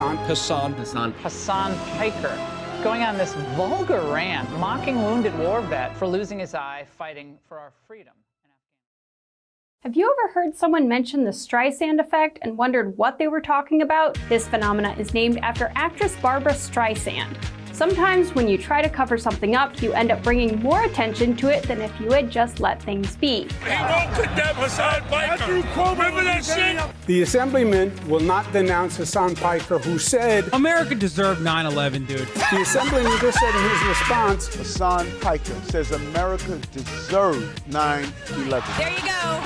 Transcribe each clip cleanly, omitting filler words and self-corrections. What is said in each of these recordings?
Hasan Piker going on this vulgar rant, mocking wounded war vet for losing his eye fighting for our freedom. Have you ever heard someone mention the Streisand effect and wondered what they were talking about? This phenomena is named after actress Barbara Streisand. Sometimes when you try to cover something up, you end up bringing more attention to it than if you had just let things be. He won't condemn Hasan Piker. Remember that shit? The assemblyman will not denounce Hasan Piker, who said America deserved 9/11, dude. the assemblyman just said in his response, Hasan Piker says America deserved 9/11. There you go.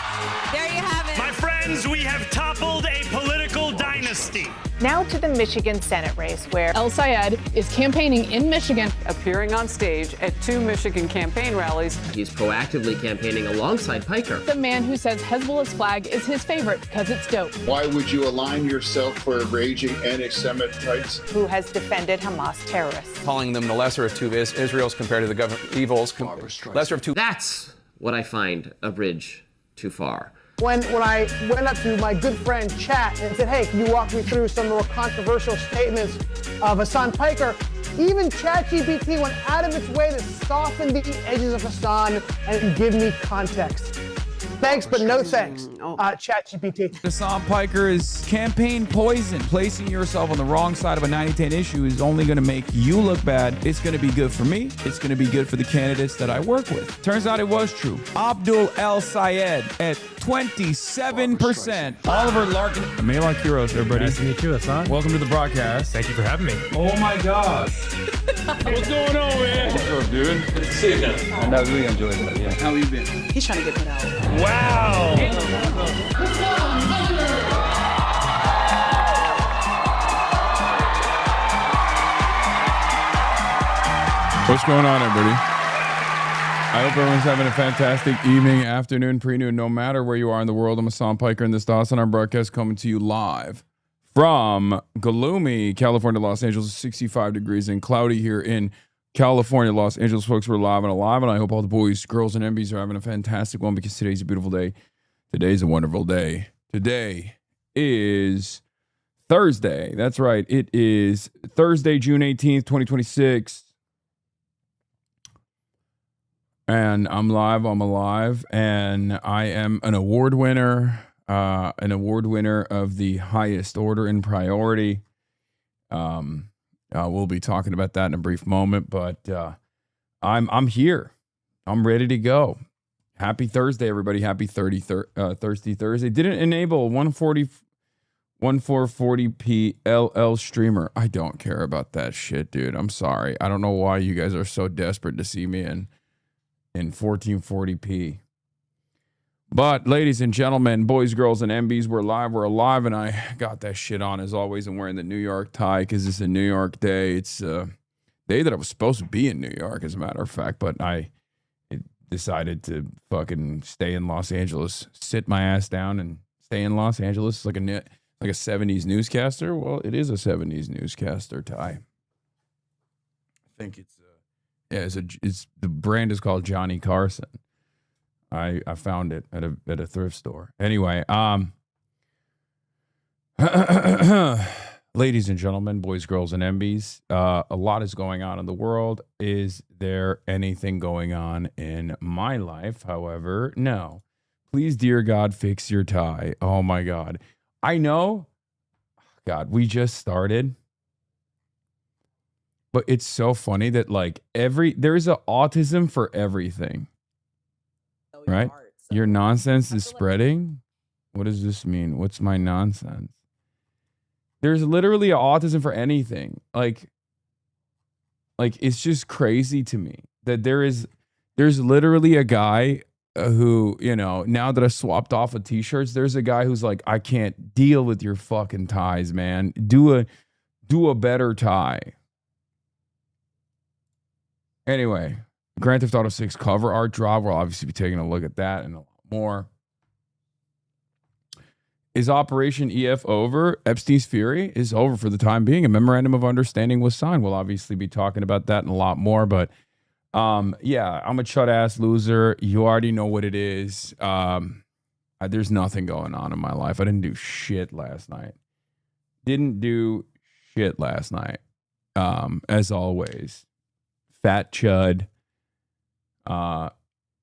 There you have it. My friends, we have toppled a political dynasty. Now to the Michigan Senate race, where El Sayed is campaigning in Michigan. Appearing on stage at 2 Michigan campaign rallies. He's proactively campaigning alongside Piker. The man who says Hezbollah's flag is his favorite because it's dope. Why would you align yourself for raging anti-Semites? Who has defended Hamas terrorists. Calling them the lesser of two Israels compared to the evils. Lesser of two. That's what I find a bridge too far. When I went up to my good friend Chat and said, hey, can you walk me through some more controversial statements of Hasan Piker, even ChatGPT went out of its way to soften the edges of Hasan and give me context. Thanks, but no thanks, ChatGPT. Hasan Piker is campaign poison. Placing yourself on the wrong side of a 90-10 issue is only going to make you look bad. It's going to be good for me. It's going to be good for the candidates that I work with. Turns out it was true. Abdul El Sayed at 27%. Oliver Larkin. Amelon Kiros, everybody. Nice to meet you, Hasan. Welcome to the broadcast. Thank you for having me. Oh my gosh. What's going on, man? What's up, dude? Good to see you again. I really enjoyed that, yeah. How you been? He's trying to get that out. Wow. What's going on, everybody? I hope everyone's having a fantastic evening, afternoon, pre-noon, no matter where you are in the world. I'm Hasan Piker, and this is Hasan our broadcast coming to you live from gloomy California, Los Angeles. 65 degrees and cloudy here in California, Los Angeles. Folks, we're live and alive, and I hope all the boys, girls, and MBs are having a fantastic one because today's a beautiful day. Today's a wonderful day. Today is Thursday. That's right. It is Thursday, June 18th, 2026. And I'm live, I'm alive, and I am an award winner of the highest order and priority. We'll be talking about that in a brief moment, but I'm here. I'm ready to go. Happy Thursday, everybody. Happy Thirsty Thursday. Didn't enable 1440p LL streamer. I don't care about that shit, dude. I'm sorry. I don't know why you guys are so desperate to see me in 1440p. But ladies and gentlemen, boys, girls, and MBs, we're alive, and I got that shit on as always. I'm wearing the New York tie because it's a New York day. It's a day that I was supposed to be in New York, as a matter of fact, but I decided to fucking stay in Los Angeles, sit my ass down and stay in Los Angeles like a 70s newscaster. Well, it is a 70s newscaster tie. I think it's the brand is called Johnny Carson. I found it at a thrift store. Anyway, ladies and gentlemen, boys, girls, and MBs, a lot is going on in the world. Is there anything going on in my life? However, no. Please, dear God, fix your tie. Oh my God. I know, God, we just started. But it's so funny that there's an autism for everything. Right? Your nonsense is spreading. What does this mean? What's my nonsense? There's literally an autism for anything. Like it's just crazy to me that there's literally a guy who, now that I swapped off of t-shirts, there's a guy who's like, I can't deal with your fucking ties, man. Do a better tie. Anyway, Grand Theft Auto 6 cover art drop. We'll obviously be taking a look at that and a lot more. Is Operation EF over? Epstein's Fury is over for the time being. A memorandum of understanding was signed. We'll obviously be talking about that and a lot more. But yeah, I'm a chud-ass loser. You already know what it is. There's nothing going on in my life. I didn't do shit last night. Didn't do shit last night. As always. Fat chud.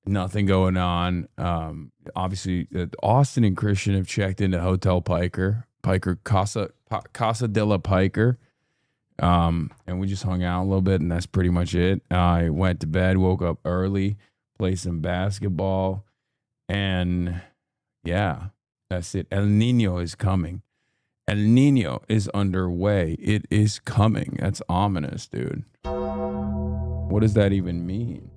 Nothing going on. Obviously, Austin and Christian have checked into Hotel Piker Casa de la Piker. And we just hung out a little bit, and that's pretty much it. I went to bed, woke up early, played some basketball, and yeah, that's it. El Nino is coming. El Nino is underway. It is coming. That's ominous, dude. What does that even mean?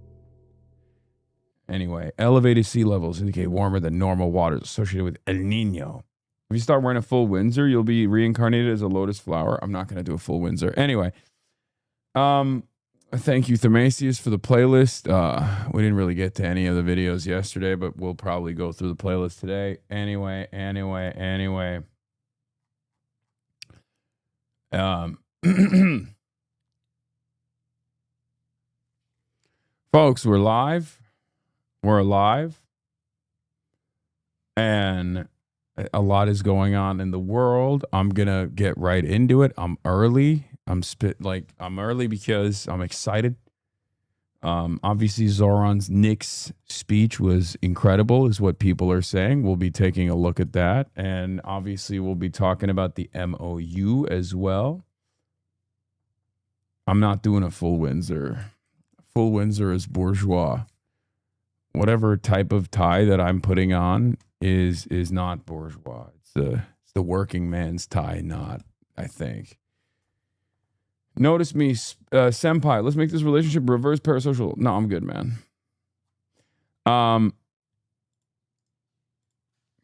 Anyway, elevated sea levels indicate warmer than normal waters associated with El Nino. If you start wearing a full Windsor, you'll be reincarnated as a lotus flower. I'm not going to do a full Windsor. Anyway, thank you, Thamasius, for the playlist. We didn't really get to any of the videos yesterday, but we'll probably go through the playlist today. Anyway. Folks, we're live. We're alive. And a lot is going on in the world. I'm going to get right into it. I'm early. I'm early because I'm excited. Obviously, Zoran's KNICKS speech was incredible, is what people are saying. We'll be taking a look at that. And obviously, we'll be talking about the MOU as well. I'm not doing a full Windsor. Full Windsor is bourgeois. Whatever type of tie that I'm putting on is not bourgeois. It's the working man's tie knot, I think. Notice me, senpai. Let's make this relationship reverse parasocial. No, I'm good, man.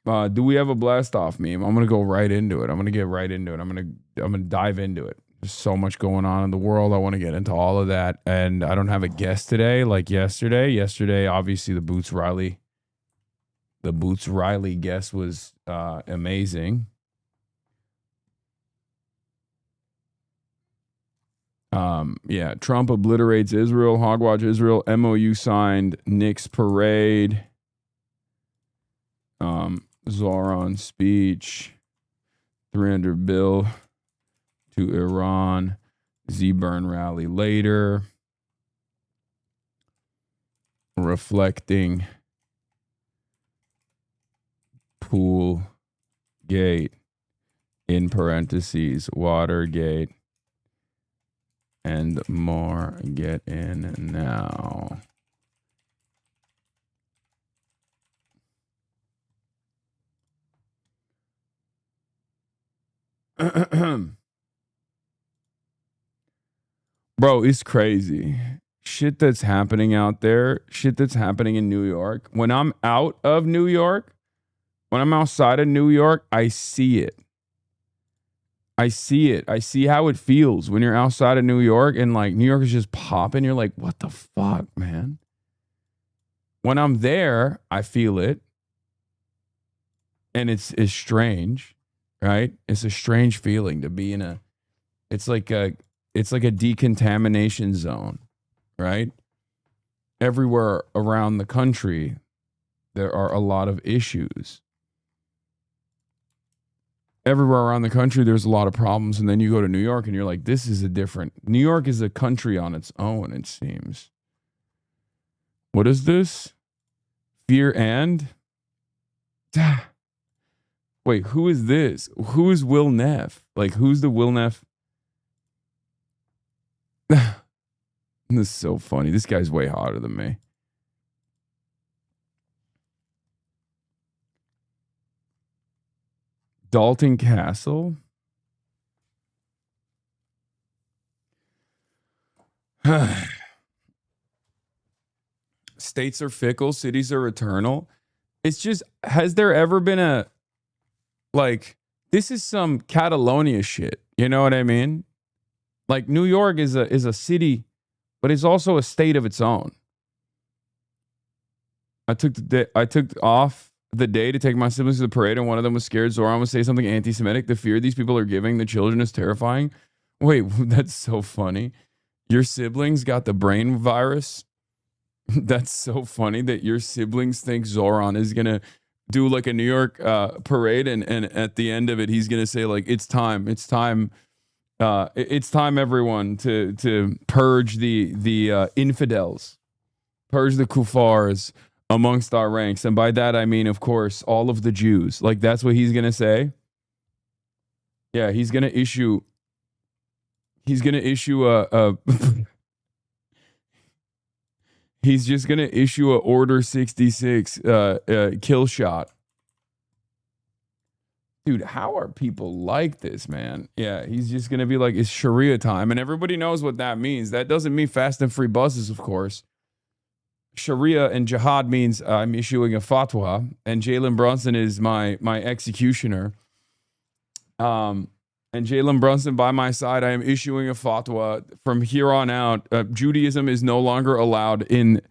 Do we have a blast off meme? I'm gonna go right into it. I'm gonna get right into it. I'm gonna dive into it. There's so much going on in the world. I want to get into all of that, and I don't have a guest today like yesterday. Yesterday, obviously, the Boots Riley guest was amazing. Yeah, Trump obliterates Israel, Hogwatch Israel, MOU signed, KNICKS parade, Zoran speech, 300 bill to Iran, Z+BERN rally later, reflecting pool gate, in parentheses, Watergate, and more. Get in now. Bro, it's crazy. Shit that's happening out there. Shit that's happening in New York. When I'm out of New York, when I'm outside of New York, I see it. I see it. I see how it feels when you're outside of New York and like New York is just popping. You're like, what the fuck, man? When I'm there, I feel it. And it's strange, right? It's a strange feeling to be in a, it's like a decontamination zone, right? Everywhere around the country, there are a lot of issues. Everywhere around the country, there's a lot of problems. And then you go to New York and you're like, this is a different, New York is a country on its own, it seems. What is this? Fear and? Wait, who is this? Who is Will Neff? Like, who's the Will Neff? This is so funny. This guy's way hotter than me. Dalton Castle. States are fickle, cities are eternal. It's just, has there ever been a, like, this is some Catalonia shit. You know what I mean? Like, New York is a city, but it's also a state of its own. I took off the day to take my siblings to the parade, and one of them was scared Zoran would say something anti-Semitic. The fear these people are giving the children is terrifying. Wait, that's so funny. Your siblings got the brain virus? That's so funny that your siblings think Zoran is going to do like a New York parade, and at the end of it, he's going to say like, it's time. It's time, everyone, to purge the infidels, purge the kuffars amongst our ranks, and by that I mean, of course, all of the Jews. Like, that's what he's gonna say. Yeah, he's gonna issue a he's just gonna issue a Order 66 kill shot. Dude, how are people like this, man? Yeah, he's just going to be like, it's Sharia time. And everybody knows what that means. That doesn't mean fast and free buses, of course. Sharia and jihad means I'm issuing a fatwa. And Jalen Brunson is my executioner. And Jalen Brunson by my side, I am issuing a fatwa. From here on out, Judaism is no longer allowed in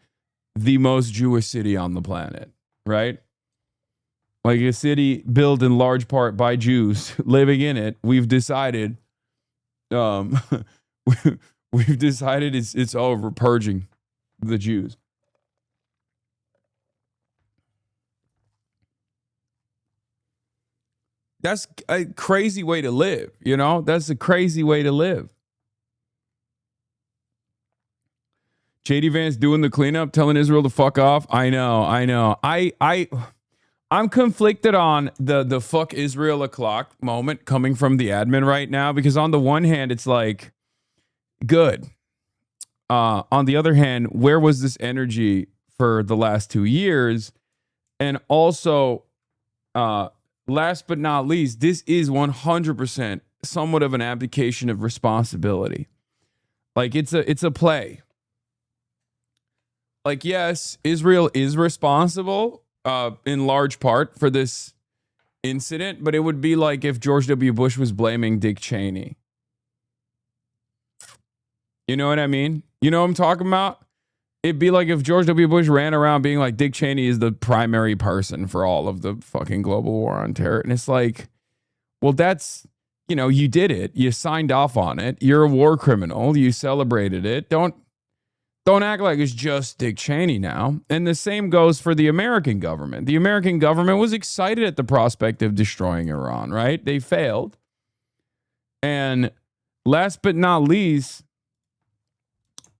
the most Jewish city on the planet, right? Like a city built in large part by Jews living in it. We've decided, we've decided it's over, purging the Jews. That's a crazy way to live, you know? That's a crazy way to live. JD Vance doing the cleanup, telling Israel to fuck off. I know. I'm conflicted on the fuck Israel o'clock moment coming from the admin right now, because on the one hand, it's like, good. On the other hand, where was this energy for the last 2 years? And also, last but not least, this is 100% somewhat of an abdication of responsibility. Like, it's a play. Like, yes, Israel is responsible in large part for this incident, but it would be like if George W. Bush was blaming Dick Cheney. You know what I mean? You know what I'm talking about? It'd be like if George W. Bush ran around being like, Dick Cheney is the primary person for all of the fucking global war on terror. And it's like, well, that's, you know, you did it. You signed off on it. You're a war criminal. You celebrated it. Don't act like it's just Dick Cheney now. And the same goes for the American government. The American government was excited at the prospect of destroying Iran, right? They failed. And last but not least,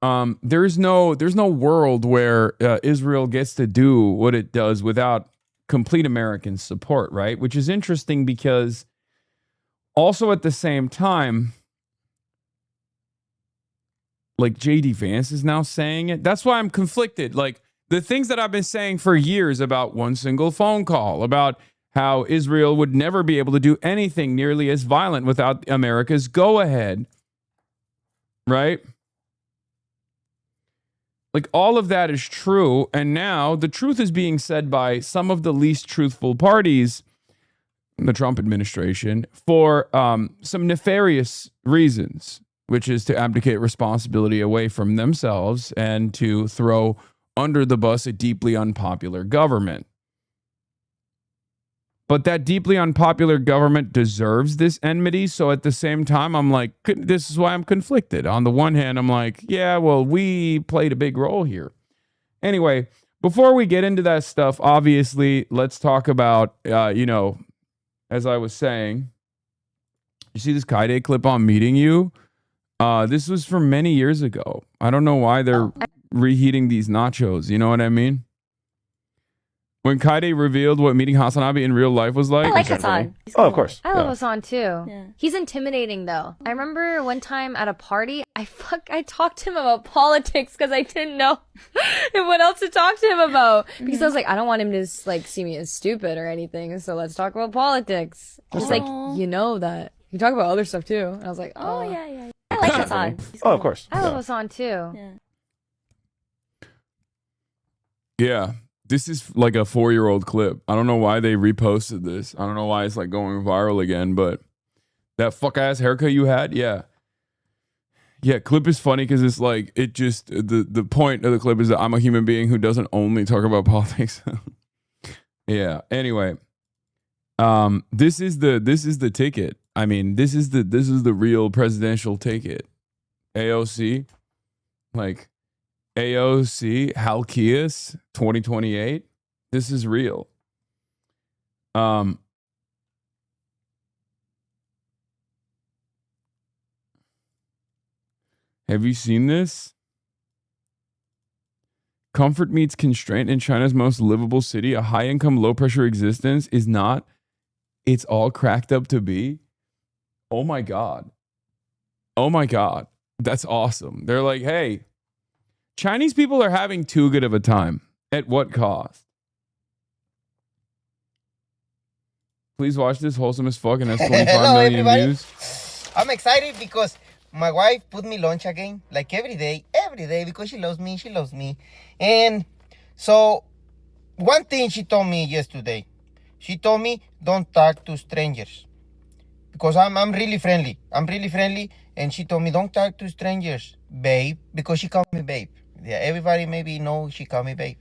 there's no world where Israel gets to do what it does without complete American support, right? Which is interesting because also at the same time, like JD Vance is now saying it. That's why I'm conflicted. Like the things that I've been saying for years about one single phone call, about how Israel would never be able to do anything nearly as violent without America's go-ahead, right? Like all of that is true. And now the truth is being said by some of the least truthful parties in the Trump administration for some nefarious reasons, which is to abdicate responsibility away from themselves and to throw under the bus a deeply unpopular government. But that deeply unpopular government deserves this enmity. So at the same time, I'm like, this is why I'm conflicted. On the one hand, I'm like, yeah, well, we played a big role here. Anyway, before we get into that stuff, obviously, let's talk about, as I was saying, you see this Kaide clip on Meeting You? This was from many years ago. I don't know why they're reheating these nachos. You know what I mean? When Kaide revealed what meeting HasanAbi in real life was like. I like Hasan. Oh, of course. I love Hasan too. Yeah. He's intimidating though. I remember one time at a party, I talked to him about politics because I didn't know what else to talk to him about. Because I was like, I don't want him to like see me as stupid or anything. So let's talk about politics. He's like, you know that. You talk about other stuff too. And I was like, oh yeah. I like Hasan. Oh, of course. I love Hasan too. Yeah. This is like a 4-year-old clip. I don't know why they reposted this. I don't know why it's like going viral again, but that fuck ass haircut you had, yeah. Yeah, clip is funny because it's like, it just, the point of the clip is that I'm a human being who doesn't only talk about politics. Yeah, anyway. This is the ticket. I mean, this is the real presidential ticket. AOC, like AOC, Halkias, 2028. This is real. Have you seen this? Comfort meets constraint in China's most livable city. A high-income, low-pressure existence is not. It's all cracked up to be. Oh my God. Oh my God. That's awesome. They're like, hey, Chinese people are having too good of a time. At what cost? Please watch this. Wholesome as fuck and has 25 million views. I'm excited because my wife put me lunch again, like every day, because she loves me. And so one thing she told me yesterday, she told me don't talk to strangers because I'm really friendly. And she told me don't talk to strangers, babe, because she called me babe. Yeah, everybody maybe know she called me babe.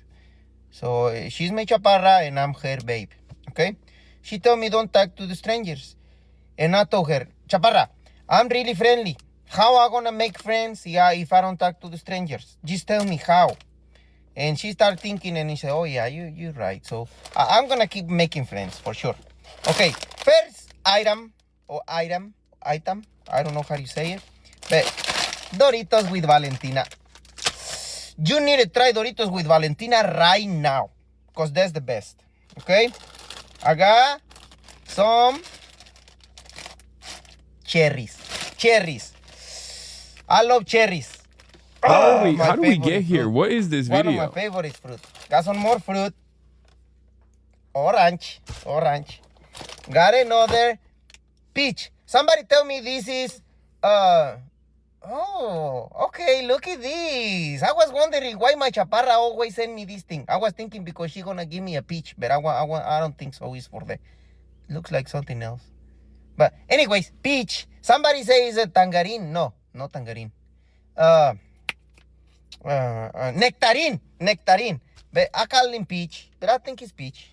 So she's my chaparra and I'm her babe, okay? She told me don't talk to the strangers. And I told her, chaparra, I'm really friendly. How I gonna make friends if I don't talk to the strangers? Just tell me how. And she started thinking and she said, oh yeah, you're right. So I'm gonna keep making friends for sure. Okay, first item, I don't know how you say it, but Doritos with Valentina. You need to try Doritos with Valentina right now, because that's the best, okay? I got some cherries. I love cherries. How do we get here? Fruit. What is this video? One of my favorite fruit. Got some more fruit. Orange. Got another peach. Somebody tell me this is oh, okay, look at this. I was wondering why my chaparra always send me this thing. I was thinking because she's gonna give me a peach, but I don't think so. It's for the looks like something else. But anyways, peach. Somebody says a tangerine. No, not tangerine. Nectarine. But I call him peach, but I think it's peach.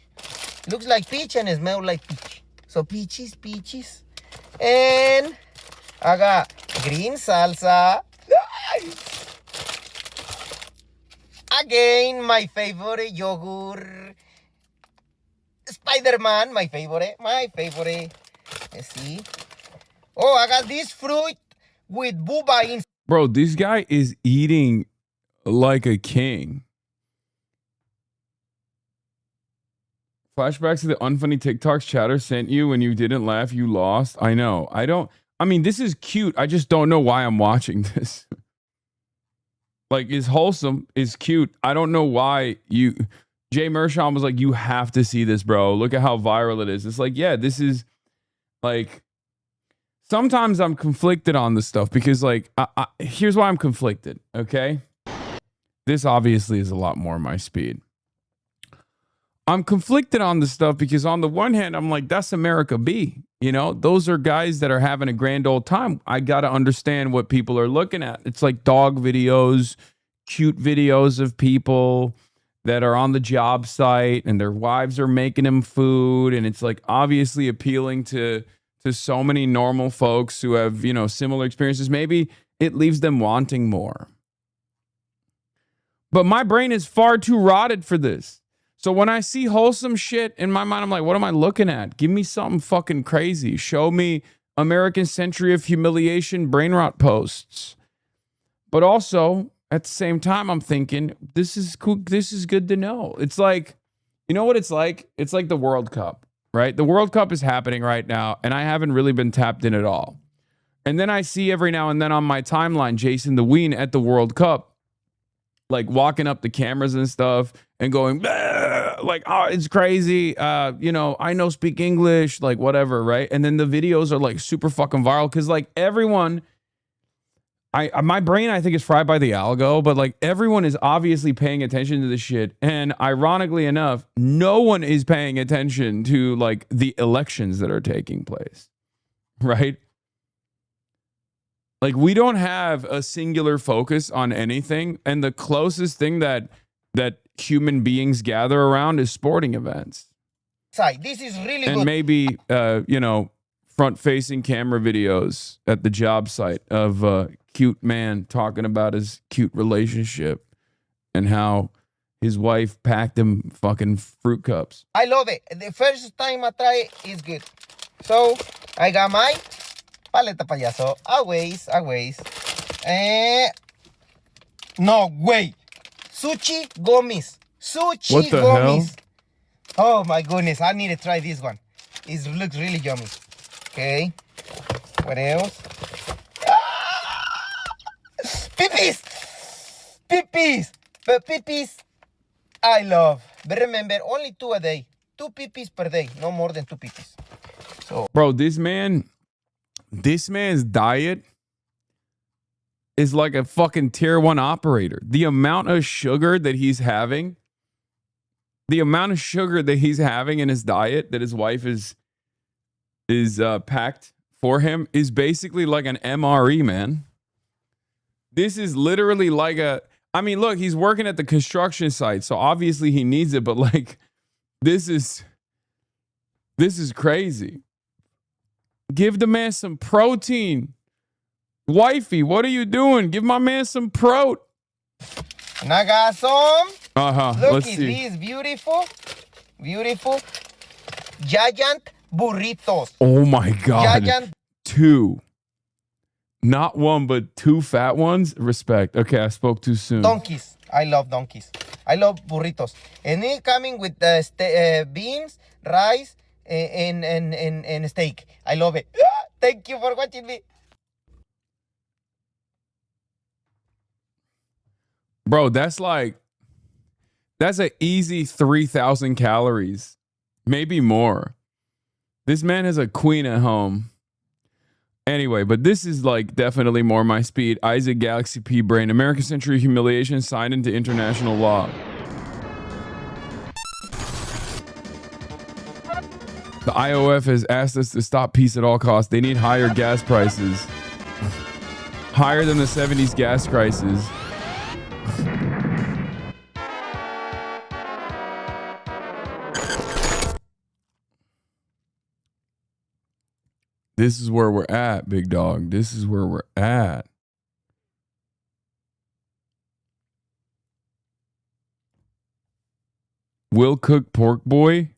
Looks like peach and it smells like peach. So peaches. And I got green salsa. Again, my favorite yogurt. Spider-Man, my favorite. Let's see. Oh, I got this fruit with booba in. Bro, this guy is eating like a king. Flashbacks to the unfunny TikToks chatter sent you when you didn't laugh, you lost. I know. I mean, this is cute. I just don't know why I'm watching this. Like, it's wholesome, it's cute. I don't know why you... Jay Mershon was like, you have to see this, bro. Look at how viral it is. It's like, yeah, this is... Like, sometimes I'm conflicted on this stuff because, like, here's why I'm conflicted, okay? This obviously is a lot more my speed. I'm conflicted on this stuff because on the one hand, I'm like, that's America B. You know, those are guys that are having a grand old time. I got to understand what people are looking at. It's like dog videos, cute videos of people that are on the job site and their wives are making them food. And it's like obviously appealing to so many normal folks who have, you know, similar experiences. Maybe it leaves them wanting more. But my brain is far too rotted for this. So when I see wholesome shit in my mind, I'm like, what am I looking at? Give me something fucking crazy. Show me American Century of Humiliation brain rot posts. But also, at the same time, I'm thinking, this is cool. This is good to know. It's like, you know what it's like? It's like the World Cup, right? The World Cup is happening right now, and I haven't really been tapped in at all. And then I see every now and then on my timeline, Jason the Ween at the World Cup, like walking up the cameras and stuff and going, like, oh, it's crazy. You know, I know speak English, like whatever, right? And then the videos are like super fucking viral because like everyone, my brain, I think is fried by the algo, but like everyone is obviously paying attention to this shit. And ironically enough, no one is paying attention to like the elections that are taking place, right? Like we don't have a singular focus on anything. And the closest thing that human beings gather around is sporting events. This is really and good. Maybe, you know, front-facing camera videos at the job site of a cute man talking about his cute relationship and how his wife packed him fucking fruit cups. I love it. The first time I try it is good. So I got my paleta payaso. Always. No, wait. Sushi gummies. Sushi What the gummies. Hell? Oh my goodness, I need to try this one. It looks really yummy. Okay. What else? Pippies! Pippies! But pippies, I love. But remember, only 2 a day. 2 pippies per day. No more than 2 pippies. So, bro, this man's diet is like a fucking tier 1 operator. The amount of sugar that he's having, in his diet that his wife is packed for him is basically like an MRE, man. This is literally like I mean, look, he's working at the construction site, so obviously he needs it, but like, this is crazy. Give the man some protein. Wifey, what are you doing? Give my man some prote. and I got some. Look Let's at see. these beautiful giant burritos. Oh my God. Giant 2. Not 1, but 2 fat ones. Respect. Okay, I spoke too soon. donkeys. I love donkeys. I love burritos. And it coming with beans, rice, and steak. I love it. Thank you for watching me. Bro, that's an easy 3,000 calories. Maybe more. This man has a queen at home. Anyway, but this is like definitely more my speed. Isaac Galaxy P Brain. American Century Humiliation signed into international law. The IOF has asked us to stop peace at all costs. They need higher gas prices. Higher than the 70s gas crisis. This is where we're at, big dog. This is where we're at. Will Cook Pork Boy?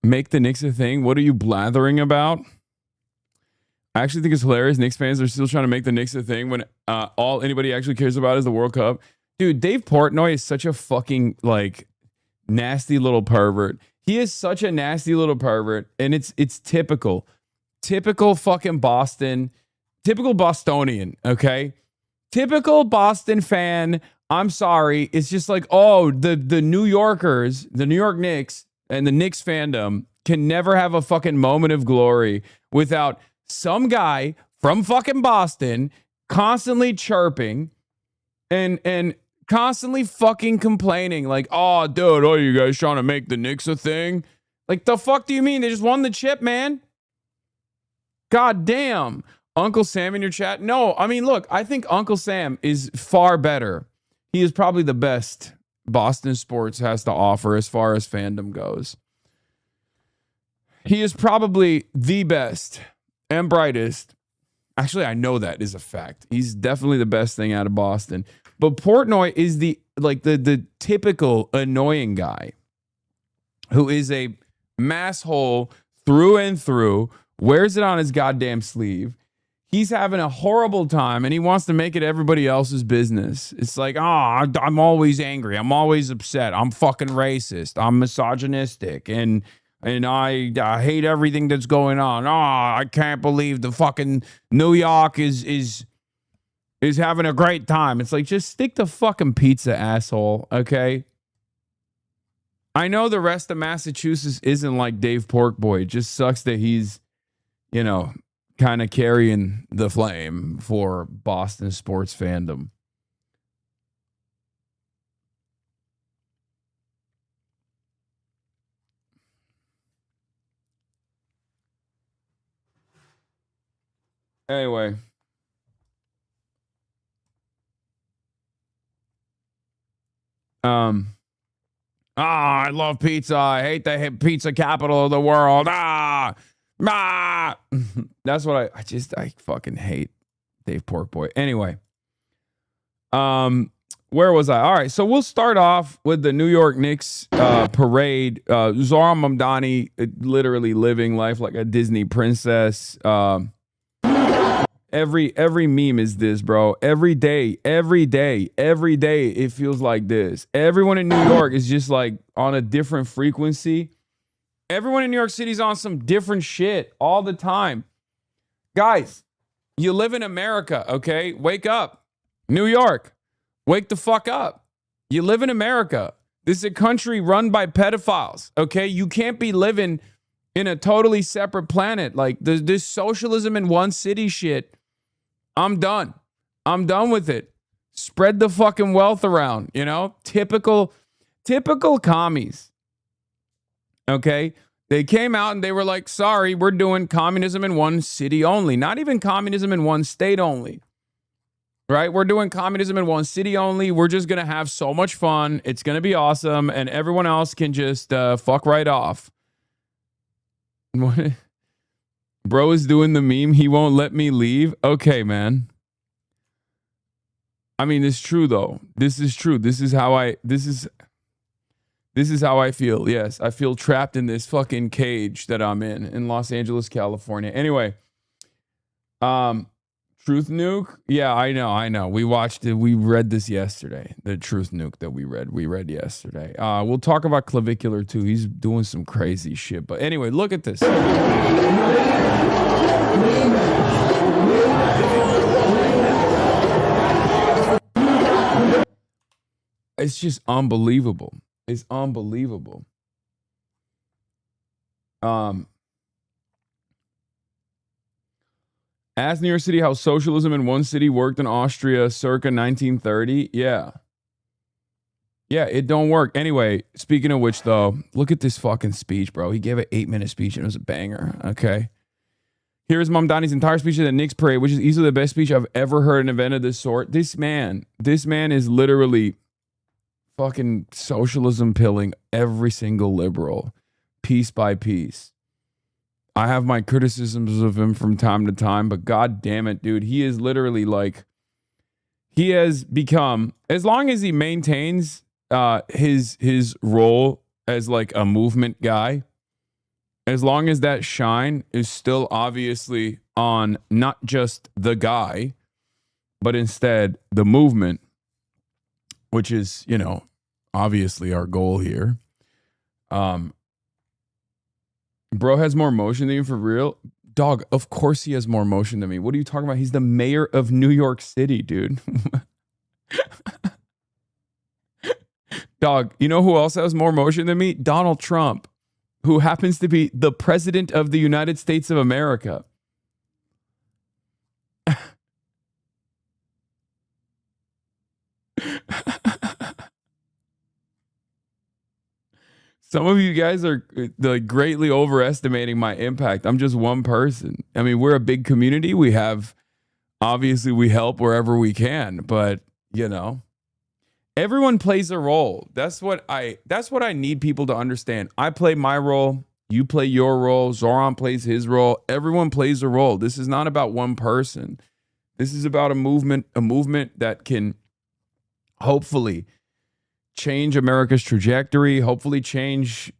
Make the Knicks a thing? What are you blathering about? I actually think it's hilarious. Knicks fans are still trying to make the Knicks a thing when all anybody actually cares about is the World Cup. Dude, Dave Portnoy is such a fucking like nasty little pervert. He is such a nasty little pervert, and it's typical fucking Boston, typical Bostonian, okay? Typical Boston fan. I'm sorry. It's just like, oh, the New Yorkers, the New York Knicks and the Knicks fandom can never have a fucking moment of glory without some guy from fucking Boston constantly chirping and constantly fucking complaining like, oh, dude, oh, you guys trying to make the Knicks a thing? Like, the fuck do you mean? They just won the chip, man. God damn. Uncle Sam in your chat? No, I mean, look, I think Uncle Sam is far better. He is probably the best Boston sports has to offer as far as fandom goes. He is probably the best and brightest. Actually, I know that is a fact. He's definitely the best thing out of Boston. But Portnoy is the typical annoying guy who is a masshole through and through, wears it on his goddamn sleeve. He's having a horrible time and he wants to make it everybody else's business. It's like, I'm always angry. I'm always upset. I'm fucking racist. I'm misogynistic. And I hate everything that's going on. I can't believe the fucking New York is having a great time. It's like, just stick to fucking pizza, asshole. Okay. I know the rest of Massachusetts isn't like Dave Porkboy. It just sucks that he's, you know, kind of carrying the flame for Boston sports fandom. Anyway. I love pizza. I hate the pizza capital of the world. That's what I fucking hate Dave Porkboy. Anyway, where was I? All right, so we'll start off with the New York Knicks parade. Zoran Mamdani literally living life like a Disney princess. Every meme is this, bro. Every day, it feels like this. Everyone in New York is just like on a different frequency. Everyone in New York City is on some different shit all the time. Guys, you live in America, okay? Wake up. New York, wake the fuck up. You live in America. This is a country run by pedophiles, okay? You can't be living in a totally separate planet. Like this socialism in one city shit. I'm done. I'm done with it. Spread the fucking wealth around, you know? Typical commies. Okay? They came out and they were like, sorry, we're doing communism in one city only. Not even communism in one state only. Right? We're doing communism in one city only. We're just going to have so much fun. It's going to be awesome. And everyone else can just fuck right off. Bro is doing the meme. He won't let me leave. Okay, man. I mean, it's true though. This is true. This is how I feel. Yes, I feel trapped in this fucking cage that I'm in Los Angeles, California. Anyway, Truth Nuke. Yeah, I know. We watched it. We read this yesterday. The Truth Nuke that we read yesterday. We'll talk about Clavicular too. He's doing some crazy shit. But anyway, look at this. It's just unbelievable. It's unbelievable. Ask New York City how socialism in one city worked in Austria circa 1930. Yeah. Yeah, it don't work. Anyway, speaking of which, though, look at this fucking speech, bro. He gave an 8-minute speech and it was a banger, okay? Here's Mamdani's entire speech at the KNICKS parade, which is easily the best speech I've ever heard in an event of this sort. This man is literally fucking socialism pilling every single liberal, piece by piece. I have my criticisms of him from time to time, but god damn it, dude, he is literally like, he has become, as long as he maintains his role as like a movement guy, as long as that shine is still obviously on not just the guy, but instead the movement, which is, you know, obviously our goal here. Bro has more motion than you for real? Dog, of course he has more motion than me. What are you talking about? He's the mayor of New York City, dude. Dog, you know who else has more motion than me? Donald Trump, who happens to be the president of the United States of America. Some of you guys are like greatly overestimating my impact. I'm just one person. I mean, we're a big community. We have, obviously we help wherever we can, but you know, everyone plays a role. That's what I need people to understand. I play my role. You play your role. Zoran plays his role. Everyone plays a role. This is not about one person. This is about a movement that can hopefully change America's trajectory, hopefully change,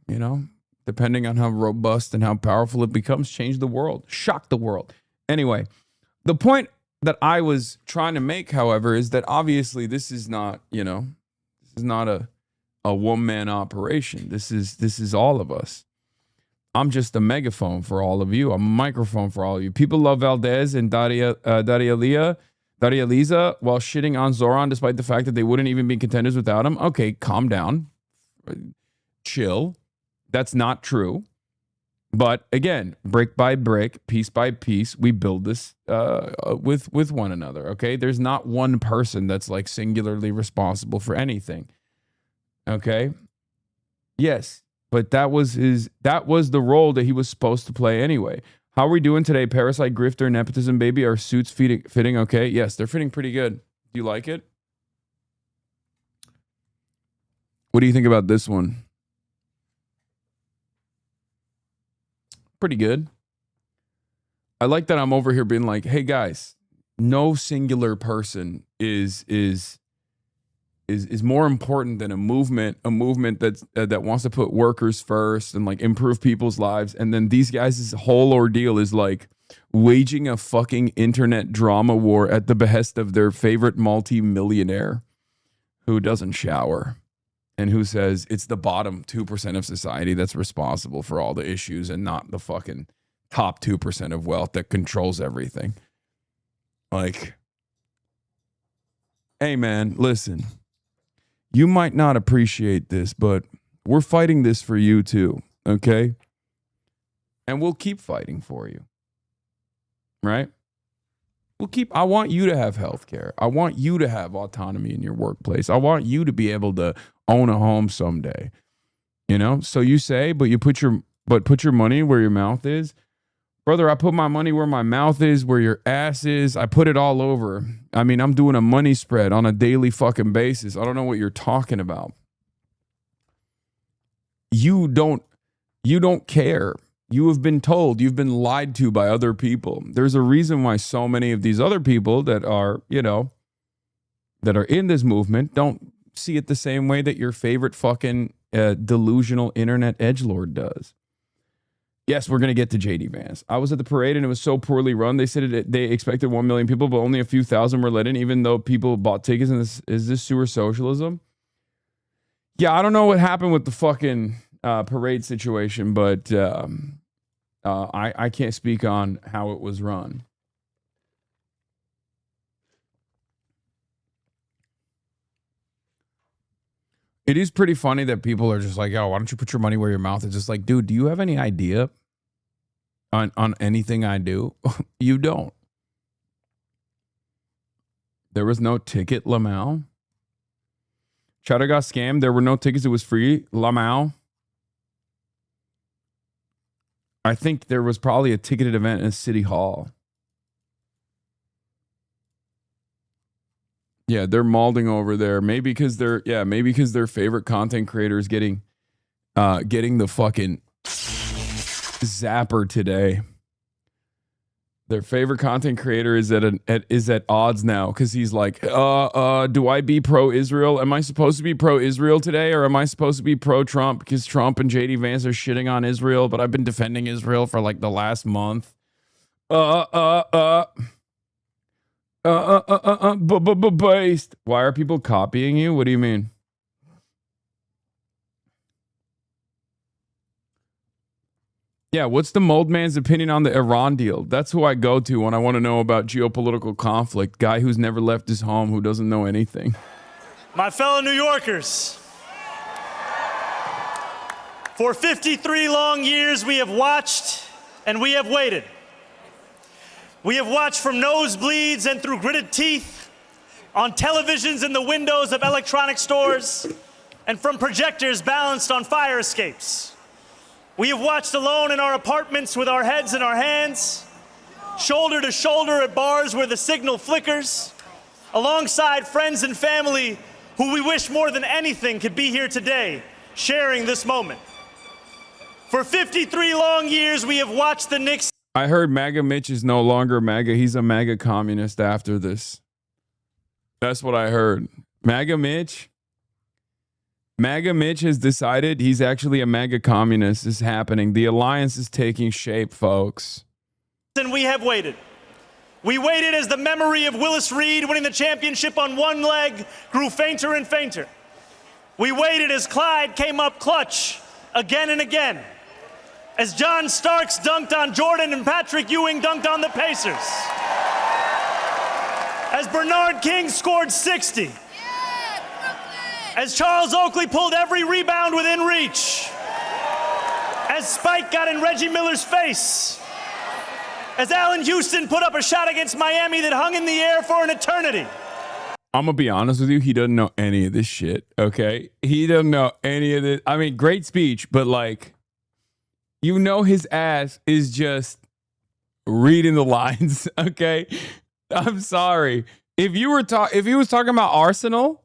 you know, depending on how robust and how powerful it becomes, change the world, shock the world. Anyway, the point that I was trying to make, however, is that obviously this is not, you know, this is not a one-man operation. This is all of us. I'm just a megaphone for all of you. I'm a microphone for all of you. People love Valdez and Daria Liza while shitting on Zoran despite the fact that they wouldn't even be contenders without him. Okay, calm down. Chill. That's not true. But again, brick by brick, piece by piece, we build this with one another, okay? There's not one person that's like singularly responsible for anything. Okay? Yes, but that was the role that he was supposed to play anyway. How are we doing today? Parasite, grifter, nepotism, baby. Are suits fitting okay? Yes, they're fitting pretty good. Do you like it? What do you think about this one? Pretty good. I like that I'm over here being like, hey guys, no singular person is more important than a movement that wants to put workers first and like improve people's lives. And then these guys' whole ordeal is like, waging a fucking internet drama war at the behest of their favorite multi-millionaire who doesn't shower and who says it's the bottom 2% of society that's responsible for all the issues and not the fucking top 2% of wealth that controls everything. Like, hey man, listen, you might not appreciate this, but we're fighting this for you too, okay? And we'll keep fighting for you, right? I want you to have health care. I want you to have autonomy in your workplace. I want you to be able to own a home someday, you know? So you say, but put your money where your mouth is. Brother, I put my money where my mouth is, where your ass is. I put it all over. I mean, I'm doing a money spread on a daily fucking basis. I don't know what you're talking about. You don't care. You have been told, you've been lied to by other people. There's a reason why so many of these other people that are, you know, that are in this movement don't see it the same way that your favorite fucking delusional internet edgelord does. Yes, we're going to get to JD Vance. I was at the parade and it was so poorly run. They said they expected 1 million people, but only a few thousand were let in, even though people bought tickets. And is this sewer socialism? Yeah, I don't know what happened with the fucking parade situation, but I can't speak on how it was run. It is pretty funny that people are just like, oh, why don't you put your money where your mouth is? Just like, dude, do you have any idea on anything I do? You don't. There was no ticket, Lamau. Chatter got scammed. There were no tickets. It was free, Lamau. I think there was probably a ticketed event in City Hall. Yeah, they're malding over there. Maybe because their favorite content creator is getting the fucking zapper today. Their favorite content creator is at odds now because he's like, do I be pro-Israel? Am I supposed to be pro-Israel today, or am I supposed to be pro-Trump because Trump and JD Vance are shitting on Israel, but I've been defending Israel for like the last month. Based. Why are people copying you? What do you mean? Yeah, what's the mold man's opinion on the Iran deal? That's who I go to when I want to know about geopolitical conflict. Guy who's never left his home, who doesn't know anything. My fellow New Yorkers, for 53 long years we have watched and we have waited. We have watched from nosebleeds and through gritted teeth, on televisions in the windows of electronic stores, and from projectors balanced on fire escapes. We have watched alone in our apartments with our heads in our hands, shoulder to shoulder at bars where the signal flickers, alongside friends and family who we wish more than anything could be here today, sharing this moment. For 53 long years, we have watched the KNICKS. I heard MAGA Mitch is no longer MAGA. He's a MAGA communist after this. That's what I heard. MAGA Mitch has decided he's actually a MAGA communist. Is happening. The alliance is taking shape, folks. And we have waited. We waited as the memory of Willis Reed winning the championship on one leg grew fainter and fainter. We waited as Clyde came up clutch again and again. As John Starks dunked on Jordan and Patrick Ewing dunked on the Pacers. As Bernard King scored 60. As Charles Oakley pulled every rebound within reach. As Spike got in Reggie Miller's face. As Allen Houston put up a shot against Miami that hung in the air for an eternity. I'm going to be honest with you. He doesn't know any of this shit, okay? He doesn't know any of this. I mean, great speech, but like, you know his ass is just reading the lines, okay? I'm sorry. If he was talking about Arsenal,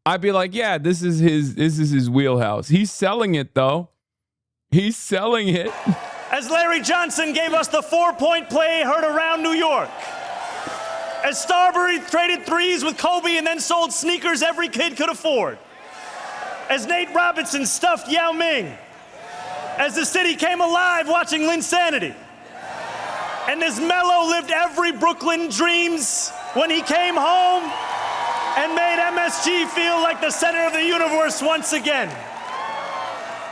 I'd be like, yeah, this is his wheelhouse. He's selling it though. He's selling it. As Larry Johnson gave us the 4-point play heard around New York. As Starbury traded threes with Kobe and then sold sneakers every kid could afford. As Nate Robinson stuffed Yao Ming. As the city came alive watching Linsanity. And as Melo lived every Brooklyn dreams when he came home and made MSG feel like the center of the universe once again.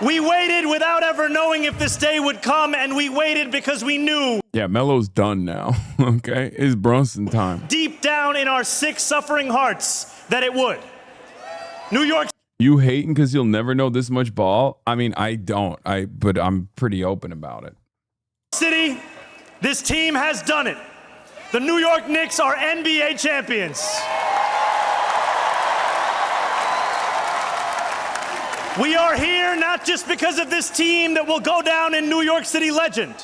We waited without ever knowing if this day would come, and we waited because we knew. Yeah, Melo's done now. Okay, it's Brunson time. Deep down in our sick, suffering hearts that it would. New York. You hating because you'll never know this much ball? I mean, I don't. But I'm pretty open about it. City, this team has done it. The New York Knicks are NBA champions. We are here not just because of this team that will go down in New York City legend.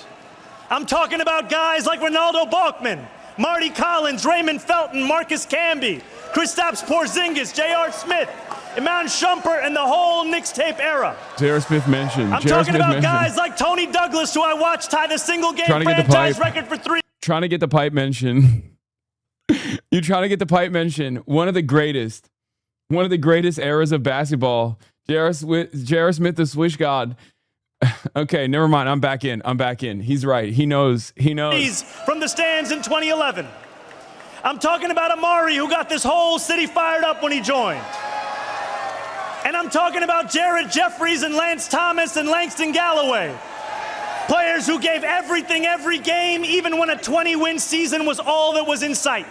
I'm talking about guys like Ronaldo Balkman, Marty Collins, Raymond Felton, Marcus Camby, Kristaps Porzingis, J.R. Smith, Iman Shumpert, and the whole Knicks tape era. J.R. Smith mentioned. I'm talking about guys like Tony Douglas, who I watched tie the single-game franchise record for 3. Trying to get the pipe mention. You're trying to get the pipe mention. One of the greatest eras of basketball. J.R. Smith, the Swish God. Okay, never mind. I'm back in. He's right. He knows. From the stands in 2011. I'm talking about Amari, who got this whole city fired up when he joined. And I'm talking about Jared Jeffries and Lance Thomas and Langston Galloway. Players who gave everything every game, even when a 20-win season was all that was in sight.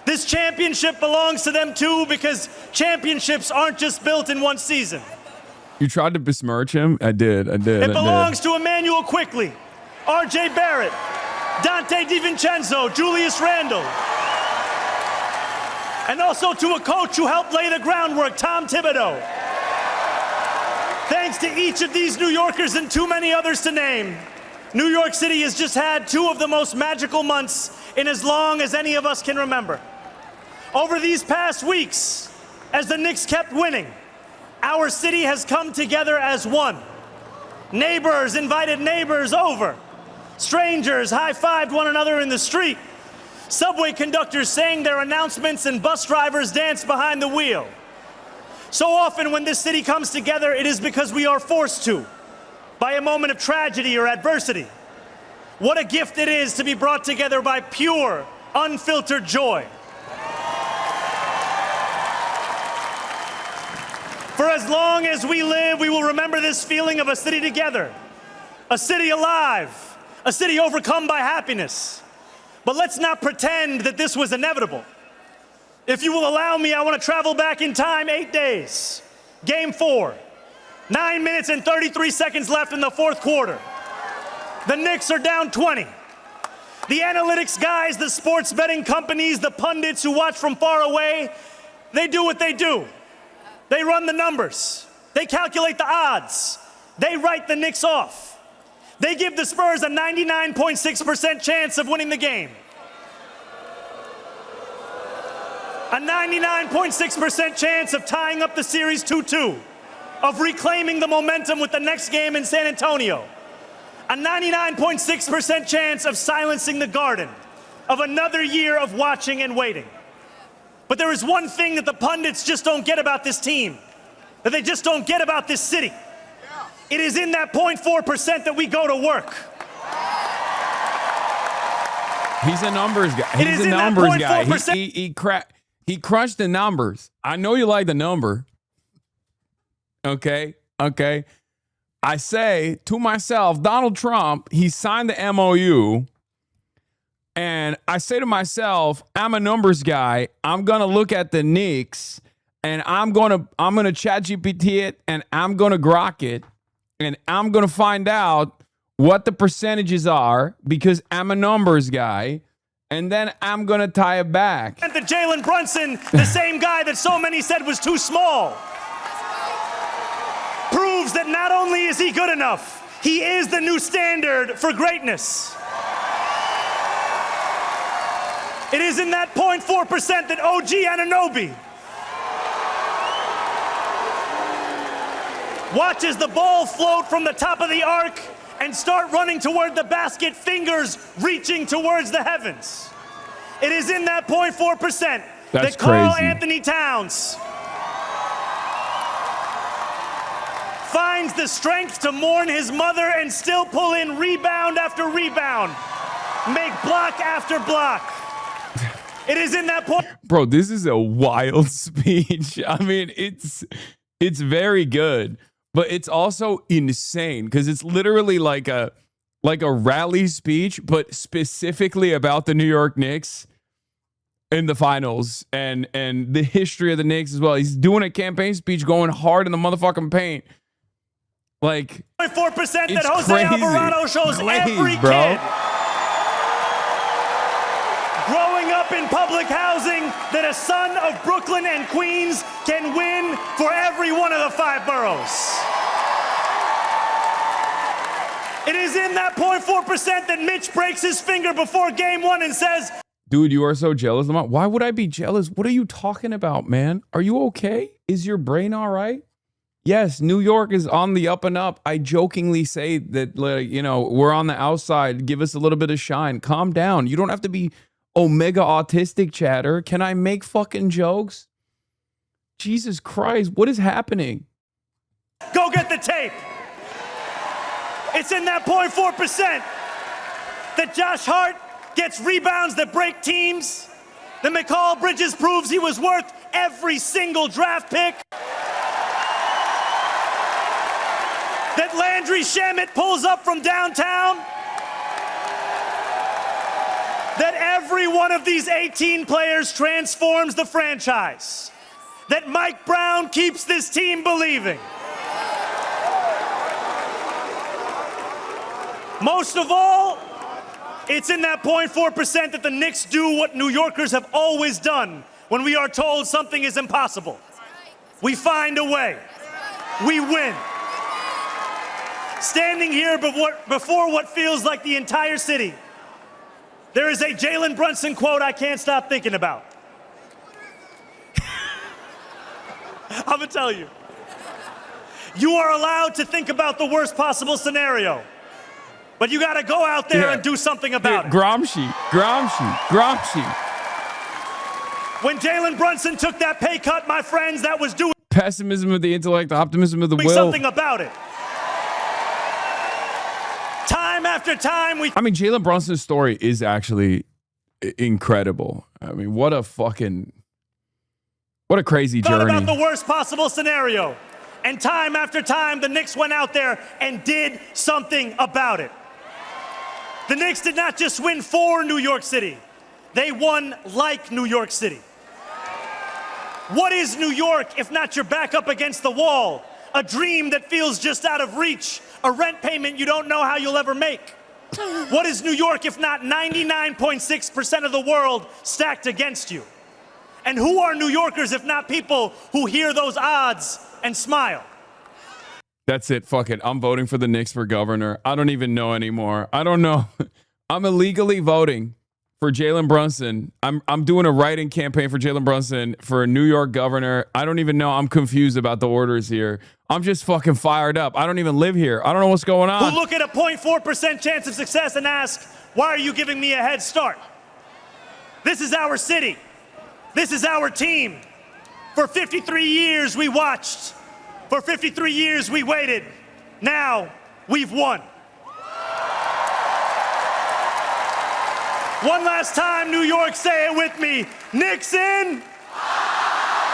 This championship belongs to them too, because championships aren't just built in one season. You tried to besmirch him? I did. It belongs to Emmanuel Quickley, R.J. Barrett, Dante DiVincenzo, Julius Randle. And also to a coach who helped lay the groundwork, Tom Thibodeau. Thanks to each of these New Yorkers and too many others to name, New York City has just had two of the most magical months in as long as any of us can remember. Over these past weeks, as the Knicks kept winning, our city has come together as one. Neighbors invited neighbors over. Strangers high-fived one another in the street. Subway conductors sang their announcements and bus drivers danced behind the wheel. So often when this city comes together, it is because we are forced to, by a moment of tragedy or adversity. What a gift it is to be brought together by pure, unfiltered joy. For as long as we live, we will remember this feeling of a city together, a city alive, a city overcome by happiness. But let's not pretend that this was inevitable. If you will allow me, I want to travel back in time 8 days. Game 4. 9 minutes and 33 seconds left in the fourth quarter. The Knicks are down 20. The analytics guys, the sports betting companies, the pundits who watch from far away, they do what they do. They run the numbers. They calculate the odds. They write the Knicks off. They give the Spurs a 99.6% chance of winning the game. A 99.6% chance of tying up the series 2-2, of reclaiming the momentum with the next game in San Antonio. A 99.6% chance of silencing the Garden, of another year of watching and waiting. But there is one thing that the pundits just don't get about this team, that they just don't get about this city. It is in that 0.4% that we go to work. He's a numbers guy. He's a numbers guy. He crunched the numbers. I know you like the number. Okay. I say to myself, Donald Trump, he signed the MOU. And I say to myself, I'm a numbers guy. I'm going to look at the Knicks and I'm going to ChatGPT it and I'm going to grok it. And I'm going to find out what the percentages are because I'm a numbers guy. And then I'm going to tie it back. And the Jalen Brunson, the same guy that so many said was too small, proves that not only is he good enough, he is the new standard for greatness. It is in that 0.4% that OG Anunoby watches the ball float from the top of the arc and start running toward the basket, fingers reaching towards the heavens. It is in that 0.4% that Karl Anthony Towns finds the strength to mourn his mother and still pull in rebound after rebound make block after block. It is in that point. Bro, this is a wild speech. I mean, it's very good, but it's also insane because it's literally like a rally speech, but specifically about the New York Knicks in the finals and the history of the Knicks as well. He's doing a campaign speech going hard in the motherfucking paint. Like 4% that Jose Alvarado shows every kid growing up in public housing that a son of Brooklyn and Queens can win for every one of the 5 boroughs. It is in that 0.4% that Mitch breaks his finger before game 1 and says, dude, you are so jealous. Why would I be jealous? What are you talking about, man? Are you okay? Is your brain all right? Yes, New York is on the up and up. I jokingly say that, like, you know, we're on the outside. Give us a little bit of shine. Calm down. You don't have to be omega autistic, chatter. Can I make fucking jokes? Jesus Christ, what is happening? Go get the tape. It's in that 0.4% that Josh Hart gets rebounds that break teams. That Mikal Bridges proves he was worth every single draft pick. That Landry Shamet pulls up from downtown. That every one of these 18 players transforms the franchise. That Mike Brown keeps this team believing. Most of all, it's in that 0.4% that the Knicks do what New Yorkers have always done when we are told something is impossible. We find a way. We win. Standing here before what feels like the entire city, there is a Jalen Brunson quote I can't stop thinking about. I'm gonna tell you. You are allowed to think about the worst possible scenario, but you gotta go out there and do something about it. Gramsci. When Jalen Brunson took that pay cut, my friends, that was doing Pessimism of the intellect, optimism of the will. Something about it. Time after time, I mean, Jalen Brunson's story is actually incredible. I mean, what a crazy journey. Thought about the worst possible scenario. And time after time, the Knicks went out there and did something about it. The Knicks did not just win for New York City. They won like New York City. What is New York if not your back up against the wall? A dream that feels just out of reach. A rent payment you don't know how you'll ever make. What is New York if not 99.6% of the world stacked against you? And who are New Yorkers if not people who hear those odds and smile? That's it. Fuck it. I'm voting for the Knicks for governor. I don't even know anymore. I don't know. I'm illegally voting for Jalen Brunson. I'm doing a write-in campaign for Jalen Brunson for a New York governor. I don't even know. I'm confused about the orders here. I'm just fucking fired up. I don't even live here. I don't know what's going on. Who look at a 0.4% chance of success and ask, why are you giving me a head start? This is our city. This is our team. For 53 years we watched. For 53 years we waited. Now we've won. One last time, New York, say it with me. Knicks in.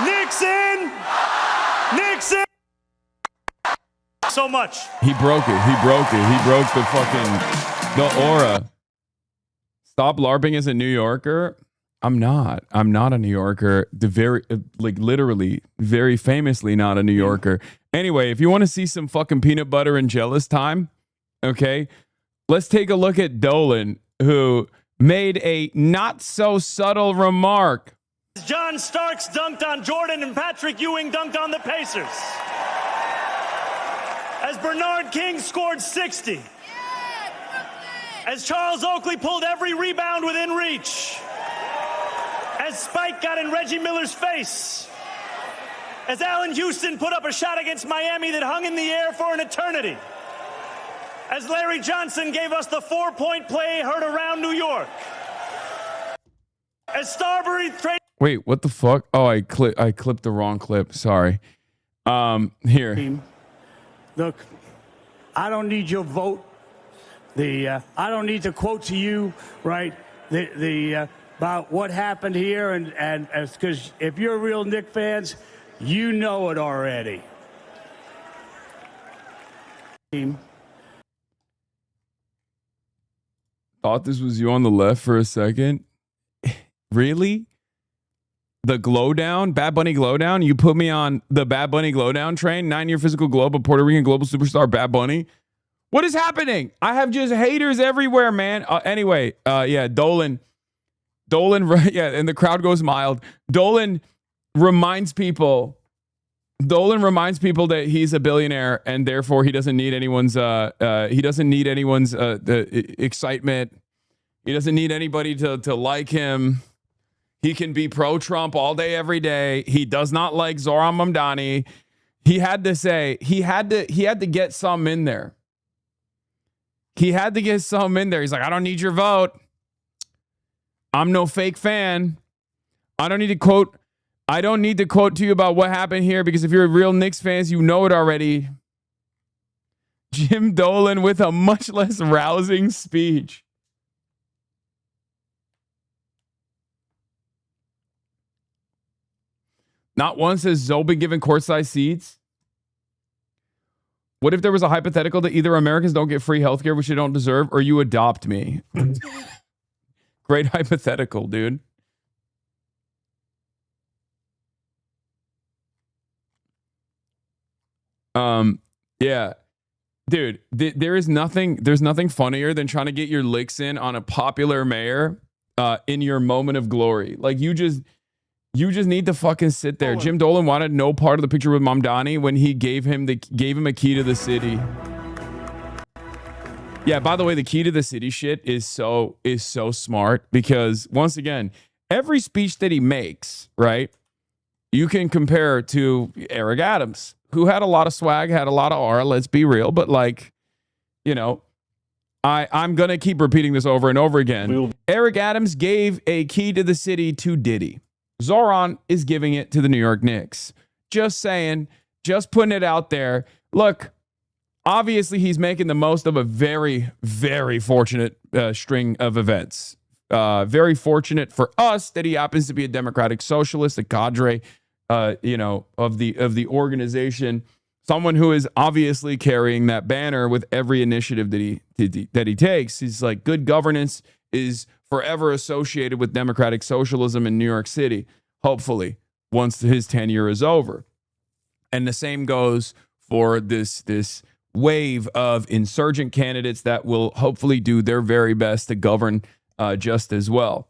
Knicks in. Knicks in. So much. He broke it. He broke the aura. Stop LARPing as a New Yorker. I'm not a New Yorker. Literally, very famously not a New Yorker. Anyway, if you want to see some fucking peanut butter and jealous time, okay, let's take a look at Dolan, who made a not so subtle remark. John Starks dunked on Jordan and Patrick Ewing dunked on the Pacers. As Bernard King scored 60. As Charles Oakley pulled every rebound within reach. As Spike got in Reggie Miller's face. As Allen Houston put up a shot against Miami that hung in the air for an eternity. As Larry Johnson gave us the 4-point play heard around New York. As Starbury traded. Wait, what the fuck? Oh, I clipped the wrong clip. Sorry. Here. Look, I don't need your vote I don't need to quote to you, right? About what happened here, and because if you're real Knicks fans, you know it already. Thought this was you on the left for a second. Really? The glow down, Bad Bunny glow down? You put me on the Bad Bunny glow down train? 9-year physical globe of Puerto Rican global superstar Bad Bunny? What is happening? I have just haters everywhere, man. Anyway, yeah, Dolan, yeah, and the crowd goes mild. Dolan reminds people that he's a billionaire and therefore he doesn't need anyone's excitement. He doesn't need anybody to like him. He can be pro-Trump all day, every day. He does not like Zoran Mamdani. He had to get some in there. He's like, I don't need your vote. I'm no fake fan. I don't need to quote to you about what happened here because if you're a real Knicks fans, you know it already. Jim Dolan with a much less rousing speech. Not once has Zoe been given courtside seats. What if there was a hypothetical that either Americans don't get free healthcare, which they don't deserve, or you adopt me? Great hypothetical, dude. Yeah. Dude, there's nothing funnier than trying to get your licks in on a popular mayor in your moment of glory. Like you just need to fucking sit there. Jim Dolan wanted no part of the picture with Mamdani when he gave him a key to the city. Yeah, by the way, the key to the city shit is so smart because once again, every speech that he makes, right? You can compare to Eric Adams, who had a lot of swag, had a lot of aura, let's be real, but like, you know, I'm going to keep repeating this over and over again. Eric Adams gave a key to the city to Diddy. Zoran is giving it to the New York Knicks. Just saying, just putting it out there. Look, obviously he's making the most of a very, very fortunate string of events. Very fortunate for us that he happens to be a democratic socialist, a cadre, of the organization, someone who is obviously carrying that banner with every initiative that he takes. He's like, good governance is forever associated with democratic socialism in New York City, hopefully, once his tenure is over. And the same goes for this wave of insurgent candidates that will hopefully do their very best to govern just as well.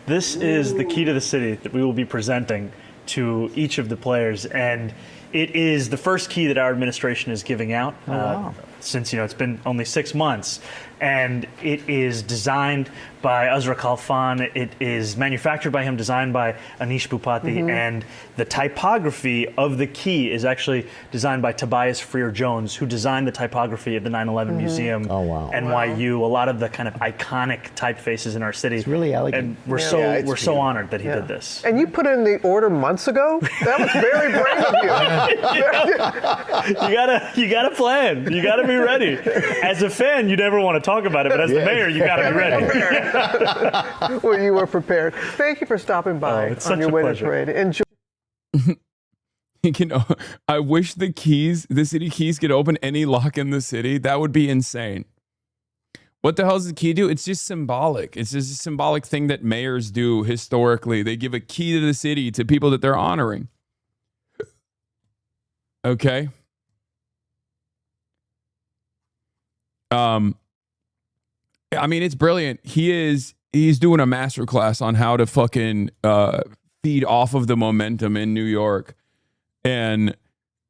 This is the key to the city that we will be presenting to each of the players, and it is the first key that our administration is giving out since it's been only 6 months. And it is designed by Azra Khalfan. It is manufactured by him, designed by Anish Bhupati, and the typography of the key is actually designed by Tobias Freer-Jones, who designed the typography of the 9/11 Museum, NYU, a lot of the kind of iconic typefaces in our city. It's really elegant. And we're so honored that he did this. And you put in the order months ago? That was very brave of you. You gotta plan. You gotta be ready. As a fan, you never want to talk about it, but as the mayor, you got to be ready. Well, you were prepared. Thank you for stopping by on your way to parade. Enjoy. I wish the city keys could open any lock in the city. That would be insane. What the hell does the key do? It's just symbolic. It's just a symbolic thing that mayors do historically. They give a key to the city to people that they're honoring. Okay. I mean, it's brilliant. He's doing a masterclass on how to fucking feed off of the momentum in New York. And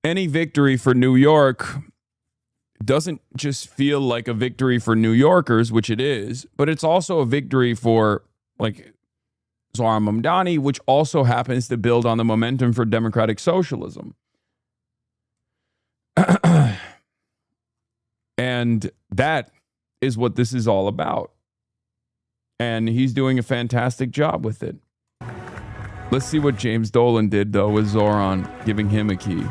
any victory for New York doesn't just feel like a victory for New Yorkers, which it is, but it's also a victory for like Zoran Mamdani, which also happens to build on the momentum for democratic socialism. And that is what this is all about. And he's doing a fantastic job with it. Let's see what James Dolan did, though, with Zoran giving him a key.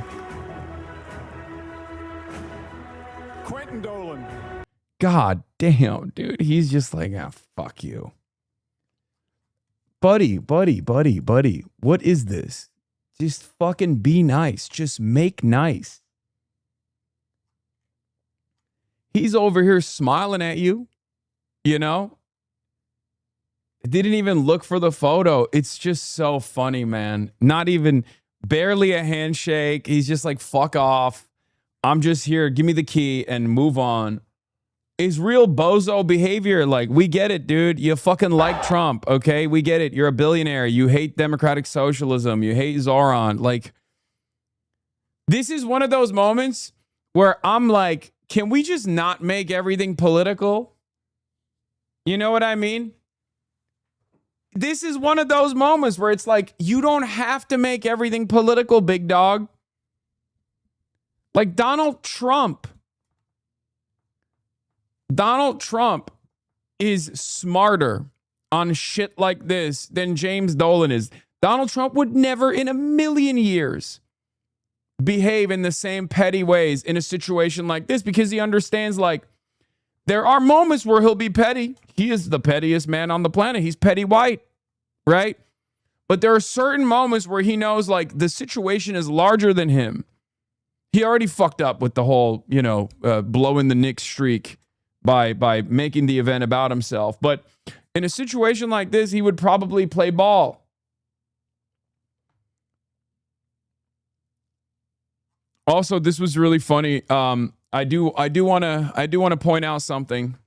Quentin Dolan, God damn, dude. He's just like, ah, fuck you. Buddy. What is this? Just fucking be nice. Just make nice. He's over here smiling at you, you know? Didn't even look for the photo. It's just so funny, man. Not even barely a handshake. He's just like, fuck off. I'm just here. Give me the key and move on. Is real bozo behavior. Like, we get it, dude. You fucking like Trump, okay? We get it. You're a billionaire. You hate democratic socialism. You hate Zoran. Like, this is one of those moments where I'm like, can we just not make everything political? You know what I mean? This is one of those moments where it's like, you don't have to make everything political, big dog. Like Donald Trump is smarter on shit like this than James Dolan is. Donald Trump would never in a million years behave in the same petty ways in a situation like this, because he understands, like, there are moments where he'll be petty. He is the pettiest man on the planet. He's petty white, right? But there are certain moments where he knows, like, the situation is larger than him. He already fucked up with the whole, you know, blowing the Knicks streak by making the event about himself. But in a situation like this, he would probably play ball. Also, this was really funny. I do want to point out something,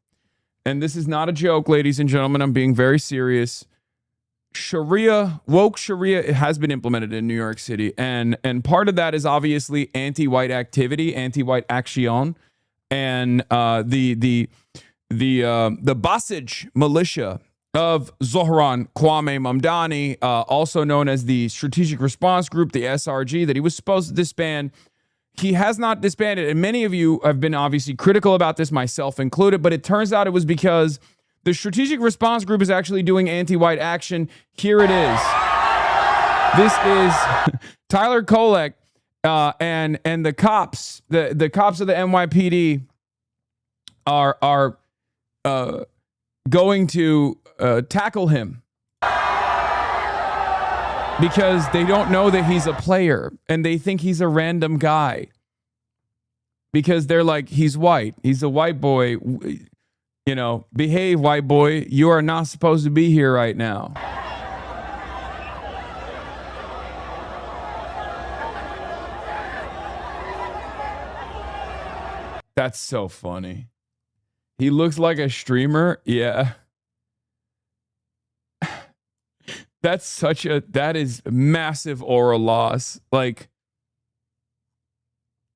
and this is not a joke, ladies and gentlemen. I'm being very serious. Woke Sharia has been implemented in New York City, and part of that is obviously anti-white activity, anti-white action, and the Basij militia of Zohran Kwame Mamdani, also known as the Strategic Response Group, the SRG, that he was supposed to disband. He has not disbanded, and many of you have been obviously critical about this, myself included, but it turns out it was because the Strategic Response Group is actually doing anti-white action. Here it is. This is Tyler Kolek and the cops, the cops of the NYPD are going to tackle him because they don't know that he's a player and they think he's a random guy because they're like, he's white. He's a white boy. You know, behave, white boy. You are not supposed to be here right now. That's so funny. He looks like a streamer. Yeah. That is massive aura loss. Like,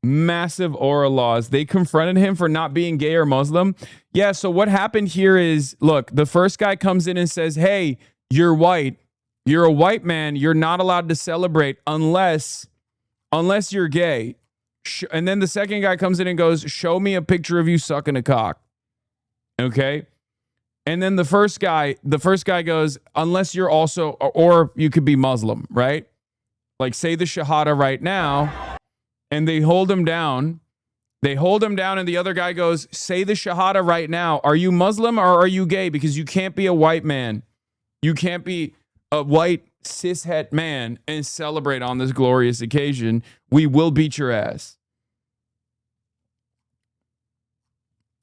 massive aura loss. They confronted him for not being gay or Muslim. Yeah, so what happened here is, look, the first guy comes in and says, hey, you're white. You're a white man. You're not allowed to celebrate unless you're gay. And then the second guy comes in and goes, show me a picture of you sucking a cock. Okay? And then the first guy goes, unless you're also, or you could be Muslim, right? Like, say the Shahada right now. And they hold him down. They hold him down, and the other guy goes, say the Shahada right now. Are you Muslim or are you gay? Because you can't be a white man. You can't be a white cishet man and celebrate on this glorious occasion. We will beat your ass.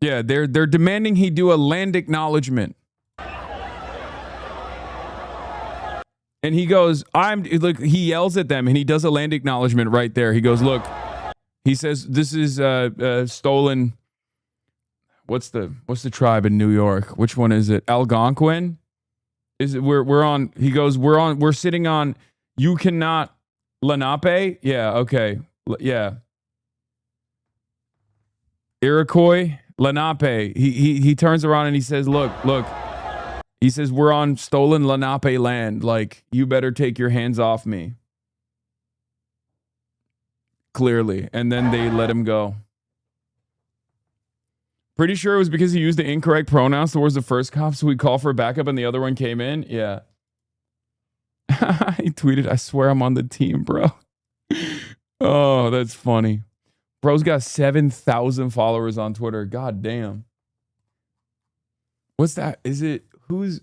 Yeah, they're demanding he do a land acknowledgement. And he goes, look, he yells at them and he does a land acknowledgement right there. He goes, look, he says, this is stolen. What's the tribe in New York? Which one is it? Algonquin? Is it we're on, he goes, we're sitting on, you cannot Lenape? Yeah, okay. Yeah. Iroquois, Lenape. He turns around and he says, look. He says, we're on stolen Lenape land. Like, you better take your hands off me. Clearly. And then they let him go. Pretty sure it was because he used the incorrect pronouns towards the first cop, so we called for backup and the other one came in. Yeah. He tweeted, I swear I'm on the team, bro. Oh, that's funny. Bro's got 7,000 followers on Twitter. God damn. What's that? Is it who's?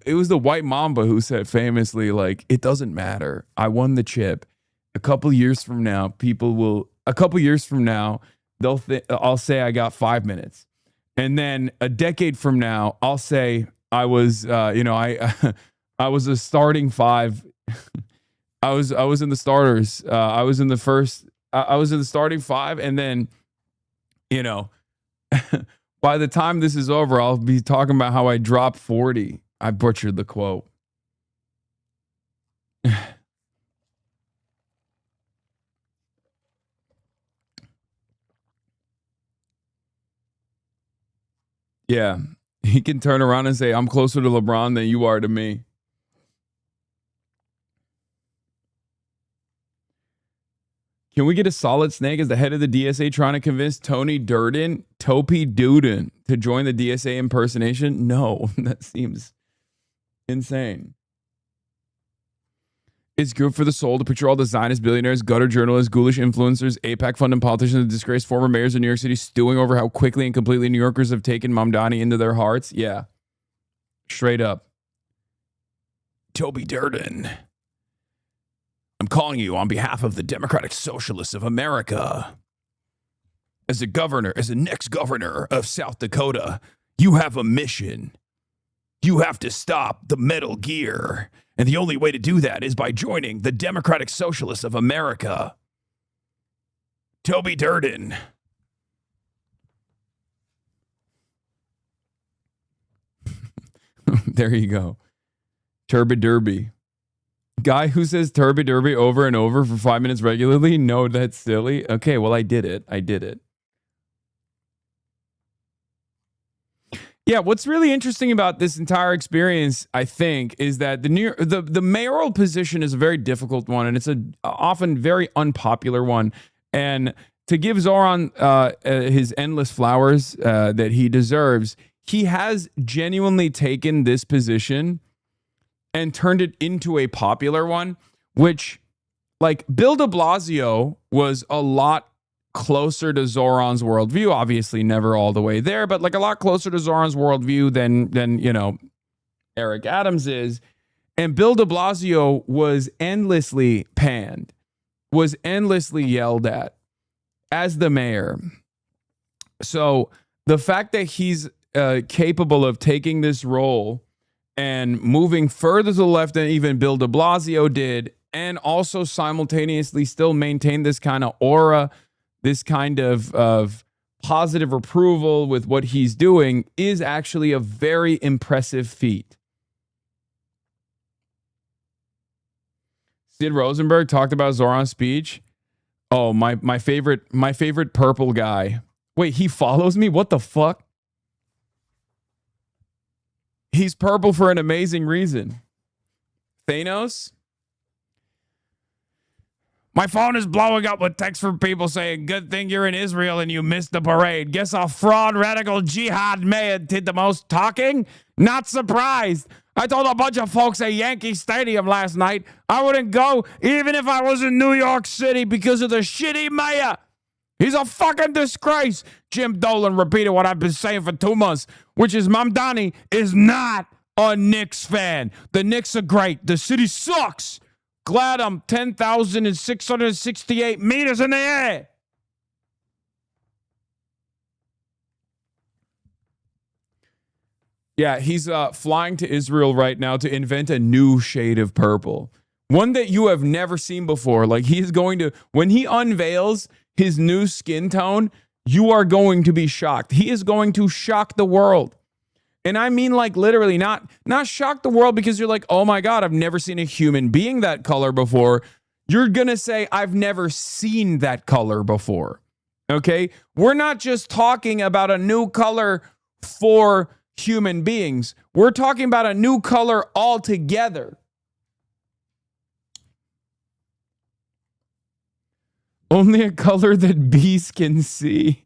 It was the White Mamba who said famously, like, it doesn't matter. I won the chip. A couple years from now, I'll say I got 5 minutes. And then a decade from now, I'll say I was, I was a starting five. I was in the starters. I was in the starting five. And then, by the time this is over, I'll be talking about how I dropped 40. I butchered the quote. Yeah, he can turn around and say, I'm closer to LeBron than you are to me. Can we get a solid snake as the head of the DSA trying to convince Toby Durden to join the DSA impersonation? No, that seems insane. It's good for the soul to picture all the Zionist billionaires, gutter journalists, ghoulish influencers, AIPAC funded politicians, and disgraced former mayors of New York City stewing over how quickly and completely New Yorkers have taken Mamdani into their hearts. Yeah. Straight up. Toby Durden. I'm calling you on behalf of the Democratic Socialists of America. As the next governor of South Dakota, you have a mission. You have to stop the Metal Gear. And the only way to do that is by joining the Democratic Socialists of America. Toby Durden. There you go. Turby Derby. Guy who says Turby Derby over and over for 5 minutes regularly? No, that's silly. Okay, well, I did it. Yeah, what's really interesting about this entire experience, I think, is that the mayoral position is a very difficult one, and it's a often very unpopular one. And to give Zoran his endless flowers that he deserves, he has genuinely taken this position and turned it into a popular one, which, like, Bill de Blasio was a lot closer to Zoran's worldview, obviously never all the way there, but like a lot closer to Zoran's worldview than Eric Adams is. And Bill de Blasio was endlessly panned, was endlessly yelled at as the mayor. So the fact that he's capable of taking this role and moving further to the left than even Bill de Blasio did, and also simultaneously still maintain this kind of aura, this kind of positive approval with what he's doing, is actually a very impressive feat. Sid Rosenberg talked about Zoran's speech. Oh, my favorite purple guy. Wait, he follows me? What the fuck? He's purple for an amazing reason. Thanos? My phone is blowing up with texts from people saying, good thing you're in Israel and you missed the parade. Guess a fraud radical jihad mayor did the most talking? Not surprised. I told a bunch of folks at Yankee Stadium last night I wouldn't go even if I was in New York City because of the shitty mayor. He's a fucking disgrace. Jim Dolan repeated what I've been saying for 2 months, which is Mamdani is not a Knicks fan. The Knicks are great. The city sucks. Glad I'm 10,668 meters in the air. Yeah, he's flying to Israel right now to invent a new shade of purple. One that you have never seen before. Like, he's going to, when he unveils his new skin tone, you are going to be shocked. He is going to shock the world. And I mean, like, literally, not shock the world because you're like, oh my God, I've never seen a human being that color before. You're going to say, I've never seen that color before. Okay? We're not just talking about a new color for human beings. We're talking about a new color altogether. Only a color that bees can see.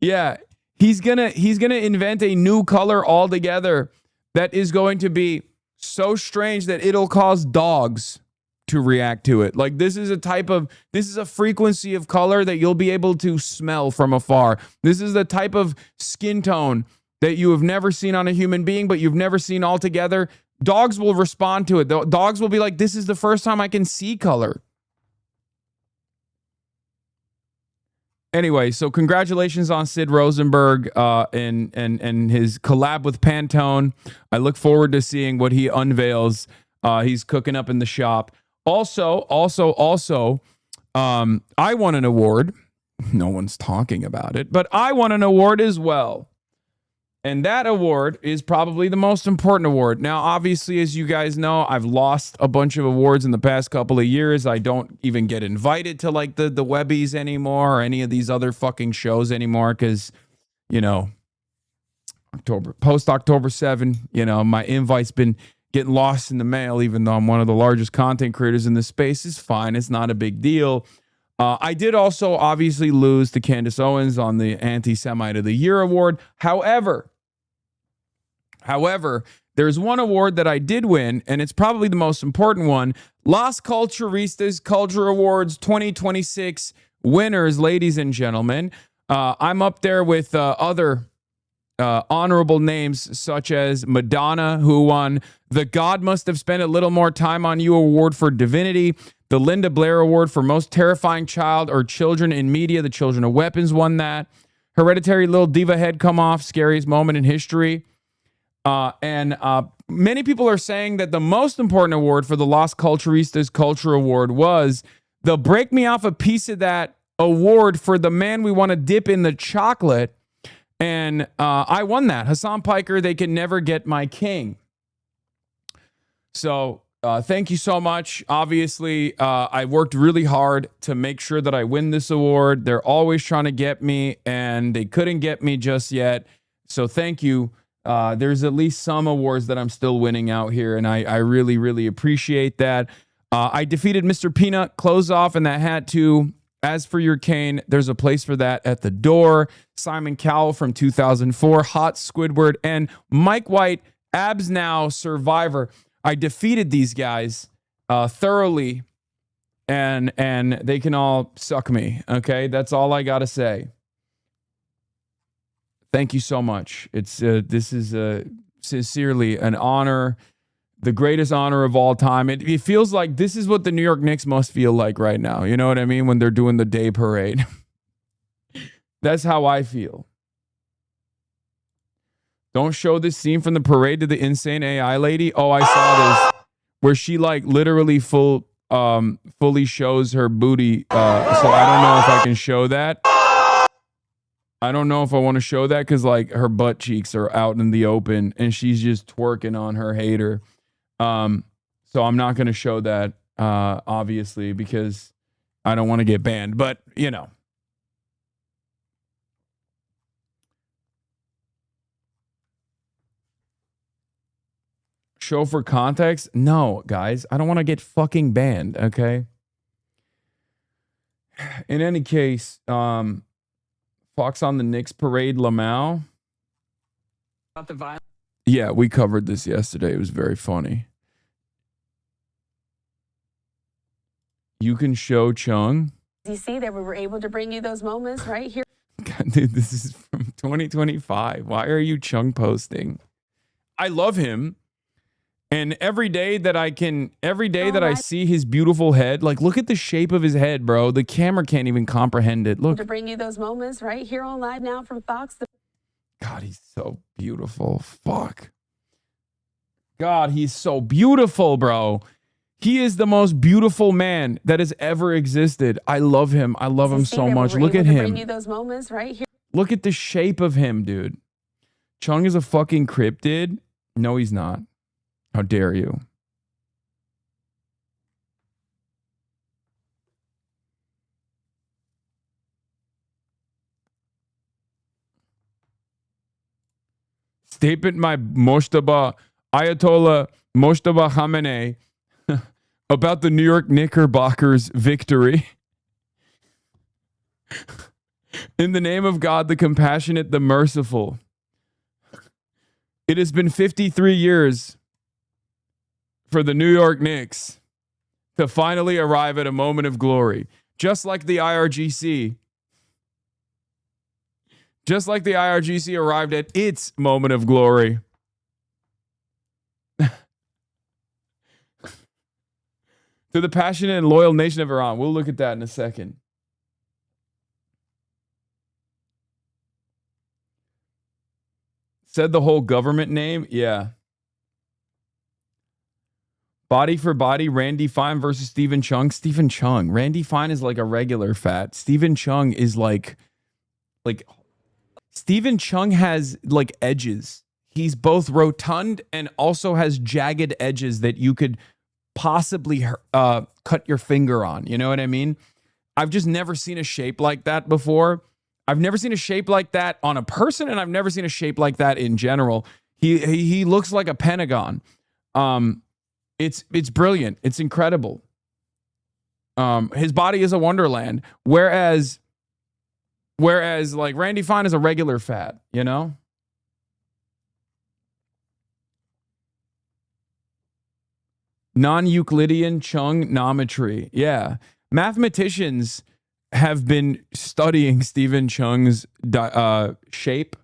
Yeah. He's gonna invent a new color altogether that is going to be so strange that it'll cause dogs to react to it. Like this is a frequency of color that you'll be able to smell from afar. This is the type of skin tone that you have never seen on a human being, but you've never seen altogether. Dogs will respond to it. Dogs will be like, this is the first time I can see color. Anyway, so congratulations on Sid Rosenberg and his collab with Pantone. I look forward to seeing what he unveils. He's cooking up in the shop. Also, I won an award. No one's talking about it, but I won an award as well. And that award is probably the most important award. Now, obviously, as you guys know, I've lost a bunch of awards in the past couple of years. I don't even get invited to like the Webbies anymore or any of these other fucking shows anymore because, you know, post October 7, you know, my invite's been getting lost in the mail, even though I'm one of the largest content creators in the space. Is fine. It's not a big deal. I did also obviously lose to Candace Owens on the Anti-Semite of the Year award. However, there's one award that I did win, and it's probably the most important one. Las Culturistas Culture Awards 2026 winners, ladies and gentlemen. I'm up there with other honorable names such as Madonna, who won the God Must Have Spent a Little More Time on You Award for Divinity, the Linda Blair Award for Most Terrifying Child or Children in Media. The Children of Weapons won that. Hereditary Little Diva Head Come Off, Scariest Moment in History. And many people are saying that the most important award for the Las Culturistas Culture Award was the Break Me Off a Piece of That award for the man we want to dip in the chocolate. And I won that. Hasan Piker, They Can Never Get My King. So thank you so much. Obviously, I worked really hard to make sure that I win this award. They're always trying to get me, and they couldn't get me just yet. So thank you. There's at least some awards that I'm still winning out here, and I really, really appreciate that. I defeated Mr. Peanut, clothes off, and that hat too. As for your cane, there's a place for that at the door. Simon Cowell from 2004, Hot Squidward, and Mike White, Abs Now Survivor. I defeated these guys thoroughly, and they can all suck me. Okay, that's all I gotta say. Thank you so much. It's this is sincerely an honor, the greatest honor of all time. It feels like this is what the New York Knicks must feel like right now. You know what I mean? When they're doing the day parade. That's how I feel. Don't show this scene from the parade to the insane AI lady. Oh, I saw this where she like literally fully shows her booty. So I don't know if I can show that. I don't know if I want to show that because like her butt cheeks are out in the open and she's just twerking on her hater. So I'm not going to show that, obviously, because I don't want to get banned. But, you know. Show for context? No, guys. I don't want to get fucking banned, okay? In any case, Fox on the Knicks parade, Lamau. About the violence. Yeah, we covered this yesterday. It was very funny. You can show Chung. You see that we were able to bring you those moments right here. God, dude, this is from 2025. Why are you Chung posting? I love him. And every day that I see his beautiful head, like look at the shape of his head, bro. The camera can't even comprehend it. Look. To bring you those moments right here on Live Now from Fox. God, he's so beautiful. Fuck. God, he's so beautiful, bro. He is the most beautiful man that has ever existed. I love him. I love him so much. Look at him. Bring you those moments right here. Look at the shape of him, dude. Chung is a fucking cryptid. No, he's not. How dare you? Statement by Ayatollah Mojtaba Khamenei about the New York Knickerbockers' victory. In the name of God, the compassionate, the merciful. It has been 53 years for the New York Knicks to finally arrive at a moment of glory. Just like the IRGC. Just like the IRGC arrived at its moment of glory. To the passionate and loyal nation of Iran. We'll look at that in a second. Said the whole government name? Yeah. Body for body, Randy Fine versus Stephen Chung. Stephen Chung. Randy Fine is like a regular fat. Stephen Chung is like Stephen Chung has like edges. He's both rotund and also has jagged edges that you could possibly cut your finger on. You know what I mean? I've just never seen a shape like that before. I've never seen a shape like that on a person, and I've never seen a shape like that in general. He looks like a pentagon. It's brilliant. It's incredible. His body is a wonderland, whereas like Randy Fine is a regular fat, you know? Non-Euclidean Chung-nometry. Yeah. Mathematicians have been studying Stephen Chung's shape.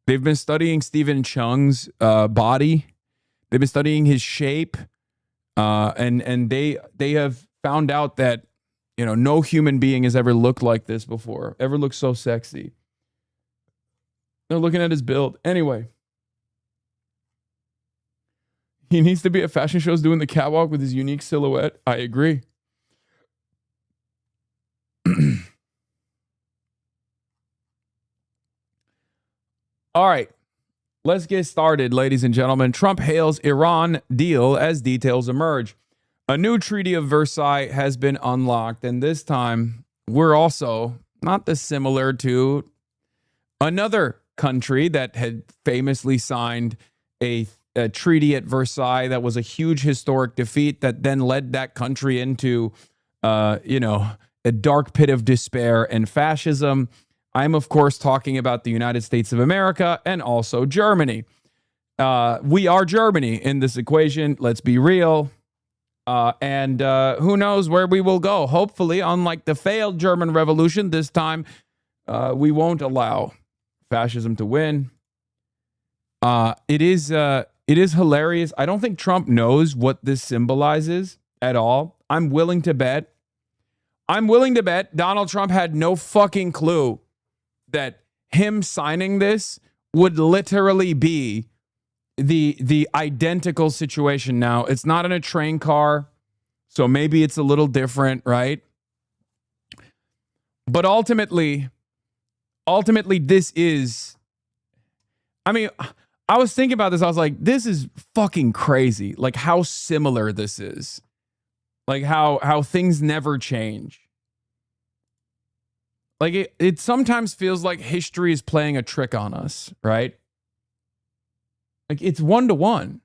They've been studying Stephen Chung's body. They've been studying his shape. And they have found out that, you know, no human being has ever looked like this before, ever looked so sexy. They're looking at his build. Anyway. He needs to be at fashion shows doing the catwalk with his unique silhouette. I agree. All right. Let's get started, ladies and gentlemen. Trump hails Iran deal as details emerge. A new Treaty of Versailles has been unlocked, and this time we're also not dissimilar to another country that had famously signed a treaty at Versailles that was a huge historic defeat that then led that country into, a dark pit of despair and fascism. I'm, of course, talking about the United States of America and also Germany. We are Germany in this equation. Let's be real. And who knows where we will go. Hopefully, unlike the failed German Revolution, this time we won't allow fascism to win. It is hilarious. I don't think Trump knows what this symbolizes at all. I'm willing to bet Donald Trump had no fucking clue that him signing this would literally be the identical situation. Now, it's not in a train car, so maybe it's a little different, right? But ultimately this is, I mean, I was thinking about this. I was like, this is fucking crazy. Like how similar this is. Like how things never change. Like it sometimes feels like history is playing a trick on us, right? Like it's 1-to-1.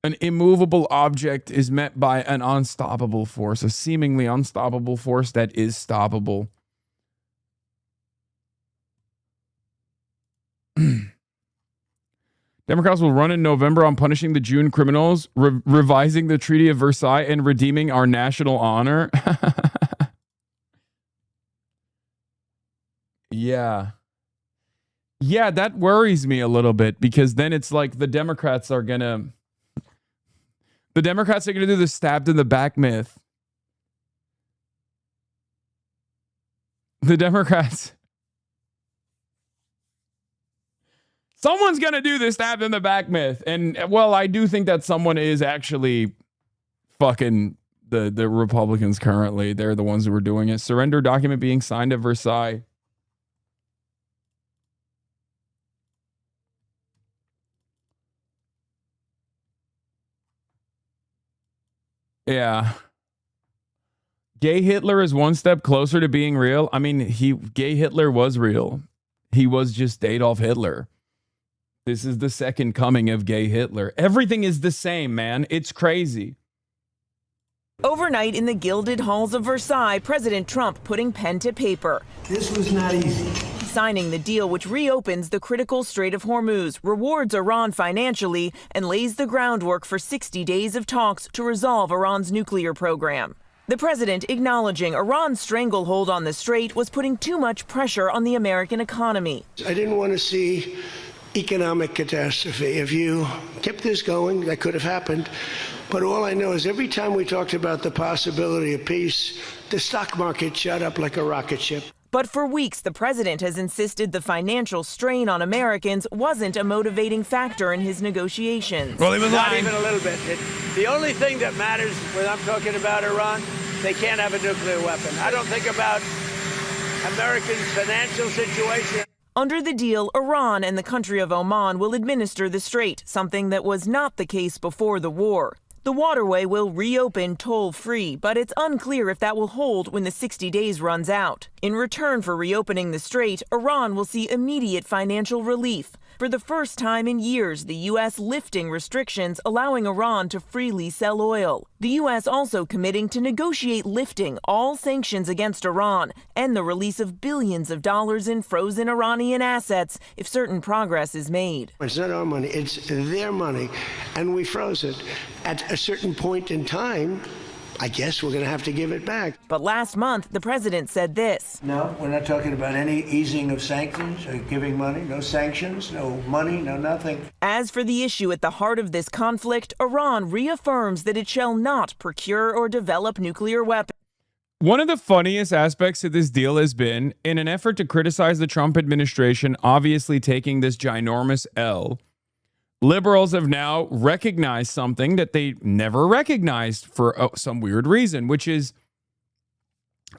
An immovable object is met by an unstoppable force, a seemingly unstoppable force that is stoppable. Democrats will run in November on punishing the June criminals, revising the Treaty of Versailles, and redeeming our national honor. Yeah. Yeah, that worries me a little bit because then it's like the Democrats are going to do the stabbed in the back myth. The Democrats. Someone's going to do the stabbed in the back myth. And, well, I do think that someone is actually fucking the Republicans currently. They're the ones who are doing it. Surrender document being signed at Versailles. Yeah. Gay Hitler is one step closer to being real. I mean, gay Hitler was real. He was just Adolf Hitler. This is the second coming of gay Hitler. Everything is the same, man. It's crazy. Overnight in the gilded halls of Versailles, President Trump putting pen to paper. This was not easy. He signing the deal which reopens the critical Strait of Hormuz, rewards Iran financially, and lays the groundwork for 60 days of talks to resolve Iran's nuclear program. The president acknowledging Iran's stranglehold on the strait was putting too much pressure on the American economy. I didn't want to see economic catastrophe. If you kept this going, that could have happened. But all I know is every time we talked about the possibility of peace, the stock market shot up like a rocket ship. But for weeks, the president has insisted the financial strain on Americans wasn't a motivating factor in his negotiations. Well, he was not even a little bit. The only thing that matters when I'm talking about Iran, they can't have a nuclear weapon. I don't think about Americans' financial situation. Under the deal, Iran and the country of Oman will administer the strait, something that was not the case before the war. The waterway will reopen toll-free, but it's unclear if that will hold when the 60 days runs out. In return for reopening the strait, Iran will see immediate financial relief. For the first time in years, the U.S. lifting restrictions, allowing Iran to freely sell oil. The U.S. also committing to negotiate lifting all sanctions against Iran and the release of billions of dollars in frozen Iranian assets if certain progress is made. It's not our money, it's their money, and we froze it. At a certain point in time, I guess we're going to have to give it back. But last month, the president said this. No, we're not talking about any easing of sanctions or giving money. No sanctions, no money, no nothing. As for the issue at the heart of this conflict, Iran reaffirms that it shall not procure or develop nuclear weapons. One of the funniest aspects of this deal has been, in an effort to criticize the Trump administration, obviously taking this ginormous L, liberals have now recognized something that they never recognized for some weird reason, which is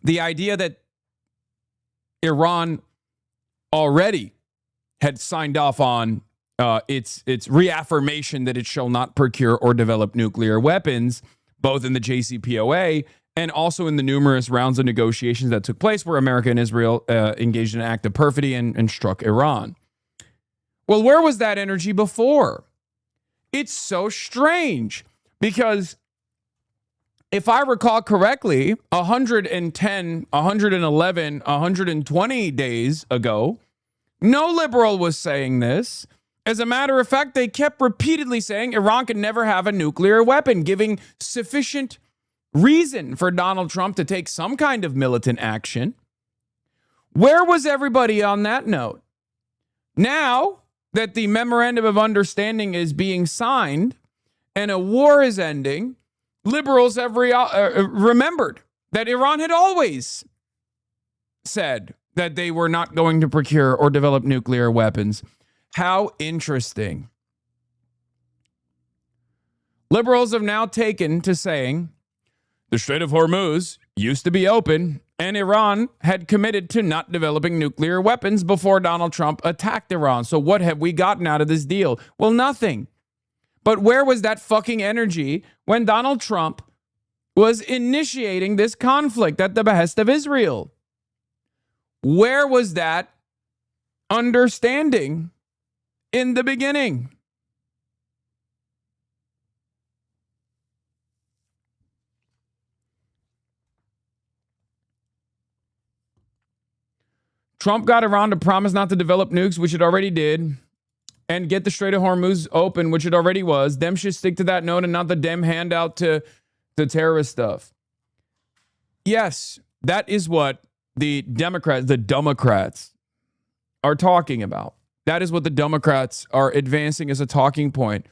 the idea that Iran already had signed off on its reaffirmation that it shall not procure or develop nuclear weapons, both in the JCPOA and also in the numerous rounds of negotiations that took place where America and Israel engaged in an act of perfidy and struck Iran. Well, where was that energy before? It's so strange because if I recall correctly, 110, 111, 120 days ago, no liberal was saying this. As a matter of fact, they kept repeatedly saying Iran can never have a nuclear weapon, giving sufficient reason for Donald Trump to take some kind of militant action. Where was everybody on that note? Now that the memorandum of understanding is being signed and a war is ending, liberals have remembered that Iran had always said that they were not going to procure or develop nuclear weapons. How interesting. Liberals have now taken to saying the Strait of Hormuz used to be open and Iran had committed to not developing nuclear weapons before Donald Trump attacked Iran. So what have we gotten out of this deal? Well, nothing. But where was that fucking energy when Donald Trump was initiating this conflict at the behest of Israel? Where was that understanding in the beginning? Trump got Iran to promise not to develop nukes, which it already did, and get the Strait of Hormuz open, which it already was. Them should stick to that note and not the damn handout to terrorist stuff. Yes, that is what the Democrats are talking about. That is what the Democrats are advancing as a talking point.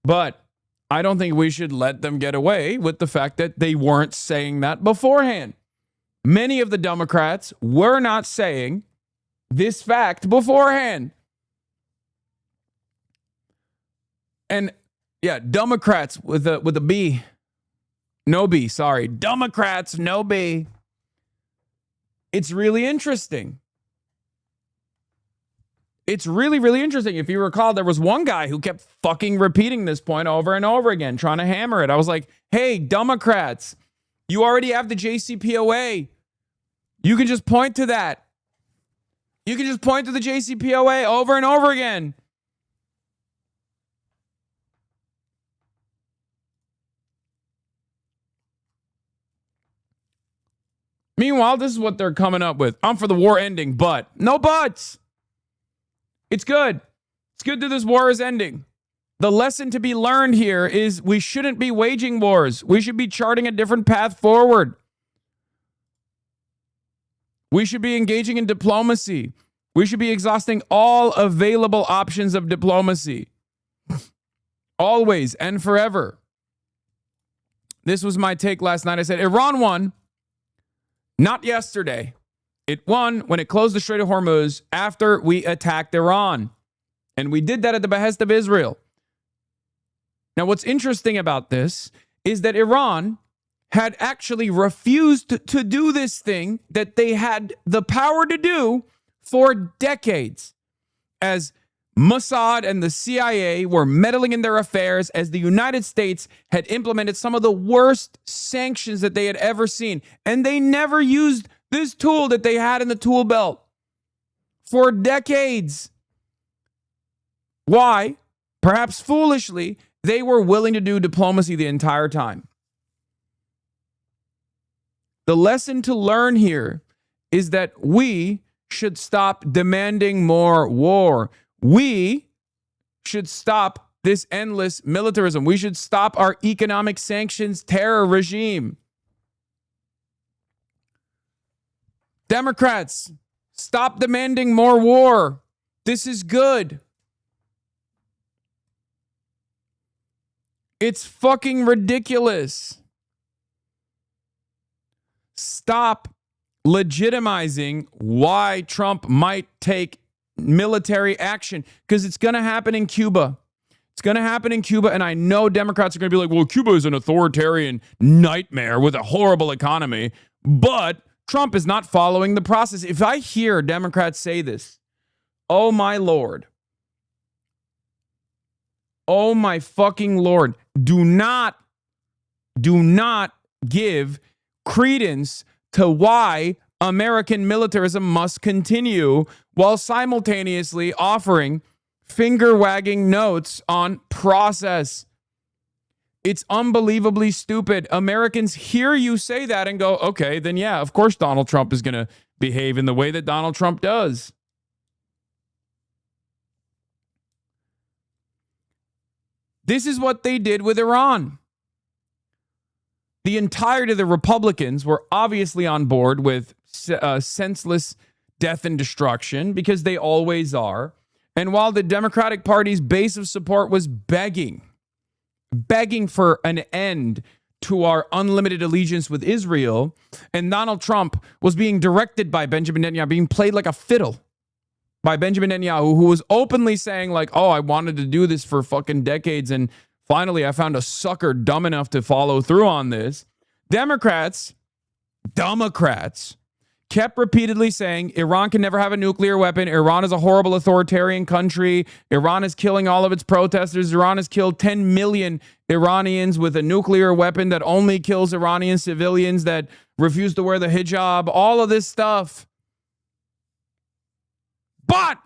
But I don't think we should let them get away with the fact that they weren't saying that beforehand. Many of the Democrats were not saying this fact beforehand. And yeah, Democrats with a B. No B, sorry. Democrats, no B. It's really interesting. It's really, really interesting. If you recall, there was one guy who kept fucking repeating this point over and over again, trying to hammer it. I was like, hey, Democrats, you already have the JCPOA. You can just point to that. You can just point to the JCPOA over and over again. Meanwhile, this is what they're coming up with. I'm for the war ending, but no buts. It's good. It's good that this war is ending. The lesson to be learned here is we shouldn't be waging wars. We should be charting a different path forward. We should be engaging in diplomacy. We should be exhausting all available options of diplomacy. Always and forever. This was my take last night. I said, Iran won, not yesterday. It won when it closed the Strait of Hormuz after we attacked Iran. And we did that at the behest of Israel. Now, what's interesting about this is that Iran had actually refused to do this thing that they had the power to do for decades, as Mossad and the CIA were meddling in their affairs, as the United States had implemented some of the worst sanctions that they had ever seen. And they never used this tool that they had in the tool belt for decades. Why? Perhaps foolishly, they were willing to do diplomacy the entire time. The lesson to learn here is that we should stop demanding more war. We should stop this endless militarism. We should stop our economic sanctions terror regime. Democrats, stop demanding more war. This is good. It's fucking ridiculous. Stop legitimizing why Trump might take military action, because it's going to happen in Cuba. It's going to happen in Cuba, and I know Democrats are going to be like, well, Cuba is an authoritarian nightmare with a horrible economy, but Trump is not following the process. If I hear Democrats say this, oh my Lord, oh my fucking Lord, do not give credence to why American militarism must continue while simultaneously offering finger-wagging notes on process. It's unbelievably stupid. Americans hear you say that and go, okay, then yeah, of course Donald Trump is going to behave in the way that Donald Trump does. This is what they did with Iran. The entirety of the Republicans were obviously on board with senseless death and destruction, because they always are. And while the Democratic Party's base of support was begging for an end to our unlimited allegiance with Israel, and Donald Trump was being directed by Benjamin Netanyahu, being played like a fiddle by Benjamin Netanyahu, who was openly saying like, oh, I wanted to do this for fucking decades, and finally I found a sucker dumb enough to follow through on this. Democrats kept repeatedly saying Iran can never have a nuclear weapon. Iran is a horrible authoritarian country. Iran is killing all of its protesters. Iran has killed 10 million Iranians with a nuclear weapon that only kills Iranian civilians that refuse to wear the hijab. All of this stuff. But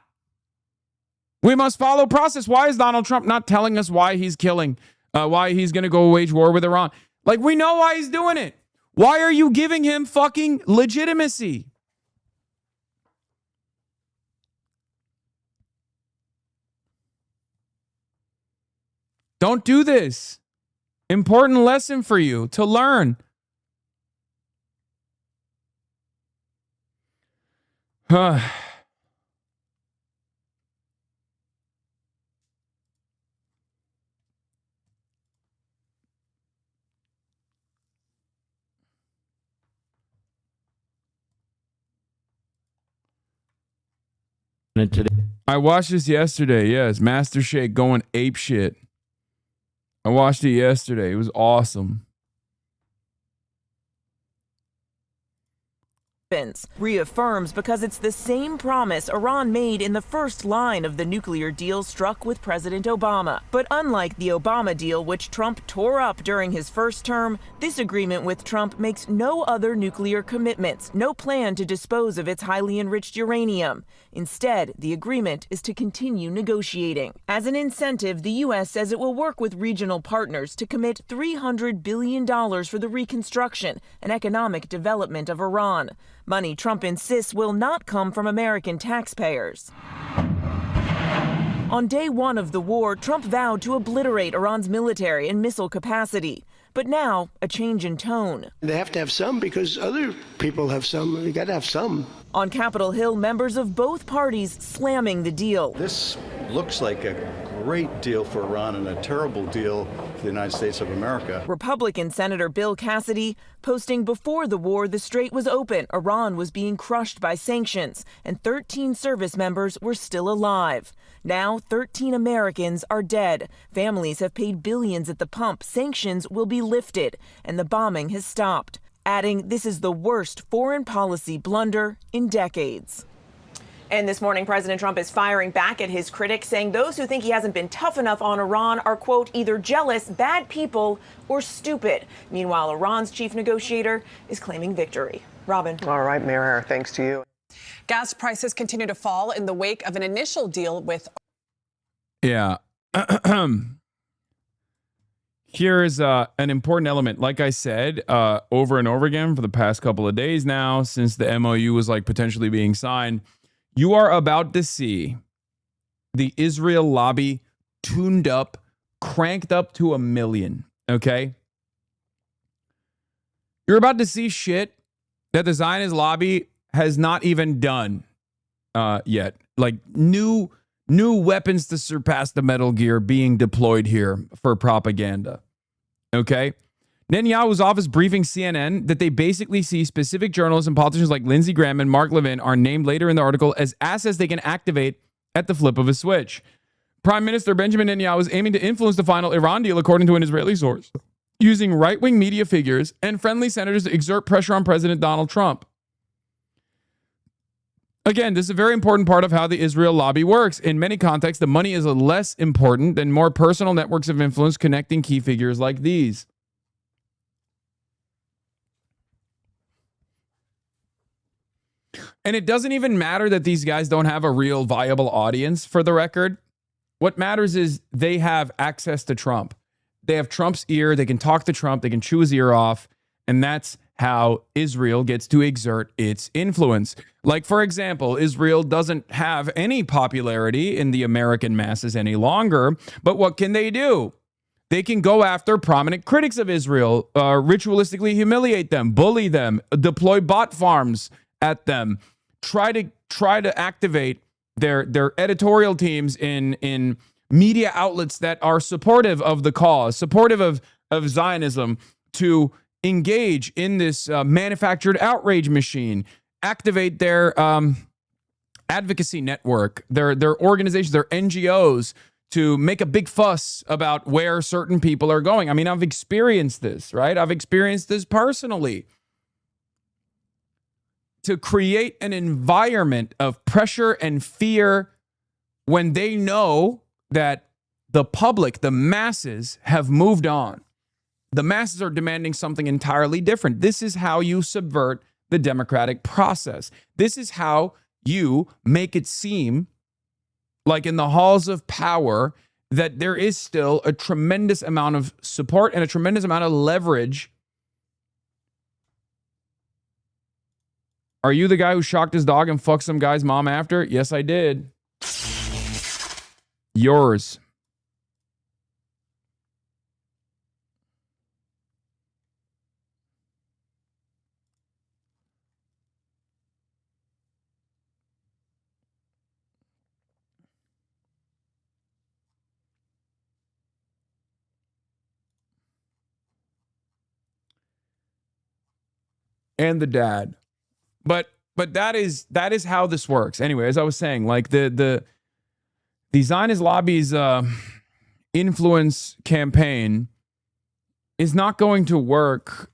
we must follow process. Why is Donald Trump not telling us why he's killing, why he's going to go wage war with Iran? Like, we know why he's doing it. Why are you giving him fucking legitimacy? Don't do this. Important lesson for you to learn. I watched this yesterday. Yes, Master Shake going ape shit. I watched it yesterday. It was awesome. reaffirms because it's the same promise Iran made in the first line of the nuclear deal struck with President Obama. But unlike the Obama deal, which Trump tore up during his first term, this agreement with Trump makes no other nuclear commitments, no plan to dispose of its highly enriched uranium. Instead, the agreement is to continue negotiating. As an incentive, the U.S. says it will work with regional partners to commit $300 billion for the reconstruction and economic development of Iran. Money Trump insists will not come from American taxpayers. On day one of the war, Trump vowed to obliterate Iran's military and missile capacity. But now, a change in tone. They have to have some because other people have some. You got to have some. On Capitol Hill, members of both parties slamming the deal. This looks like a great deal for Iran and a terrible deal for the United States of America. Republican Senator Bill Cassidy posting before the war the strait was open, Iran was being crushed by sanctions, and 13 service members were still alive. Now 13 Americans are dead. Families have paid billions at the pump. Sanctions will be lifted, and the bombing has stopped. Adding, this is the worst foreign policy blunder in decades. And this morning, President Trump is firing back at his critics, saying those who think he hasn't been tough enough on Iran are, quote, either jealous, bad people, or stupid. Meanwhile, Iran's chief negotiator is claiming victory. Robin. All right, Mayor, thanks to you. Gas prices continue to fall in the wake of an initial deal with... Yeah. Here's an important element. Like I said, over and over again for the past couple of days now, since the MOU was like potentially being signed, you are about to see the Israel lobby tuned up, cranked up to 1 million. Okay? You're about to see shit that the Zionist lobby has not even done yet. Like new weapons to surpass the Metal Gear being deployed here for propaganda. Okay? Netanyahu's office briefing CNN that they basically see specific journalists and politicians like Lindsey Graham and Mark Levin are named later in the article as assets they can activate at the flip of a switch. Prime Minister Benjamin Netanyahu is aiming to influence the final Iran deal, according to an Israeli source, using right-wing media figures and friendly senators to exert pressure on President Donald Trump. Again, this is a very important part of how the Israel lobby works. In many contexts, the money is less important than more personal networks of influence connecting key figures like these. And it doesn't even matter that these guys don't have a real viable audience, for the record. What matters is they have access to Trump. They have Trump's ear. They can talk to Trump. They can chew his ear off. And that's how Israel gets to exert its influence. Like, for example, Israel doesn't have any popularity in the American masses any longer. But what can they do? They can go after prominent critics of Israel, ritualistically humiliate them, bully them, deploy bot farms at them, try to activate their editorial teams in media outlets that are supportive of the cause, supportive of Zionism, to engage in this manufactured outrage machine, activate their advocacy network, their organizations, their NGOs, to make a big fuss about where certain people are going. I mean, I've experienced this, right? I've experienced this personally. To create an environment of pressure and fear when they know that the public, the masses, have moved on. The masses are demanding something entirely different. This is how you subvert the democratic process. This is how you make it seem like in the halls of power that there is still a tremendous amount of support and a tremendous amount of leverage. Are you the guy who shocked his dog and fucked some guy's mom after? Yes, I did. Yours. And the dad. But that is how this works. Anyway, as I was saying, like the Zionist lobby's influence campaign is not going to work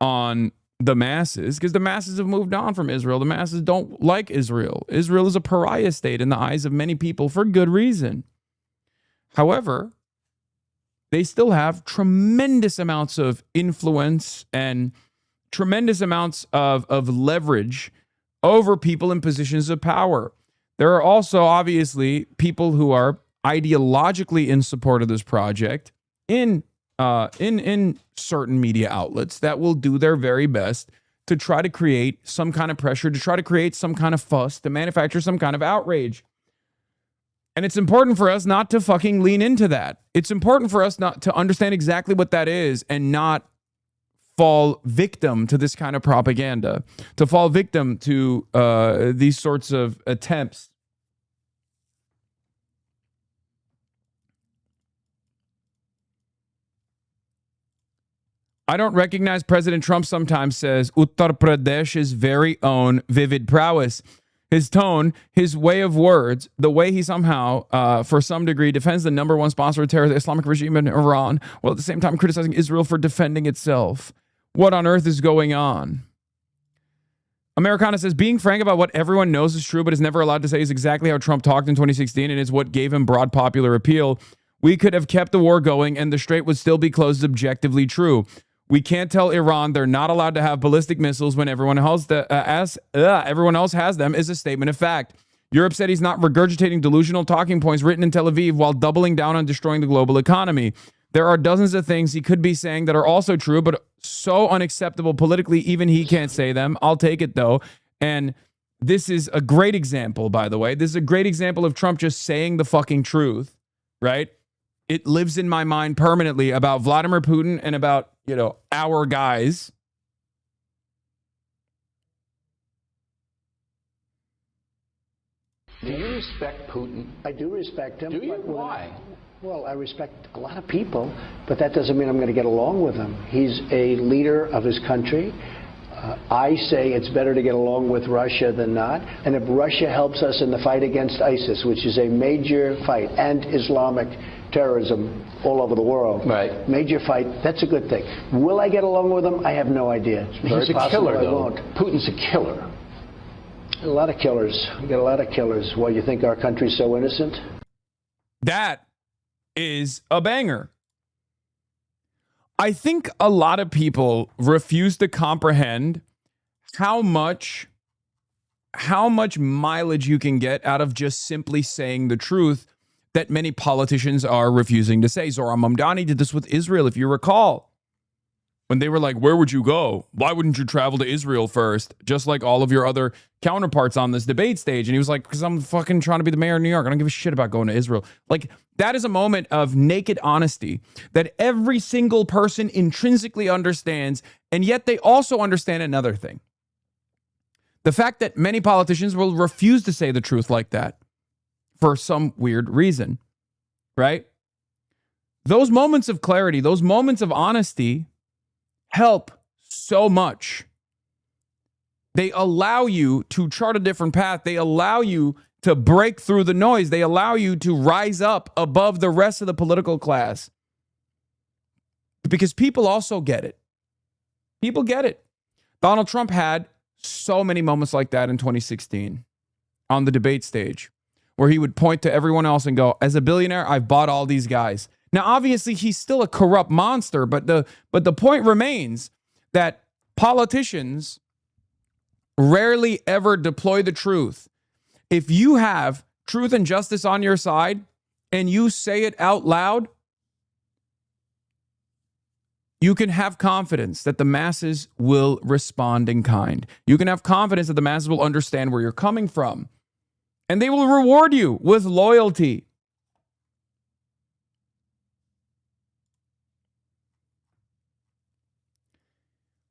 on the masses, because the masses have moved on from Israel. The masses don't like Israel. Israel is a pariah state in the eyes of many people for good reason. However, they still have tremendous amounts of influence and tremendous amounts of leverage over people in positions of power. There are also obviously people who are ideologically in support of this project in certain media outlets that will do their very best to try to create some kind of pressure, to try to create some kind of fuss, to manufacture some kind of outrage. And it's important for us not to fucking lean into that. It's important for us not to understand exactly what that is and not fall victim to this kind of propaganda, to fall victim to these sorts of attempts. I don't recognize President Trump sometimes says Uttar Pradesh's very own vivid prowess. His tone, his way of words, the way he somehow, for some degree, defends the #1 sponsor of terror, the Islamic regime in Iran, while at the same time criticizing Israel for defending itself. What on earth is going on? Americana says, being frank about what everyone knows is true, but is never allowed to say is exactly how Trump talked in 2016 and is what gave him broad popular appeal. We could have kept the war going and the strait would still be closed, objectively true. We can't tell Iran they're not allowed to have ballistic missiles when everyone else has them is a statement of fact. Europe said he's not regurgitating delusional talking points written in Tel Aviv while doubling down on destroying the global economy. There are dozens of things he could be saying that are also true, but so unacceptable politically, even he can't say them. I'll take it, though. And this is a great example, by the way. This is a great example of Trump just saying the fucking truth, right? It lives in my mind permanently about Vladimir Putin and about, you know, our guys. Do you respect Putin? I do respect him. Do you? Why? Well, I respect a lot of people, but that doesn't mean I'm going to get along with him. He's a leader of his country. I say it's better to get along with Russia than not. And if Russia helps us in the fight against ISIS, which is a major fight, and Islamic terrorism all over the world, right? Major fight, that's a good thing. Will I get along with him? I have no idea. He's a killer, though. Putin's a killer. A lot of killers. We got a lot of killers. Why, you think our country's so innocent? That is a banger. I think a lot of people refuse to comprehend how much mileage you can get out of just simply saying the truth that many politicians are refusing to say. Zohran Mamdani did this with Israel, if you recall. When they were like, where would you go? Why wouldn't you travel to Israel first? Just like all of your other counterparts on this debate stage. And he was like, because I'm fucking trying to be the mayor of New York. I don't give a shit about going to Israel. Like, that is a moment of naked honesty that every single person intrinsically understands. And yet they also understand another thing. The fact that many politicians will refuse to say the truth like that for some weird reason, right? Those moments of clarity, those moments of honesty help so much. They allow you to chart a different path. They allow you to break through the noise. They allow you to rise up above the rest of the political class. Because people also get it. People get it. Donald Trump had so many moments like that in 2016 on the debate stage, where he would point to everyone else and go, as a billionaire, I've bought all these guys. Now, obviously, he's still a corrupt monster, but the point remains that politicians rarely ever deploy the truth. If you have truth and justice on your side and you say it out loud, you can have confidence that the masses will respond in kind. You can have confidence that the masses will understand where you're coming from. And they will reward you with loyalty.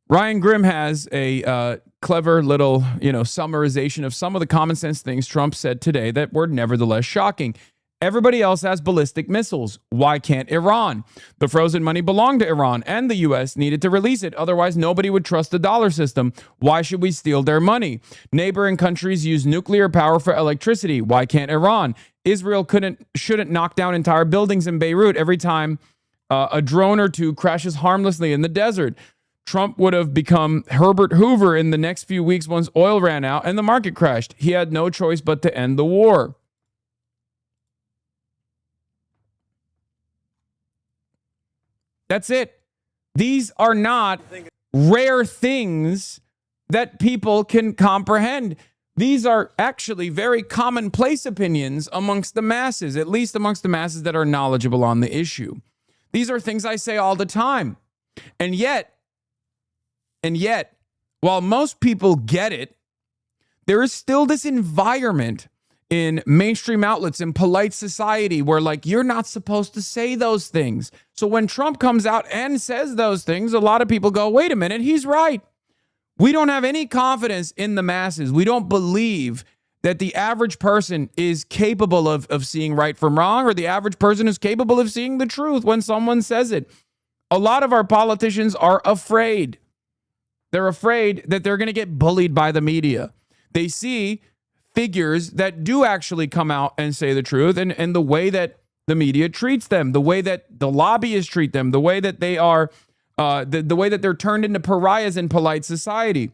Ryan Grimm has a clever little, summarization of some of the common sense things Trump said today that were nevertheless shocking. Everybody else has ballistic missiles. Why can't Iran? The frozen money belonged to Iran, and the U.S. needed to release it. Otherwise, nobody would trust the dollar system. Why should we steal their money? Neighboring countries use nuclear power for electricity. Why can't Iran? Israel shouldn't knock down entire buildings in Beirut every time a drone or two crashes harmlessly in the desert. Trump would have become Herbert Hoover in the next few weeks once oil ran out and the market crashed. He had no choice but to end the war. That's it. These are not rare things that people can comprehend. These are actually very commonplace opinions amongst the masses, at least amongst the masses that are knowledgeable on the issue. These are things I say all the time. And yet, while most people get it, there is still this environment in mainstream outlets, in polite society, where like, you're not supposed to say those things. So when Trump comes out and says those things, a lot of people go, wait a minute, he's right. We don't have any confidence in the masses. We don't believe that the average person is capable of seeing right from wrong, or the average person is capable of seeing the truth when someone says it. A lot of our politicians are afraid. They're afraid that they're going to get bullied by the media. They see figures that do actually come out and say the truth, and the way that the media treats them, the way that the lobbyists treat them, the way that they are, the way that they're turned into pariahs in polite society.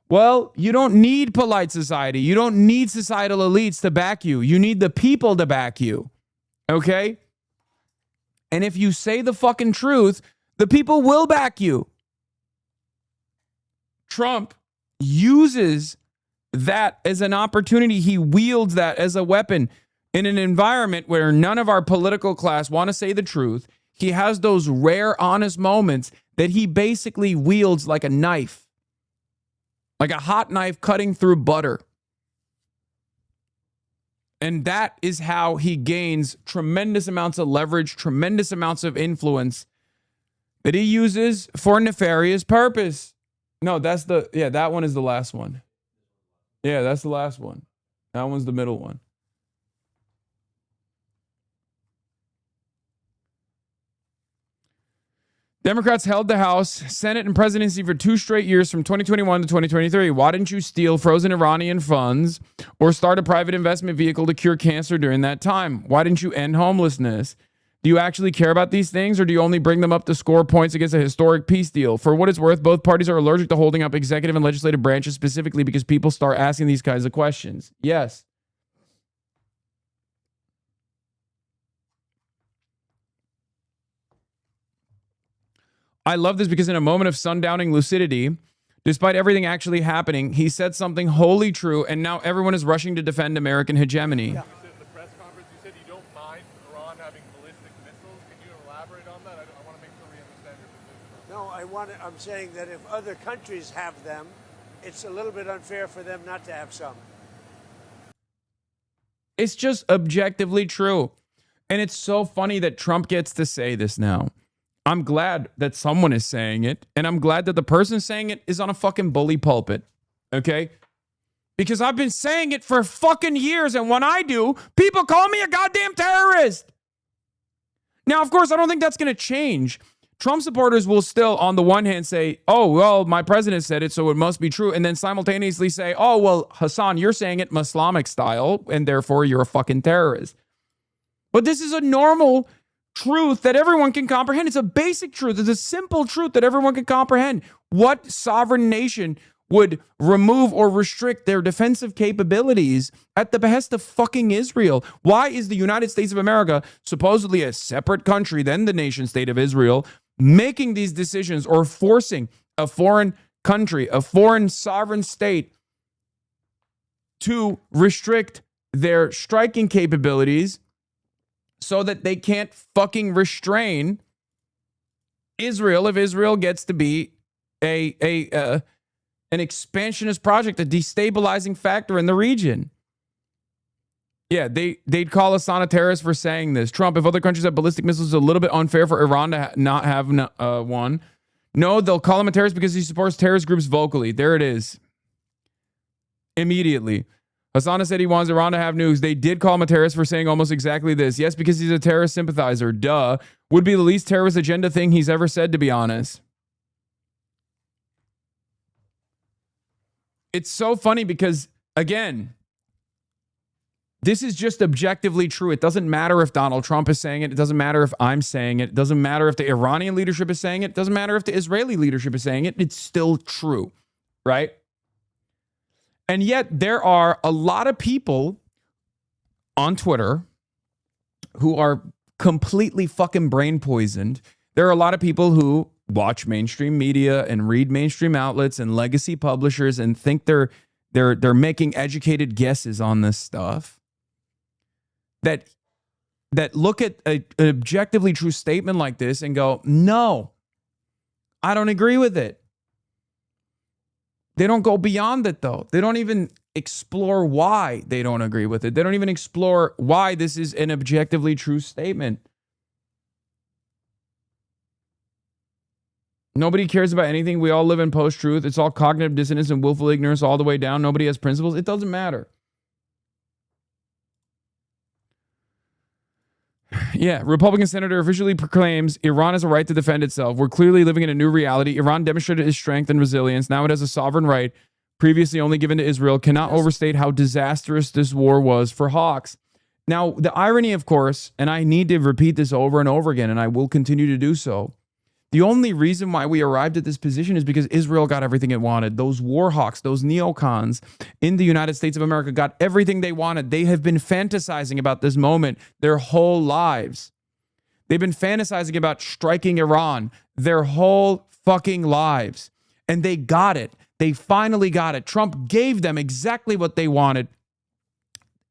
Well, you don't need polite society. You don't need societal elites to back you. You need the people to back you. Okay? And if you say the fucking truth, the people will back you. Trump uses that as an opportunity. He wields that as a weapon in an environment where none of our political class want to say the truth. He has those rare, honest moments that he basically wields like a knife, like a hot knife cutting through butter. And that is how he gains tremendous amounts of leverage, tremendous amounts of influence that he uses for nefarious purpose. No, that one is the last one. Yeah, that's the last one. That one's the middle one. Democrats held the House, Senate, and presidency for 2 straight years from 2021 to 2023. Why didn't you steal frozen Iranian funds or start a private investment vehicle to cure cancer during that time? Why didn't you end homelessness? Do you actually care about these things, or do you only bring them up to score points against a historic peace deal? For what it's worth, both parties are allergic to holding up executive and legislative branches, specifically because people start asking these kinds of questions. Yes. I love this because in a moment of sundowning lucidity, despite everything actually happening, he said something wholly true, and now everyone is rushing to defend American hegemony. Yeah. In the press conference, you said you don't mind Iran having ballistic missiles. Can you elaborate on that? I want to make sure we understand your position. No, I'm saying that if other countries have them, it's a little bit unfair for them not to have some. It's just objectively true. And it's so funny that Trump gets to say this now. I'm glad that someone is saying it, and I'm glad that the person saying it is on a fucking bully pulpit, okay? Because I've been saying it for fucking years, and when I do, people call me a goddamn terrorist. Now, of course, I don't think that's going to change. Trump supporters will still, on the one hand, say, oh, well, my president said it, so it must be true, and then simultaneously say, oh, well, Hasan, you're saying it Islamic style, and therefore you're a fucking terrorist. But this is a normal truth that everyone can comprehend. It's a basic truth. It's a simple truth that everyone can comprehend. What sovereign nation would remove or restrict their defensive capabilities at the behest of fucking Israel? Why is the United States of America, supposedly a separate country than the nation state of Israel, making these decisions or forcing a foreign country, a foreign sovereign state, to restrict their striking capabilities so that they can't fucking restrain Israel if Israel gets to be an expansionist project, a destabilizing factor in the region? Yeah, they'd call Hasan a terrorist for saying this. Trump, if other countries have ballistic missiles, it's a little bit unfair for Iran to not have one. No, they'll call him a terrorist because he supports terrorist groups vocally. There it is. Immediately. Hasan said he wants Iran to have nukes. They did call him a terrorist for saying almost exactly this. Yes, because he's a terrorist sympathizer. Duh. Would be the least terrorist agenda thing he's ever said, to be honest. It's so funny because, again, This is just objectively true. It doesn't matter if Donald Trump is saying it. It doesn't matter if I'm saying it. It doesn't matter if the Iranian leadership is saying it. It doesn't matter if the Israeli leadership is saying it. It's still true, right? And yet there are a lot of people on Twitter who are completely fucking brain poisoned. There are a lot of people who watch mainstream media and read mainstream outlets and legacy publishers and think they're making educated guesses on this stuff. That look at an objectively true statement like this and go, no, I don't agree with it. They don't go beyond it, though. They don't even explore why they don't agree with it. They don't even explore why this is an objectively true statement. Nobody cares about anything. We all live in post-truth. It's all cognitive dissonance and willful ignorance all the way down. Nobody has principles. It doesn't matter. Yeah, Republican senator officially proclaims Iran has a right to defend itself. We're clearly living in a new reality. Iran demonstrated its strength and resilience. Now it has a sovereign right, previously only given to Israel. Cannot overstate how disastrous this war was for hawks. Now, the irony, of course, and I need to repeat this over and over again, and I will continue to do so. The only reason why we arrived at this position is because Israel got everything it wanted. Those war hawks, those neocons in the United States of America got everything they wanted. They have been fantasizing about this moment their whole lives. They've been fantasizing about striking Iran their whole fucking lives. And they got it. They finally got it. Trump gave them exactly what they wanted.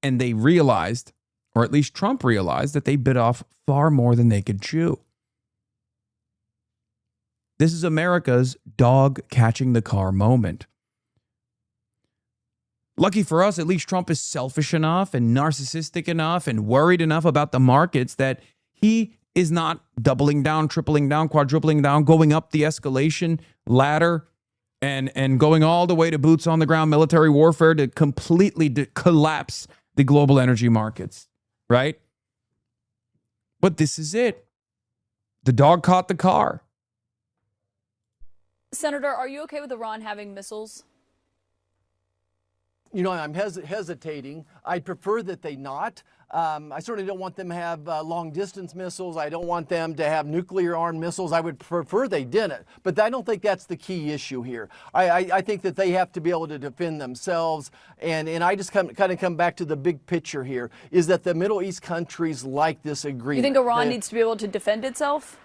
And they realized, or at least Trump realized, that they bit off far more than they could chew. This is America's dog catching the car moment. Lucky for us, at least Trump is selfish enough and narcissistic enough and worried enough about the markets that he is not doubling down, tripling down, quadrupling down, going up the escalation ladder and going all the way to boots on the ground military warfare to completely collapse the global energy markets, right? But this is it. The dog caught the car. Senator, are you okay with Iran having missiles? You know, I'm hesitating. I'd prefer that they not. I certainly don't want them to have long-distance missiles. I don't want them to have nuclear-armed missiles. I would prefer they didn't. But I don't think that's the key issue here. I think that they have to be able to defend themselves. And I just kind of come back to the big picture here, is that the Middle East countries like this agreement. You think Iran needs to be able to defend itself?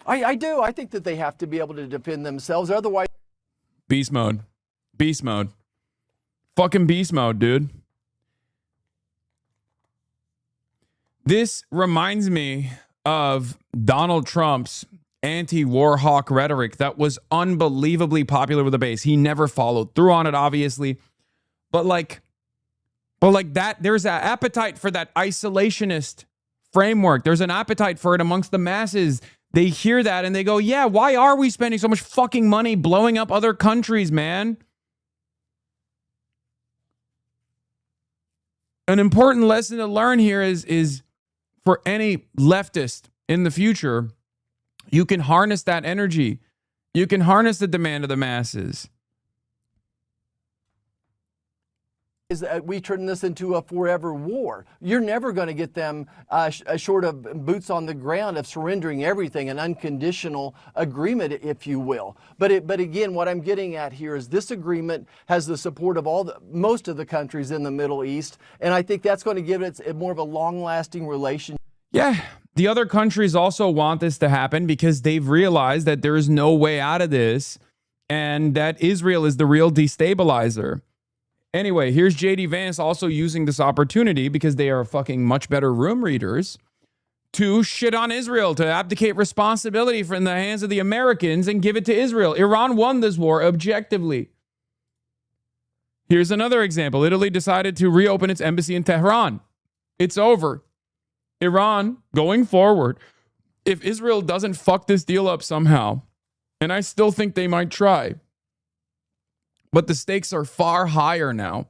I do. I think that they have to be able to defend themselves. Otherwise... Beast mode. Beast mode. Fucking beast mode, dude. This reminds me of Donald Trump's anti-war hawk rhetoric that was unbelievably popular with the base. He never followed through on it, obviously. But like that, there's an appetite for that isolationist framework. There's an appetite for it amongst the masses. They hear that and they go, yeah, why are we spending so much fucking money blowing up other countries, man? An important lesson to learn here is for any leftist in the future, you can harness that energy. You can harness the demand of the masses. Is that we turn this into a forever war. You're never going to get them short of boots on the ground of surrendering everything, an unconditional agreement, if you will. But again, what I'm getting at here is this agreement has the support of most of the countries in the Middle East, and I think that's going to give it more of a long-lasting relationship. Yeah, the other countries also want this to happen because they've realized that there is no way out of this and that Israel is the real destabilizer. Anyway, here's J.D. Vance also using this opportunity because they are fucking much better room readers to shit on Israel, to abdicate responsibility from the hands of the Americans and give it to Israel. Iran won this war objectively. Here's another example. Italy decided to reopen its embassy in Tehran. It's over. Iran, going forward, if Israel doesn't fuck this deal up somehow, and I still think they might try, but the stakes are far higher now.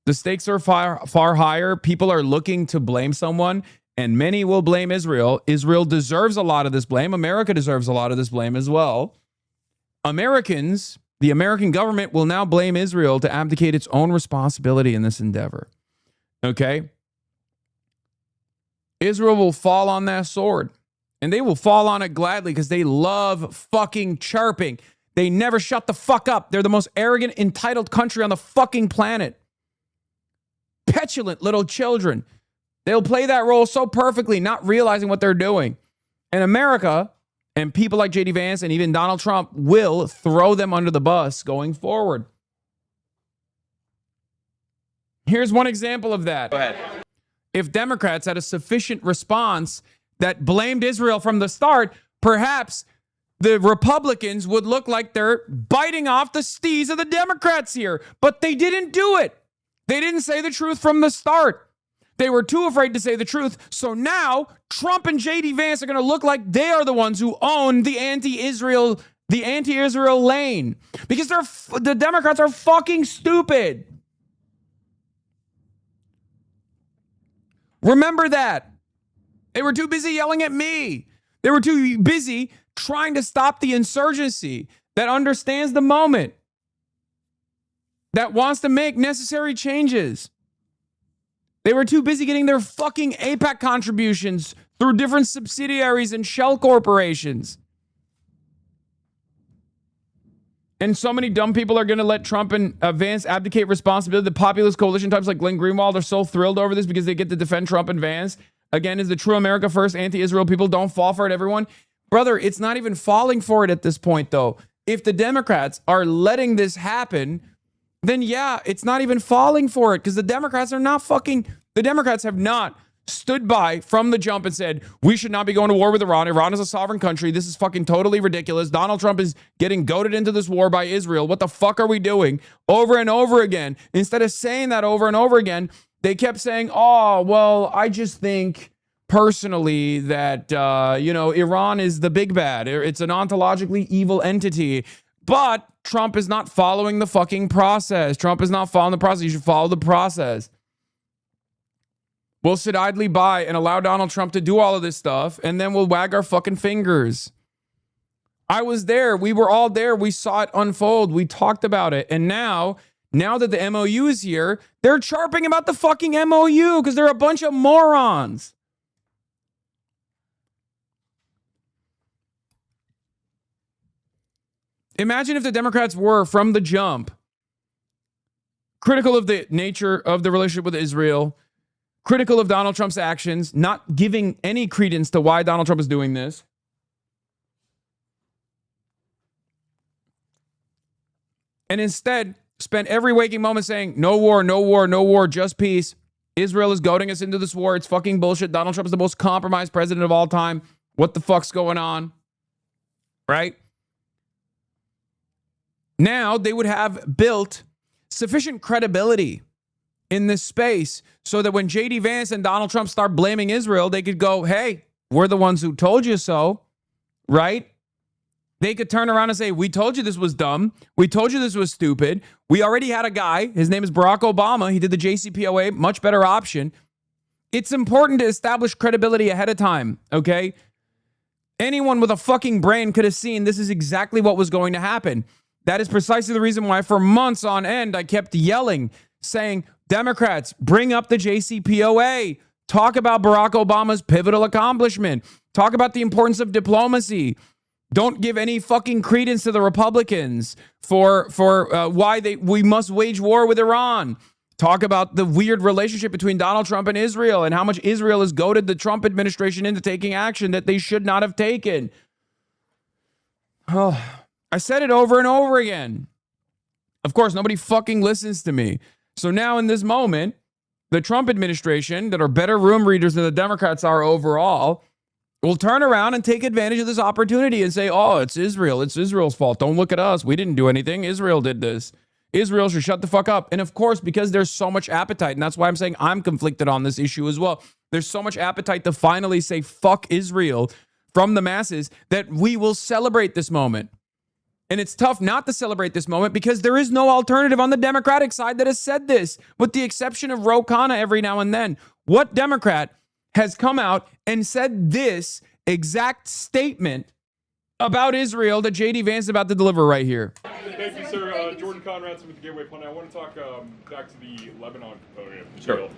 The stakes are far higher. People are looking to blame someone, and many will blame Israel. Israel deserves a lot of this blame. America deserves a lot of this blame as well. Americans The American government will now blame Israel to abdicate its own responsibility in this endeavor. Okay? Israel will fall on that sword. And they will fall on it gladly because they love fucking chirping. They never shut the fuck up. They're the most arrogant, entitled country on the fucking planet. Petulant little children. They'll play that role so perfectly, not realizing what they're doing. And America and people like J.D. Vance and even Donald Trump will throw them under the bus going forward. Here's one example of that. Go ahead. If Democrats had a sufficient response that blamed Israel from the start, perhaps the Republicans would look like they're biting off the steez of the Democrats here. But they didn't do it. They didn't say the truth from the start. They were too afraid to say the truth. So now Trump and J.D. Vance are going to look like they are the ones who own the anti-Israel lane. Because the Democrats are fucking stupid. Remember that. They were too busy yelling at me. They were too busy trying to stop the insurgency that understands the moment, that wants to make necessary changes. They were too busy getting their fucking AIPAC contributions through different subsidiaries and shell corporations. And so many dumb people are going to let Trump and Vance abdicate responsibility. The populist coalition types like Glenn Greenwald are so thrilled over this because they get to defend Trump and Vance. Again, is the true America first anti-Israel people. Don't fall for it, everyone. Brother, it's not even falling for it at this point, though. If the Democrats are letting this happen, then yeah, it's not even falling for it because the Democrats have not stood by from the jump and said, we should not be going to war with Iran. Iran is a sovereign country. This is fucking totally ridiculous. Donald Trump is getting goaded into this war by Israel. What the fuck are we doing? Over and over again. Instead of saying that over and over again, they kept saying, oh, well, I just think personally that, Iran is the big bad. It's an ontologically evil entity. But Trump is not following the fucking process. Trump is not following the process. You should follow the process. We'll sit idly by and allow Donald Trump to do all of this stuff, and then we'll wag our fucking fingers. I was there. We were all there. We saw it unfold. We talked about it. And now that the MOU is here, they're chirping about the fucking MOU because they're a bunch of morons. Imagine if the Democrats were, from the jump, critical of the nature of the relationship with Israel, critical of Donald Trump's actions, not giving any credence to why Donald Trump is doing this. And instead, spent every waking moment saying, no war, no war, no war, just peace. Israel is goading us into this war. It's fucking bullshit. Donald Trump is the most compromised president of all time. What the fuck's going on? Right? Now they would have built sufficient credibility in this space so that when J.D. Vance and Donald Trump start blaming Israel, they could go, hey, we're the ones who told you so, right? They could turn around and say, we told you this was dumb. We told you this was stupid. We already had a guy. His name is Barack Obama. He did the JCPOA, much better option. It's important to establish credibility ahead of time, okay? Anyone with a fucking brain could have seen this is exactly what was going to happen. That is precisely the reason why for months on end, I kept yelling, saying, Democrats, bring up the JCPOA. Talk about Barack Obama's pivotal accomplishment. Talk about the importance of diplomacy. Don't give any fucking credence to the Republicans for why we must wage war with Iran. Talk about the weird relationship between Donald Trump and Israel and how much Israel has goaded the Trump administration into taking action that they should not have taken. Oh, I said it over and over again. Of course, nobody fucking listens to me. So now in this moment, the Trump administration, that are better room readers than the Democrats are overall, will turn around and take advantage of this opportunity and say, oh, it's Israel. It's Israel's fault. Don't look at us. We didn't do anything. Israel did this. Israel should shut the fuck up. And of course, because there's so much appetite, and that's why I'm saying I'm conflicted on this issue as well. There's so much appetite to finally say fuck Israel from the masses that we will celebrate this moment. And it's tough not to celebrate this moment because there is no alternative on the Democratic side that has said this, with the exception of Ro Khanna every now and then. What Democrat has come out and said this exact statement about Israel that J.D. Vance is about to deliver right here. Thank you, sir. Jordan Conradson with the Gateway Pundit. I want to talk back to the Lebanon component of the Sure. deal.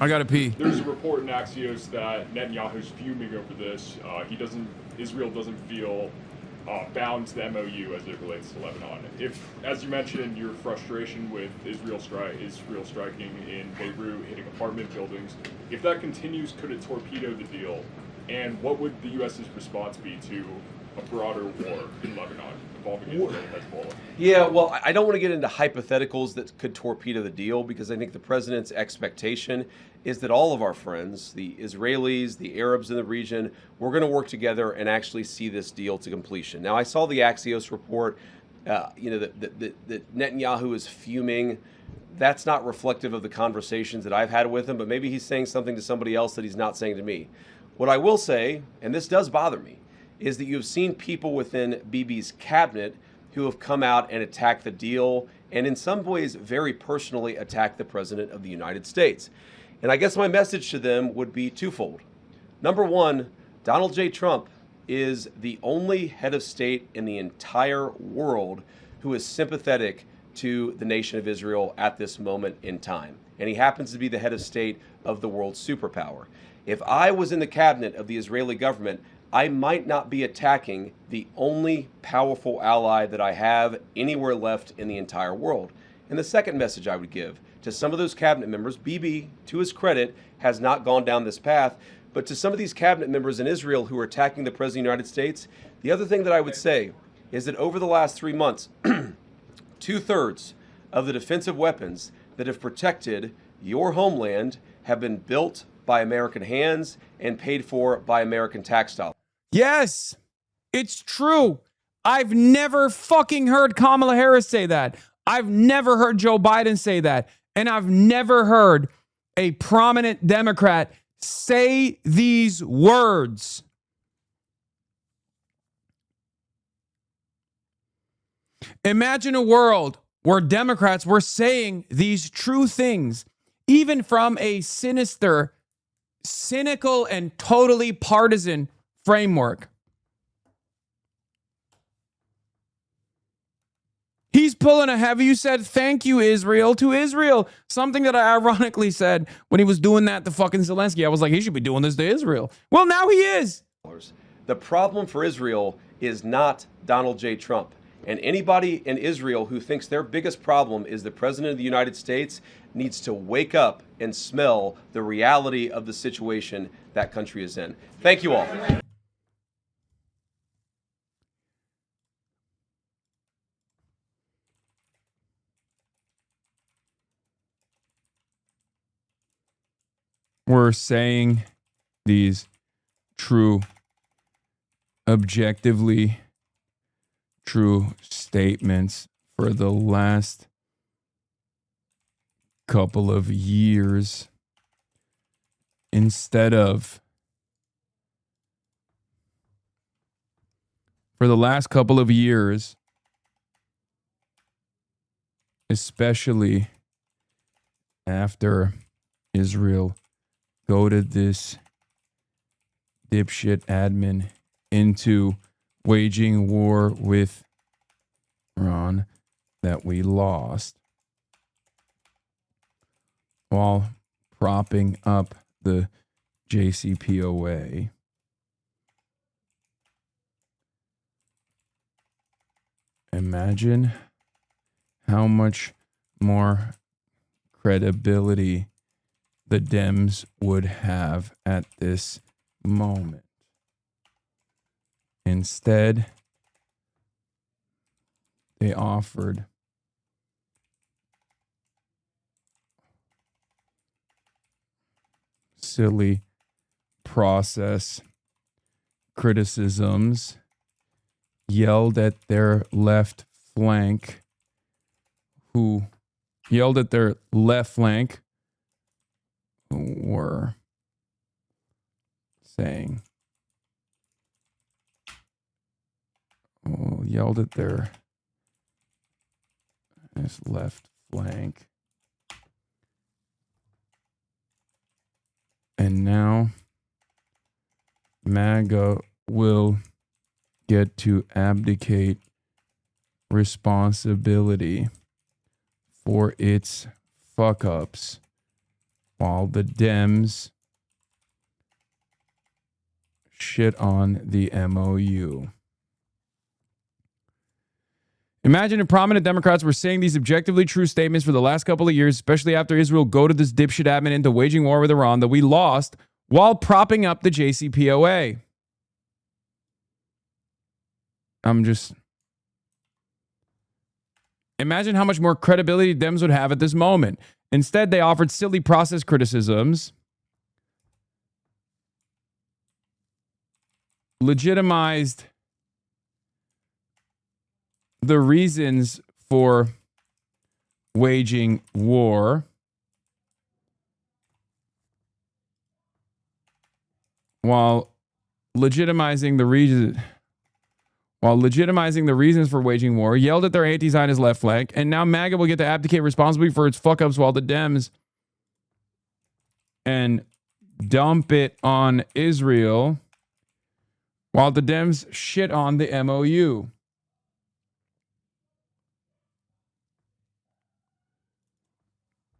I gotta pee. There's a report in Axios that Netanyahu's fuming over this. Israel doesn't feel bound to the MOU as it relates to Lebanon. If, as you mentioned, your frustration with Israel striking in Beirut, hitting apartment buildings, if that continues, could it torpedo the deal? And what would the U.S.'s response be to a broader war in Lebanon involving Israel and Hezbollah? Yeah, well, I don't want to get into hypotheticals that could torpedo the deal, because I think the president's expectation is that all of our friends, the Israelis, the Arabs in the region, we're going to work together and actually see this deal to completion. Now, I saw the Axios report, that Netanyahu is fuming. That's not reflective of the conversations that I've had with him, but maybe he's saying something to somebody else that he's not saying to me. What I will say, and this does bother me, is that you've seen people within Bibi's cabinet who have come out and attacked the deal, and in some ways very personally attacked the President of the United States. And I guess my message to them would be twofold. Number one, Donald J. Trump is the only head of state in the entire world who is sympathetic to the nation of Israel at this moment in time. And he happens to be the head of state of the world's superpower. If I was in the cabinet of the Israeli government, I might not be attacking the only powerful ally that I have anywhere left in the entire world. And the second message I would give to some of those cabinet members, Bibi, to his credit, has not gone down this path, but to some of these cabinet members in Israel who are attacking the President of the United States, the other thing that I would say is that over the last 3 months, 2/3 of the defensive weapons that have protected your homeland have been built by American hands and paid for by American tax dollars. Yes, it's true. I've never fucking heard Kamala Harris say that. I've never heard Joe Biden say that. And I've never heard a prominent Democrat say these words. Imagine a world where Democrats were saying these true things, even from a sinister, cynical, and totally partisan framework. He's pulling a have you said thank you, Israel, to Israel. Something that I ironically said when he was doing that to fucking Zelensky. I was like, he should be doing this to Israel. Well, now he is. The problem for Israel is not Donald J. Trump. And anybody in Israel who thinks their biggest problem is the President of the United States needs to wake up and smell the reality of the situation that country is in. Thank you all. We're saying these true, objectively true statements for the last couple of years instead of for the last couple of years, especially after Israel goaded this dipshit admin into waging war with Iran that we lost, while propping up the JCPOA. Imagine how much more credibility the Dems would have at this moment. Instead, they offered silly process criticisms, yelled at their left flank, who were saying, yelled at this left flank. And now MAGA will get to abdicate responsibility for its fuck-ups while the Dems shit on the MOU. Imagine if prominent Democrats were saying these objectively true statements for the last couple of years, especially after Israel goaded this dipshit admin into waging war with Iran that we lost while propping up the JCPOA. Imagine how much more credibility Dems would have at this moment. Instead, they offered silly process criticisms, legitimized the reasons for waging war, while legitimizing the reasons for waging war, yelled at their anti-Zionist left flank, and now MAGA will get to abdicate responsibility for its fuck-ups while the Dems and dump it on Israel while the Dems shit on the MOU.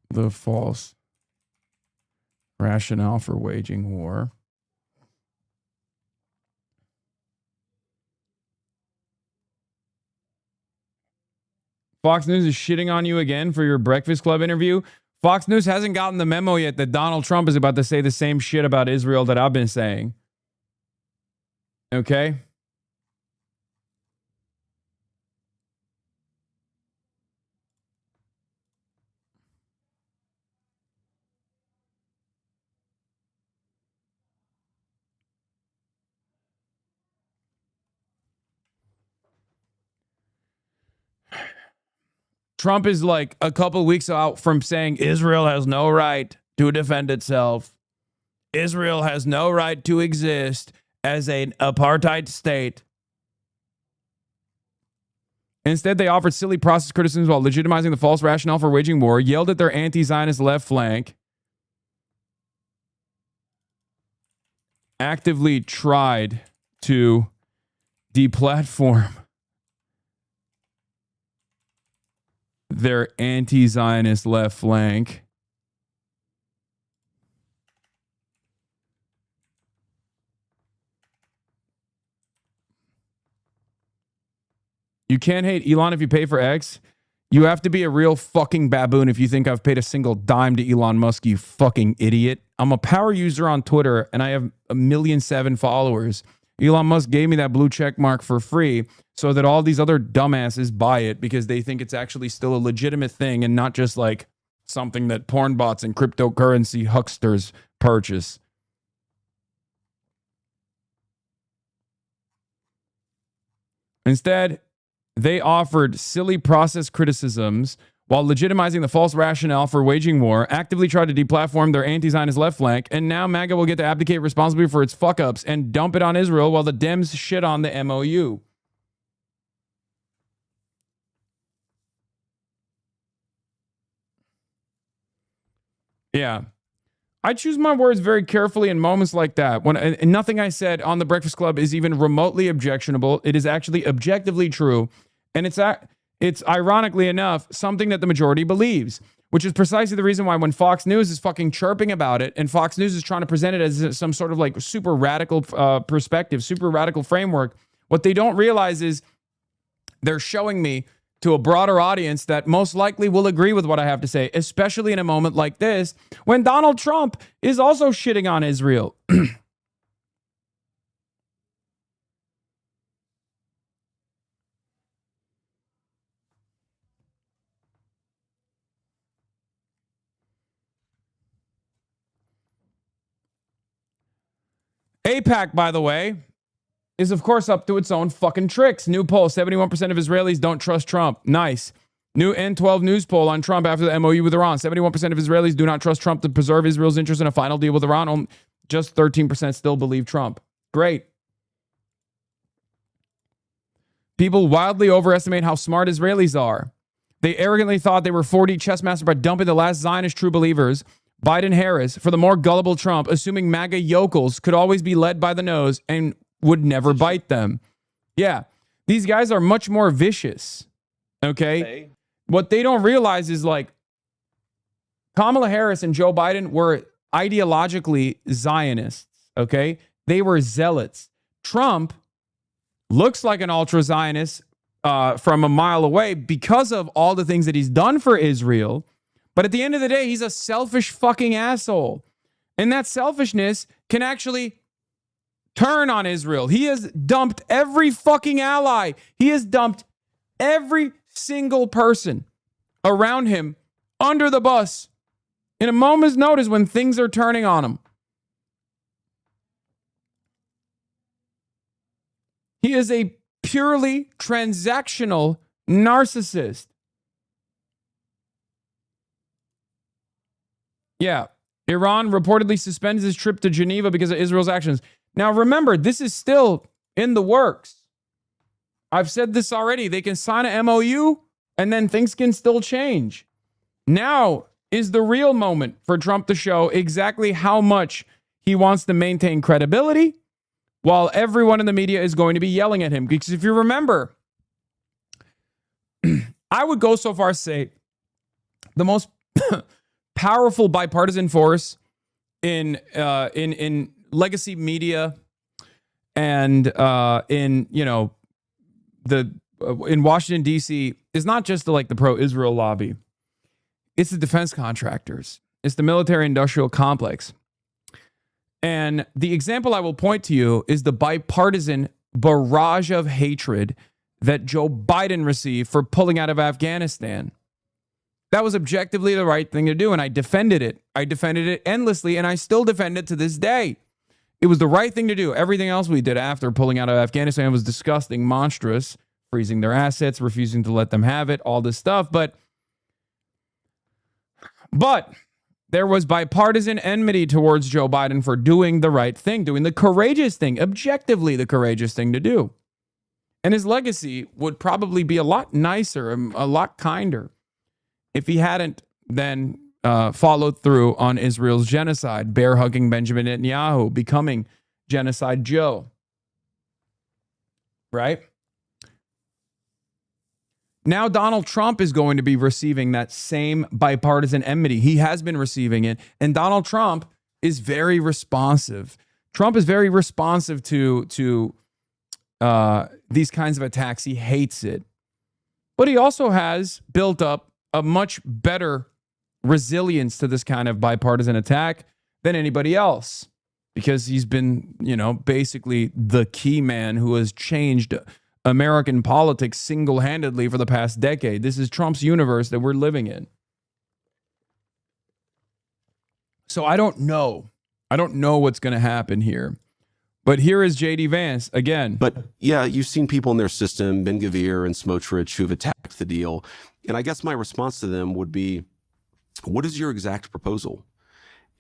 The false rationale for waging war. Fox News is shitting on you again for your Breakfast Club interview. Fox News hasn't gotten the memo yet that Donald Trump is about to say the same shit about Israel that I've been saying. Okay? Trump is like a couple weeks out from saying Israel has no right to defend itself. Israel has no right to exist as an apartheid state. Instead, they offered silly process criticisms while legitimizing the false rationale for waging war, yelled at their anti-Zionist left flank, actively tried to deplatform their anti-Zionist left flank. You can't hate Elon if you pay for X. You have to be a real fucking baboon if you think I've paid a single dime to Elon Musk, you fucking idiot. I'm a power user on Twitter and I have 1,000,007 followers. Elon Musk gave me that blue check mark for free so that all these other dumbasses buy it because they think it's actually still a legitimate thing and not just like something that porn bots and cryptocurrency hucksters purchase. Instead, they offered silly process criticisms while legitimizing the false rationale for waging war, actively tried to deplatform their anti-Zionist left flank, and now MAGA will get to abdicate responsibility for its fuck-ups and dump it on Israel while the Dems shit on the MOU. Yeah. I choose my words very carefully in moments like that. And nothing I said on the Breakfast Club is even remotely objectionable. It is actually objectively true. And it's ironically enough, something that the majority believes, which is precisely the reason why when Fox News is fucking chirping about it and Fox News is trying to present it as some sort of like super radical perspective, super radical framework, what they don't realize is they're showing me to a broader audience that most likely will agree with what I have to say, especially in a moment like this when Donald Trump is also shitting on Israel. AIPAC, by the way, is of course up to its own fucking tricks. New poll, 71% of Israelis don't trust Trump. Nice. New N12 news poll on Trump after the MOU with Iran. 71% of Israelis do not trust Trump to preserve Israel's interest in a final deal with Iran. Just 13% still believe Trump. Great. People wildly overestimate how smart Israelis are. They arrogantly thought they were 4D chess masters by dumping the last Zionist true believers, Biden-Harris, for the more gullible Trump, assuming MAGA yokels could always be led by the nose and would never bite them. Yeah. These guys are much more vicious. Okay. What they don't realize is like Kamala Harris and Joe Biden were ideologically Zionists. Okay. They were zealots. Trump looks like an ultra Zionist from a mile away because of all the things that he's done for Israel. But at the end of the day, he's a selfish fucking asshole. And that selfishness can actually turn on Israel. He has dumped every fucking ally. He has dumped every single person around him under the bus in a moment's notice when things are turning on him. He is a purely transactional narcissist. Yeah. Iran reportedly suspends his trip to Geneva because of Israel's actions. Now, remember, this is still in the works. I've said this already. They can sign an MOU and then things can still change. Now is the real moment for Trump to show exactly how much he wants to maintain credibility while everyone in the media is going to be yelling at him. Because if you remember, I would go so far as to say the most powerful bipartisan force in legacy media and in in Washington D.C. is not just the pro-Israel lobby. It's the defense contractors. It's the military-industrial complex. And the example I will point to you is the bipartisan barrage of hatred that Joe Biden received for pulling out of Afghanistan. That was objectively the right thing to do, and I defended it. I defended it endlessly, and I still defend it to this day. It was the right thing to do. Everything else we did after pulling out of Afghanistan was disgusting, monstrous, freezing their assets, refusing to let them have it, all this stuff. But there was bipartisan enmity towards Joe Biden for doing the right thing, doing the courageous thing, objectively the courageous thing to do. And his legacy would probably be a lot nicer, a lot kinder, if he hadn't then followed through on Israel's genocide, bear-hugging Benjamin Netanyahu, becoming Genocide Joe. Right? Now Donald Trump is going to be receiving that same bipartisan enmity. He has been receiving it. And Donald Trump is very responsive. Trump is very responsive to these kinds of attacks. He hates it. But he also has built up a much better resilience to this kind of bipartisan attack than anybody else, because he's been, basically the key man who has changed American politics single-handedly for the past decade. This is Trump's universe that we're living in. So I don't know. I don't know what's going to happen here. But here is J.D. Vance again. But yeah, you've seen people in their system, Ben-Gvir and Smotrich, who've attacked the deal. And I guess my response to them would be, what is your exact proposal?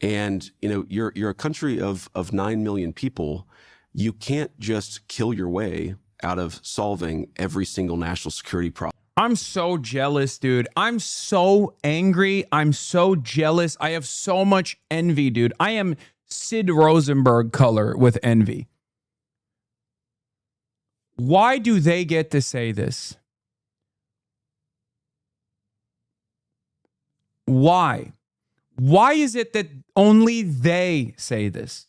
And, you're a country of 9 million people. You can't just kill your way out of solving every single national security problem. I'm so jealous, dude. I'm so angry. I'm so jealous. I have so much envy, dude. I am Sid Rosenberg color with envy. Why do they get to say this? Why? Why is it that only they say this?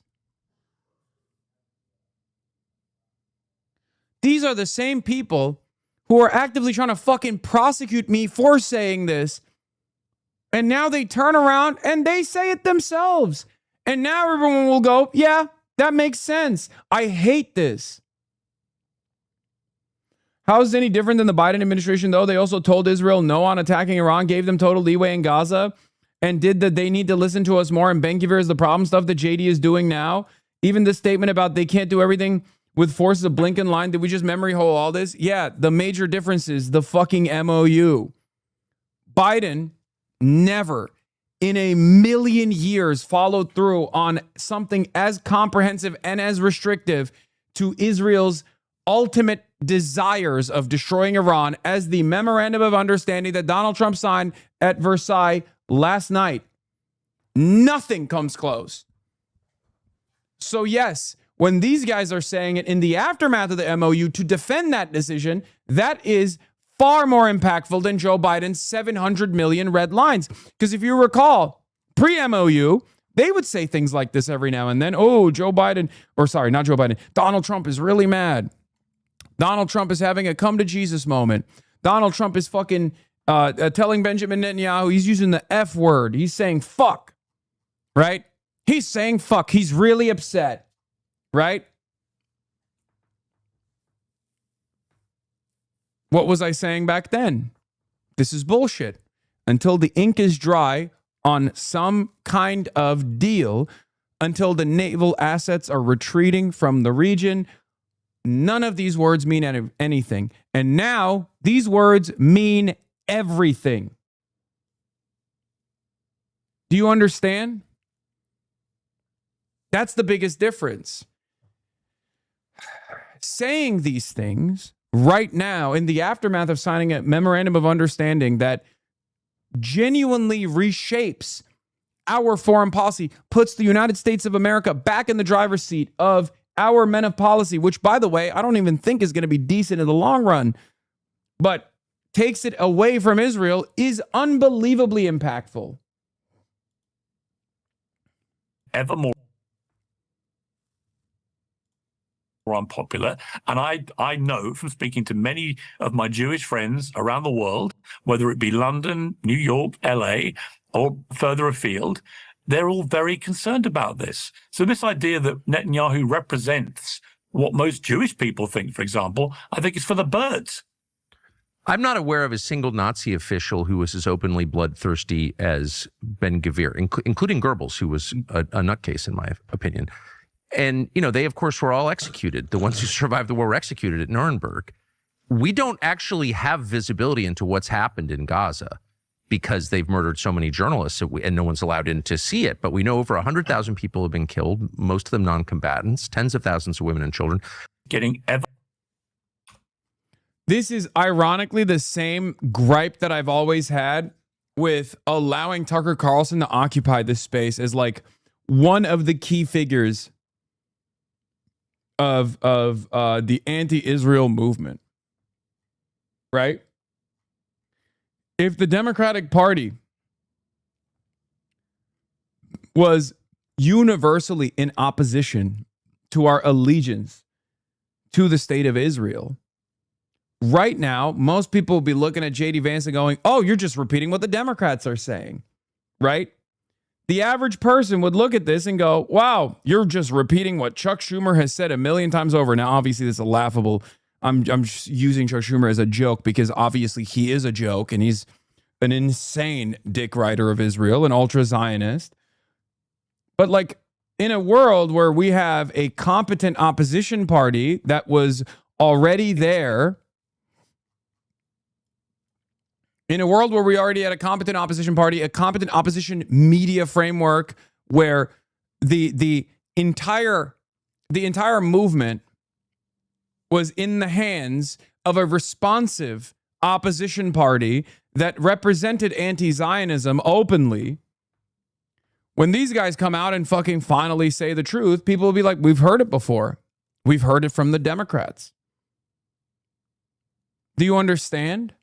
These are the same people who are actively trying to fucking prosecute me for saying this. And now they turn around and they say it themselves. And now everyone will go, yeah, that makes sense. I hate this. How is it any different than the Biden administration, though? They also told Israel no on attacking Iran, gave them total leeway in Gaza, and did that they need to listen to us more. And Ben-Gvir is the problem stuff that JD is doing now. Even the statement about they can't do everything with forces of Blinken line. Did we just memory hole all this? Yeah, the major difference is the fucking MOU. Biden never in a million years followed through on something as comprehensive and as restrictive to Israel's ultimate desires of destroying Iran as the memorandum of understanding that Donald Trump signed at Versailles last night. Nothing comes close. So yes, When these guys are saying it in the aftermath of the MOU to defend that decision, that is far more impactful than Joe Biden's 700 million red lines. Because if you recall, pre-MOU, they would say things like this every now and then. Oh, Joe Biden, or sorry, not Joe Biden, Donald Trump is really mad. Donald Trump is having a come to Jesus moment. Donald Trump is fucking telling Benjamin Netanyahu, he's using the F word. He's saying fuck, right? He's saying fuck. He's really upset, right? What was I saying back then? This is bullshit. Until the ink is dry on some kind of deal, until the naval assets are retreating from the region, none of these words mean anything. And now these words mean everything. Do you understand? That's the biggest difference. Saying these things right now in the aftermath of signing a memorandum of understanding that genuinely reshapes our foreign policy, puts the United States of America back in the driver's seat of our men of policy, which, by the way, I don't even think is going to be decent in the long run, but takes it away from Israel, is unbelievably impactful. Ever more unpopular. And I know from speaking to many of my Jewish friends around the world, whether it be London, New York, LA, or further afield, they're all very concerned about this. So this idea that Netanyahu represents what most Jewish people think, for example, I think is for the birds. I'm not aware of a single Nazi official who was as openly bloodthirsty as Ben-Gvir, including Goebbels, who was a nutcase, in my opinion. And, you know, they, of course, were all executed. The ones who survived the war were executed at Nuremberg. We don't actually have visibility into what's happened in Gaza because they've murdered so many journalists and no one's allowed in to see it. But we know over 100,000 people have been killed, most of them non-combatants, tens of thousands of women and children. This is ironically the same gripe that I've always had with allowing Tucker Carlson to occupy this space as like one of the key figures of the anti-Israel movement, right? If the Democratic Party was universally in opposition to our allegiance to the state of Israel, right now, most people will be looking at J.D. Vance and going, oh, you're just repeating what the Democrats are saying, right? The average person would look at this and go, wow, you're just repeating what Chuck Schumer has said a million times over. Now, obviously, this is a laughable. I'm just using Chuck Schumer as a joke because obviously he is a joke and he's an insane dick rider of Israel, an ultra-Zionist. But like in a world where we have a competent opposition party that was already there, in a world where we already had a competent opposition party, a competent opposition media framework, where the entire movement was in the hands of a responsive opposition party that represented anti-Zionism openly, when these guys come out and fucking finally say the truth, people will be like, we've heard it before. We've heard it from the Democrats. Do you understand?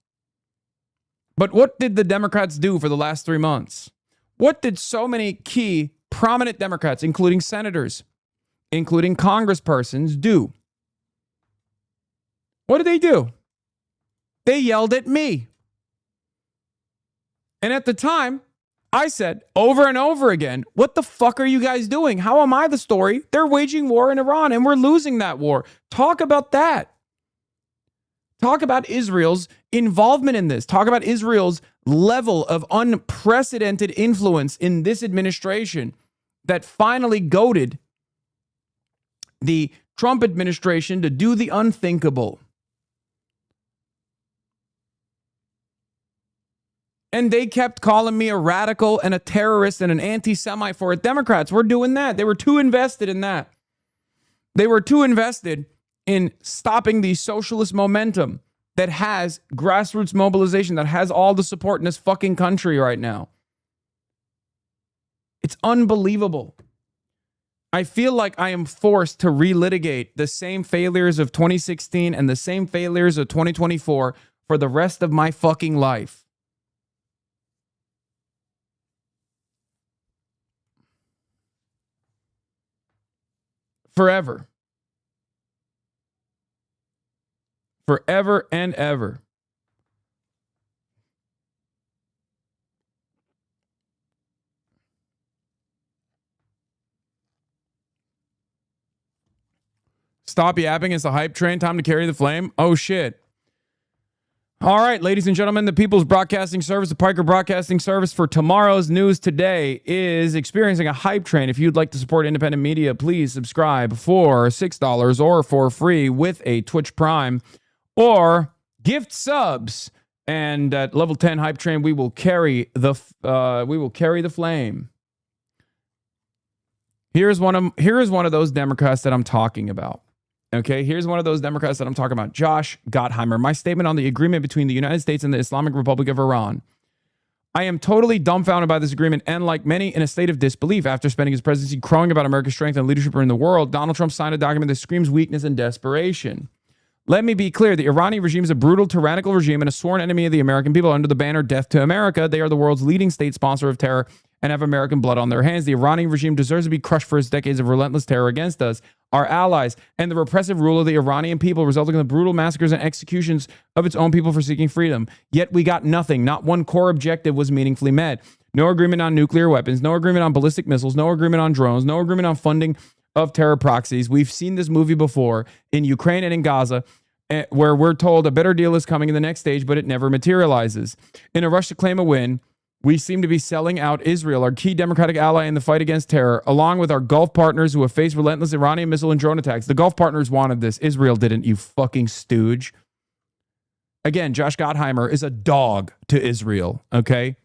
But what did the Democrats do for the last 3 months? What did so many key, prominent Democrats, including senators, including congresspersons, do? What did they do? They yelled at me. And at the time, I said over and over again, what the fuck are you guys doing? How am I the story? They're waging war in Iran and we're losing that war. Talk about that. Talk about Israel's involvement in this. Talk about Israel's level of unprecedented influence in this administration that finally goaded the Trump administration to do the unthinkable. And they kept calling me a radical and a terrorist and an anti-Semite for it. Democrats were doing that. They were too invested in that. They were too invested in stopping the socialist momentum that has grassroots mobilization, that has all the support in this fucking country right now. It's unbelievable. I feel like I am forced to relitigate the same failures of 2016 and the same failures of 2024 for the rest of my fucking life. Forever. Forever and ever. Stop yapping. It's the hype train. Time to carry the flame. Oh, shit. All right, ladies and gentlemen, the People's Broadcasting Service, the Piker Broadcasting Service for tomorrow's news today is experiencing a hype train. If you'd like to support independent media, please subscribe for $6 or for free with a Twitch Prime or gift subs. And at level 10 hype train, we will carry the flame. Here's one of those Democrats that I'm talking about. Okay, here's one of those Democrats that I'm talking about. Josh Gottheimer. My statement on the agreement between the United States and the Islamic Republic of Iran. I am totally dumbfounded by this agreement and, like many, in a state of disbelief. After spending his presidency crowing about America's strength and leadership in the world, Donald Trump signed a document that screams weakness and desperation. Let me be clear. The Iranian regime is a brutal, tyrannical regime and a sworn enemy of the American people under the banner Death to America. They are the world's leading state sponsor of terror and have American blood on their hands. The Iranian regime deserves to be crushed for its decades of relentless terror against us, our allies, and the repressive rule of the Iranian people, resulting in the brutal massacres and executions of its own people for seeking freedom. Yet we got nothing. Not one core objective was meaningfully met. No agreement on nuclear weapons, no agreement on ballistic missiles, no agreement on drones, no agreement on funding of terror proxies. We've seen this movie before in Ukraine and in Gaza, where we're told a better deal is coming in the next stage, but it never materializes. In a rush to claim a win, we seem to be selling out Israel, our key democratic ally in the fight against terror, along with our Gulf partners who have faced relentless Iranian missile and drone attacks. The Gulf partners wanted this. Israel didn't, you fucking stooge. Again, Josh Gottheimer is a dog to Israel, okay?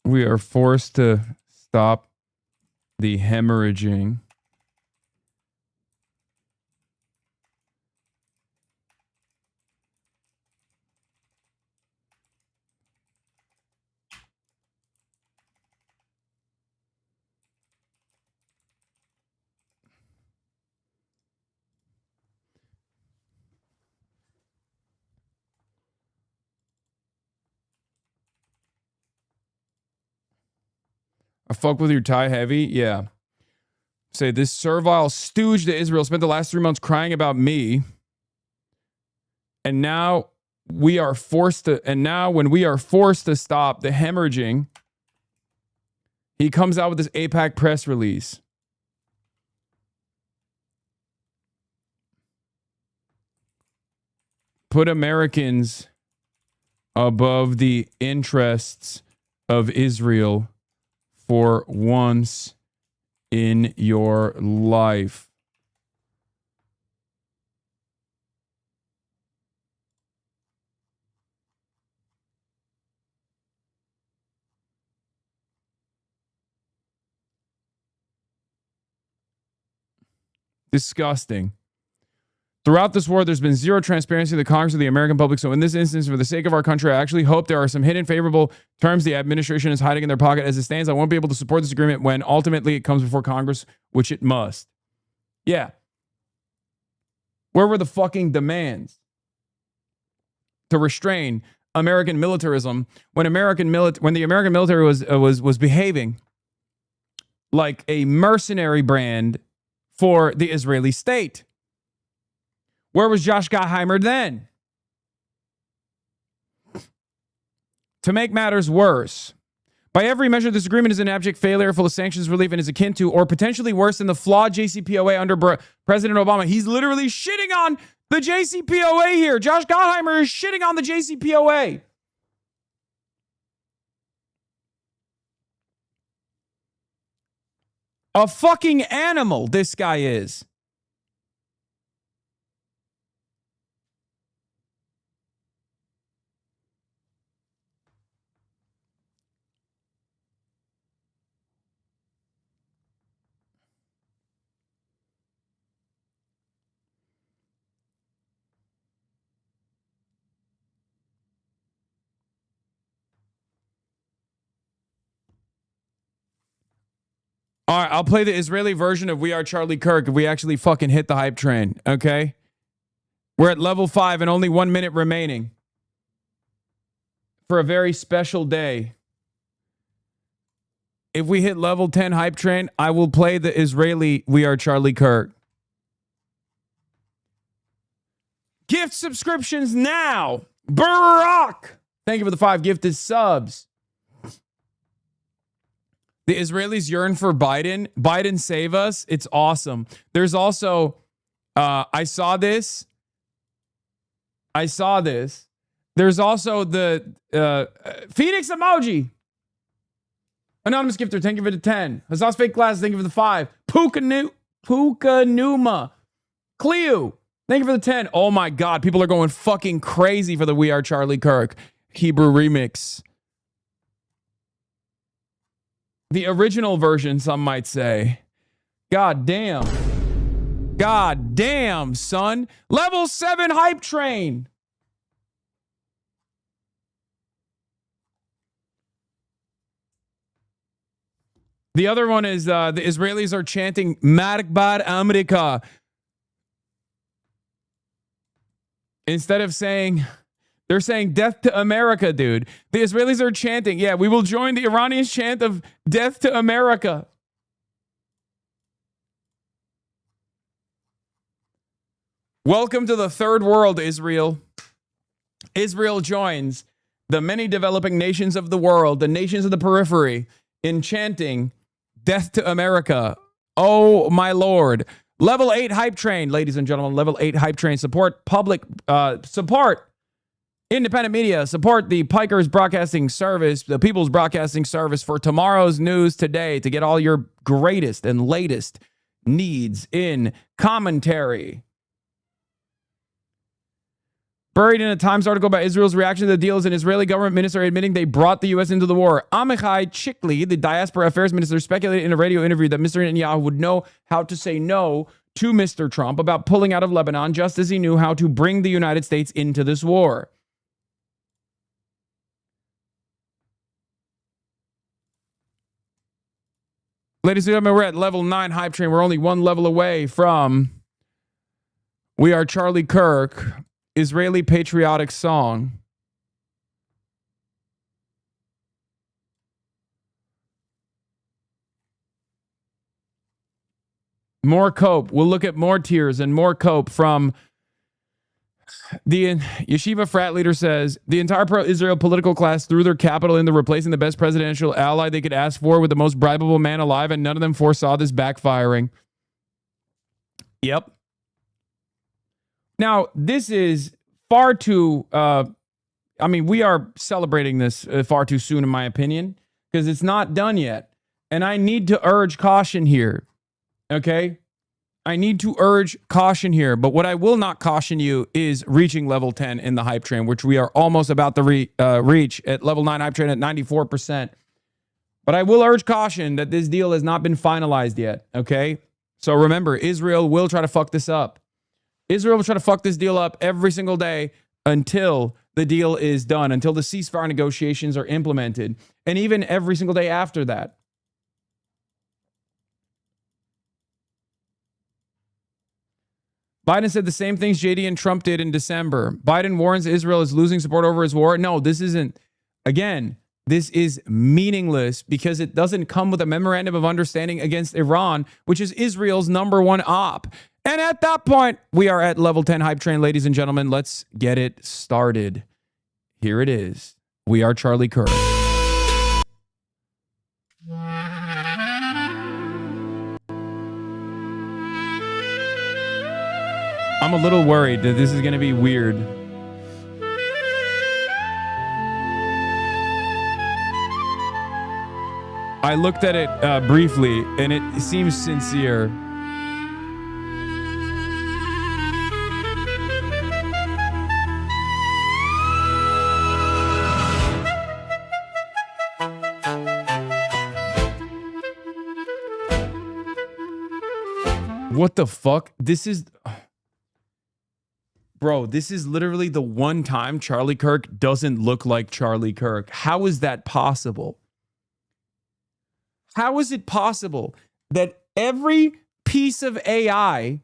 We are forced to stop the hemorrhaging. I fuck with your tie heavy? Yeah. Say, this servile stooge to Israel spent the last 3 months crying about me. And now when we are forced to stop the hemorrhaging, he comes out with this AIPAC press release. Put Americans above the interests of Israel for once in your life. Disgusting. Throughout this war, there's been zero transparency in the Congress of the American public. So in this instance, for the sake of our country, I actually hope there are some hidden favorable terms the administration is hiding in their pocket. As it stands, I won't be able to support this agreement when ultimately it comes before Congress, which it must. Yeah. Where were the fucking demands to restrain American militarism when the American military was behaving like a mercenary brand for the Israeli state? Where was Josh Gottheimer then? To make matters worse, by every measure, this agreement is an abject failure full of sanctions relief and is akin to, or potentially worse than, the flawed JCPOA under President Obama. He's literally shitting on the JCPOA here. Josh Gottheimer is shitting on the JCPOA. A fucking animal, this guy is. All right, I'll play the Israeli version of We Are Charlie Kirk if we actually fucking hit the hype train, okay? We're at level 5 and only 1 minute remaining for a very special day. If we hit level 10 hype train, I will play the Israeli We Are Charlie Kirk. Gift subscriptions now. Barack. Thank you for the 5 gifted subs. The Israelis yearn for Biden. Biden save us. It's awesome. There's also, I saw this. There's also the Phoenix emoji. Anonymous gifter, thank you for the 10. Hasan's fake class, thank you for the 5. Puka Numa. Cleo, thank you for the 10. Oh my God, people are going fucking crazy for the We Are Charlie Kirk Hebrew remix. The original version, some might say. God damn. God damn, son. Level 7 hype train. The other one is the Israelis are chanting Markbar Amerika. Instead of saying, they're saying death to America, dude. The Israelis are chanting, yeah, we will join the Iranians' chant of death to America. Welcome to the third world, Israel. Israel joins the many developing nations of the world, the nations of the periphery, in chanting death to America. Oh, my Lord. Level 8 hype train, ladies and gentlemen. Level 8 hype train. Support public, support independent media. Support the Pikers Broadcasting Service, the People's Broadcasting Service for tomorrow's news today to get all your greatest and latest needs in commentary. Buried in a Times article about Israel's reaction to the deal is an Israeli government minister admitting they brought the U.S. into the war. Amichai Chikli, the diaspora affairs minister, speculated in a radio interview that Mr. Netanyahu would know how to say no to Mr. Trump about pulling out of Lebanon, just as he knew how to bring the United States into this war. Ladies and gentlemen, we're at level 9 hype train. We're only 1 level away from We Are Charlie Kirk, Israeli patriotic song. More cope. We'll look at more tears and more cope from the Yeshiva frat leader says, the entire pro-Israel political class threw their capital into replacing the best presidential ally they could ask for with the most bribable man alive, and none of them foresaw this backfiring. Yep. Now, this is far too, we are celebrating this far too soon, in my opinion, because it's not done yet. And I need to urge caution here. Okay? I need to urge caution here. But what I will not caution you is reaching level 10 in the hype train, which we are almost about to reach at level 9 hype train at 94%. But I will urge caution that this deal has not been finalized yet. Okay? So remember, Israel will try to fuck this up. Israel will try to fuck this deal up every single day until the deal is done, until the ceasefire negotiations are implemented, and even every single day after that. Biden said the same things JD and Trump did in December. Biden warns Israel is losing support over his war. No, this isn't. Again, this is meaningless because it doesn't come with a memorandum of understanding against Iran, which is Israel's #1 op. And at that point, we are at level 10 hype train, ladies and gentlemen. Let's get it started. Here it is. We are Charlie Kirk. I'm a little worried that this is going to be weird. I looked at it briefly, and it seems sincere. What the fuck? This is... Bro, this is literally the one time Charlie Kirk doesn't look like Charlie Kirk. How is that possible? How is it possible that every piece of AI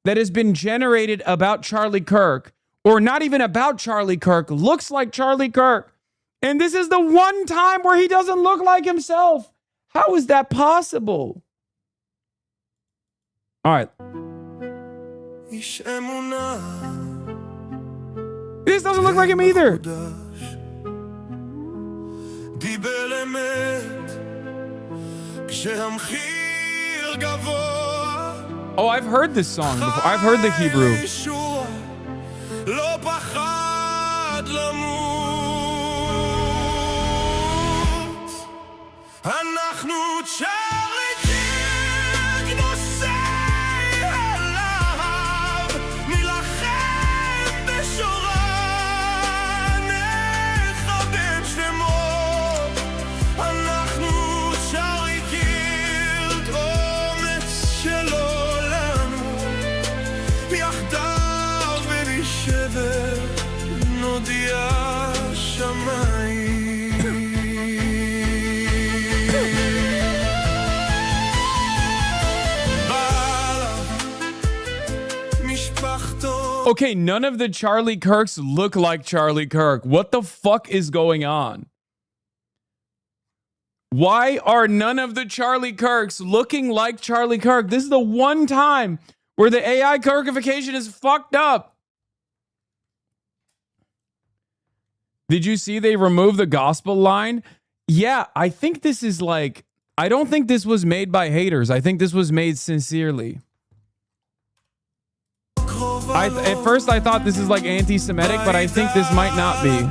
that has been generated about Charlie Kirk, or not even about Charlie Kirk, looks like Charlie Kirk. And this is the one time where he doesn't look like himself. How is that possible? All right. This doesn't look like him either. Oh, I've heard this song before. I've heard the Hebrew. Okay, none of the Charlie Kirks look like Charlie Kirk. What the fuck is going on? Why are none of the Charlie Kirks looking like Charlie Kirk? This is the one time where the AI Kirkification is fucked up. Did you see they removed the gospel line? Yeah, I think this is like, I don't think this was made by haters. I think this was made sincerely. At first I thought this is like anti-Semitic, but I think this might not be.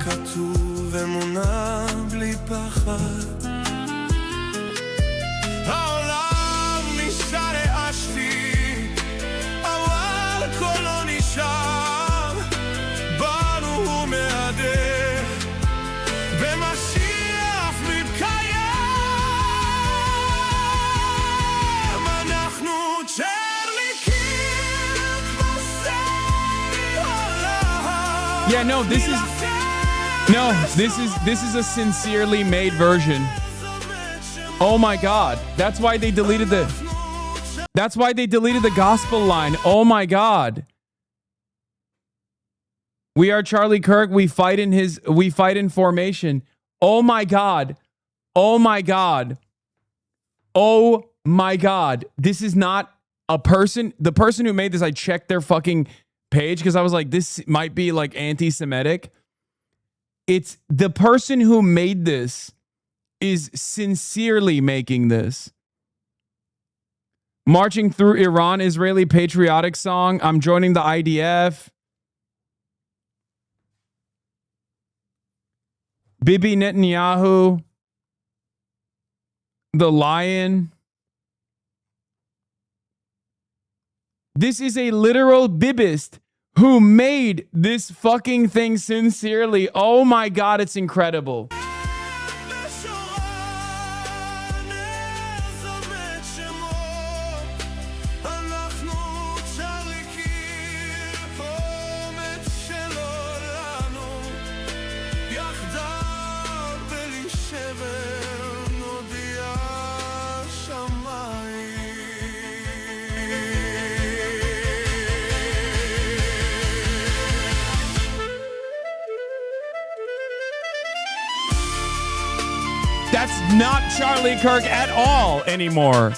Yeah, no, this is a sincerely made version. Oh my God. That's why they deleted the gospel line. Oh my God. We are Charlie Kirk. We fight in formation. Oh my God. Oh my God. Oh my God. This is not a person. The person who made this, I checked their fucking page because I was like, this might be like anti-Semitic. It's the person who made this is sincerely making this. Marching through Iran, Israeli patriotic song. I'm joining the IDF. Bibi Netanyahu. The lion. This is a literal bibist who made this fucking thing sincerely. Oh my God, it's incredible. That's not Charlie Kirk at all anymore.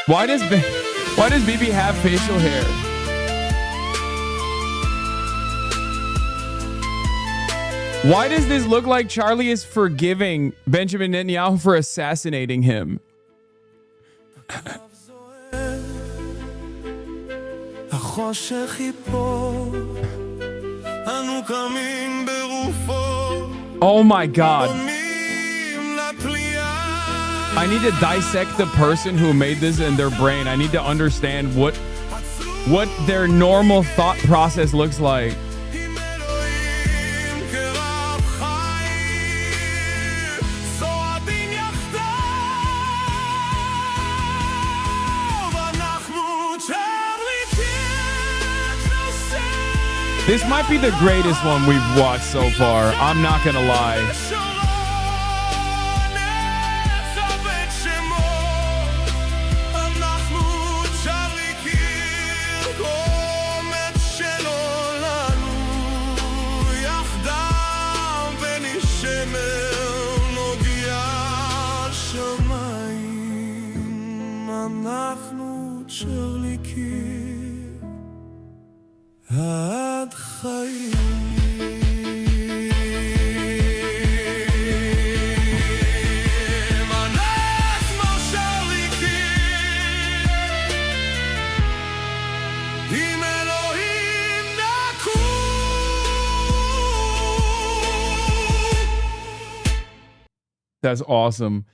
Why does Bibi have facial hair? Why does this look like Charlie is forgiving Benjamin Netanyahu for assassinating him? Oh my God. I need to dissect the person who made this in their brain. I need to understand what their normal thought process looks like. This might be the greatest one we've watched so far. I'm not gonna lie. That's awesome.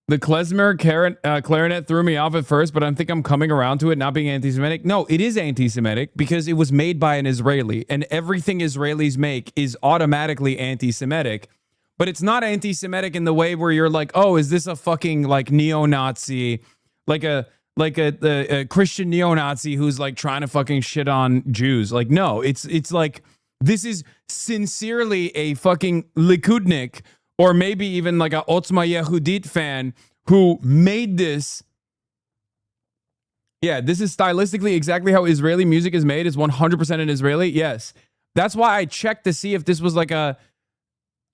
The klezmer clarinet threw me off at first, but I think I'm coming around to it not being anti-Semitic. No, it is anti-Semitic because it was made by an Israeli, and everything Israelis make is automatically anti-Semitic. But it's not anti-Semitic in the way where you're like, oh, is this a fucking like neo-Nazi, like a Christian neo-Nazi who's like trying to fucking shit on Jews? Like, no, it's like this is sincerely a fucking Likudnik, or maybe even like a Otzma Yehudit fan who made this. Yeah, this is stylistically exactly how Israeli music is made. Is 100% an Israeli. Yes. That's why I checked to see if this was like a...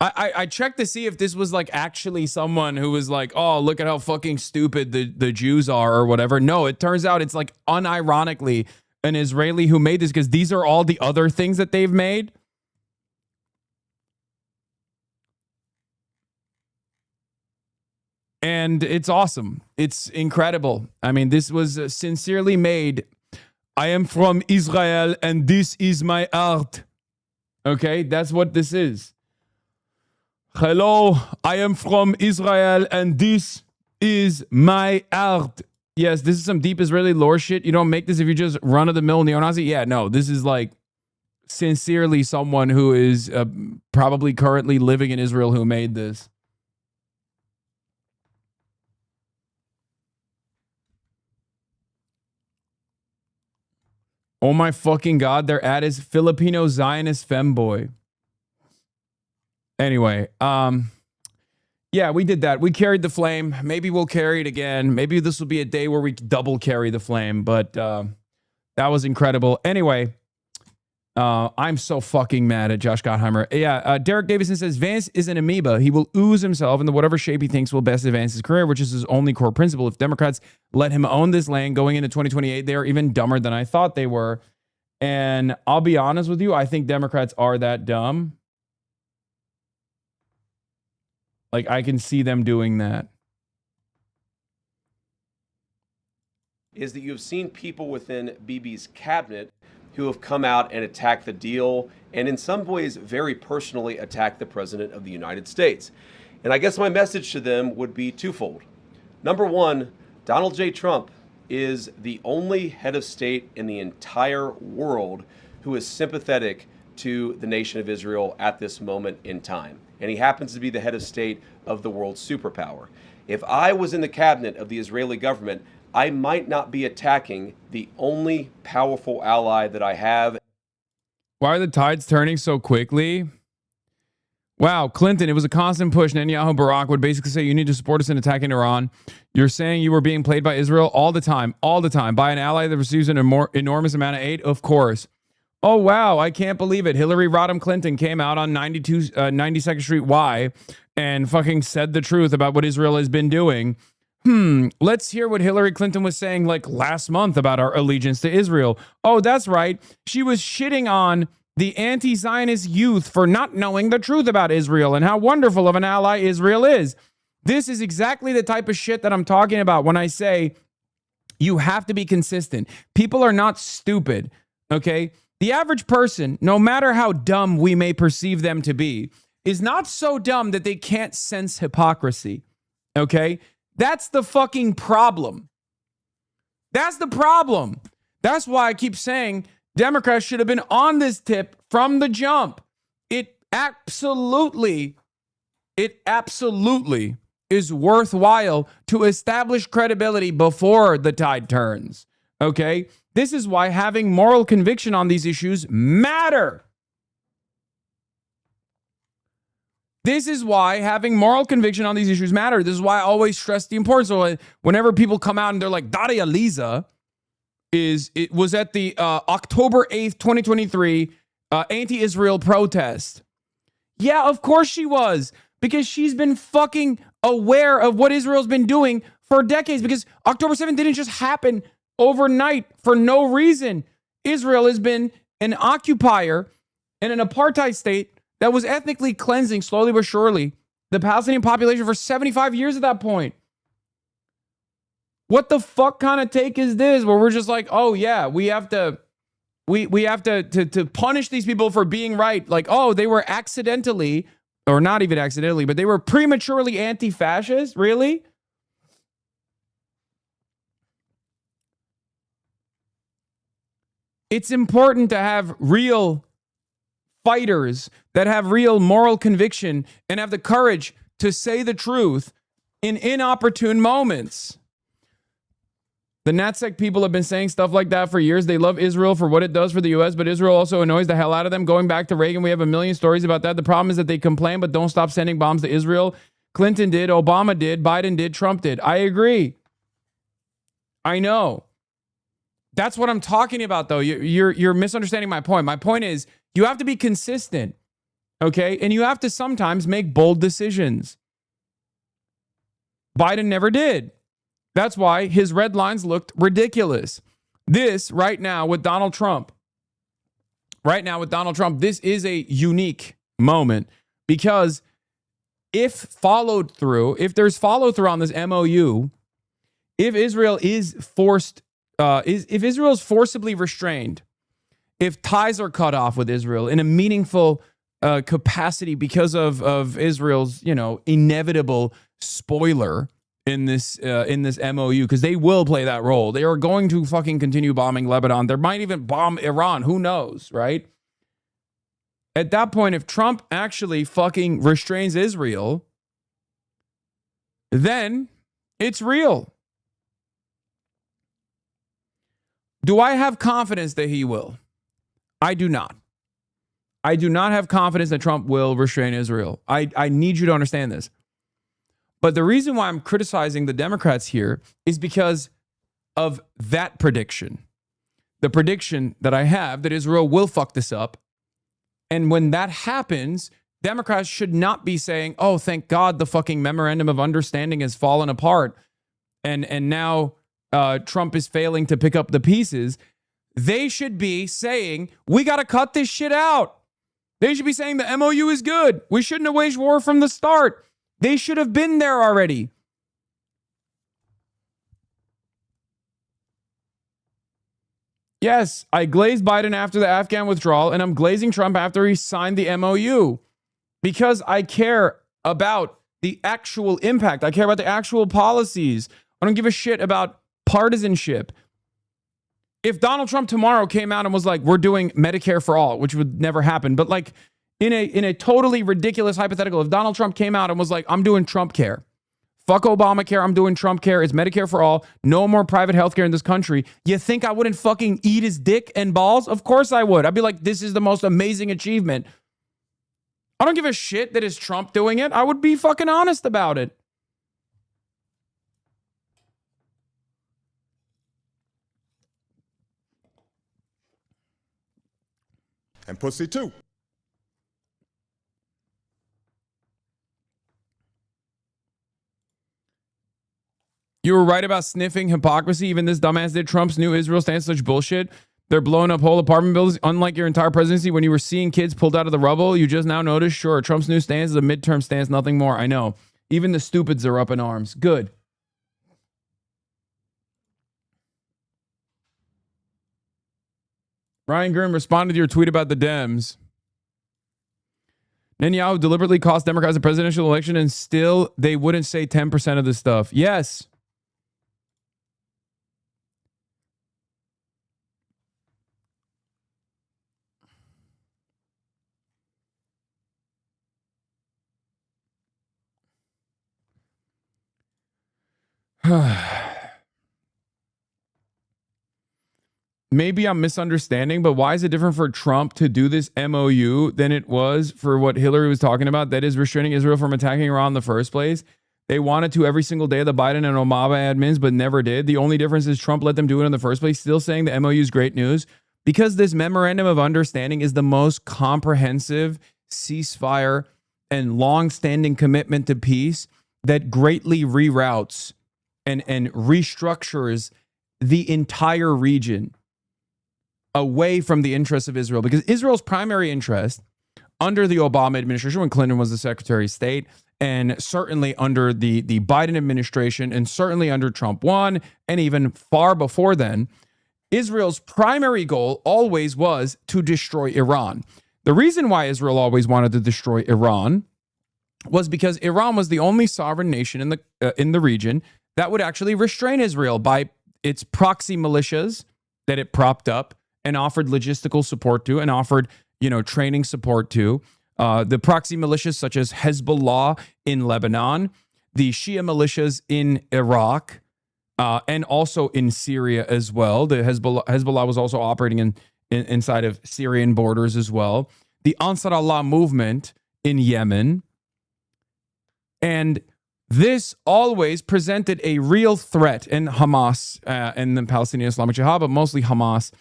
I checked to see if this was like actually someone who was like, oh, look at how fucking stupid the Jews are or whatever. No, it turns out it's like unironically an Israeli who made this, because these are all the other things that they've made. And it's awesome. It's incredible. I mean, this was sincerely made. I am from Israel and this is my art. Okay, that's what this is. Hello, I am from Israel and this is my art. Yes, this is some deep Israeli lore shit. You don't make this if you just run-of-the-mill neo-Nazi. Yeah, no, this is like sincerely someone who is probably currently living in Israel who made this. Oh my fucking God, their ad is Filipino Zionist femboy. Anyway, yeah, we did that. We carried the flame. Maybe we'll carry it again. Maybe this will be a day where we double carry the flame, but that was incredible. Anyway, I'm so fucking mad at Josh Gottheimer. Yeah, Derek Davison says, Vance is an amoeba. He will ooze himself into whatever shape he thinks will best advance his career, which is his only core principle. If Democrats let him own this land going into 2028, they are even dumber than I thought they were. And I'll be honest with you, I think Democrats are that dumb. Like, I can see them doing that. Is that you have seen people within Bibi's cabinet who have come out and attacked the deal, and in some ways very personally attacked the President of the United States. And I guess my message to them would be twofold. Number one, Donald J. Trump is the only head of state in the entire world who is sympathetic to the nation of Israel at this moment in time. And he happens to be the head of state of the world's superpower. If I was in the cabinet of the Israeli government, I might not be attacking the only powerful ally that I have. Why are the tides turning so quickly? Wow, Clinton, it was a constant push. Netanyahu, Barack would basically say, you need to support us in attacking Iran. You're saying you were being played by Israel all the time, by an ally that receives an enormous amount of aid? Of course. Oh, wow, I can't believe it. Hillary Rodham Clinton came out on 92nd Street Y and fucking said the truth about what Israel has been doing. Let's hear what Hillary Clinton was saying like last month about our allegiance to Israel. Oh, that's right. She was shitting on the anti-Zionist youth for not knowing the truth about Israel and how wonderful of an ally Israel is. This is exactly the type of shit that I'm talking about when I say you have to be consistent. People are not stupid, okay? The average person, no matter how dumb we may perceive them to be, is not so dumb that they can't sense hypocrisy, okay? That's the fucking problem. That's the problem. That's why I keep saying Democrats should have been on this tip from the jump. It absolutely is worthwhile to establish credibility before the tide turns. Okay? This is why having moral conviction on these issues matter. This is why having moral conviction on these issues matter. This is why I always stress the importance. So whenever people come out and they're like, Daria Lisa was at the October 8th, 2023 anti-Israel protest. Yeah, of course she was. Because she's been fucking aware of what Israel's been doing for decades. Because October 7th didn't just happen overnight for no reason. Israel has been an occupier and an apartheid state that was ethnically cleansing, slowly but surely, the Palestinian population for 75 years at that point. What the fuck kind of take is this where we're just like, oh yeah, we have to punish these people for being right. Like, oh, they were accidentally, or not even accidentally, but they were prematurely anti-fascist? Really? It's important to have real fighters that have real moral conviction and have the courage to say the truth in inopportune moments. The NatSec people have been saying stuff like that for years. They love Israel for what it does for the U.S., but Israel also annoys the hell out of them. Going back to Reagan, we have a million stories about that. The problem is that they complain but don't stop sending bombs to Israel. Clinton did, Obama did, Biden did, Trump did. I agree. I know. That's what I'm talking about, though. You're misunderstanding my point. My point is you have to be consistent, okay? And you have to sometimes make bold decisions. Biden never did. That's why his red lines looked ridiculous. This right now with Donald Trump, this is a unique moment because if there's follow through on this MOU, if Israel is if Israel is forcibly restrained, if ties are cut off with Israel in a meaningful capacity because of Israel's, inevitable spoiler in this MOU, because they will play that role. They are going to fucking continue bombing Lebanon. They might even bomb Iran. Who knows, right? At that point, if Trump actually fucking restrains Israel, then it's real. Do I have confidence that he will? I do not. I do not have confidence that Trump will restrain Israel. I need you to understand this. But the reason why I'm criticizing the Democrats here is because of that prediction. The prediction that I have that Israel will fuck this up. And when that happens, Democrats should not be saying, oh, thank God the fucking memorandum of understanding has fallen apart. And now Trump is failing to pick up the pieces. They should be saying, we got to cut this shit out. They should be saying the MOU is good. We shouldn't have waged war from the start. They should have been there already. Yes, I glazed Biden after the Afghan withdrawal, and I'm glazing Trump after he signed the MOU because I care about the actual impact. I care about the actual policies. I don't give a shit about partisanship. If Donald Trump tomorrow came out and was like, we're doing Medicare for all, which would never happen, but like in a totally ridiculous hypothetical, if Donald Trump came out and was like, I'm doing Trump care. Fuck Obamacare, I'm doing Trump care. It's Medicare for all. No more private healthcare in this country. You think I wouldn't fucking eat his dick and balls? Of course I would. I'd be like, this is the most amazing achievement. I don't give a shit that it's Trump doing it. I would be fucking honest about it. And pussy too. You were right about sniffing hypocrisy. Even this dumbass did. Trump's new Israel stance such bullshit. They're blowing up whole apartment buildings. Unlike your entire presidency, when you were seeing kids pulled out of the rubble, you just now noticed, sure, Trump's new stance is a midterm stance, nothing more. I know. Even the stupids are up in arms. Good. Ryan Grimm responded to your tweet about the Dems. Netanyahu deliberately cost Democrats a presidential election and still they wouldn't say 10% of this stuff. Yes. maybe I'm misunderstanding, but why is it different for Trump to do this MOU than it was for what Hillary was talking about, that is restraining Israel from attacking Iran in the first place? They wanted to every single day of the Biden and Obama admins, but never did. The only difference is Trump let them do it in the first place, still saying the MOU is great news, because this memorandum of understanding is the most comprehensive ceasefire and long-standing commitment to peace that greatly reroutes and restructures the entire region away from the interests of Israel. Because Israel's primary interest under the Obama administration, when Clinton was the Secretary of State, and certainly under the Biden administration, and certainly under Trump 1, and even far before then, Israel's primary goal always was to destroy Iran. The reason why Israel always wanted to destroy Iran was because Iran was the only sovereign nation in the region that would actually restrain Israel by its proxy militias that it propped up and offered logistical support to, and offered, training support to. The proxy militias such as Hezbollah in Lebanon, the Shia militias in Iraq, and also in Syria as well. The Hezbollah was also operating inside of Syrian borders as well. The Ansar Allah movement in Yemen. And this always presented a real threat, in Hamas and the Palestinian Islamic Jihad, but mostly Hamas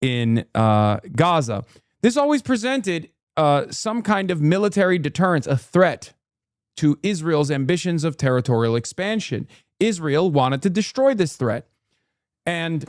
in Gaza. This always presented some kind of military deterrence, a threat to Israel's ambitions of territorial expansion. Israel wanted to destroy this threat. And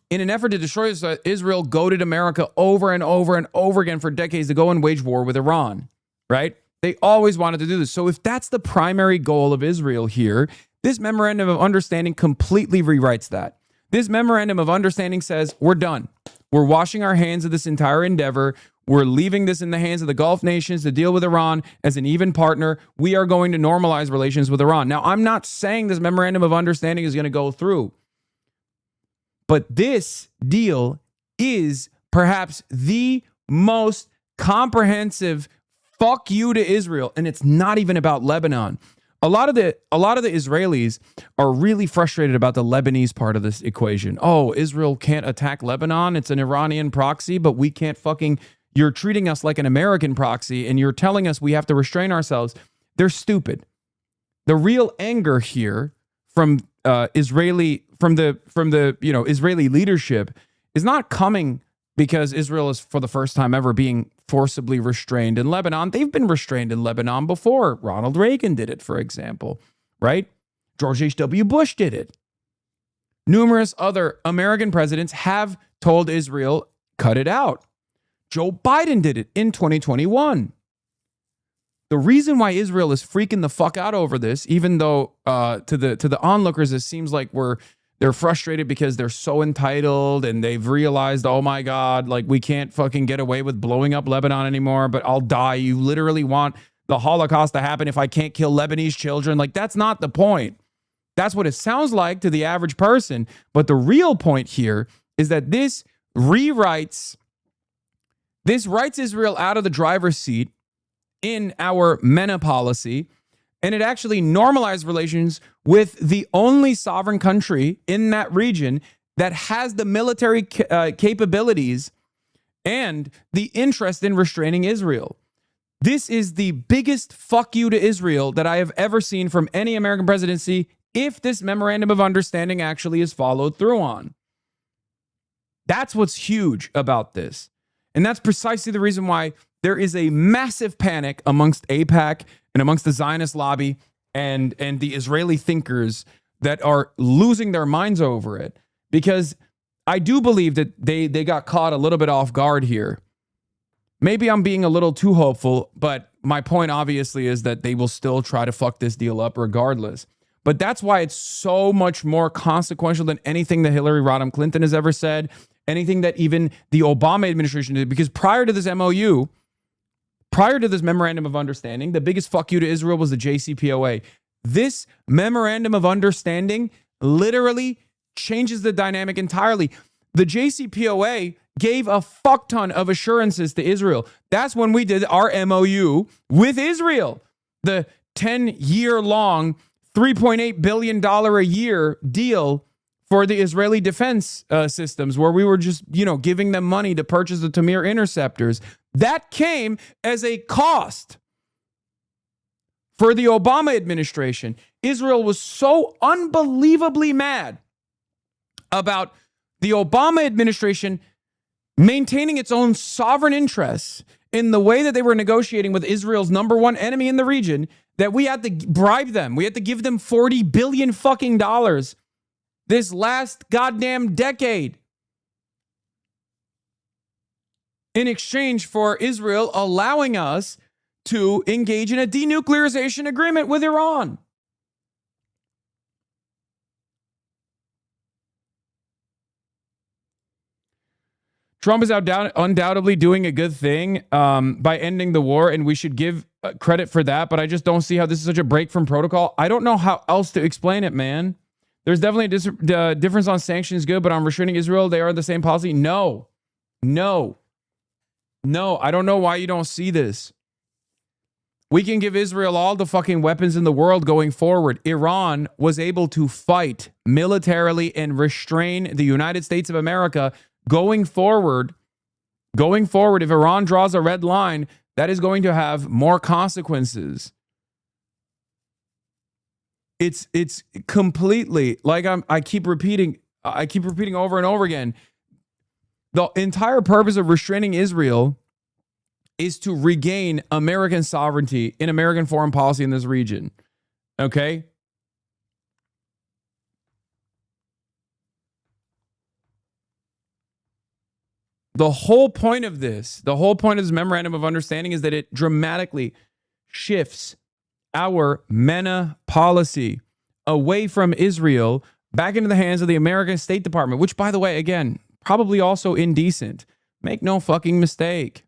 in an effort to destroy this threat, Israel goaded America over and over and over again for decades to go and wage war with Iran, right? They always wanted to do this. So if that's the primary goal of Israel here, this memorandum of understanding completely rewrites that. This memorandum of understanding says, we're done. We're washing our hands of this entire endeavor. We're leaving this in the hands of the Gulf nations to deal with Iran as an even partner. We are going to normalize relations with Iran. Now, I'm not saying this memorandum of understanding is going to go through, but this deal is perhaps the most comprehensive fuck you to Israel, and it's not even about Lebanon. A lot of the Israelis are really frustrated about the Lebanese part of this equation. Oh, Israel can't attack Lebanon. It's an Iranian proxy, but we can't fucking... You're treating us like an American proxy, and you're telling us we have to restrain ourselves. They're stupid. The real anger here from Israeli leadership is not coming because Israel is, for the first time ever, being forcibly restrained in Lebanon. They've been restrained in Lebanon before. Ronald Reagan did it, for example, right? George H.W. Bush did it. Numerous other American presidents have told Israel, cut it out. Joe Biden did it in 2021. The reason why Israel is freaking the fuck out over this, even though to the onlookers it seems like they're frustrated because they're so entitled and they've realized, oh my God, like we can't fucking get away with blowing up Lebanon anymore, but I'll die. You literally want the Holocaust to happen if I can't kill Lebanese children. Like, that's not the point. That's what it sounds like to the average person. But the real point here is that this writes Israel out of the driver's seat in our MENA policy, and it actually normalized relations with the only sovereign country in that region that has the military capabilities and the interest in restraining Israel. This is the biggest fuck you to Israel that I have ever seen from any American presidency, if this memorandum of understanding actually is followed through on. That's what's huge about this. And that's precisely the reason why there is a massive panic amongst AIPAC and amongst the Zionist lobby and the Israeli thinkers that are losing their minds over it. Because I do believe that they got caught a little bit off guard here. Maybe I'm being a little too hopeful, but my point obviously is that they will still try to fuck this deal up regardless. But that's why it's so much more consequential than anything that Hillary Rodham Clinton has ever said, anything that even the Obama administration did. Because prior to this MOU, prior to this memorandum of understanding, the biggest fuck you to Israel was the JCPOA. This memorandum of understanding literally changes the dynamic entirely. The JCPOA gave a fuck ton of assurances to Israel. That's when we did our MOU with Israel. The 10-year-long, $3.8 billion a year deal for the Israeli defense systems, where we were just, giving them money to purchase the Tamir interceptors. That came as a cost for the Obama administration. Israel was so unbelievably mad about the Obama administration maintaining its own sovereign interests in the way that they were negotiating with Israel's number one enemy in the region, that we had to bribe them. We had to give them $40 billion fucking dollars this last goddamn decade in exchange for Israel allowing us to engage in a denuclearization agreement with Iran. Trump is undoubtedly doing a good thing by ending the war, and we should give credit for that, but I just don't see how this is such a break from protocol. I don't know how else to explain it, man. There's definitely a difference on sanctions, good, but on restraining Israel, they are the same policy. No. I don't know why you don't see this. We can give Israel all the fucking weapons in the world going forward. Iran was able to fight militarily and restrain the United States of America going forward. If Iran draws a red line, that is going to have more consequences. It's completely like I keep repeating over and over again. The entire purpose of restraining Israel is to regain American sovereignty in American foreign policy in this region. Okay? The whole point of this memorandum of understanding is that it dramatically shifts our MENA policy away from Israel back into the hands of the American State Department, which, by the way, again, probably also indecent. Make no fucking mistake.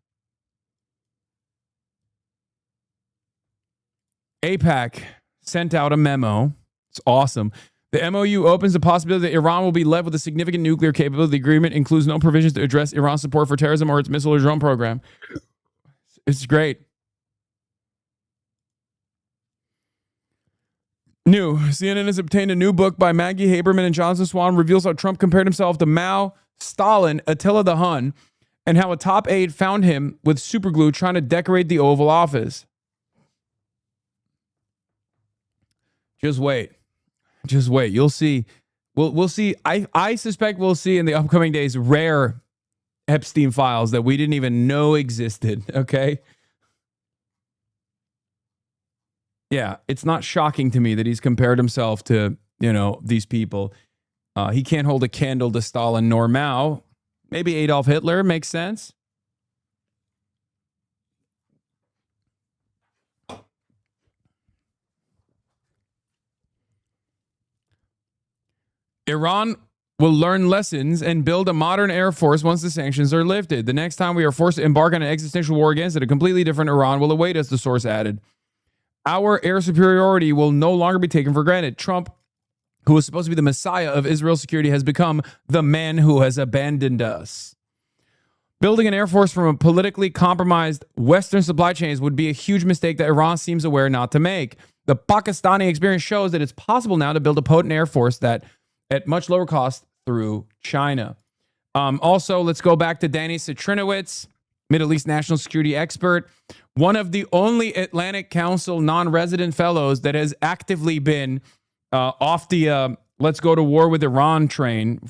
AIPAC sent out a memo. It's awesome. The MOU opens the possibility that Iran will be led with a significant nuclear capability. The agreement includes no provisions to address Iran's support for terrorism or its missile or drone program. It's great. New. CNN has obtained a new book by Maggie Haberman and Jonathan Swan, reveals how Trump compared himself to Mao, Stalin, Attila the Hun, and how a top aide found him with superglue trying to decorate the Oval Office. Just wait. You'll see. We'll see. I suspect we'll see in the upcoming days rare Epstein files that we didn't even know existed. Okay. Yeah, it's not shocking to me that he's compared himself to, these people. He can't hold a candle to Stalin nor Mao. Maybe Adolf Hitler makes sense. Iran will learn lessons and build a modern air force once the sanctions are lifted. The next time we are forced to embark on an existential war against it, a completely different Iran will await us, the source added. Our air superiority will no longer be taken for granted. Trump, who was supposed to be the messiah of Israel's security, has become the man who has abandoned us. Building an air force from a politically compromised Western supply chains would be a huge mistake that Iran seems aware not to make. The Pakistani experience shows that it's possible now to build a potent air force that at much lower cost through China. Also, let's go back to Danny Citrinowicz, Middle East national security expert, one of the only Atlantic Council non-resident fellows that has actively been off the let's go to war with Iran train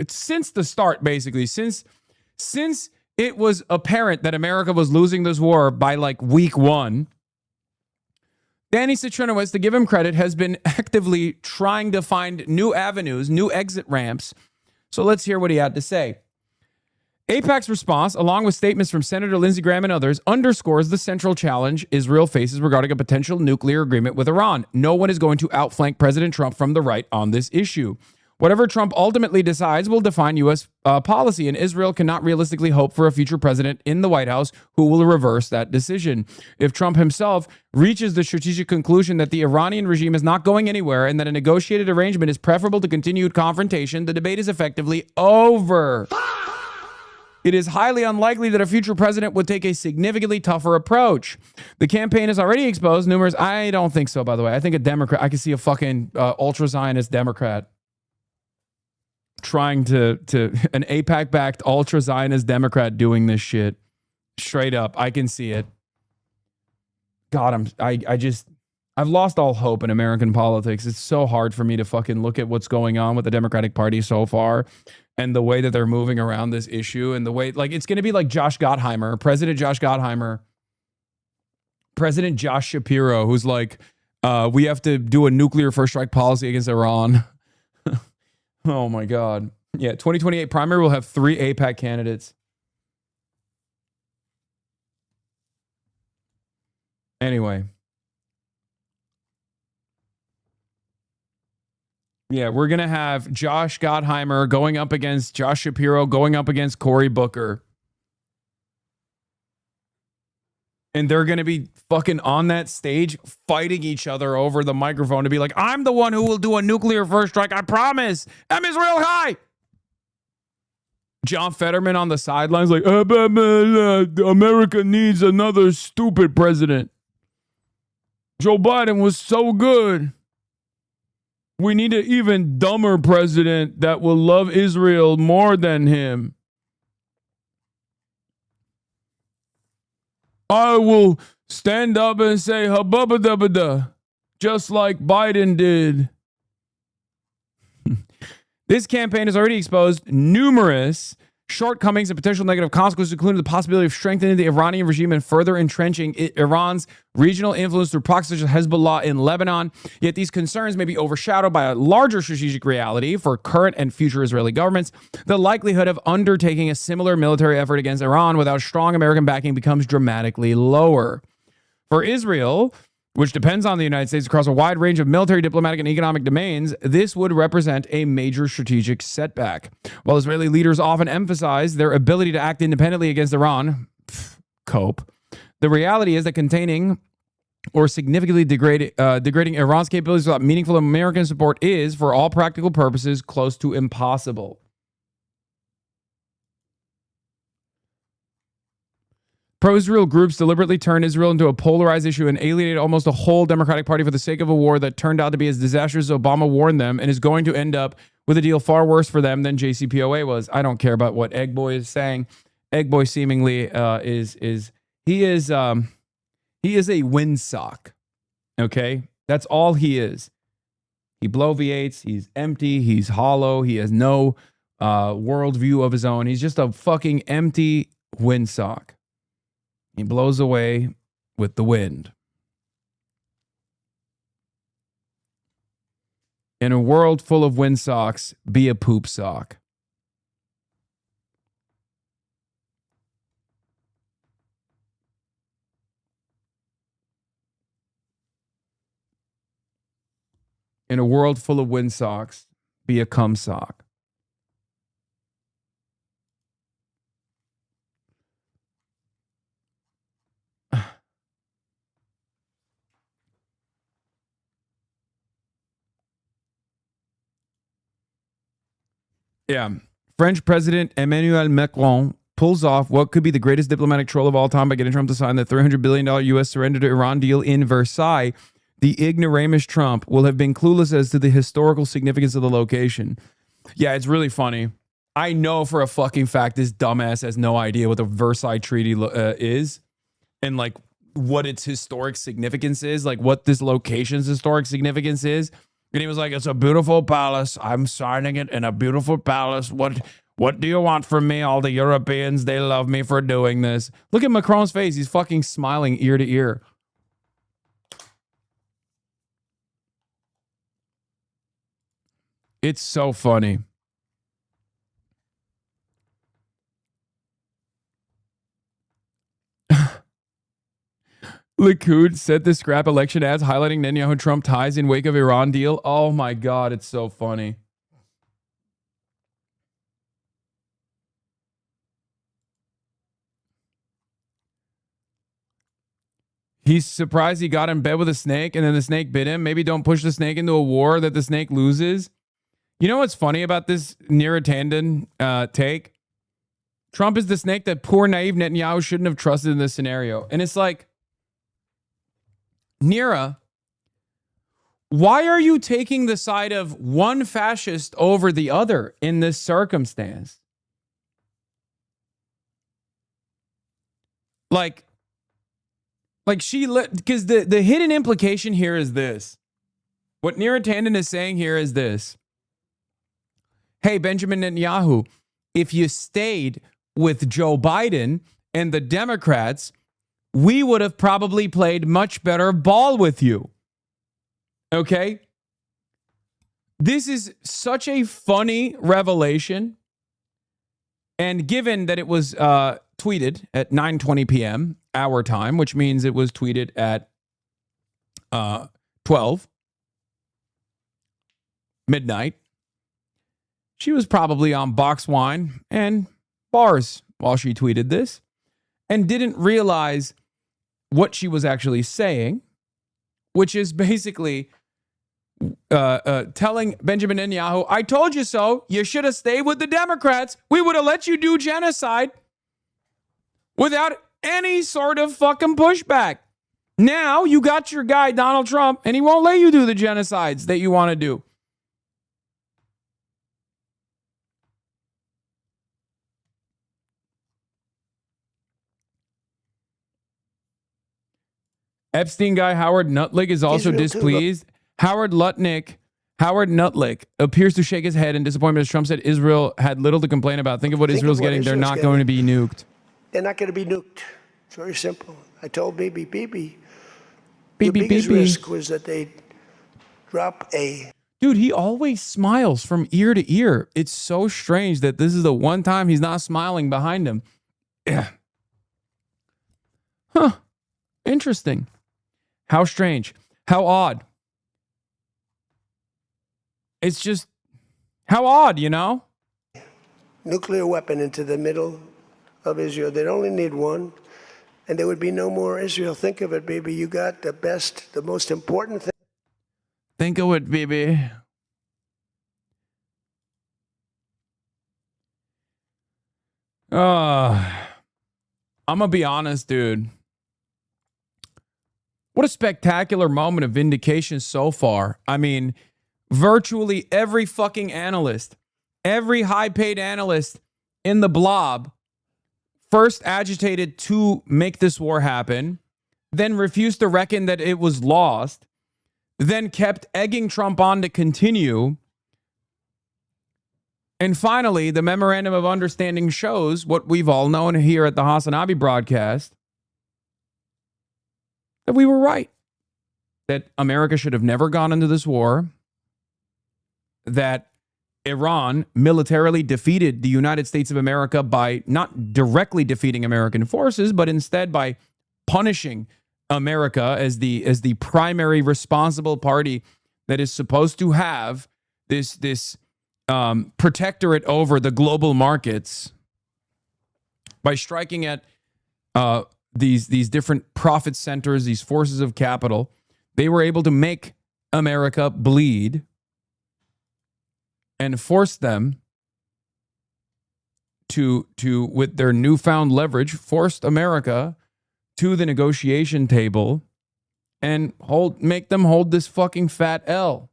since the start, basically. Since it was apparent that America was losing this war by like week one, Danny Citrinowicz, to give him credit, has been actively trying to find new avenues, new exit ramps. So let's hear what he had to say. AIPAC's response, along with statements from Senator Lindsey Graham and others, underscores the central challenge Israel faces regarding a potential nuclear agreement with Iran. No one is going to outflank President Trump from the right on this issue. Whatever Trump ultimately decides will define U.S. policy, and Israel cannot realistically hope for a future president in the White House who will reverse that decision. If Trump himself reaches the strategic conclusion that the Iranian regime is not going anywhere and that a negotiated arrangement is preferable to continued confrontation, the debate is effectively over. It is highly unlikely that a future president would take a significantly tougher approach. The campaign has already exposed numerous... I don't think so, by the way. I think a Democrat... I can see a fucking ultra-Zionist Democrat trying to an AIPAC-backed ultra-Zionist Democrat doing this shit. Straight up. I can see it. God, I've lost all hope in American politics. It's so hard for me to fucking look at what's going on with the Democratic Party so far and the way that they're moving around this issue and the way, like, it's going to be like Josh Gottheimer, President Josh Gottheimer, President Josh Shapiro, who's like, we have to do a nuclear first strike policy against Iran. Oh my God. Yeah, 2028 primary will have 3 AIPAC candidates. Anyway. Yeah, we're going to have Josh Gottheimer going up against Josh Shapiro, going up against Cory Booker. And they're going to be fucking on that stage fighting each other over the microphone to be like, I'm the one who will do a nuclear first strike. I promise. I'm Israel high. John Fetterman on the sidelines like, America needs another stupid president. Joe Biden was so good. We need an even dumber president that will love Israel more than him. I will stand up and say hubba-da-ba-da, just like Biden did. This campaign has already exposed numerous shortcomings and potential negative consequences, including the possibility of strengthening the Iranian regime and further entrenching Iran's regional influence through proxies such as Hezbollah in Lebanon. Yet these concerns may be overshadowed by a larger strategic reality for current and future Israeli governments. The likelihood of undertaking a similar military effort against Iran without strong American backing becomes dramatically lower. For Israel, which depends on the United States across a wide range of military, diplomatic, and economic domains, this would represent a major strategic setback. While Israeli leaders often emphasize their ability to act independently against Iran, cope, the reality is that containing or significantly degrading Iran's capabilities without meaningful American support is, for all practical purposes, close to impossible. Pro-Israel groups deliberately turned Israel into a polarized issue and alienated almost a whole Democratic Party for the sake of a war that turned out to be as disastrous as Obama warned them and is going to end up with a deal far worse for them than JCPOA was. I don't care about what Egg Boy is saying. Egg Boy seemingly is a windsock. Okay? That's all he is. He bloviates. He's empty. He's hollow. He has no worldview of his own. He's just a fucking empty windsock. He blows away with the wind. In a world full of windsocks, be a poop sock. In a world full of windsocks, be a cum sock. Yeah. French President Emmanuel Macron pulls off what could be the greatest diplomatic troll of all time by getting Trump to sign the $300 billion U.S. surrender to Iran deal in Versailles. The ignoramus Trump will have been clueless as to the historical significance of the location. Yeah, it's really funny. I know for a fucking fact this dumbass has no idea what the Versailles Treaty is and like what its historic significance is, like what this location's historic significance is. And he was like, it's a beautiful palace. I'm signing it in a beautiful palace. What do you want from me? All the Europeans, they love me for doing this. Look at Macron's face. He's fucking smiling ear to ear. It's so funny. Likud set to scrap election ads highlighting Netanyahu-Trump ties in wake of Iran deal. Oh my God, it's so funny. He's surprised he got in bed with a snake and then the snake bit him. Maybe don't push the snake into a war that the snake loses. You know what's funny about this Neera Tanden take? Trump is the snake that poor naive Netanyahu shouldn't have trusted in this scenario. And it's like, Neera, Why are you taking the side of one fascist over the other in this circumstance? Like she because the hidden implication here is this. What Neera Tanden is saying here is this. Hey, Benjamin Netanyahu, if you stayed with Joe Biden and the Democrats, we would have probably played much better ball with you. Okay? This is such a funny revelation. And given that it was tweeted at 9:20 p.m. our time, which means it was tweeted at 12 midnight, she was probably on box wine and bars while she tweeted this and didn't realize what she was actually saying, which is basically telling Benjamin Netanyahu, I told you so. You should have stayed with the Democrats. We would have let you do genocide without any sort of fucking pushback. Now you got your guy, Donald Trump, and he won't let you do the genocides that you want to do. Epstein guy Howard Nutlick is also displeased. Howard Nutlick appears to shake his head in disappointment as Trump said Israel had little to complain about. Think of what Israel's getting. They're not going to be nuked. They're not going to be nuked. It's very simple. I told Bibi, the biggest risk was that they'd drop a... Dude, he always smiles from ear to ear. It's so strange that this is the one time he's not smiling behind him. Yeah. Huh. Interesting. How strange. How odd. It's just, how odd, you know? Nuclear weapon into the middle of Israel. They'd only need one, and there would be no more Israel. Think of it, baby. You got the best, the most important thing. Think of it, baby. I'm going to be honest, dude. What a spectacular moment of vindication so far. I mean, virtually every fucking analyst, every high-paid analyst in the blob first agitated to make this war happen, then refused to reckon that it was lost, then kept egging Trump on to continue. And finally, the memorandum of understanding shows what we've all known here at the HasanAbi broadcast, that we were right, that America should have never gone into this war, that Iran militarily defeated the United States of America by not directly defeating American forces, but instead by punishing America as the primary responsible party that is supposed to have this protectorate over the global markets by striking at these different profit centers, these forces of capital. They were able to make America bleed and force them to with their newfound leverage, forced America to the negotiation table and make them hold this fucking fat L.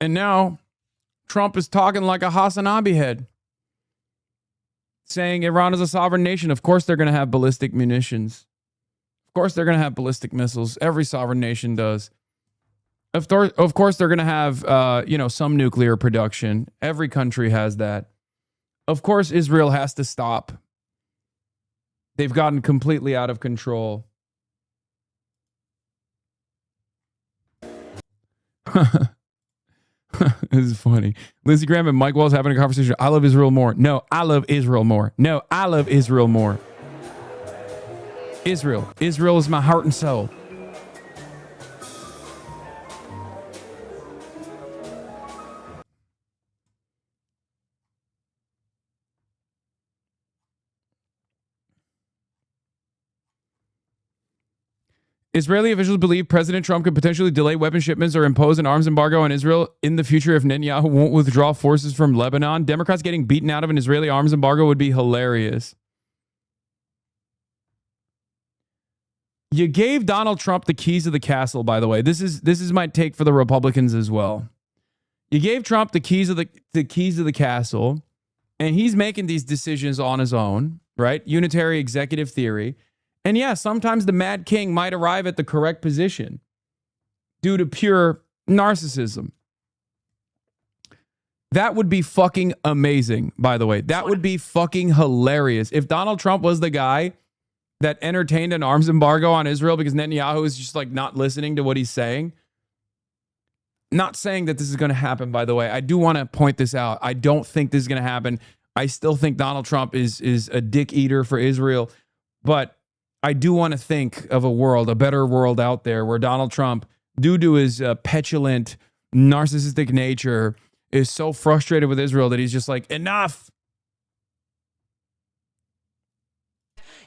And now Trump is talking like a HasanAbi head, saying Iran is a sovereign nation. Of course they're going to have ballistic munitions. Of course they're going to have ballistic missiles. Every sovereign nation does. Of course they're going to have some nuclear production. Every country has that. Of course Israel has to stop. They've gotten completely out of control. This is funny. Lindsey Graham and Mike Wells having a conversation. I love Israel more. No, I love Israel more. No, I love Israel more. Israel. Israel is my heart and soul. Israeli officials believe President Trump could potentially delay weapon shipments or impose an arms embargo on Israel in the future if Netanyahu won't withdraw forces from Lebanon. Democrats getting beaten out of an Israeli arms embargo would be hilarious. You gave Donald Trump the keys of the castle, by the way. This is my take for the Republicans as well. You gave Trump the keys of the castle, and he's making these decisions on his own, right? Unitary executive theory. And yeah, sometimes the Mad King might arrive at the correct position due to pure narcissism. That would be fucking amazing, by the way. That would be fucking hilarious. If Donald Trump was the guy that entertained an arms embargo on Israel because Netanyahu is just like not listening to what he's saying. Not saying that this is going to happen, by the way. I do want to point this out. I don't think this is going to happen. I still think Donald Trump is a dick eater for Israel. But I do want to think of a world, a better world out there where Donald Trump, due to his petulant, narcissistic nature, is so frustrated with Israel that he's just like, enough.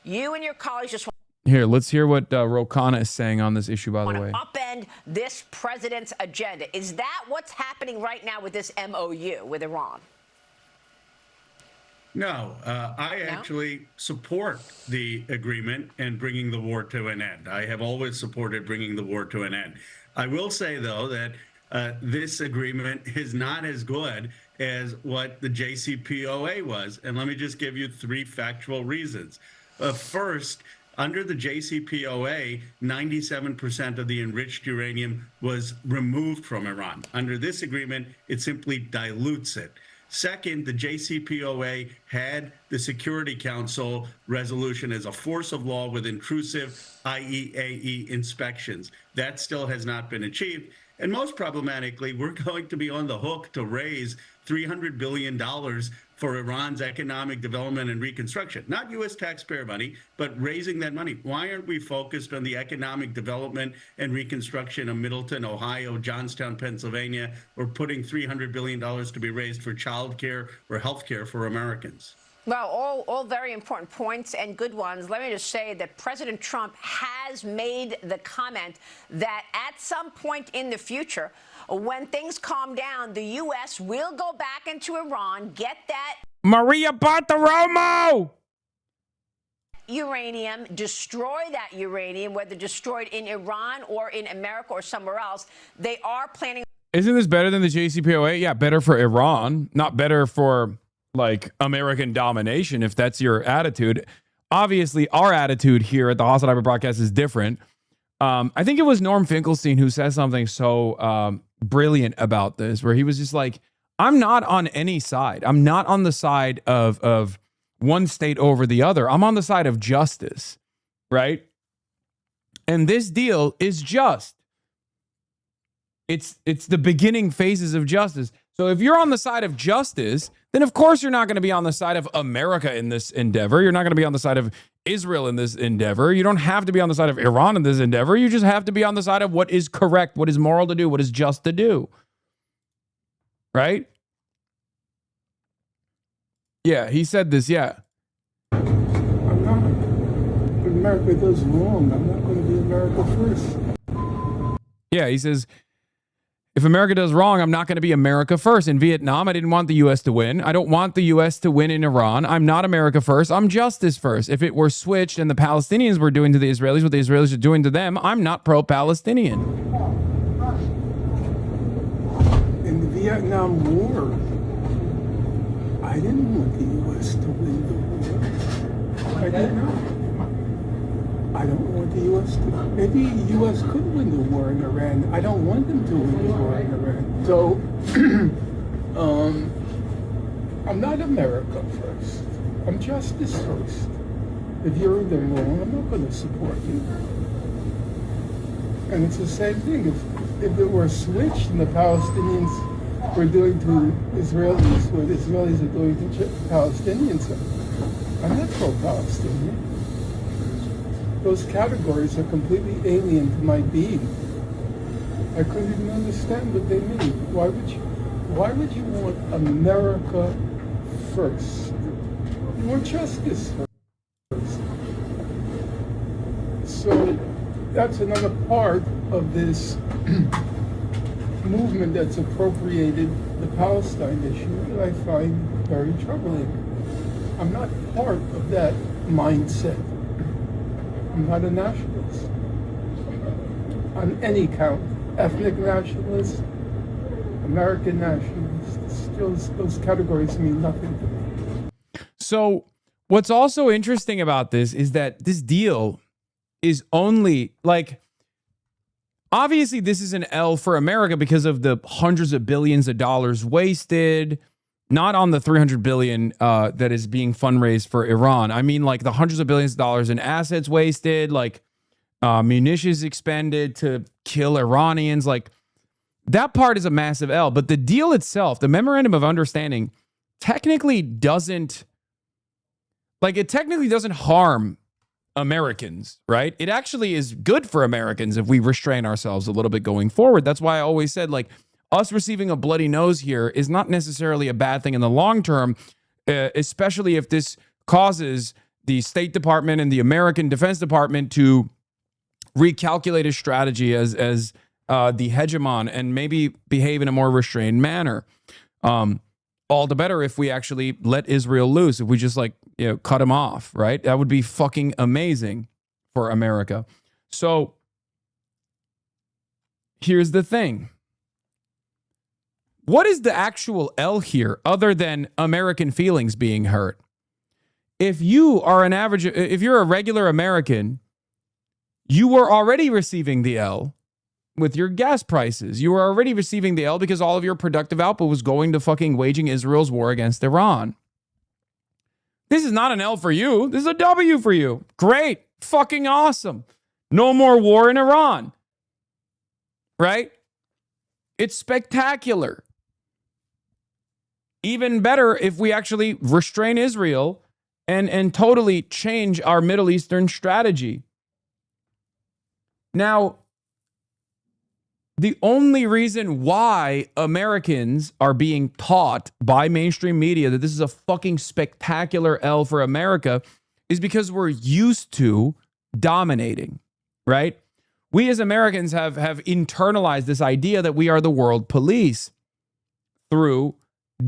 You and your colleagues just Here, let's hear what Rokana is saying on this issue, by the way. upend this president's agenda. Is that what's happening right now with this MOU with Iran? No, I actually support the agreement and bringing the war to an end. I have always supported bringing the war to an end. I will say, though, that this agreement is not as good as what the JCPOA was. And let me just give you 3 factual reasons. First, under the JCPOA, 97% of the enriched uranium was removed from Iran. Under this agreement, it simply dilutes it. Second, the JCPOA had the Security Council resolution as a force of law with intrusive IAEA inspections. That still has not been achieved. And most problematically, we're going to be on the hook to raise $300 billion for Iran's economic development and reconstruction. Not U.S. taxpayer money, but raising that money. Why aren't we focused on the economic development and reconstruction of Middleton, Ohio, Johnstown, Pennsylvania, or putting $300 billion to be raised for child care or health care for Americans? Well, all very important points and good ones. Let me just say that President Trump has made the comment that at some point in the future, when things calm down, the U.S. will go back into Iran, get that Maria Bartiromo uranium, destroy that uranium, whether destroyed in Iran or in America or somewhere else. They are planning. Isn't this better than the JCPOA? Yeah, better for Iran, not better for like American domination, if that's your attitude. Obviously, our attitude here at the HasanAbi broadcast is different. I think it was Norm Finkelstein who said something so brilliant about this, where he was just like, I'm not on any side. I'm not on the side of one state over the other. I'm on the side of justice, right? And this deal is just. It's the beginning phases of justice. So if you're on the side of justice, then of course you're not going to be on the side of America in this endeavor. You're not going to be on the side of Israel in this endeavor. You don't have to be on the side of Iran in this endeavor. You just have to be on the side of what is correct, what is moral to do, what is just to do. Right? Yeah, he said this, yeah. I'm not. If America does wrong, I'm not going to be America first. Yeah, he says, if America does wrong, I'm not going to be America first. In Vietnam, I didn't want the U.S. to win. I don't want the U.S. to win in Iran. I'm not America first. I'm justice first. If it were switched and the Palestinians were doing to the Israelis what the Israelis are doing to them, I'm not pro-Palestinian. In the Vietnam War, I didn't want the U.S. to win the war. I did not. I don't want the U.S. to. Maybe the U.S. could win the war in Iran. I don't want them to win the war in Iran. So, I'm not America first. I'm justice first. If you're in the wrong, I'm not going to support you. And it's the same thing. If it were switched and the Palestinians were doing to Israelis what Israelis are doing to Palestinians, I'm not pro-Palestinian. Those categories are completely alien to my being. I couldn't even understand what they mean. Why would you want America first? You want justice first. So that's another part of this movement that's appropriated the Palestine issue that I find very troubling. I'm not part of that mindset. I'm not a nationalist on any count. Ethnic nationalist, American nationalist, those categories mean nothing to me. So what's also interesting about this is that this deal is only like, obviously this is an L for America because of the hundreds of billions of dollars wasted, not on the 300 billion that is being fundraised for Iran. I mean, like the hundreds of billions of dollars in assets wasted, like munitions expended to kill Iranians. Like that part is a massive L. But the deal itself, the memorandum of understanding, technically doesn't, like it technically doesn't harm Americans, right? It actually is good for Americans if we restrain ourselves a little bit going forward. That's why I always said, like, us receiving a bloody nose here is not necessarily a bad thing in the long term, especially if this causes the State Department and the American Defense Department to recalculate a strategy as the hegemon and maybe behave in a more restrained manner. All the better if we actually let Israel loose, if we just like, you know, cut him off, right? That would be fucking amazing for America. So here's the thing. What is the actual L here other than American feelings being hurt? If you are an average, if you're a regular American, you were already receiving the L with your gas prices. You were already receiving the L because all of your productive output was going to fucking waging Israel's war against Iran. This is not an L for you. This is a W for you. Great. Fucking awesome. No more war in Iran. Right? It's spectacular. Even better if we actually restrain Israel and totally change our Middle Eastern strategy. Now, the only reason why Americans are being taught by mainstream media that this is a fucking spectacular L for America is because we're used to dominating, right? We as Americans have internalized this idea that we are the world police through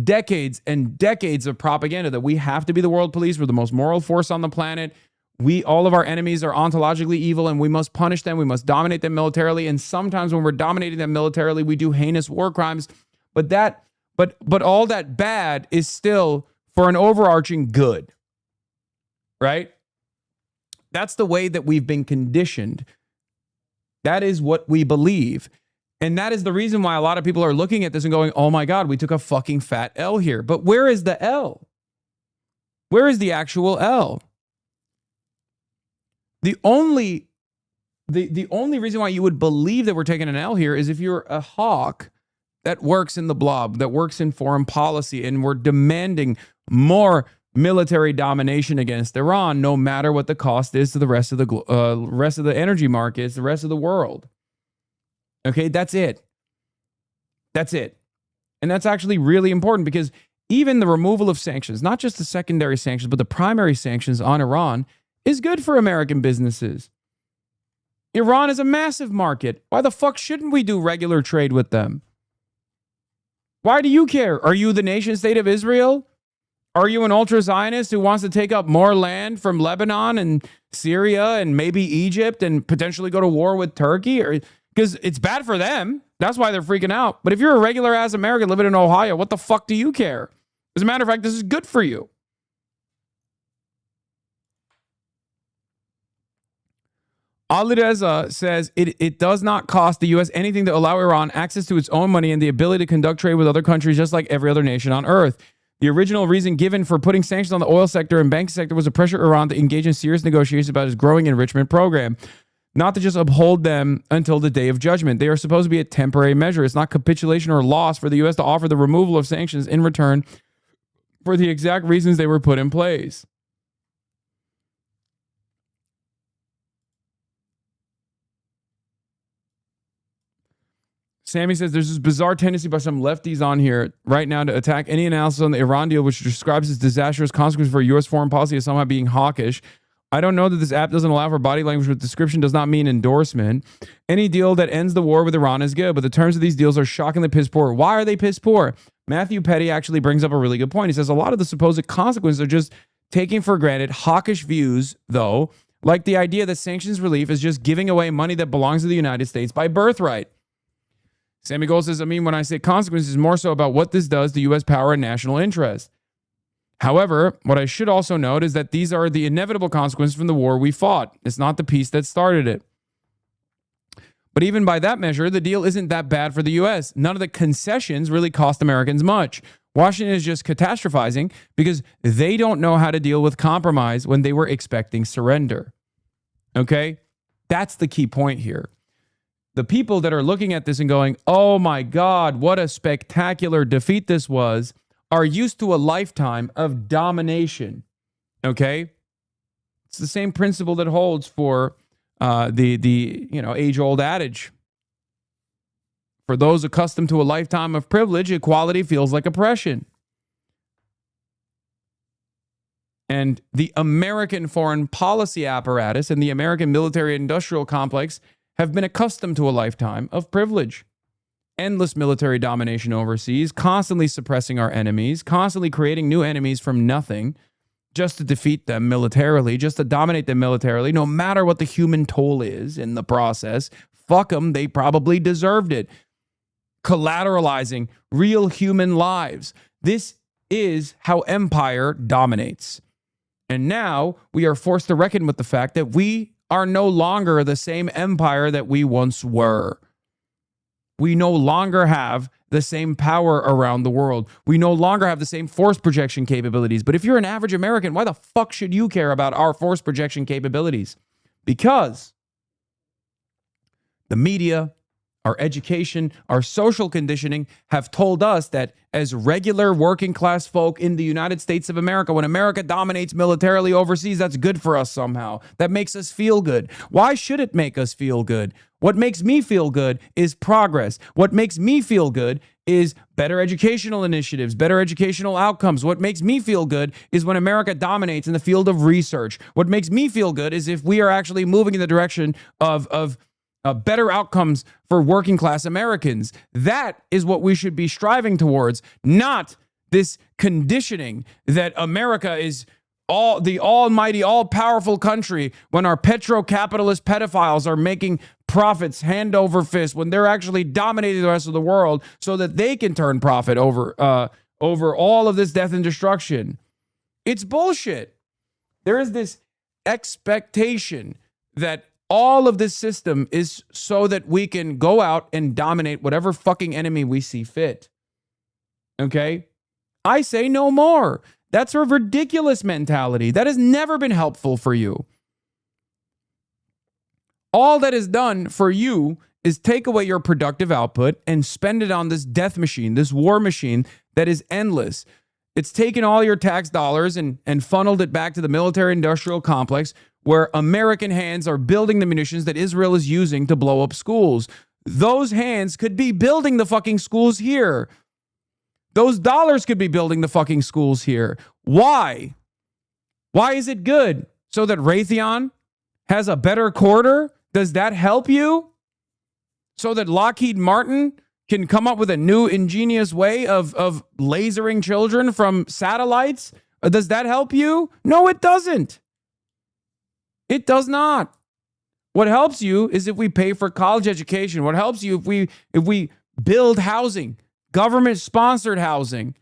decades and decades of propaganda, that we have to be the world police. We're the most moral force on the planet. All of our enemies are ontologically evil and we must punish them. We must dominate them militarily. And sometimes when we're dominating them militarily, we do heinous war crimes. But all that bad is still for an overarching good, right? That's the way that we've been conditioned. That is what we believe. And that is the reason why a lot of people are looking at this and going, oh my God, we took a fucking fat L here. But where is the L? Where is the actual L? The only reason why you would believe that we're taking an L here is if you're a hawk that works in the blob, that works in foreign policy, and we're demanding more military domination against Iran, no matter what the cost is to the rest of the energy markets, the rest of the world. Okay, that's it. That's it. And that's actually really important because even the removal of sanctions, not just the secondary sanctions, but the primary sanctions on Iran, is good for American businesses. Iran is a massive market. Why the fuck shouldn't we do regular trade with them? Why do you care? Are you the nation state of Israel? Are you an ultra-Zionist who wants to take up more land from Lebanon and Syria and maybe Egypt and potentially go to war with Turkey? Or because it's bad for them. That's why they're freaking out. But if you're a regular ass American living in Ohio, what the fuck do you care? As a matter of fact, this is good for you. Alireza says it does not cost the U.S. anything to allow Iran access to its own money and the ability to conduct trade with other countries just like every other nation on earth. The original reason given for putting sanctions on the oil sector and banking sector was to pressure Iran to engage in serious negotiations about its growing enrichment program, not to just uphold them until the day of judgment. They are supposed to be a temporary measure. It's not capitulation or loss for the U.S. to offer the removal of sanctions in return for the exact reasons they were put in place. Sammy says there's this bizarre tendency by some lefties on here right now to attack any analysis on the Iran deal, which describes its disastrous consequences for U.S. foreign policy as somehow being hawkish. I don't know that this app doesn't allow for body language with description does not mean endorsement. Any deal that ends the war with Iran is good, but the terms of these deals are shockingly piss poor. Why are they piss poor? Matthew Petty actually brings up a really good point. He says a lot of the supposed consequences are just taking for granted hawkish views, though, like the idea that sanctions relief is just giving away money that belongs to the United States by birthright. Sammy Gold says, I mean, when I say consequences, more so about what this does to U.S. power and national interest. However, what I should also note is that these are the inevitable consequences from the war we fought. It's not the peace that started it. But even by that measure, the deal isn't that bad for the U.S. None of the concessions really cost Americans much. Washington is just catastrophizing because they don't know how to deal with compromise when they were expecting surrender. Okay? That's the key point here. The people that are looking at this and going, oh my God, what a spectacular defeat this was, are used to a lifetime of domination. Okay? It's the same principle that holds for the age-old adage. For those accustomed to a lifetime of privilege, equality feels like oppression. And the American foreign policy apparatus and the American military-industrial complex have been accustomed to a lifetime of privilege. Endless military domination overseas, constantly suppressing our enemies, constantly creating new enemies from nothing, just to defeat them militarily, just to dominate them militarily, no matter what the human toll is in the process. Fuck them, they probably deserved it. Collateralizing real human lives. This is how empire dominates. And now we are forced to reckon with the fact that we are no longer the same empire that we once were. We no longer have the same power around the world. We no longer have the same force projection capabilities. But if you're an average American, why the fuck should you care about our force projection capabilities? Because the media, our education, our social conditioning have told us that as regular working class folk in the United States of America, when America dominates militarily overseas, that's good for us somehow. That makes us feel good. Why should it make us feel good? What makes me feel good is progress. What makes me feel good is better educational initiatives, better educational outcomes. What makes me feel good is when America dominates in the field of research. What makes me feel good is if we are actually moving in the direction of better outcomes for working class Americans. That is what we should be striving towards, not this conditioning that America is the almighty, all-powerful country when our petro-capitalist pedophiles are making profits hand over fist, when they're actually dominating the rest of the world so that they can turn profit over all of this death and destruction. It's bullshit. There is this expectation that all of this system is so that we can go out and dominate whatever fucking enemy we see fit. Okay? I say no more. That's a ridiculous mentality. That has never been helpful for you. All that is done for you is take away your productive output and spend it on this death machine, this war machine that is endless. It's taken all your tax dollars and funneled it back to the military-industrial complex where American hands are building the munitions that Israel is using to blow up schools. Those hands could be building the fucking schools here. Those dollars could be building the fucking schools here. Why? Why is it good? So that Raytheon has a better quarter? Does that help you? So that Lockheed Martin can come up with a new ingenious way of lasering children from satellites? Does that help you? No, it doesn't. It does not. What helps you is if we pay for college education. What helps you if we build housing, government-sponsored housing,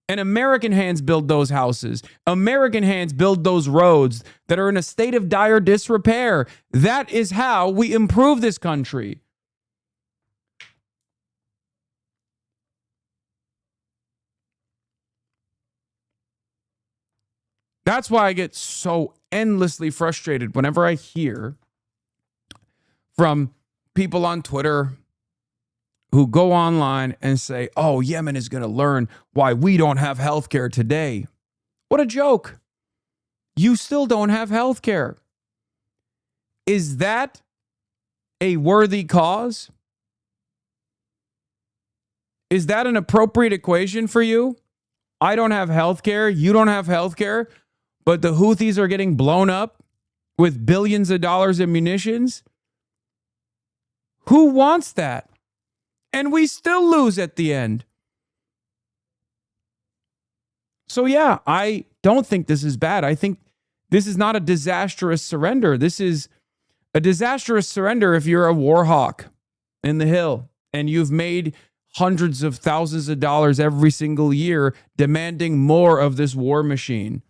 and American hands build those houses. American hands build those roads that are in a state of dire disrepair. That is how we improve this country. That's why I get so endlessly frustrated whenever I hear from people on Twitter who go online and say, oh, Yemen is going to learn why we don't have healthcare today. What a joke. You still don't have healthcare. Is that a worthy cause? Is that an appropriate equation for you? I don't have healthcare. You don't have healthcare. But the Houthis are getting blown up with billions of dollars in munitions? Who wants that? And we still lose at the end. So yeah, I don't think this is bad. I think this is not a disastrous surrender. This is a disastrous surrender if you're a war hawk in the hill and you've made hundreds of thousands of dollars every single year demanding more of this war machine.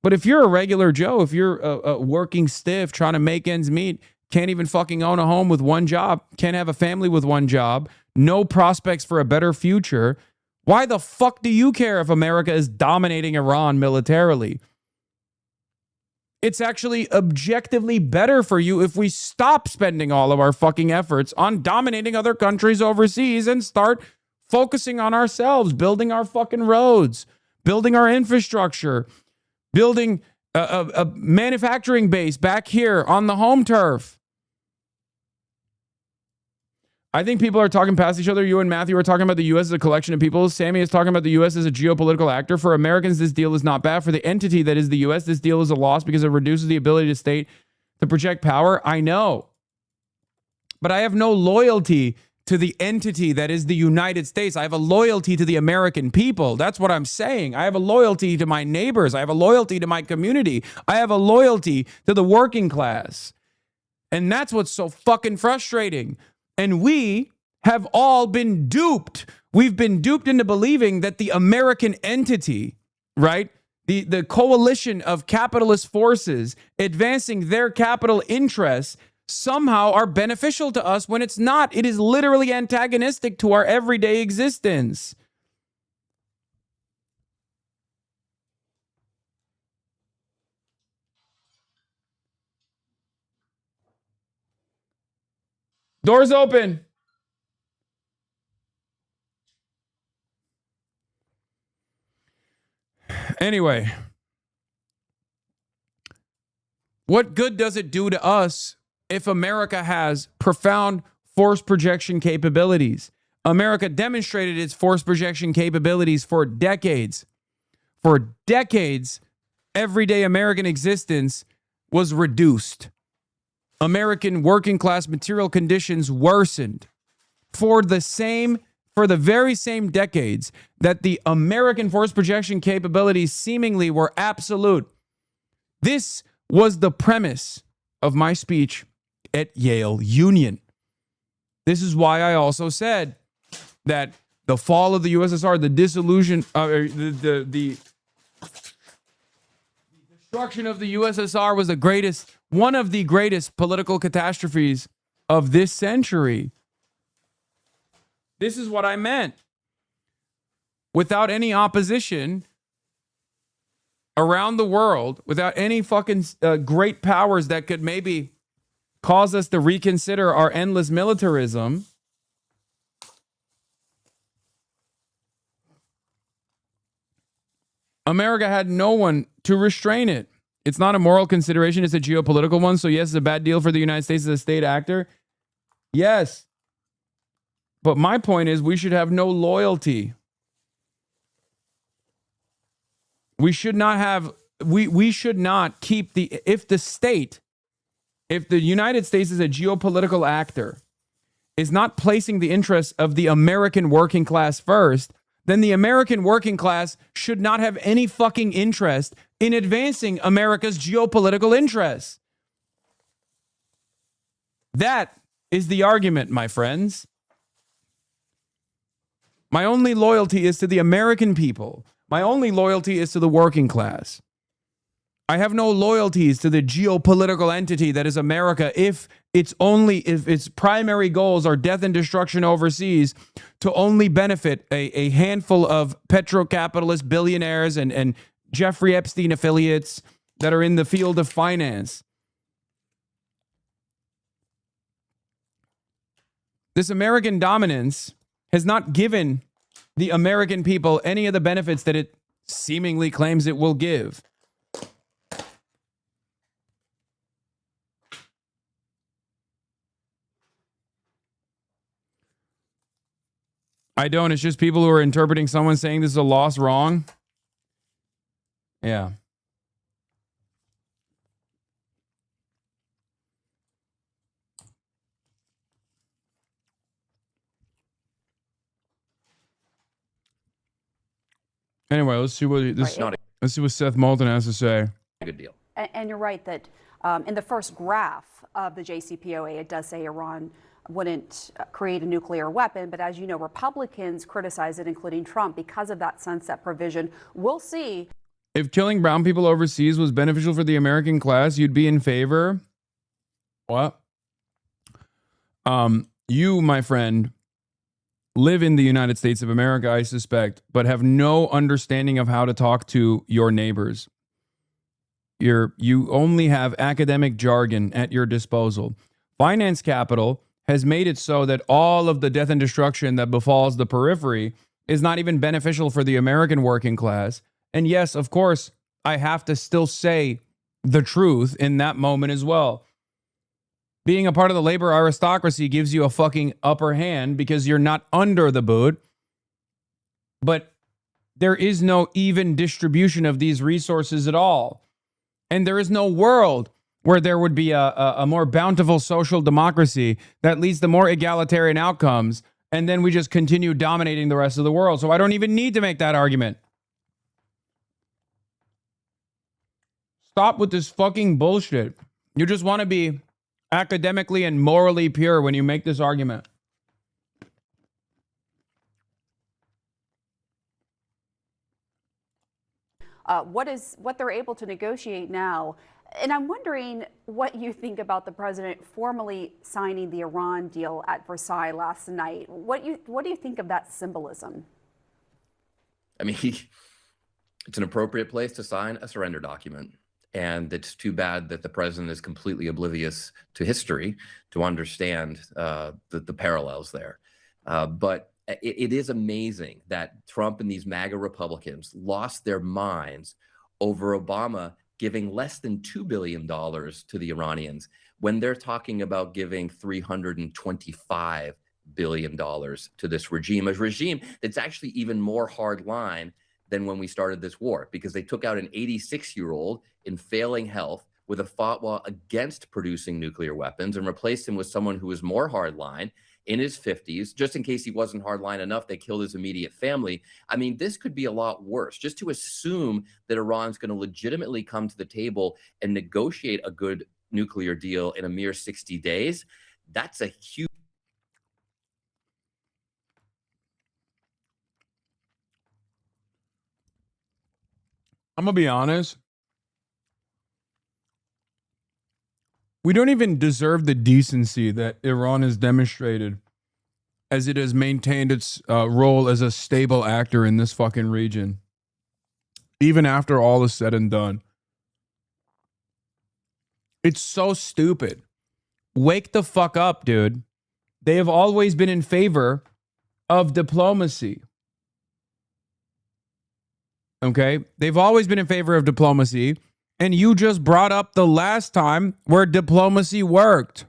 But if you're a regular Joe, if you're a working stiff trying to make ends meet, can't even fucking own a home with one job, can't have a family with one job, no prospects for a better future, why the fuck do you care if America is dominating Iran militarily? It's actually objectively better for you if we stop spending all of our fucking efforts on dominating other countries overseas and start focusing on ourselves, building our fucking roads, building our infrastructure, building a manufacturing base back here on the home turf. I think people are talking past each other. You and Matthew are talking about the U.S. as a collection of people. Sammy is talking about the U.S. as a geopolitical actor. For Americans, this deal is not bad. For the entity that is the U.S., this deal is a loss because it reduces the ability of the state to project power. I know. But I have no loyalty to the entity that is the United States. I have a loyalty to the American people. That's what I'm saying. I have a loyalty to my neighbors. I have a loyalty to my community. I have a loyalty to the working class. And that's what's so fucking frustrating. And we have all been duped. We've been duped into believing that the American entity, right? The coalition of capitalist forces advancing their capital interests somehow are beneficial to us when it's not. It is literally antagonistic to our everyday existence. Doors open. Anyway, what good does it do to us if America has profound force projection capabilities? America demonstrated its force projection capabilities for decades. For decades, everyday American existence was reduced. American working class material conditions worsened for the very same decades that the American force projection capabilities seemingly were absolute. This was the premise of my speech at Yale Union. This is why I also said that the fall of the USSR, the dissolution, the destruction of the USSR was one of the greatest political catastrophes of this century. This is what I meant. Without any opposition around the world, without any fucking great powers that could maybe cause us to reconsider our endless militarism, America had no one to restrain it. It's not a moral consideration, it's a geopolitical one. So yes, it's a bad deal for the United States as a state actor. Yes. But my point is we should have no loyalty. We should not have, we should not keep if the United States is a geopolitical actor, is not placing the interests of the American working class first, then the American working class should not have any fucking interest in advancing America's geopolitical interests. That is the argument, my friends. My only loyalty is to the American people. My only loyalty is to the working class. I have no loyalties to the geopolitical entity that is America if its primary goals are death and destruction overseas to only benefit a handful of petrocapitalist billionaires and Jeffrey Epstein affiliates that are in the field of finance. This American dominance has not given the American people any of the benefits that it seemingly claims it will give. I don't. It's just people who are interpreting someone saying this is a loss wrong. Yeah. Anyway, let's see what let's see what Seth Moulton has to say. Good deal. And you're right that in the first graph of the JCPOA, it does say Iran wouldn't create a nuclear weapon. But as you know, Republicans criticize it, including Trump, because of that sunset provision. We'll see. If killing brown people overseas was beneficial for the American class, you'd be in favor. What? You, my friend, live in the United States of America, I suspect, but have no understanding of how to talk to your neighbors. You only have academic jargon at your disposal. Finance capital has made it so that all of the death and destruction that befalls the periphery is not even beneficial for the American working class. And yes, of course, I have to still say the truth in that moment as well. Being a part of the labor aristocracy gives you a fucking upper hand because you're not under the boot. But there is no even distribution of these resources at all. And there is no world where there would be a more bountiful social democracy that leads to more egalitarian outcomes. And then we just continue dominating the rest of the world. So I don't even need to make that argument. Stop with this fucking bullshit. You just want to be academically and morally pure when you make this argument. What they're able to negotiate now. And I'm wondering what you think about the president formally signing the Iran deal at Versailles last night. What do you think of that symbolism? I mean, it's an appropriate place to sign a surrender document. And it's too bad that the president is completely oblivious to history to understand the parallels there. But it is amazing that Trump and these MAGA Republicans lost their minds over Obama giving less than $2 billion to the Iranians when they're talking about giving $325 billion to this regime, a regime that's actually even more hardline than when we started this war, because they took out an 86-year-old in failing health with a fatwa against producing nuclear weapons and replaced him with someone who was more hardline in his 50s. Just in case he wasn't hardline enough, they killed his immediate family. I mean, this could be a lot worse. Just to assume that Iran's going to legitimately come to the table and negotiate a good nuclear deal in a mere 60 days, that's a huge... I'm going to be honest. We don't even deserve the decency that Iran has demonstrated as it has maintained its role as a stable actor in this fucking region, even after all is said and done. It's so stupid. Wake the fuck up, dude. They have always been in favor of diplomacy. Okay? They've always been in favor of diplomacy. And you just brought up the last time where diplomacy worked.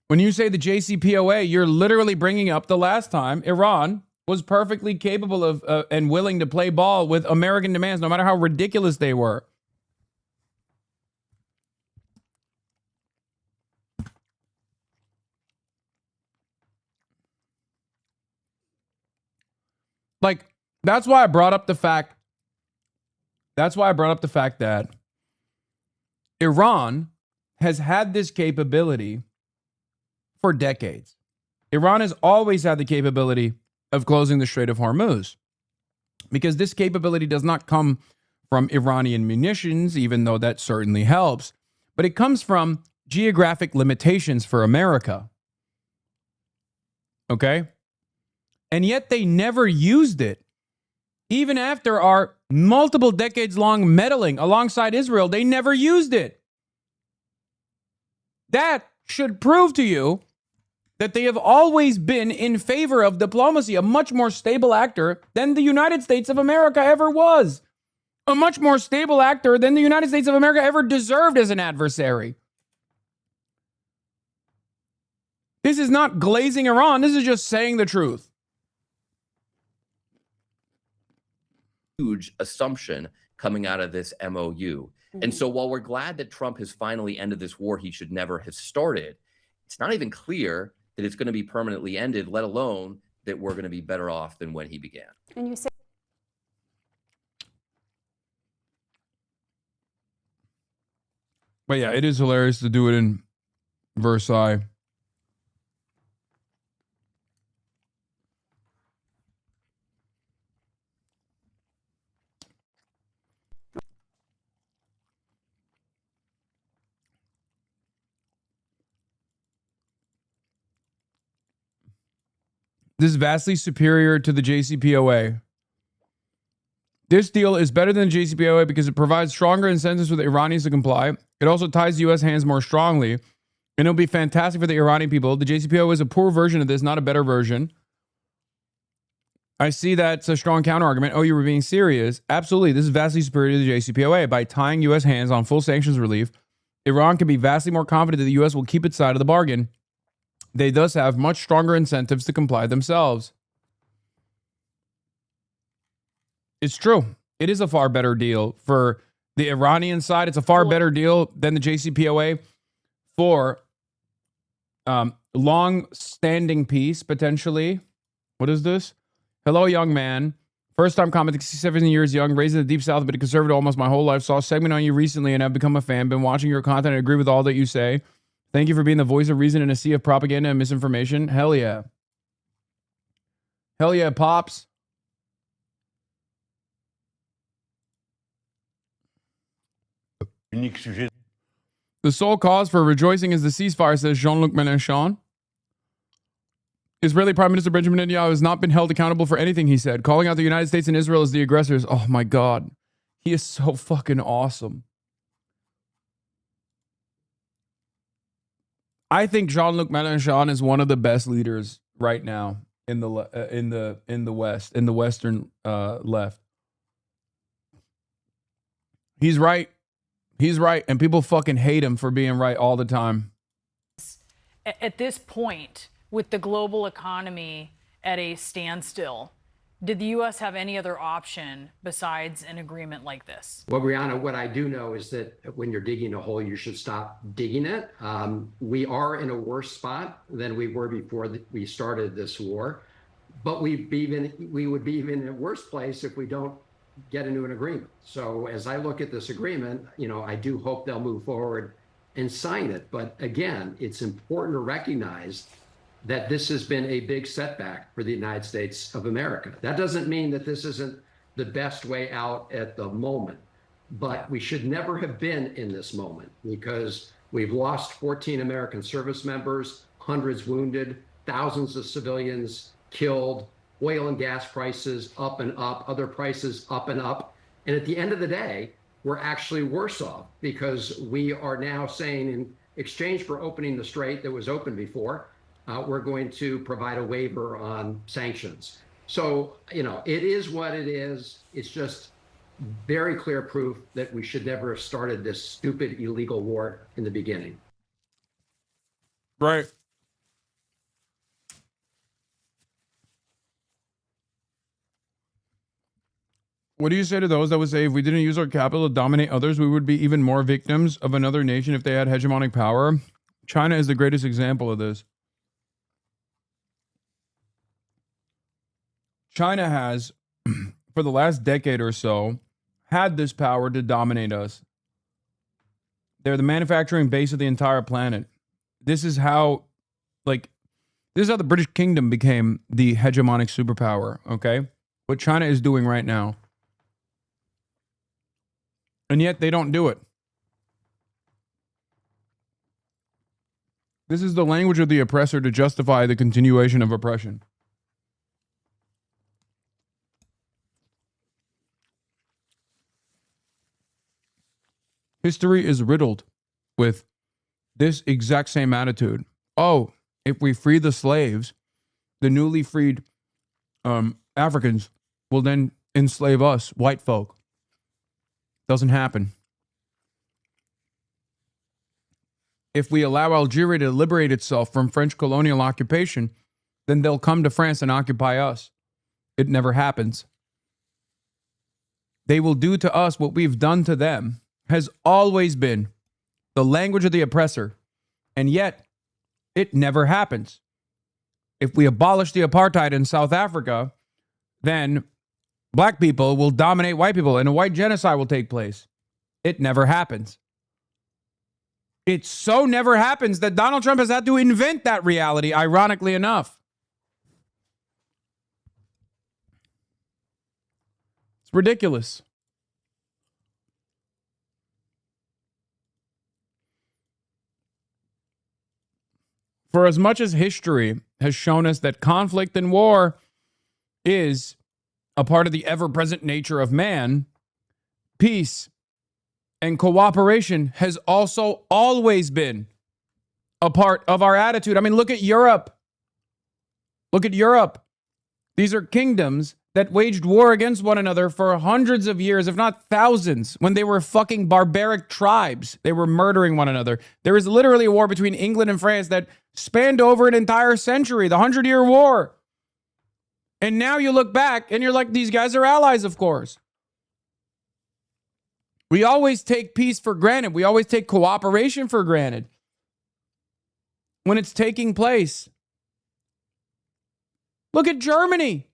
When you say the JCPOA, you're literally bringing up the last time Iran was perfectly capable of and willing to play ball with American demands, no matter how ridiculous they were. Like, that's why I brought up the fact. That's why I brought up the fact that Iran has had this capability for decades. Iran has always had the capability of closing the Strait of Hormuz, because this capability does not come from Iranian munitions, even though that certainly helps, but it comes from geographic limitations for America. Okay? And yet they never used it. Even after our multiple decades-long meddling alongside Israel, they never used it. That should prove to you that they have always been in favor of diplomacy, a much more stable actor than the United States of America ever was. A much more stable actor than the United States of America ever deserved as an adversary. This is not glazing Iran. This is just saying the truth. Huge assumption coming out of this MOU. And so while we're glad that Trump has finally ended this war he should never have started, it's not even clear that it's going to be permanently ended, let alone that we're going to be better off than when he began. And you say But yeah, it is hilarious to do it in Versailles. This is vastly superior to the JCPOA. This deal is better than the JCPOA because it provides stronger incentives for the Iranians to comply. It also ties the U.S. hands more strongly, and it'll be fantastic for the Iranian people. The JCPOA is a poor version of this, not a better version. I see that's a strong counter-argument. Oh, you were being serious. Absolutely. This is vastly superior to the JCPOA. By tying U.S. hands on full sanctions relief, Iran can be vastly more confident that the U.S. will keep its side of the bargain. They thus have much stronger incentives to comply themselves. It's true. It is a far better deal for the Iranian side. It's a far better deal than the JCPOA for long-standing peace, potentially. What is this? Hello, young man. First-time commenting, 67 years young, raised in the Deep South, but a conservative almost my whole life. Saw a segment on you recently and have become a fan. Been watching your content and agree with all that you say. Thank you for being the voice of reason in a sea of propaganda and misinformation. Hell yeah. Hell yeah, Pops. The sole cause for rejoicing is the ceasefire, says Jean-Luc Mélenchon. Israeli Prime Minister Benjamin Netanyahu has not been held accountable for anything he said, calling out the United States and Israel as the aggressors. Oh my God. He is so fucking awesome. I think Jean-Luc Mélenchon is one of the best leaders right now in the West, in the Western left. He's right. He's right, and people fucking hate him for being right all the time. At this point, with the global economy at a standstill, did the U.S. have any other option besides an agreement like this? Well, Brianna, what I do know is that when you're digging a hole, you should stop digging it. We are in a worse spot than we were before we started this war, but we would be even in a worse place if we don't get into an agreement. So as I look at this agreement, I do hope they'll move forward and sign it. But again, it's important to recognize that this has been a big setback for the United States of America. That doesn't mean that this isn't the best way out at the moment, but we should never have been in this moment because we've lost 14 American service members, hundreds wounded, thousands of civilians killed, oil and gas prices up and up, other prices up and up. And at the end of the day, we're actually worse off because we are now saying in exchange for opening the strait that was open before, we're going to provide a waiver on sanctions. So, it is what it is. It's just very clear proof that we should never have started this stupid illegal war in the beginning. Right. What do you say to those that would say if we didn't use our capital to dominate others, we would be even more victims of another nation if they had hegemonic power? China is the greatest example of this. China has, for the last decade or so, had this power to dominate us. They're the manufacturing base of the entire planet. This is how the British Kingdom became the hegemonic superpower, okay? What China is doing right now. And yet they don't do it. This is the language of the oppressor to justify the continuation of oppression. History is riddled with this exact same attitude. Oh, if we free the slaves, the newly freed Africans will then enslave us, white folk. Doesn't happen. If we allow Algeria to liberate itself from French colonial occupation, then they'll come to France and occupy us. It never happens. They will do to us what we've done to them. Has always been the language of the oppressor, and yet it never happens. if we abolish the apartheid in South Africa, then black people will dominate white people and a white genocide will take place. It never happens. It so never happens that Donald Trump has had to invent that reality, ironically enough. It's ridiculous. For as much as history has shown us that conflict and war is a part of the ever-present nature of man, peace and cooperation has also always been a part of our attitude. I mean, look at Europe. Look at Europe. These are kingdoms that waged war against one another for hundreds of years, if not thousands, when they were fucking barbaric tribes. They were murdering one another. There was literally a war between England and France that spanned over an entire century, the 100-Year War. And now you look back and you're like, these guys are allies, of course. We always take peace for granted. We always take cooperation for granted when it's taking place. Look at Germany.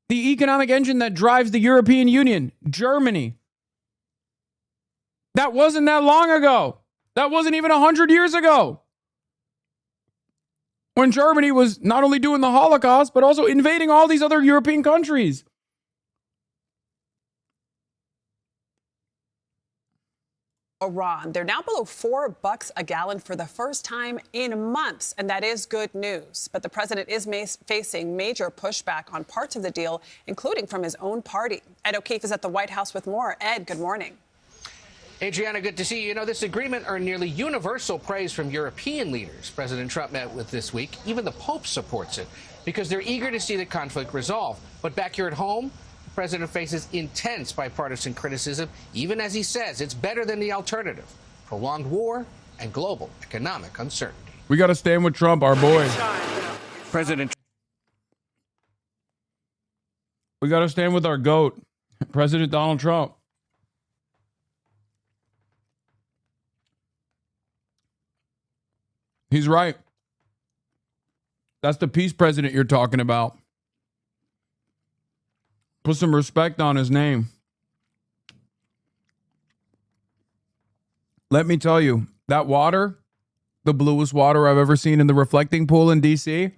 The economic engine that drives the European Union, Germany. That wasn't that long ago. That wasn't even 100 years ago. When Germany was not only doing the Holocaust, but also invading all these other European countries. Iran. They're now below $4 a gallon for the first time in months, and that is good news. But the president is facing major pushback on parts of the deal, including from his own party. Ed O'Keefe is at the White House with more. Ed, good morning. Adriana, good to see you. You know, this agreement earned nearly universal praise from European leaders President Trump met with this week. Even the Pope supports it because they're eager to see the conflict resolved. But back here at home, the president faces intense bipartisan criticism, even as he says it's better than the alternative, prolonged war and global economic uncertainty. We got to stand with Trump, our boy. We got to stand with our GOAT, President Donald Trump. He's right. That's the peace president you're talking about. Put some respect on his name. Let me tell you, that water, the bluest water I've ever seen in the reflecting pool in DC,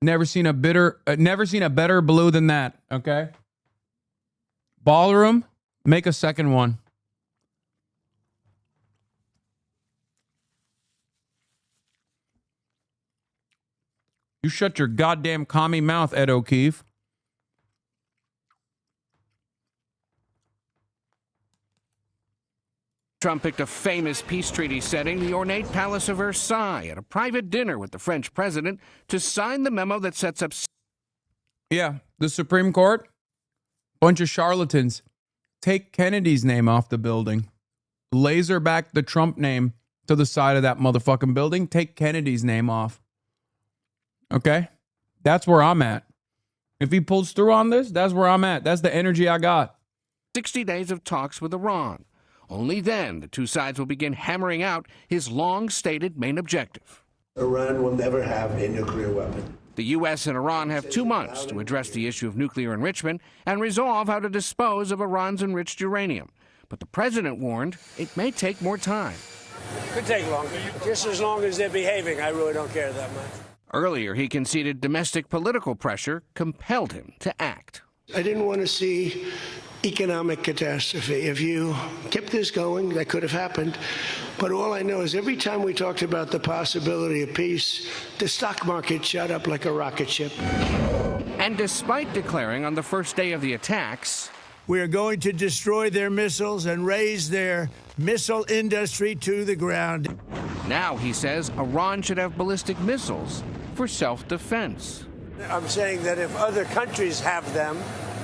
never seen a better blue than that, okay? Ballroom, make a second one. You shut your goddamn commie mouth, Ed O'Keefe. Trump picked a famous peace treaty setting, the ornate Palace of Versailles, at a private dinner with the French president to sign the memo that sets up... Yeah, the Supreme Court, bunch of charlatans. Take Kennedy's name off the building. Laser back the Trump name to the side of that motherfucking building. Take Kennedy's name off. Okay? That's where I'm at. If he pulls through on this, that's where I'm at. That's the energy I got. 60 days of talks with Iran. Only then the two sides will begin hammering out his long-stated main objective. Iran will never have a nuclear weapon. The U.S. and Iran have 2 months to address the issue of nuclear enrichment and resolve how to dispose of Iran's enriched uranium. But the president warned it may take more time. Could take longer. Just as long as they're behaving, I really don't care that much. Earlier, he conceded domestic political pressure compelled him to act. I didn't want to see economic catastrophe. If you kept this going, that could have happened. But all I know is every time we talked about the possibility of peace, the stock market shot up like a rocket ship. And despite declaring on the first day of the attacks, we are going to destroy their missiles and raise their missile industry to the ground. Now he says Iran should have ballistic missiles for self-defense. I'm saying that if other countries have them,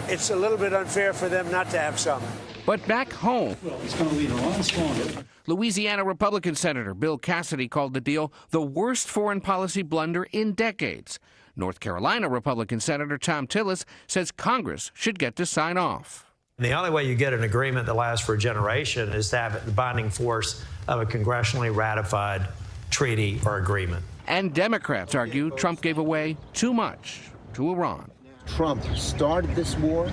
it's a little bit unfair for them not to have some. But back home, It's going to leave Iran stronger. Louisiana Republican Senator Bill Cassidy called the deal the worst foreign policy blunder in decades. North Carolina Republican Senator Tom Tillis says Congress should get to sign off. The only way you get an agreement that lasts for a generation is to have the binding force of a congressionally ratified treaty or agreement. And Democrats argue Trump gave away too much to Iran. Trump started this war.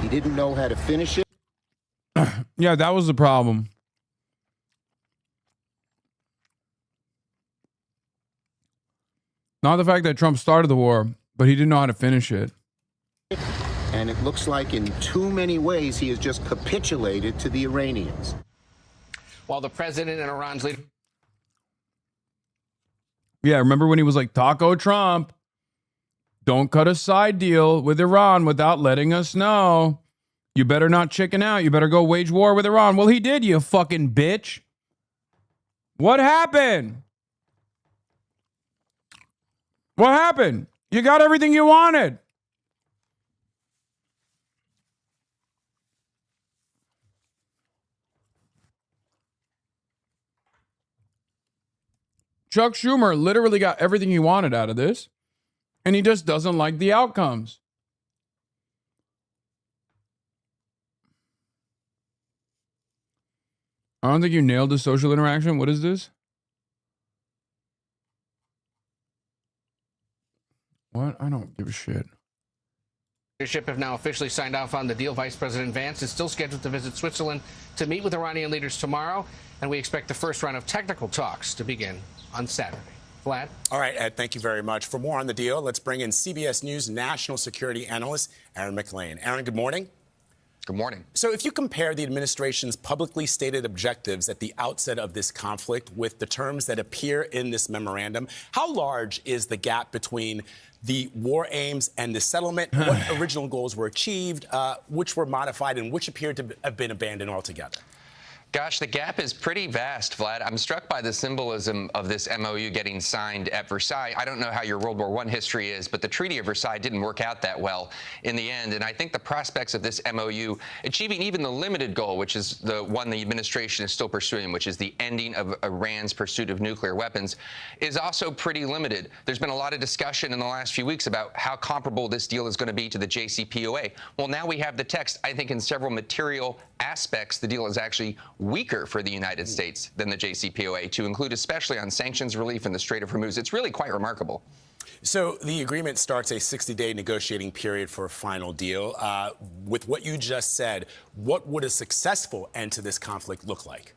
He didn't know how to finish it. Yeah, that was the problem. Not the fact that Trump started the war, but he didn't know how to finish it. And it looks like in too many ways he has just capitulated to the Iranians. While the president and Iran's leader. Yeah, remember when he was like, Taco Trump, don't cut a side deal with Iran without letting us know. You better not chicken out. You better go wage war with Iran. Well, he did, you fucking bitch. What happened? What happened? You got everything you wanted. Chuck Schumer literally got everything he wanted out of this, and he just doesn't like the outcomes. I don't think you nailed the social interaction. What is this? What? I don't give a shit. Leadership have now officially signed off on the deal. Vice President Vance is still scheduled to visit Switzerland to meet with Iranian leaders tomorrow, and we expect the first round of technical talks to begin on Saturday. Vlad? All right, Ed, thank you very much. For more on the deal, let's bring in CBS News national security analyst Aaron McLean. Aaron, good morning. Good morning. So if you compare the administration's publicly stated objectives at the outset of this conflict with the terms that appear in this memorandum, how large is the gap between the war aims and the settlement? What original goals were achieved, which were modified, and which appeared to have been abandoned altogether? Gosh, the gap is pretty vast, Vlad. I'm struck by the symbolism of this MOU getting signed at Versailles. I don't know how your World War I history is, but the Treaty of Versailles didn't work out that well in the end. And I think the prospects of this MOU achieving even the limited goal, which is the one the administration is still pursuing, which is the ending of Iran's pursuit of nuclear weapons, is also pretty limited. There's been a lot of discussion in the last few weeks about how comparable this deal is going to be to the JCPOA. Well, now we have the text. I think in several material aspects, the deal is actually weaker for the United States than the JCPOA, to include especially on sanctions relief in the Strait of Hormuz. It's really quite remarkable. So the agreement starts a 60-day negotiating period for a final deal. With what you just said, what would a successful end to this conflict look like?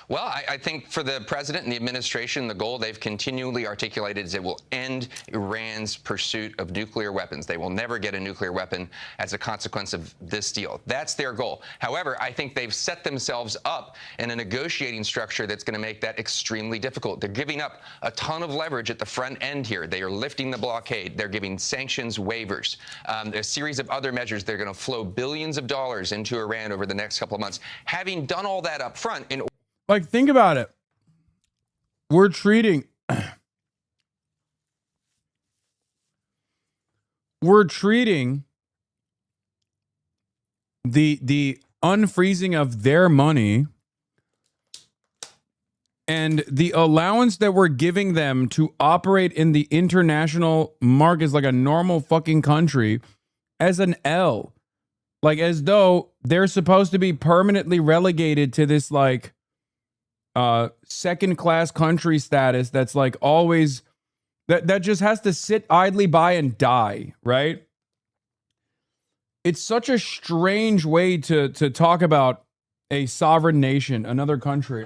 Well, I think for the president and the administration, the goal they've continually articulated is it will end Iran's pursuit of nuclear weapons. They will never get a nuclear weapon as a consequence of this deal. That's their goal. However, I think they've set themselves up in a negotiating structure that's going to make that extremely difficult. They're giving up a ton of leverage at the front end here. They are lifting the blockade. They're giving sanctions waivers. A series of other measures. They're going to flow billions of dollars into Iran over the next couple of months. Having done all that up front, like, think about it. We're treating the unfreezing of their money and the allowance that we're giving them to operate in the international markets like a normal fucking country as an L. Like, as though they're supposed to be permanently relegated to this, like, second-class country status that's like always that just has to sit idly by and die, right? It's such a strange way to talk about a sovereign nation, another country.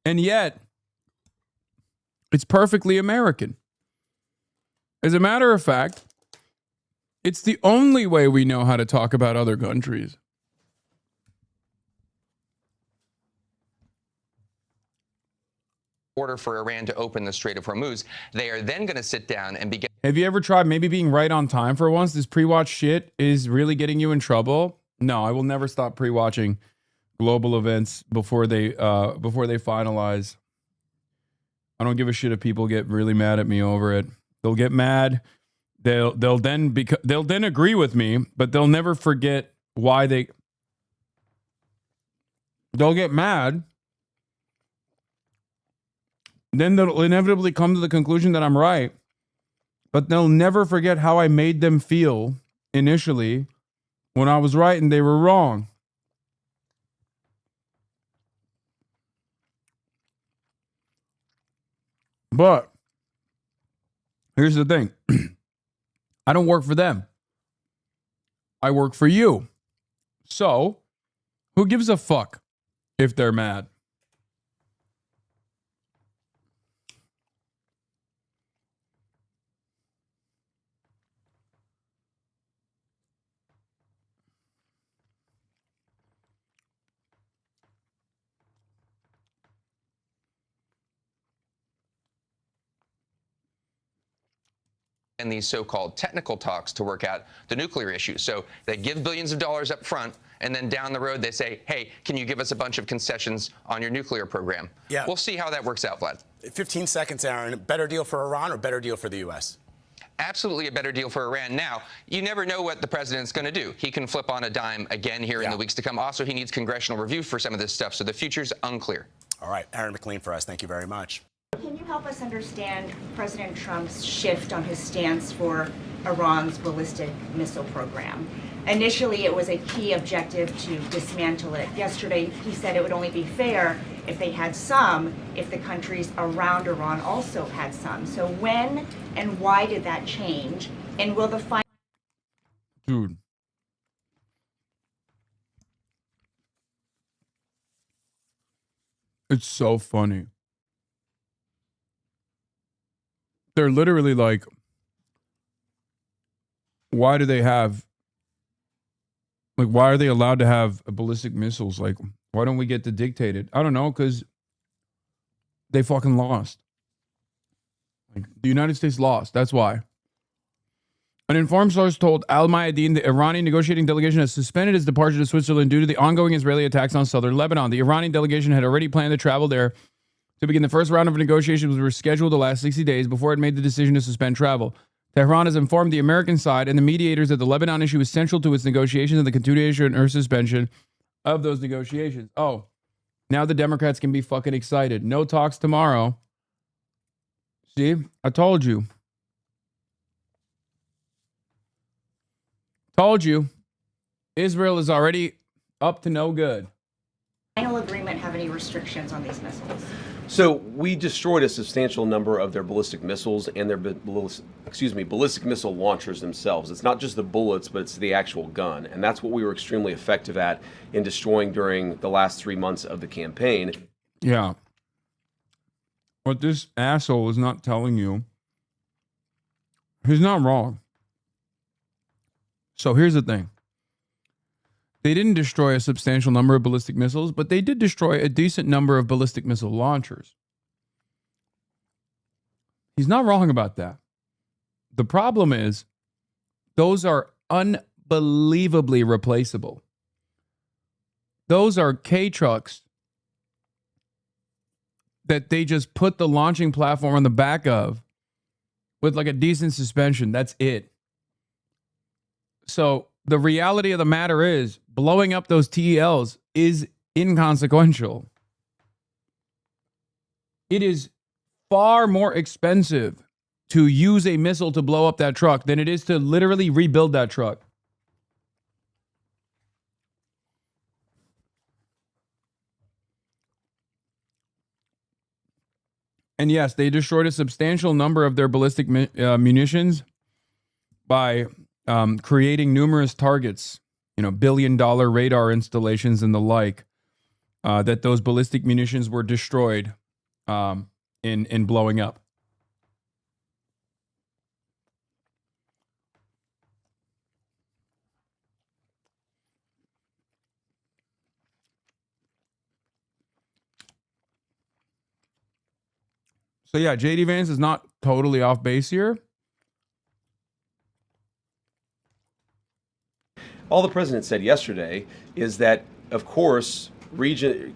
And yet, it's perfectly American. As a matter of fact, it's the only way we know how to talk about other countries. order for Iran to open the Strait of Hormuz. They are then going to sit down and begin. Have you ever tried maybe being right on time for once? This pre-watch shit is really getting you in trouble. No, I will never stop pre-watching global events before they finalize. I don't give a shit if people get really mad at me over it. They'll get mad. They'll then agree with me, but they'll never forget why they'll get mad. Then they'll inevitably come to the conclusion that I'm right, but they'll never forget how I made them feel initially when I was right and they were wrong. But here's the thing. I don't work for them. I work for you. So, who gives a fuck if they're mad? And these so-called technical talks to work out the nuclear issue. So they give billions of dollars up front, and then down the road they say, hey, can you give us a bunch of concessions on your nuclear program? Yeah. We'll see how that works out, Vlad. 15 seconds, Aaron. Better deal for Iran or better deal for the U.S.? Absolutely a better deal for Iran. Now, you never know what the president's going to do. He can flip on a dime again here in the weeks to come. Also, he needs congressional review for some of this stuff, so the future's unclear. All right, Aaron McLean for us. Thank you very much. Can you help us understand President Trump's shift on his stance for Iran's ballistic missile program? Initially, it was a key objective to dismantle it. Yesterday, he said it would only be fair if they had some, if the countries around Iran also had some. So when and why did that change? And will the final... Dude. It's so funny. They're literally like, why do they have, like, why are they allowed to have ballistic missiles? Like, why don't we get to dictate it? I don't know, because they fucking lost. Like, the United States lost. That's why. An informed source told Al Mayadeen the Iranian negotiating delegation has suspended its departure to Switzerland due to the ongoing Israeli attacks on southern Lebanon. The Iranian delegation had already planned to travel there to begin the first round of negotiations, which were scheduled to last 60 days before it made the decision to suspend travel. Tehran has informed the American side and the mediators that the Lebanon issue is central to its negotiations and the continuation or suspension of those negotiations. Oh, now the Democrats can be fucking excited. No talks tomorrow. See, I told you. Told you. Israel is already up to no good. final agreement have any restrictions on these missiles? So we destroyed a substantial number of their ballistic missiles and their ballistic missile launchers themselves. It's not just the bullets, but it's the actual gun. And that's what we were extremely effective at in destroying during the last 3 months of the campaign. Yeah. What this asshole is not telling you, he's not wrong. So here's the thing. They didn't destroy a substantial number of ballistic missiles, but they did destroy a decent number of ballistic missile launchers. He's not wrong about that. The problem is, those are unbelievably replaceable. Those are K trucks that they just put the launching platform on the back of with like a decent suspension. That's it. So the reality of the matter is, blowing up those TELs is inconsequential. It is far more expensive to use a missile to blow up that truck than it is to literally rebuild that truck. And yes, they destroyed a substantial number of their ballistic munitions by creating numerous targets, billion-dollar radar installations and the like, that those ballistic munitions were destroyed in blowing up. So yeah, JD Vance is not totally off base here. All the president said yesterday is that, of course,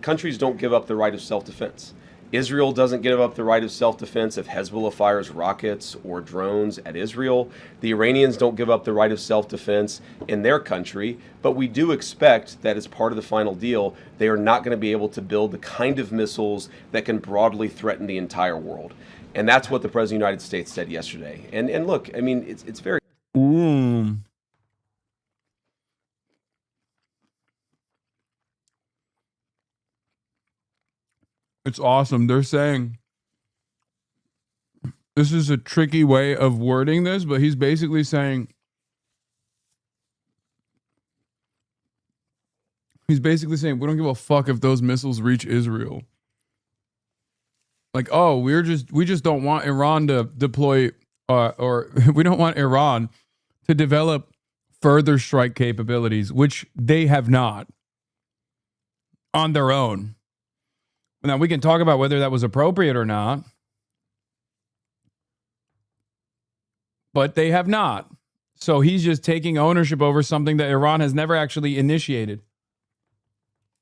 countries don't give up the right of self-defense. Israel doesn't give up the right of self-defense if Hezbollah fires rockets or drones at Israel. The Iranians don't give up the right of self-defense in their country, but we do expect that as part of the final deal, they are not going to be able to build the kind of missiles that can broadly threaten the entire world. And that's what the President of the United States said yesterday. And look, I mean, it's very... It's awesome. They're saying this is a tricky way of wording this, but he's basically saying we don't give a fuck if those missiles reach Israel. Like, oh, we just don't want Iran to deploy or we don't want Iran to develop further strike capabilities, which they have not on their own. Now, we can talk about whether that was appropriate or not, but they have not. So he's just taking ownership over something that Iran has never actually initiated.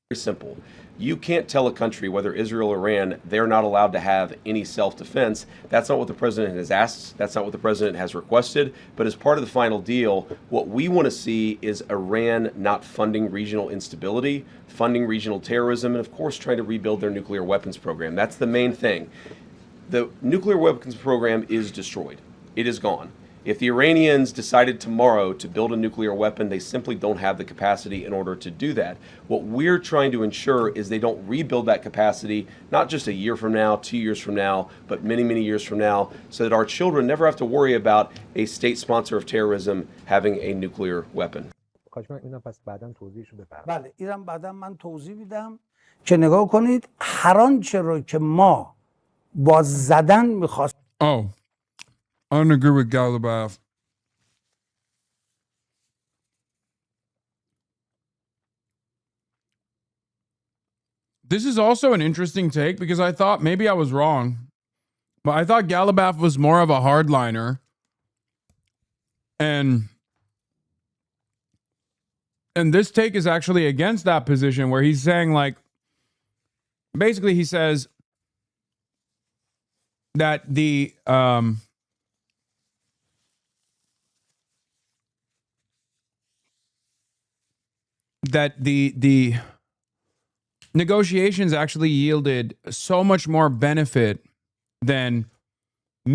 Very simple. You can't tell a country, whether Israel or Iran, they're not allowed to have any self-defense. That's not what the president has asked. That's not what the president has requested. But as part of the final deal, what we want to see is Iran not funding regional instability, funding regional terrorism, and of course trying to rebuild their nuclear weapons program. That's the main thing. The nuclear weapons program is destroyed. It is gone. If the Iranians decided tomorrow to build a nuclear weapon, they simply don't have the capacity in order to do that. What we're trying to ensure is they don't rebuild that capacity, not just a year from now, 2 years from now, but many, many years from now, so that our children never have to worry about a state sponsor of terrorism having a nuclear weapon. بله اینم بعدا من توضیح میدم که نگاه کنید هر آنچه رو که ما با زدن می‌خواست. Oh, I don't agree with Galibaf. This is also an interesting take because I thought maybe I was wrong, but I thought Galibaf was more of a hardliner, and this take is actually against that position where he's saying, like, basically he says that the negotiations actually yielded so much more benefit than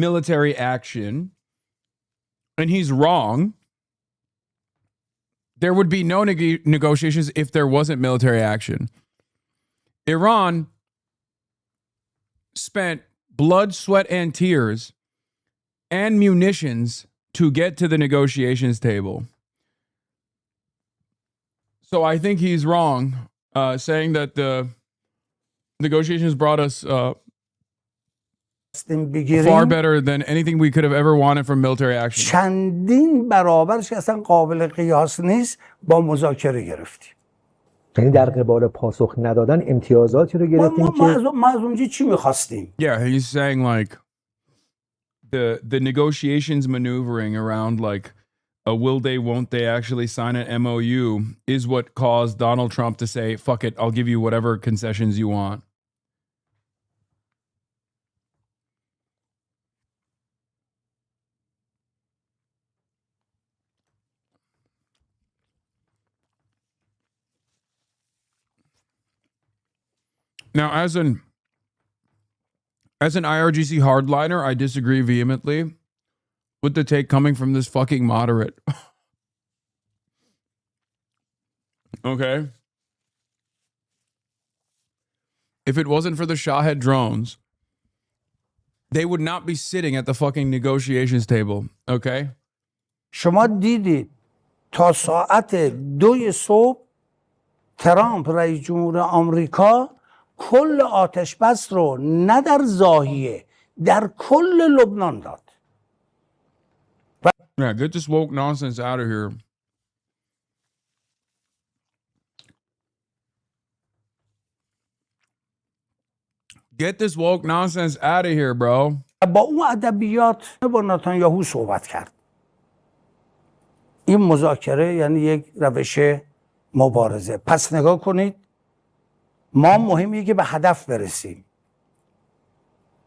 military action. And he's wrong. There would be no negotiations if there wasn't military action. Iran spent blood, sweat, and tears and munitions to get to the negotiations table. So I think he's wrong saying that the negotiations brought us far better than anything we could have ever wanted from military action. چندین برابرش که اصلا قابل قیاس نیست با مذاکره گرفتیم. یعنی در قبال پاسخ ندادن امتیازاتی رو گرفتیم که ما از اونجا چی می‌خواستیم؟ Yeah, he's saying like the negotiations maneuvering around like a will they, won't they actually sign an MOU is what caused Donald Trump to say, fuck it, I'll give you whatever concessions you want. Now, as an IRGC hardliner, I disagree vehemently with the take coming from this fucking moderate. Okay? If it wasn't for the Shahed drones, they would not be sitting at the fucking negotiations table. Okay? شما دیدید تا ساعت 2 صبح ترامپ رئیس جمهور آمریکا کل آتش بس رو نه در زاهیه در کل لبنان داد. Yeah, get this woke nonsense out of here. Get this woke nonsense out of here, bro. با اون ادبیات با نتانیاهو صحبت کرد. این مذاکره یعنی یک روش مبارزه. پس نگاه کنید ما مهمیه که به هدف برسیم.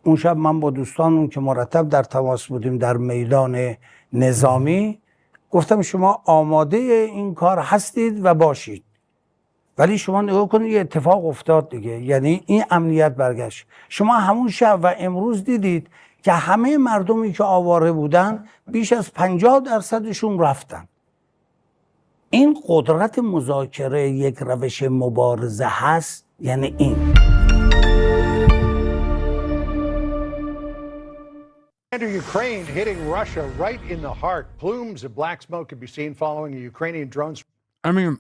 اون شب من با دوستانم که مرتب در تماس بودیم در میدان نظامی گفتم شما آماده این کار هستید و باشید. ولی شما نگاه کنید یه اتفاق افتاد دیگه، یعنی این امنیت برگشت. شما همون شب و امروز دیدید که همه مردمی که آواره بودن بیش از 50% رفتن. این قدرت مذاکره یک روش مبارزه هست، یعنی این. to Ukraine, hitting Russia right in the heart. Plumes of black smoke could be seen following a Ukrainian drone. I mean,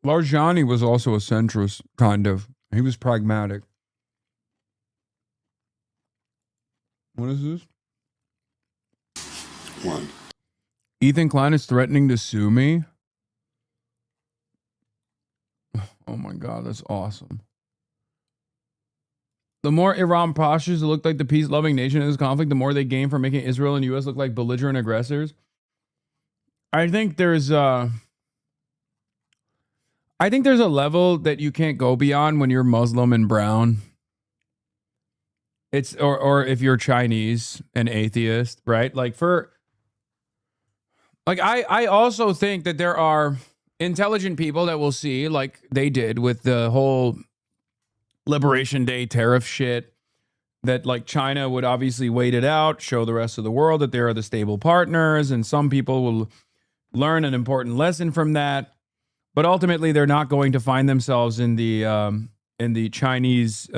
Larjani was also a centrist, kind of. He was pragmatic. What is this? One. Ethan Klein is threatening to sue me. Oh my God, that's awesome. The more Iran postures to look like the peace-loving nation in this conflict, the more they gain from making Israel and U.S. look like belligerent aggressors. I think there's a level that you can't go beyond when you're Muslim and brown. It's or if you're Chinese and atheist, right? I also think that there are intelligent people that will see, like they did with the whole Liberation Day tariff shit, that like China would obviously wait it out, show the rest of the world that they are the stable partners, and some people will learn an important lesson from that. But ultimately, they're not going to find themselves in the Chinese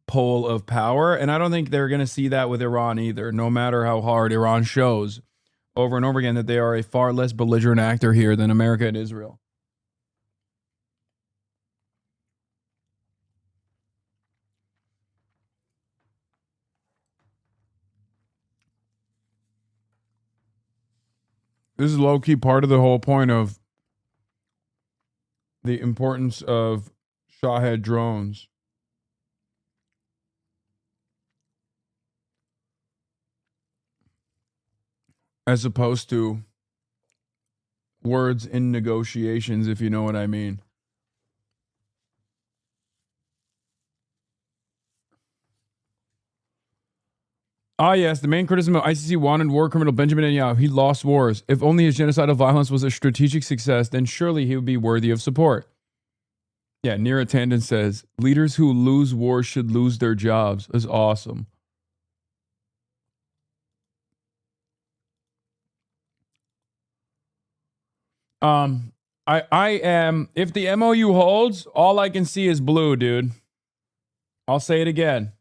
pole of power, and I don't think they're going to see that with Iran either. No matter how hard Iran shows over and over again that they are a far less belligerent actor here than America and Israel. This is low-key part of the whole point of the importance of Shahed drones. As opposed to words in negotiations, if you know what I mean. Ah, yes, the main criticism of ICC wanted war criminal Benjamin Netanyahu. He lost wars. If only his genocidal violence was a strategic success, then surely he would be worthy of support. Yeah, Neera Tandon says, leaders who lose wars should lose their jobs. That's awesome. I am, if the MOU holds, all I can see is blue, dude. I'll say it again.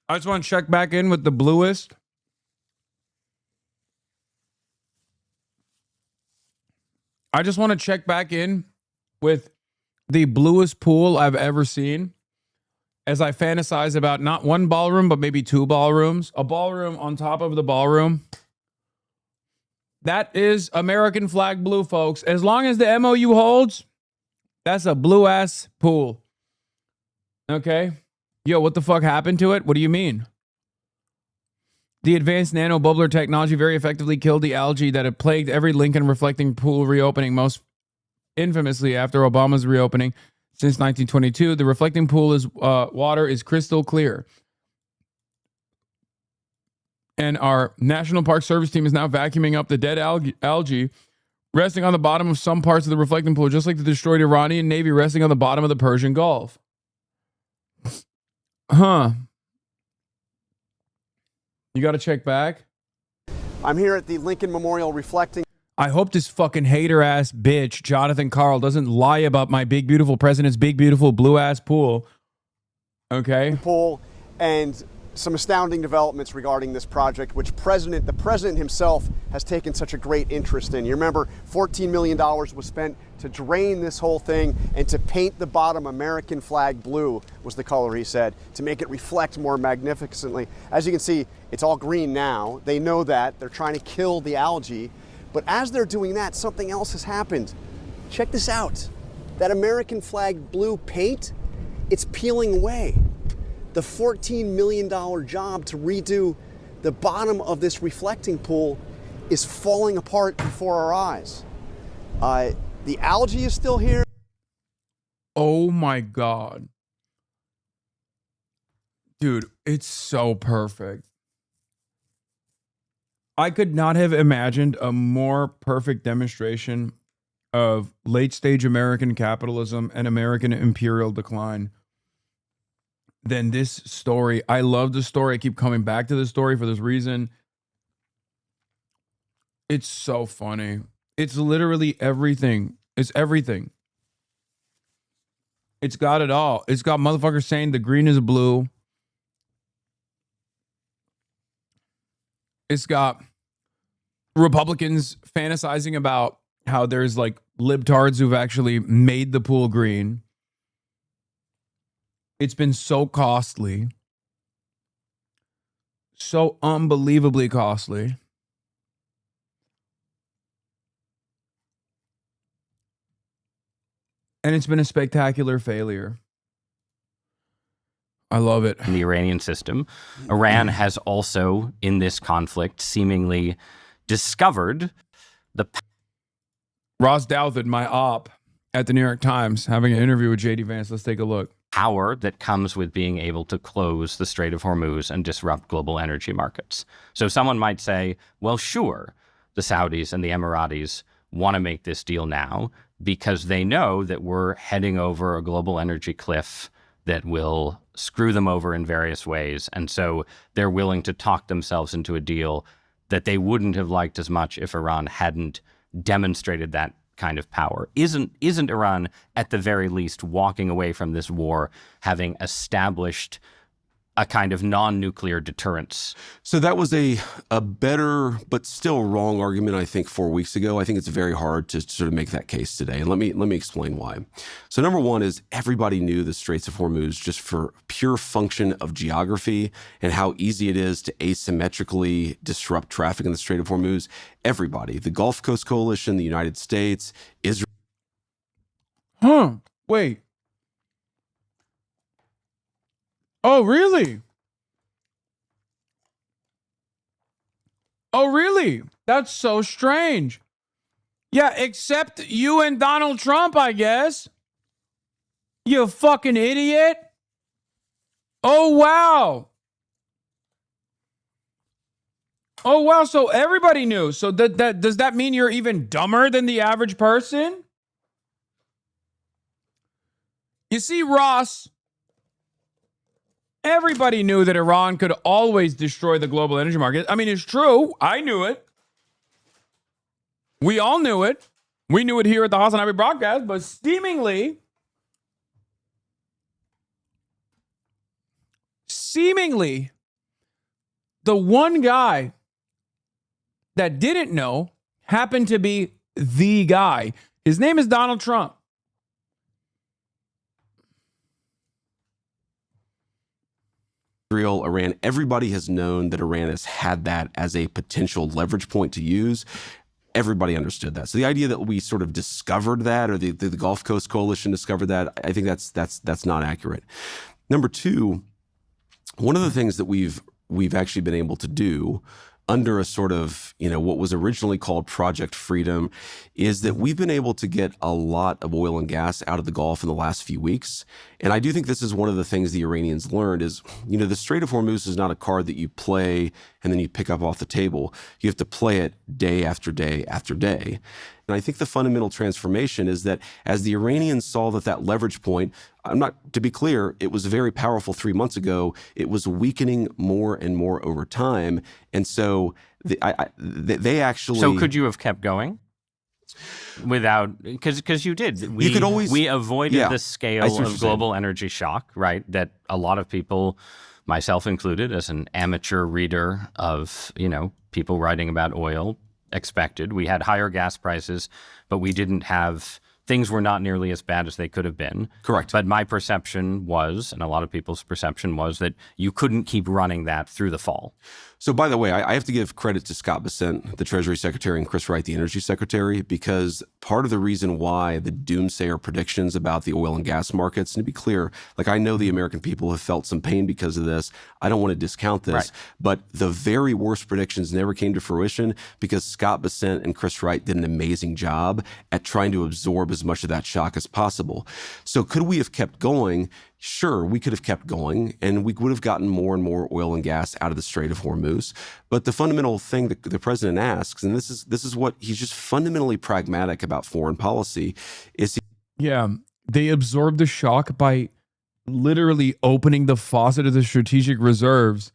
I just want to check back in with the bluest. I just want to check back in with the bluest pool I've ever seen, as I fantasize about not one ballroom, but maybe two ballrooms. A ballroom on top of the ballroom. That is American flag blue, folks. As long as the MOU holds, that's a blue-ass pool. Okay? Yo, what the fuck happened to it? What do you mean? The advanced nano bubbler technology very effectively killed the algae that had plagued every Lincoln reflecting pool reopening, most infamously after Obama's reopening since 1922. The reflecting pool water is crystal clear. And our National Park Service team is now vacuuming up the dead algae resting on the bottom of some parts of the reflecting pool, just like the destroyed Iranian Navy resting on the bottom of the Persian Gulf. Huh. You got to check back. I'm here at the Lincoln Memorial reflecting. I hope this fucking hater ass bitch, Jonathan Karl, doesn't lie about my big, beautiful president's big, beautiful blue ass pool. Okay. Pool and some astounding developments regarding this project, which the president himself has taken such a great interest in. You remember $14 million was spent to drain this whole thing and to paint the bottom American flag blue, was the color he said, to make it reflect more magnificently. As you can see, it's all green now. They know that. They're trying to kill the algae. But as they're doing that, something else has happened. Check this out. That American flag blue paint, it's peeling away. The $14 million job to redo the bottom of this reflecting pool is falling apart before our eyes. The algae is still here. Oh my God. Dude, it's so perfect. I could not have imagined a more perfect demonstration of late-stage American capitalism and American imperial decline than this story. I love the story. I keep coming back to the story for this reason. It's so funny. It's literally everything. It's everything. It's got it all. It's got motherfuckers saying the green is blue. It's got Republicans fantasizing about how there's like libtards who've actually made the pool green. It's been so costly. So unbelievably costly. And it's been a spectacular failure. I love it. In the Iranian system, Iran has also, in this conflict, seemingly discovered the Ross Douthat, my op at the New York Times, having an interview with J.D. Vance. Let's take a look. power that comes with being able to close the Strait of Hormuz and disrupt global energy markets. So someone might say, well, sure, the Saudis and the Emiratis want to make this deal now because they know that we're heading over a global energy cliff that will screw them over in various ways. And so they're willing to talk themselves into a deal that they wouldn't have liked as much if Iran hadn't demonstrated that kind of power. Isn't Iran, at the very least, walking away from this war having established a kind of non-nuclear deterrence? So that was a better but still wrong argument, I think, 4 weeks ago. I think it's very hard to sort of make that case today. And let me explain why. So number one is everybody knew the Straits of Hormuz just for pure function of geography and how easy it is to asymmetrically disrupt traffic in the Strait of Hormuz. Everybody, the Gulf Coast Coalition, the United States, Israel. Wait. Oh, really? Oh, really? That's so strange. Yeah, except you and Donald Trump, I guess. You fucking idiot. Oh, wow. Oh, wow. So everybody knew. So does that mean you're even dumber than the average person? You see, Ross, everybody knew that Iran could always destroy the global energy market. I mean, it's true. I knew it. We all knew it. We knew it here at the HasanAbi broadcast, but seemingly, the one guy that didn't know happened to be the guy. His name is Donald Trump. Israel, Iran, everybody has known that Iran has had that as a potential leverage point to use. Everybody understood that. So the idea that we sort of discovered that, or the Gulf Coast Coalition discovered that, I think that's not accurate. Number two, one of the things that we've actually been able to do under a sort of, what was originally called Project Freedom, is that we've been able to get a lot of oil and gas out of the Gulf in the last few weeks. And I do think this is one of the things the Iranians learned is, the Strait of Hormuz is not a card that you play and then you pick up off the table. You have to play it day after day after day. And I think the fundamental transformation is that as the Iranians saw that leverage point, to be clear, it was very powerful 3 months ago. It was weakening more and more over time. And so they actually... So could you have kept going? Because you did. We avoided the scale of global energy shock, right? That a lot of people, myself included, as an amateur reader of, people writing about oil, expected. We had higher gas prices, but we didn't have... Things were not nearly as bad as they could have been. Correct. But my perception was, and a lot of people's perception was, that you couldn't keep running that through the fall. So, by the way, I have to give credit to Scott Bessent, the Treasury Secretary, and Chris Wright, the Energy Secretary, because part of the reason why the doomsayer predictions about the oil and gas markets, and to be clear, I know the American people have felt some pain because of this. I don't want to discount this, but the very worst predictions never came to fruition because Scott Bessent and Chris Wright did an amazing job at trying to absorb as much of that shock as possible. So could we have kept going? Sure, we could have kept going, and we would have gotten more and more oil and gas out of the Strait of Hormuz. But the fundamental thing that the president asks, and this is what he's just fundamentally pragmatic about foreign policy, is they absorbed the shock by literally opening the faucet of the strategic reserves,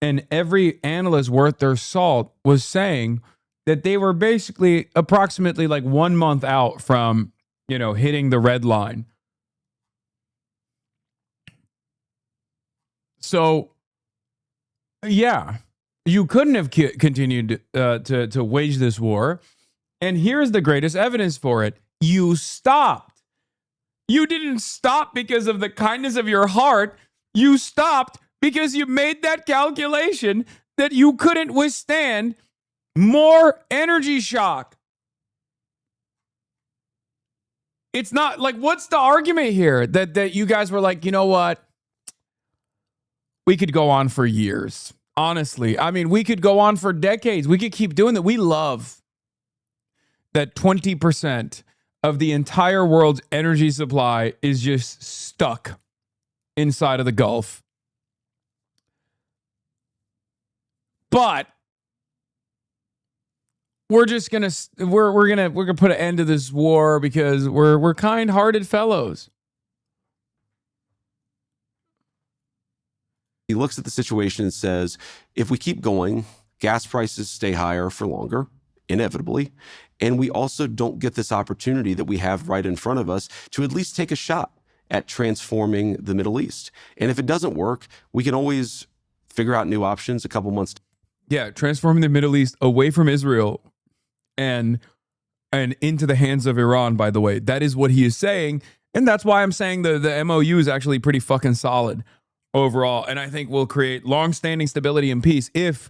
and every analyst worth their salt was saying that they were basically approximately 1 month out from hitting the red line. So, yeah, you couldn't have continued to wage this war. And here's the greatest evidence for it. You stopped. You didn't stop because of the kindness of your heart. You stopped because you made that calculation that you couldn't withstand more energy shock. It's not like, what's the argument here? That you guys were like, you know what? We could go on for years. Honestly, I mean, we could go on for decades. We could keep doing that. We love that 20% of the entire world's energy supply is just stuck inside of the Gulf. But we're just gonna put an end to this war because we're kind-hearted fellows. He looks at the situation and says, if we keep going, gas prices stay higher for longer, inevitably, and we also don't get this opportunity that we have right in front of us to at least take a shot at transforming the Middle East. And if it doesn't work, we can always figure out new options a couple months. Yeah, transforming the Middle East away from Israel and into the hands of Iran, by the way. That is what he is saying. And that's why I'm saying the MOU is actually pretty fucking solid overall. And I think we'll create long-standing stability and peace if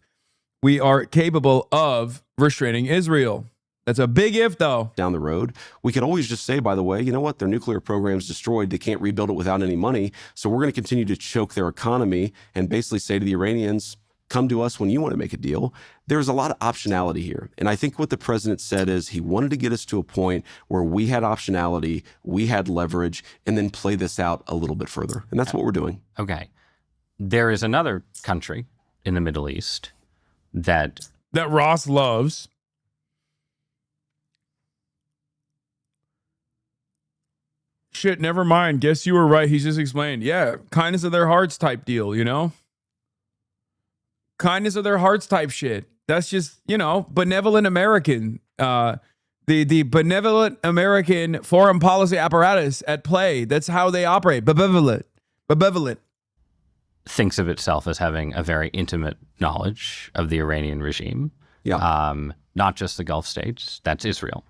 we are capable of restraining Israel. That's a big if, though. Down the road, we could always just say, by the way, you know what? Their nuclear program's destroyed. They can't rebuild it without any money. So we're going to continue to choke their economy and basically say to the Iranians, come to us when you want to make a deal. There's a lot of optionality here. And I think what the president said is he wanted to get us to a point where we had optionality, we had leverage, and then play this out a little bit further. And that's what we're doing. Okay. There is another country in the Middle East that Ross loves. Shit, never mind. Guess you were right. He's just explained. Yeah, kindness of their hearts type deal, you know? Kindness of their hearts type shit. That's just, you know, benevolent American. The benevolent American foreign policy apparatus at play. That's how they operate. Benevolent. Thinks of itself as having a very intimate knowledge of the Iranian regime. Yeah. Not just the Gulf states. That's Israel.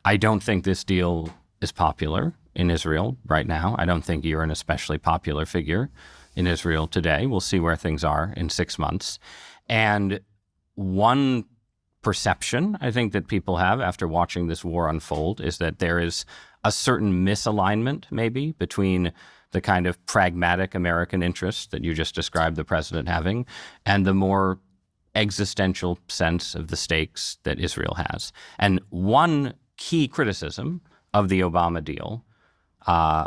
I don't think this deal is popular in Israel right now. I don't think you're an especially popular figure in Israel today. We'll see where things are in 6 months. And one perception I think that people have after watching this war unfold is that there is a certain misalignment maybe between the kind of pragmatic American interest that you just described the president having and the more existential sense of the stakes that Israel has. And one key criticism of the Obama deal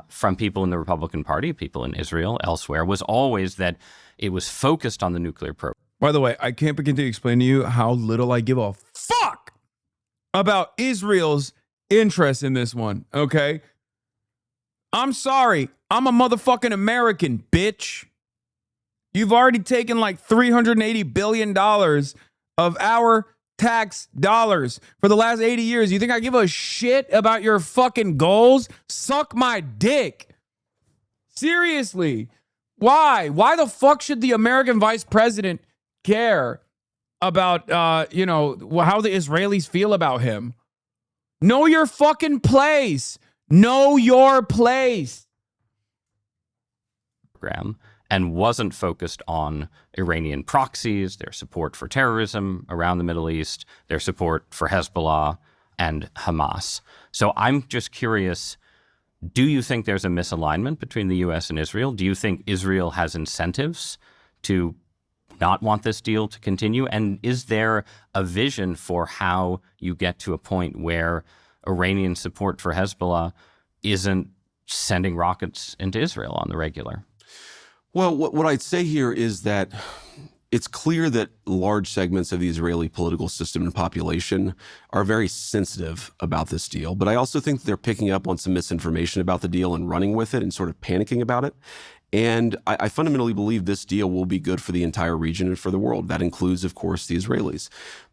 from people in the Republican Party, people in Israel, elsewhere, was always that it was focused on the nuclear program. By the way, I can't begin to explain to you how little I give a fuck about Israel's interest in this one, okay? I'm sorry. I'm a motherfucking American, bitch. You've already taken like $380 billion of our tax dollars for the last 80 years. You think I give a shit about your fucking goals? Suck my dick. Seriously. Why? Why the fuck should the American vice president care about, how the Israelis feel about him? Know your fucking place. Know your place. And wasn't focused on Iranian proxies, their support for terrorism around the Middle East, their support for Hezbollah and Hamas. So I'm just curious, do you think there's a misalignment between the U.S. and Israel? Do you think Israel has incentives to not want this deal to continue? And is there a vision for how you get to a point where Iranian support for Hezbollah isn't sending rockets into Israel on the regular? Well, what I'd say here is that it's clear that large segments of the Israeli political system and population are very sensitive about this deal. But I also think they're picking up on some misinformation about the deal and running with it and sort of panicking about it. And I fundamentally believe this deal will be good for the entire region and for the world. That includes, of course, the Israelis.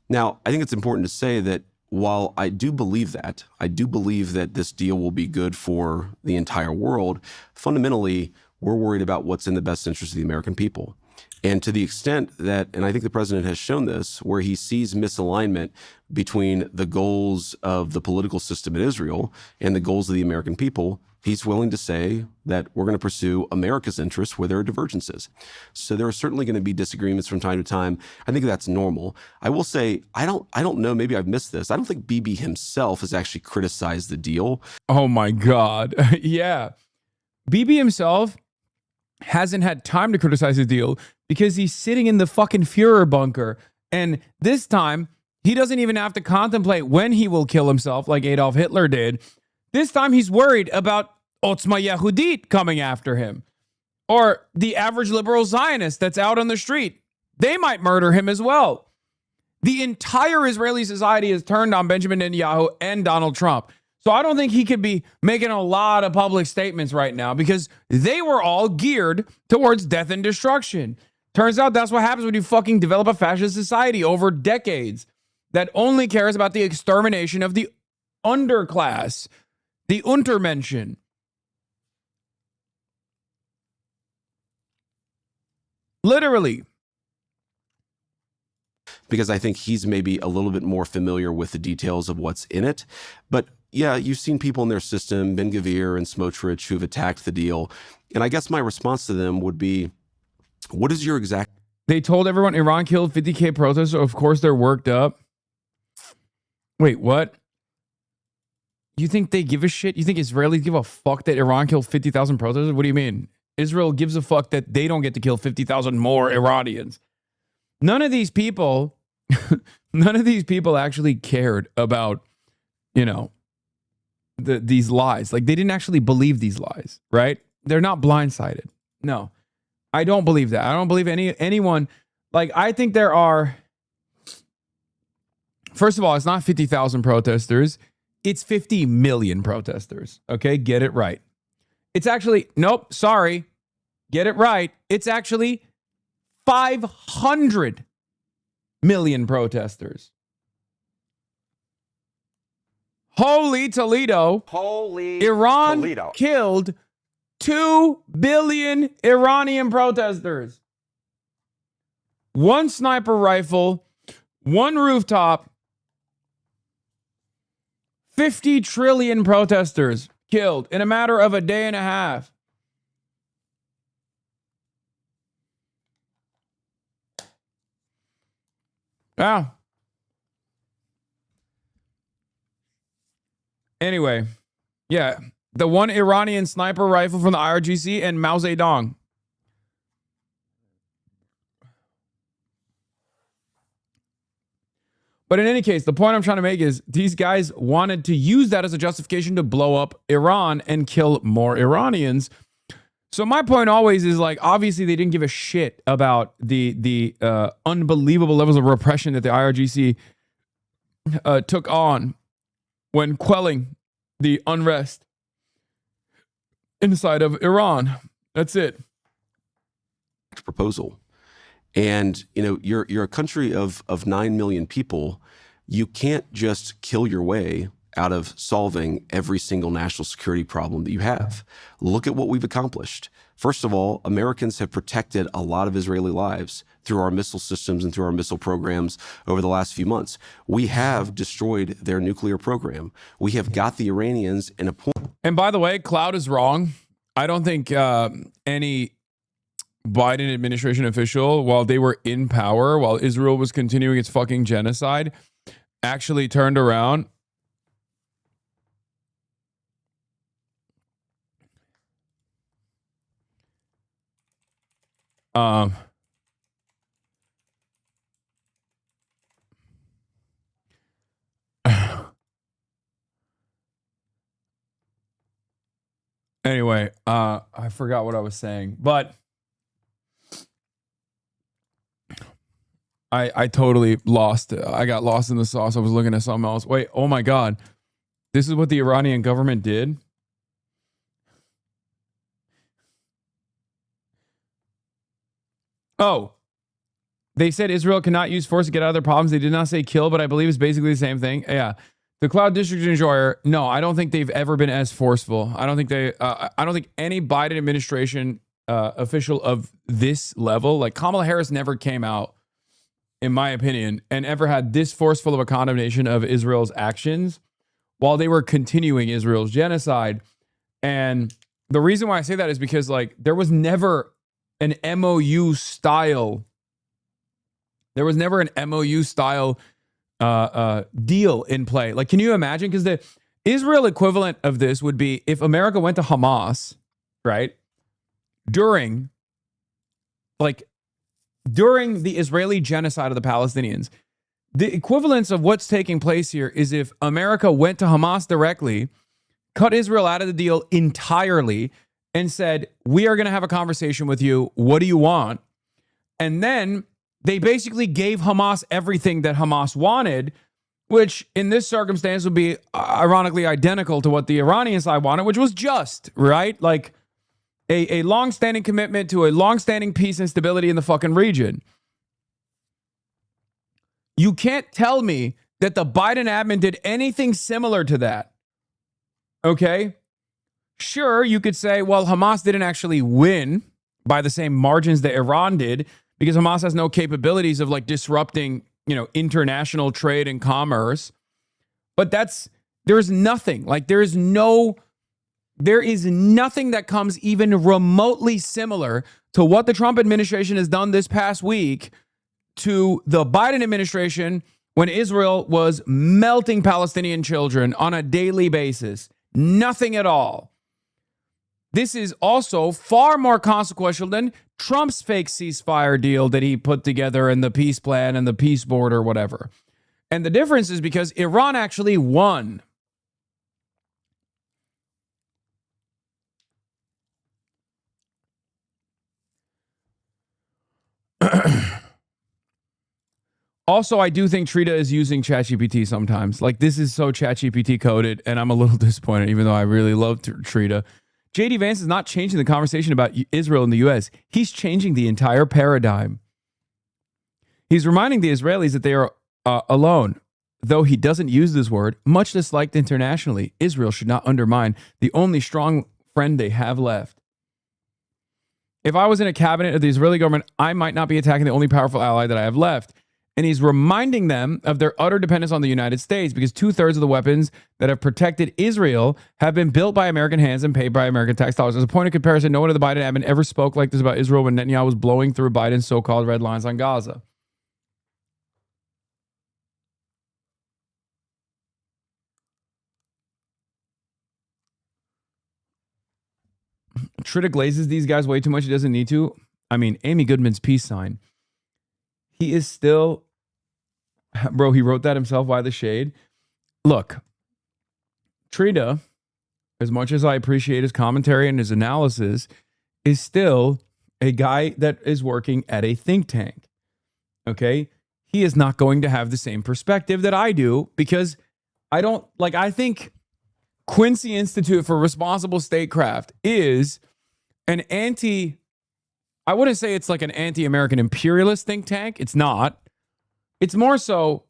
Now, I think it's important to say that while I do believe that this deal will be good for the entire world, fundamentally, We're worried about what's in the best interest of the American people. And to the extent that, and I think the president has shown this, where he sees misalignment between the goals of the political system in Israel and the goals of the American people, he's willing to say that we're going to pursue America's interests where there are divergences. So there are certainly going to be disagreements from time to time. I think that's normal. I will say, I don't know, maybe I've missed this. I don't think Bibi himself has actually criticized the deal. Oh my God. Yeah. Bibi himself hasn't had time to criticize the deal because he's sitting in the fucking Führer bunker. And this time, he doesn't even have to contemplate when he will kill himself like Adolf Hitler did. This time, he's worried about Otzma Yehudit coming after him. Or the average liberal Zionist that's out on the street. They might murder him as well. The entire Israeli society is turned on Benjamin Netanyahu and Donald Trump. So I don't think he could be making a lot of public statements right now because they were all geared towards death and destruction. Turns out that's what happens when you fucking develop a fascist society over decades that only cares about the extermination of the underclass, the Untermenschen. Literally. Because I think he's maybe a little bit more familiar with the details of what's in it. But yeah, you've seen people in their system, Ben Gvir and Smotrich, who've attacked the deal. And I guess my response to them would be, what is your exact... They told everyone Iran killed 50K protesters, so of course they're worked up. Wait, what? You think they give a shit? You think Israelis give a fuck that Iran killed 50,000 protesters? What do you mean? Israel gives a fuck that they don't get to kill 50,000 more Iranians. None of these people, actually cared about, these lies. Like, they didn't actually believe these lies, right? They're not blindsided. No, I don't believe that. I don't believe anyone. Like, I think there are, first of all, it's not 50,000 protesters. It's 50 million protesters. Okay, get it right. It's actually, nope, sorry. Get it right. It's actually 500 million protesters. Holy Toledo. Iran Toledo. Killed 2 billion Iranian protesters. 1 sniper rifle, 1 rooftop, 50 trillion protesters killed in a matter of a day and a half. Wow. Anyway, yeah, the 1 Iranian sniper rifle from the IRGC and Mao Zedong. But in any case, the point I'm trying to make is these guys wanted to use that as a justification to blow up Iran and kill more Iranians. So my point always is, like, obviously they didn't give a shit about the unbelievable levels of repression that the IRGC took on when quelling the unrest inside of Iran. That's it. Proposal. And, you're a country of 9 million people. You can't just kill your way out of solving every single national security problem that you have. Look at what we've accomplished. First of all, Americans have protected a lot of Israeli lives through our missile systems and through our missile programs over the last few months. We have destroyed their nuclear program. We have got the Iranians in a point. And by the way, Cloud is wrong. I don't think any Biden administration official, while they were in power, while Israel was continuing its fucking genocide, actually turned around anyway, I forgot what I was saying, but I totally lost. I got lost in the sauce. I was looking at something else. Wait, oh my God. This is what the Iranian government did? Oh, they said Israel cannot use force to get out of their problems. They did not say kill, but I believe it's basically the same thing. Yeah. The Cloud District Enjoyer, no, I don't think they've ever been as forceful. I don't think any Biden administration official of this level. Like Kamala Harris never came out, in my opinion, and ever had this forceful of a condemnation of Israel's actions while they were continuing Israel's genocide. And the reason why I say that is because like there was never an MOU style. There was never an MOU style deal in play. Like, can you imagine? Because the Israel equivalent of this would be if America went to Hamas, right? During the Israeli genocide of the Palestinians. The equivalence of what's taking place here is if America went to Hamas directly, cut Israel out of the deal entirely, and said, we are going to have a conversation with you. What do you want? And then they basically gave Hamas everything that Hamas wanted, which in this circumstance would be ironically identical to what the Iranian side wanted, which was just, right? Like a long-standing commitment to a long-standing peace and stability in the fucking region. You can't tell me that the Biden admin did anything similar to that. Okay? Sure, you could say, well, Hamas didn't actually win by the same margins that Iran did because Hamas has no capabilities of like disrupting, international trade and commerce. But there's nothing. Like there is nothing that comes even remotely similar to what the Trump administration has done this past week to the Biden administration when Israel was melting Palestinian children on a daily basis. Nothing at all. This is also far more consequential than Trump's fake ceasefire deal that he put together and the peace plan and the peace board or whatever. And the difference is because Iran actually won. Also, I do think Trita is using ChatGPT sometimes. Like, this is so ChatGPT coded, and I'm a little disappointed, even though I really love Trita. J.D. Vance is not changing the conversation about Israel and the U.S. He's changing the entire paradigm. He's reminding the Israelis that they are alone. Though he doesn't use this word, much disliked internationally, Israel should not undermine the only strong friend they have left. If I was in a cabinet of the Israeli government, I might not be attacking the only powerful ally that I have left. And he's reminding them of their utter dependence on the United States because 2/3 of the weapons that have protected Israel have been built by American hands and paid by American tax dollars. As a point of comparison, no one of the Biden admin ever spoke like this about Israel when Netanyahu was blowing through Biden's so-called red lines on Gaza. Trita glazes these guys way too much. He doesn't need to. I mean, Amy Goodman's peace sign. He is still... Bro, he wrote that himself. Why the shade? Look, Trita, as much as I appreciate his commentary and his analysis, is still a guy that is working at a think tank. Okay? He is not going to have the same perspective that I do because I think Quincy Institute for Responsible Statecraft is an I wouldn't say it's like an anti-American imperialist think tank. It's not. It's more so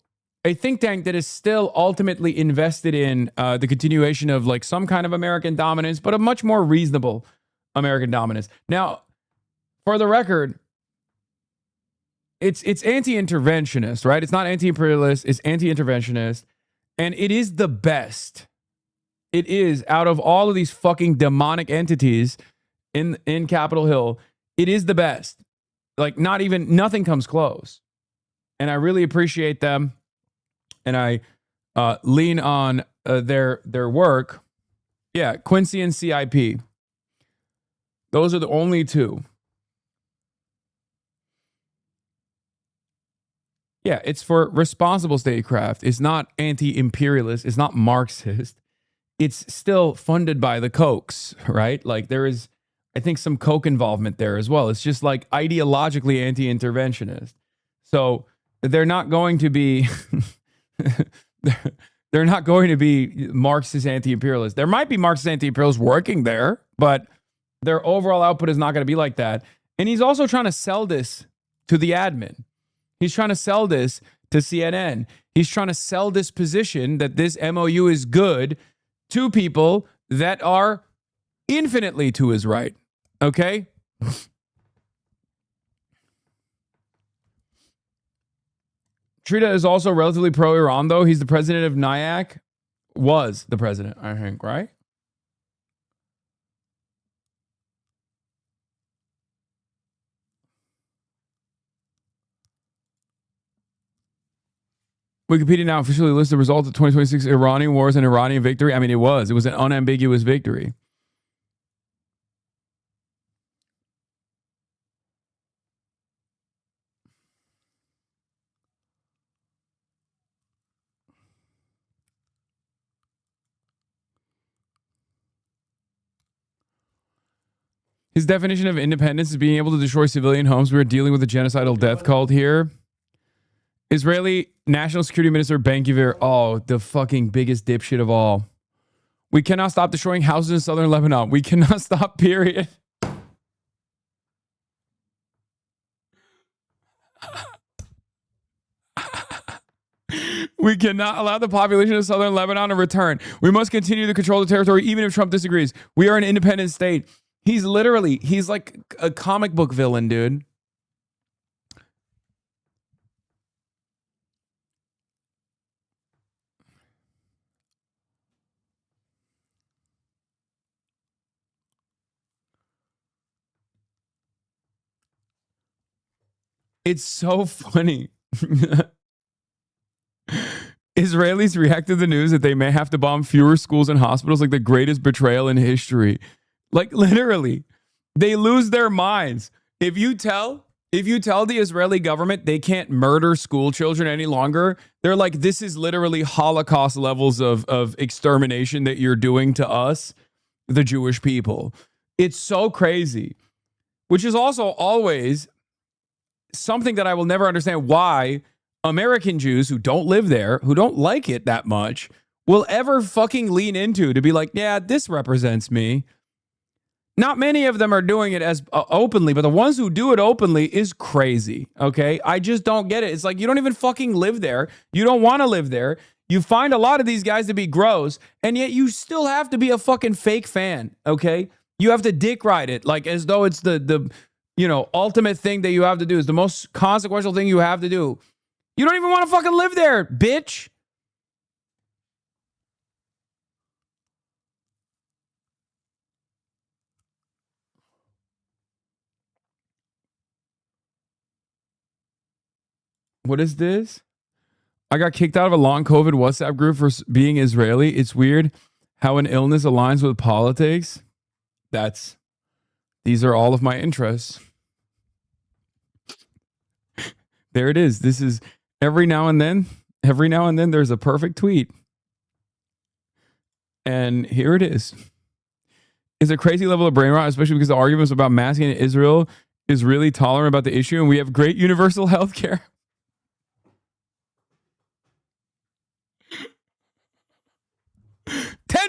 a think tank that is still ultimately invested in the continuation of like some kind of American dominance, but a much more reasonable American dominance. Now, for the record, it's anti-interventionist, right? It's not anti-imperialist. It's anti-interventionist. And it is the best. It is, out of all of these fucking demonic entities in Capitol Hill, it is the best. Like nothing comes close. And I really appreciate them. And I lean on their work. Yeah, Quincy and CIP. Those are the only two. Yeah, it's for responsible statecraft. It's not anti-imperialist. It's not Marxist. It's still funded by the Kochs, right? Like there is, I think, some Koch involvement there as well. It's just like ideologically anti-interventionist. So they're not going to be they're not going to be Marxist anti-imperialists. There might be Marxist anti-imperialists working there, but their overall output is not going to be like that. And he's also trying to sell this to the admin. He's trying to sell this to CNN. He's trying to sell this position that this MOU is good to people that are infinitely to his right. Okay? Trita is also relatively pro-Iran, though. He's the president of NIAC. Was the president, I think, right? Wikipedia now officially lists the results of 2026 Iranian wars and Iranian victory. I mean, it was an unambiguous victory. His definition of independence is being able to destroy civilian homes. We are dealing with a genocidal death cult here. Israeli National Security Minister Ben-Gvir, oh, the fucking biggest dipshit of all. We cannot stop destroying houses in southern Lebanon. We cannot stop, period. We cannot allow the population of southern Lebanon to return. We must continue to control the territory, even if Trump disagrees. We are an independent state. He's like a comic book villain, dude. It's so funny. Israelis react to the news that they may have to bomb fewer schools and hospitals like the greatest betrayal in history. Like literally, they lose their minds. If you tell the Israeli government they can't murder school children any longer, they're like, this is literally Holocaust levels of extermination that you're doing to us, the Jewish people. It's so crazy, which is also always something that I will never understand why American Jews who don't live there, who don't like it that much, will ever fucking lean into to be like, yeah, this represents me. Not many of them are doing it as openly, but the ones who do it openly is crazy, okay? I just don't get it. It's like, you don't even fucking live there. You don't want to live there. You find a lot of these guys to be gross, and yet you still have to be a fucking fake fan, okay? You have to dick ride it, like as though it's the ultimate thing that you have to do. Is the most consequential thing you have to do. You don't even want to fucking live there, bitch. What is this? I got kicked out of a long COVID WhatsApp group for being Israeli. It's weird how an illness aligns with politics. These are all of my interests. There it is. This is every now and then there's a perfect tweet. And here it is. It's a crazy level of brain rot, especially because the arguments about masking in Israel is really tolerant about the issue, and we have great universal health care.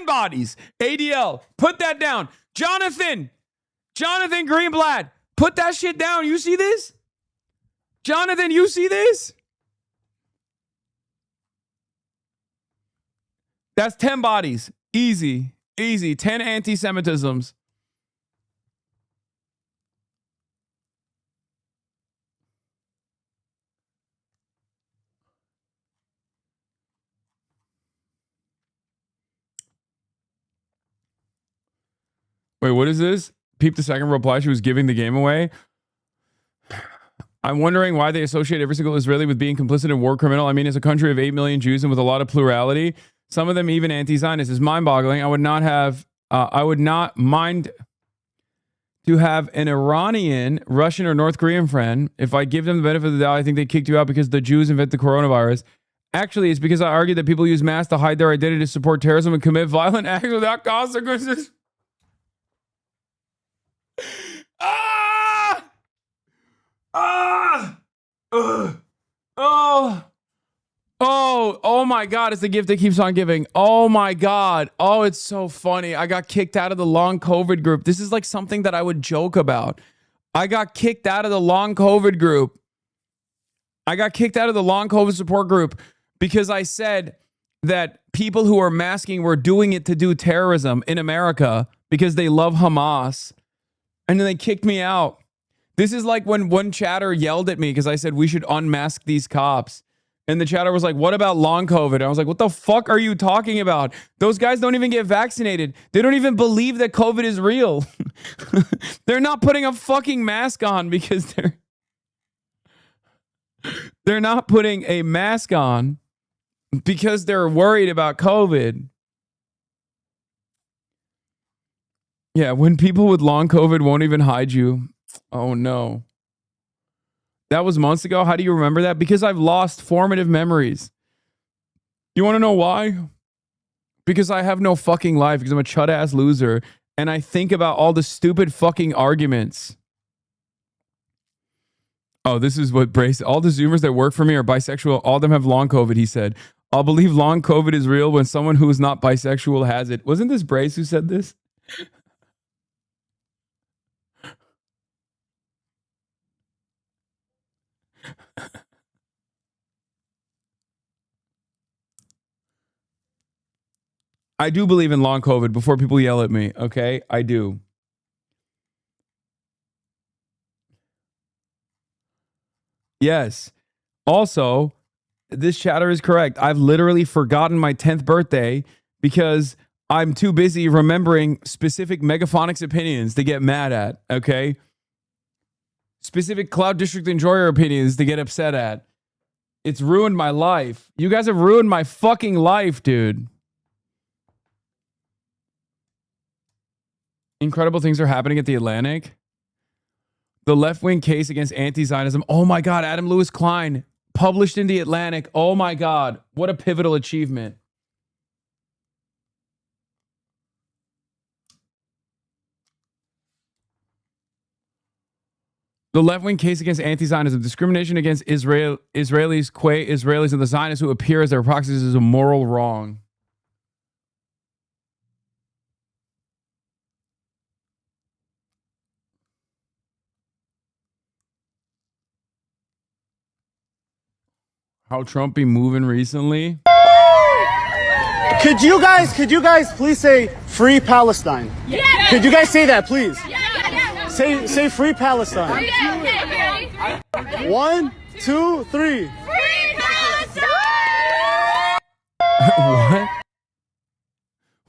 Bodies. ADL. Put that down. Jonathan Greenblatt. Put that shit down. You see this? Jonathan, you see this? That's 10 bodies. Easy. 10 anti-Semitisms. Wait, what is this? Peep the second reply. She was giving the game away. I'm wondering why they associate every single Israeli with being complicit in war criminal. I mean, it's a country of 8 million Jews and with a lot of plurality. Some of them even anti-Zionist. It's mind-boggling. I would not mind to have an Iranian, Russian, or North Korean friend. If I give them the benefit of the doubt, I think they kicked you out because the Jews invented the coronavirus. Actually, it's because I argue that people use masks to hide their identity, to support terrorism, and commit violent acts without consequences. Oh my God, it's the gift that keeps on giving. Oh my God. Oh, it's so funny. I got kicked out of the long COVID group. This is like something that I would joke about. I got kicked out of the long COVID group. I got kicked out of the long COVID support group because I said that people who are masking were doing it to do terrorism in America because they love Hamas. And then they kicked me out. This is like when one chatter yelled at me because I said we should unmask these cops. And the chatter was like, what about long COVID? I was like, what the fuck are you talking about? Those guys don't even get vaccinated. They don't even believe that COVID is real. They're not putting a fucking mask on because they're not putting a mask on because they're worried about COVID. Yeah, when people with long COVID won't even hide you. Oh no. That was months ago. How do you remember that? Because I've lost formative memories. You want to know why? Because I have no fucking life, because I'm a chud-ass loser, and I think about all the stupid fucking arguments. Oh, this is what Brace... All the Zoomers that work for me are bisexual. All of them have long COVID, he said. I'll believe long COVID is real when someone who is not bisexual has it. Wasn't this Brace who said this? I do believe in long COVID before people yell at me, okay? I do. Yes. Also, this chatter is correct. I've literally forgotten my 10th birthday because I'm too busy remembering specific Megaphonics opinions to get mad at, okay? Specific Cloud District Enjoyer opinions to get upset at. It's ruined my life. You guys have ruined my fucking life, dude. Incredible things are happening at the Atlantic. The left-wing case against anti-Zionism. Oh my God, Adam Lewis Klein published in the Atlantic. Oh my God, what a pivotal achievement. The left-wing case against anti-Zionism, discrimination against Israelis, Israelis, and the Zionists who appear as their proxies is a moral wrong. How Trump be moving recently? Could you guys please say free Palestine? Yeah. Could you guys say that, please? Yeah. Say free Palestine. Yeah. 1, 2, 3. Free Palestine!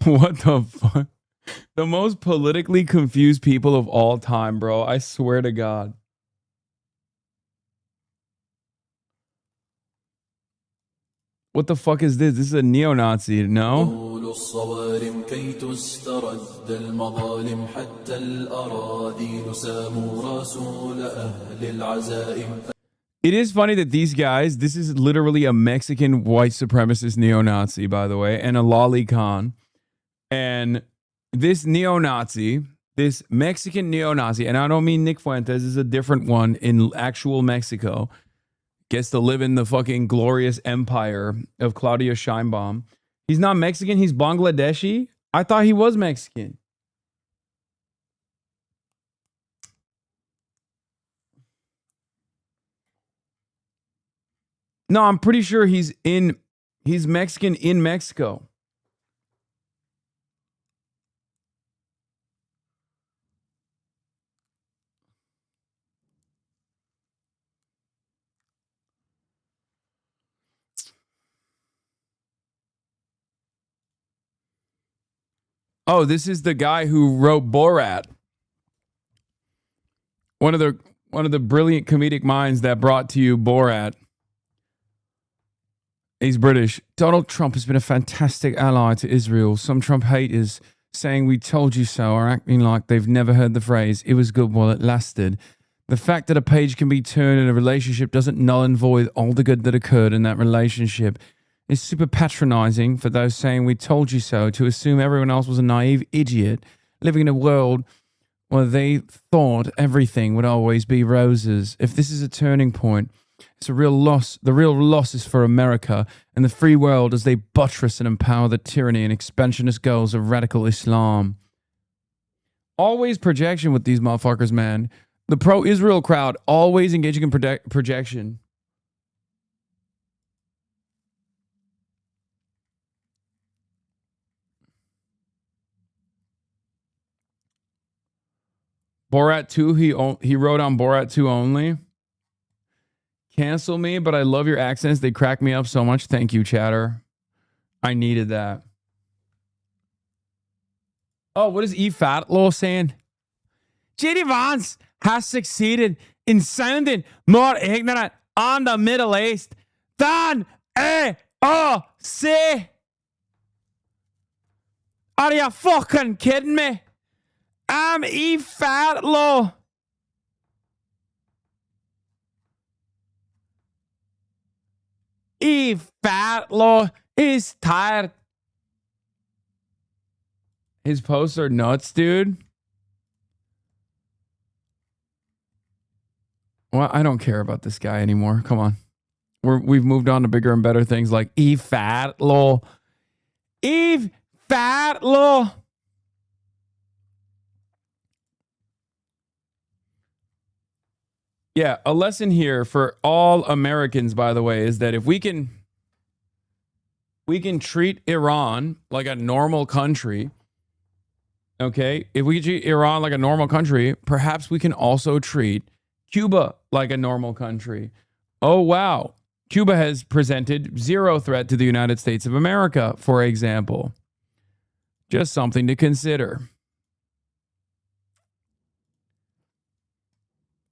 What? What the fuck? The most politically confused people of all time, bro. I swear to God. What the fuck is this? This is a neo-Nazi, no? It is funny that these guys, this is literally a Mexican white supremacist neo-Nazi, by the way, and a lolly Khan. And this neo-Nazi, this Mexican neo-Nazi, and I don't mean Nick Fuentes, is a different one in actual Mexico, gets to live in the fucking glorious empire of Claudia Sheinbaum. He's not Mexican, he's Bangladeshi? I thought he was Mexican. No, I'm pretty sure he's Mexican in Mexico. Oh, this is the guy who wrote Borat. One of the brilliant comedic minds that brought to you Borat. He's British. Donald Trump has been a fantastic ally to Israel. Some Trump haters saying we told you so are acting like they've never heard the phrase, it was good while it lasted. The fact that a page can be turned in a relationship doesn't null and void all the good that occurred in that relationship. It's super patronizing for those saying we told you so to assume everyone else was a naive idiot living in a world where they thought everything would always be roses. If this is a turning point, it's a real loss. The real loss is for America and the free world as they buttress and empower the tyranny and expansionist goals of radical Islam. Always projection with these motherfuckers, man. The pro-Israel crowd always engaging in projection. Borat 2, he wrote on Borat 2 only. Cancel me, but I love your accents. They crack me up so much. Thank you, chatter. I needed that. Oh, what is E. Fatlow saying? J.D. Vance has succeeded in sounding more ignorant on the Middle East than AOC. Are you fucking kidding me? I'm E. Fatlow. E. Fatlow is tired. His posts are nuts, dude. Well, I don't care about this guy anymore. Come on. We've moved on to bigger and better things like Eve Fatlow. Eve Fatlow. Yeah, a lesson here for all Americans, by the way, is that if we can treat Iran like a normal country, okay? If we treat Iran like a normal country, perhaps we can also treat Cuba like a normal country. Oh, wow. Cuba has presented zero threat to the United States of America, for example. Just something to consider.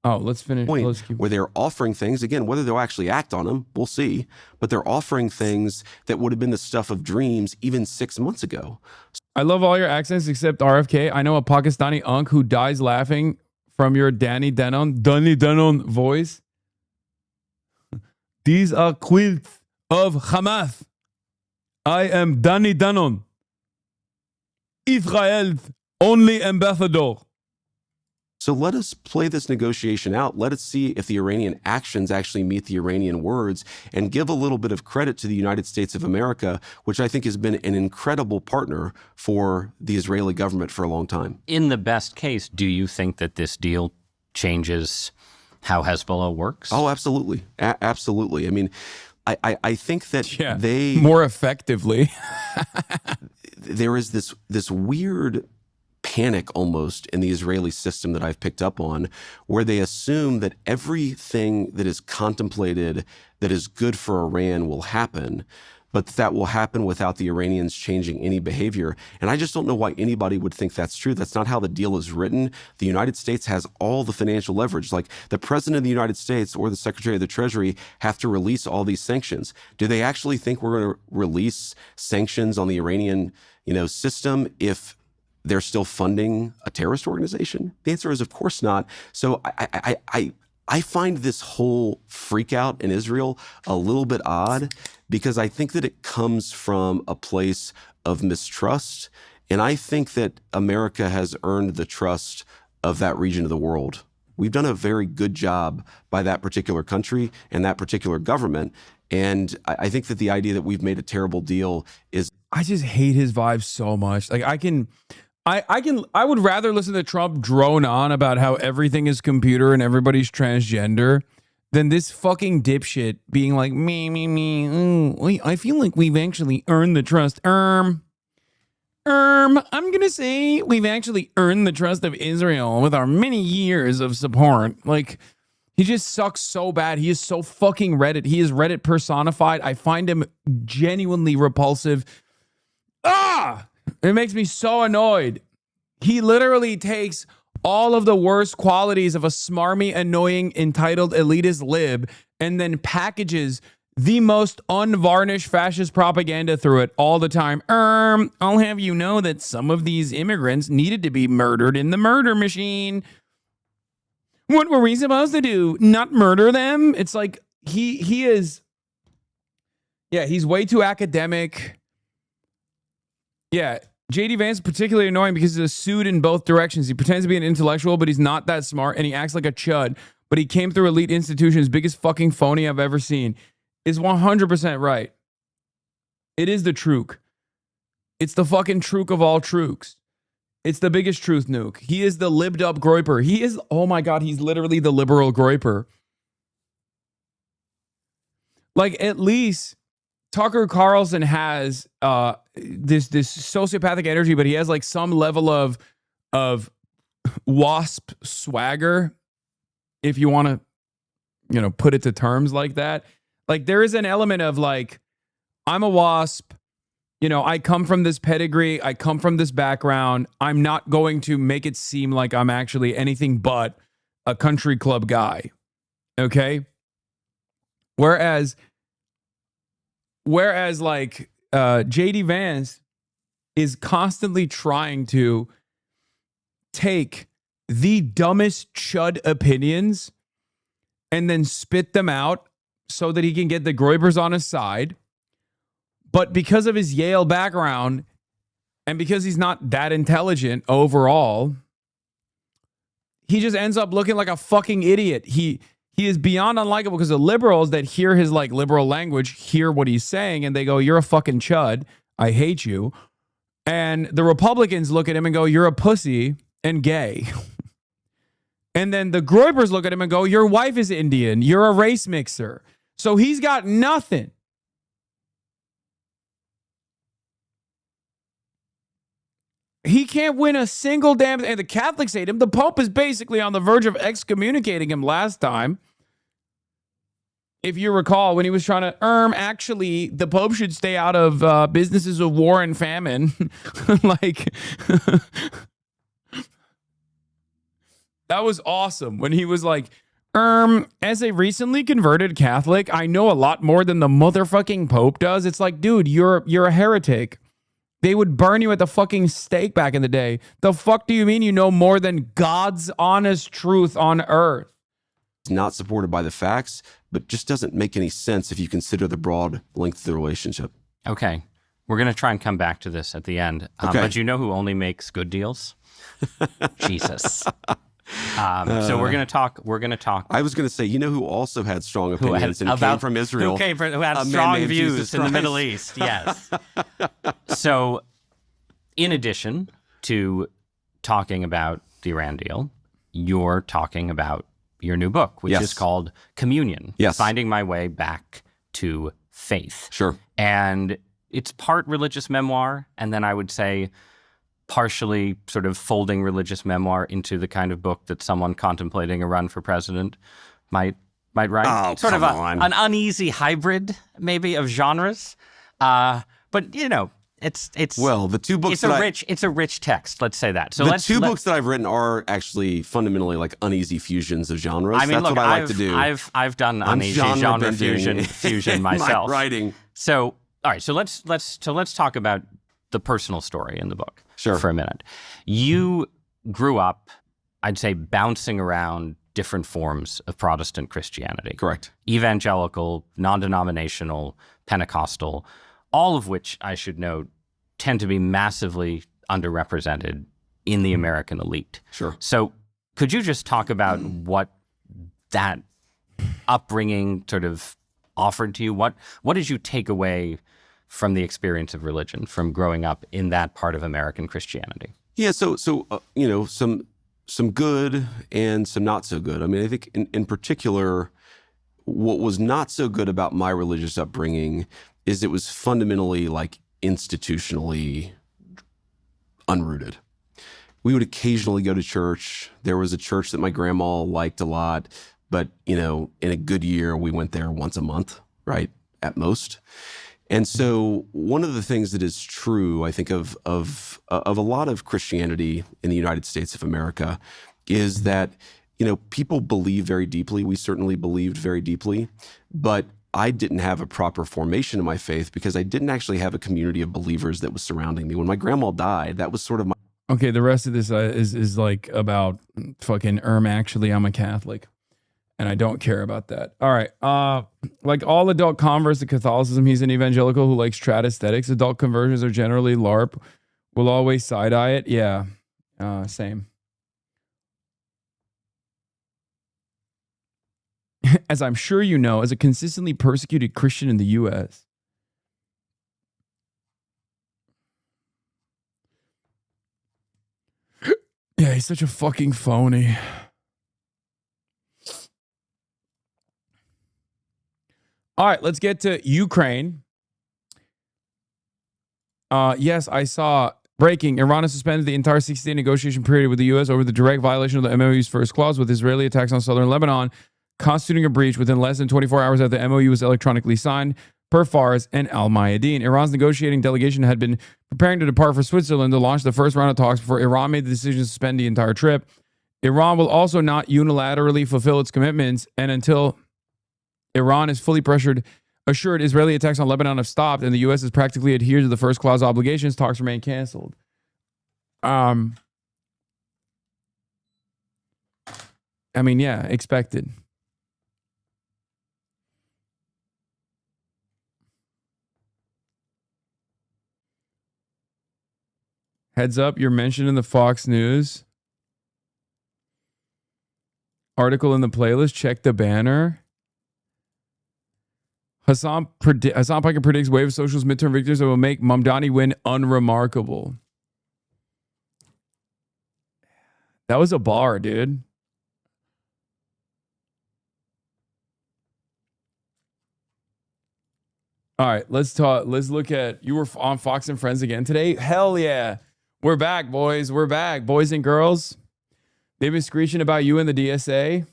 Oh, let's finish. Where they're offering things, again, whether they'll actually act on them, we'll see. But they're offering things that would have been the stuff of dreams even 6 months ago. I love all your accents except RFK. I know a Pakistani unk who dies laughing from your Danny Denon voice. These are quilts of Hamas. I am Danny Denon, Israel's only ambassador. So let us play this negotiation out. Let us see if the Iranian actions actually meet the Iranian words, and give a little bit of credit to the United States of America, which I think has been an incredible partner for the Israeli government for a long time. In the best case, do you think that this deal changes how Hezbollah works? Oh, absolutely. Absolutely. I mean, I think that they... More effectively. There is this weird panic almost in the Israeli system that I've picked up on, where they assume that everything that is contemplated that is good for Iran will happen, but that will happen without the Iranians changing any behavior. And I just don't know why anybody would think that's true. That's not how the deal is written. The United States has all the financial leverage. Like, the President of the United States or the Secretary of the Treasury have to release all these sanctions. Do they actually think we're going to release sanctions on the Iranian, system if they're still funding a terrorist organization? The answer is, of course not. So I find this whole freak out in Israel a little bit odd, because I think that it comes from a place of mistrust. And I think that America has earned the trust of that region of the world. We've done a very good job by that particular country and that particular government. And I think that the idea that we've made a terrible deal is... I just hate his vibe so much. Like, I would rather listen to Trump drone on about how everything is computer and everybody's transgender than this fucking dipshit being like, me. I feel like we've actually earned the trust. I'm gonna say we've actually earned the trust of Israel with our many years of support. Like, he just sucks so bad. He is so fucking Reddit. He is Reddit personified. I find him genuinely repulsive. It makes me so annoyed. He literally takes all of the worst qualities of a smarmy, annoying, entitled, elitist lib and then packages the most unvarnished fascist propaganda through it all the time. I'll have you know that some of these immigrants needed to be murdered in the murder machine. What were we supposed to do? Not murder them? It's like he is... Yeah, he's way too academic. Yeah, J.D. Vance is particularly annoying because he's a suit in both directions. He pretends to be an intellectual, but he's not that smart, and he acts like a chud. But he came through elite institutions, biggest fucking phony I've ever seen. Is 100% right. It is the truth. It's the fucking truth of all truths. It's the biggest truth nuke. He is the libbed up groiper. He is, oh my God, he's literally the liberal groiper. Like, at least Tucker Carlson has this sociopathic energy, but he has like some level of WASP swagger, if you want to, you know, put it to terms like that. Like, there is an element of like, I'm a WASP, you know, I come from this pedigree, I come from this background. I'm not going to make it seem like I'm actually anything but a country club guy. Okay? Whereas like JD Vance is constantly trying to take the dumbest chud opinions and then spit them out so that he can get the Groybers on his side. But because of his Yale background and because he's not that intelligent overall, he just ends up looking like a fucking idiot. He is beyond unlikable because the liberals that hear his like liberal language, hear what he's saying, and they go, "You're a fucking chud. I hate you." And the Republicans look at him and go, "You're a pussy and gay." And then the Groybers look at him and go, "Your wife is Indian. You're a race mixer." So he's got nothing. He can't win a single damn thing. And the Catholics hate him. The Pope is basically on the verge of excommunicating him last time. If you recall, when he was trying to, actually, the Pope should stay out of businesses of war and famine. Like, that was awesome. When he was like, as a recently converted Catholic, I know a lot more than the motherfucking Pope does. It's like, dude, you're a heretic. They would burn you at the fucking stake back in the day. The fuck do you mean you know more than God's honest truth on earth? It's not supported by the facts, but just doesn't make any sense if you consider the broad length of the relationship. Okay. We're going to try and come back to this at the end. Okay. But you know who only makes good deals? Jesus. So we're going to talk. I was going to say, you know who also had strong opinions and came from Israel? Who had strong views in the Middle East. Yes. So in addition to talking about the Iran deal, you're talking about your new book, which is called Communion. Yes. Finding My Way Back to Faith. Sure. And it's part religious memoir, and then I would say partially sort of folding religious memoir into the kind of book that someone contemplating a run for president might write. Oh, sort of on. An uneasy hybrid, maybe, of genres. But you know, it's well, the two books it's a rich text. Let's say that. So the two books that I've written are actually fundamentally like uneasy fusions of genres. I mean, that's look, what I like to do. I've done uneasy genre fusion myself. My writing. So all right, so let's talk about the personal story in the book for a minute. You grew up, I'd say, bouncing around different forms of Protestant Christianity. Correct. Evangelical, non-denominational, Pentecostal, all of which, I should note, tend to be massively underrepresented in the American elite. Sure. So could you just talk about what that upbringing sort of offered to you? What did you take away from the experience of religion, from growing up in that part of American Christianity? Yeah, so you know, some good and some not so good. I mean, I think in particular, what was not so good about my religious upbringing is it was fundamentally like institutionally unrooted. We would occasionally go to church. There was a church that my grandma liked a lot, but you know, in a good year, we went there once a month, right, at most. And so one of the things that is true, I think, of a lot of Christianity in the United States of America is that, you know, people believe very deeply. We certainly believed very deeply, but I didn't have a proper formation in my faith because I didn't actually have a community of believers that was surrounding me. When my grandma died, that was sort of my... Okay, the rest of this is like about fucking actually, I'm a Catholic. And I don't care about that. All right. Like all adult converts to Catholicism, he's an evangelical who likes trad aesthetics. Adult conversions are generally LARP. Will always side-eye it. Yeah. Same. As I'm sure you know, as a consistently persecuted Christian in the U.S., yeah, he's such a fucking phony. All right, let's get to Ukraine. Yes, I saw Breaking. Iran has suspended the entire 60-day negotiation period with the U.S. over the direct violation of the MOU's first clause with Israeli attacks on southern Lebanon, constituting a breach within less than 24 hours after the MOU was electronically signed, per Fars and Al Mayadeen. Iran's negotiating delegation had been preparing to depart for Switzerland to launch the first round of talks before Iran made the decision to suspend the entire trip. Iran will also not unilaterally fulfill its commitments, and until Iran is fully assured Israeli attacks on Lebanon have stopped and the U.S. has practically adhered to the first clause obligations, talks remain canceled. I mean, yeah, expected. Heads up, you're mentioned in the Fox News article in the playlist. Check the banner. Hasan Piker predicts wave of socialist midterm victories that will make Mamdani win unremarkable. That was a bar, dude. All right, let's talk. Let's look at, you were on Fox and Friends again today. Hell yeah. We're back, boys. We're back. Boys and girls. They've been screeching about you and the DSA.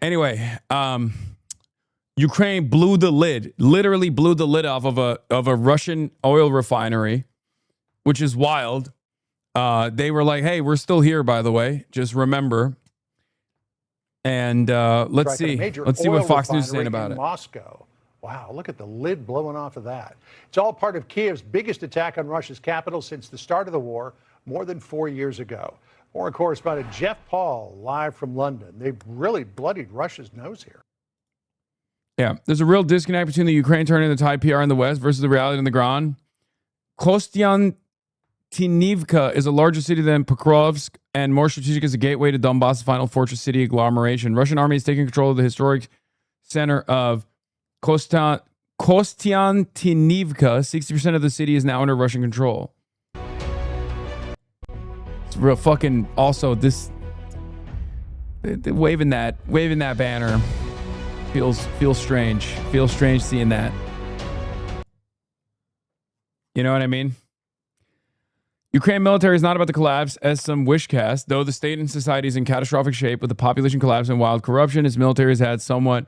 Anyway, Ukraine blew the lid, literally blew the lid off of a Russian oil refinery, which is wild. They were like, hey, we're still here, by the way. Just remember. And let's see what Fox News is saying about it. Moscow. Wow, look at the lid blowing off of that. It's all part of Kiev's biggest attack on Russia's capital since the start of the war more than 4 years ago. Foreign correspondent Jeff Paul, live from London. They've really bloodied Russia's nose here. Yeah, there's a real disconnect between the Ukraine turning the tide PR in the West versus the reality on the ground. Kostiantynivka is a larger city than Pokrovsk and more strategic as a gateway to Donbass' final fortress city agglomeration. Russian army is taking control of the historic center of Kostiantynivka. 60% of the city is now under Russian control. It's real fucking. Also, this waving that banner feels strange. Feels strange seeing that. You know what I mean? Ukraine military is not about to collapse as some wish cast, though the state and society is in catastrophic shape with the population collapse and wild corruption. Its military has had somewhat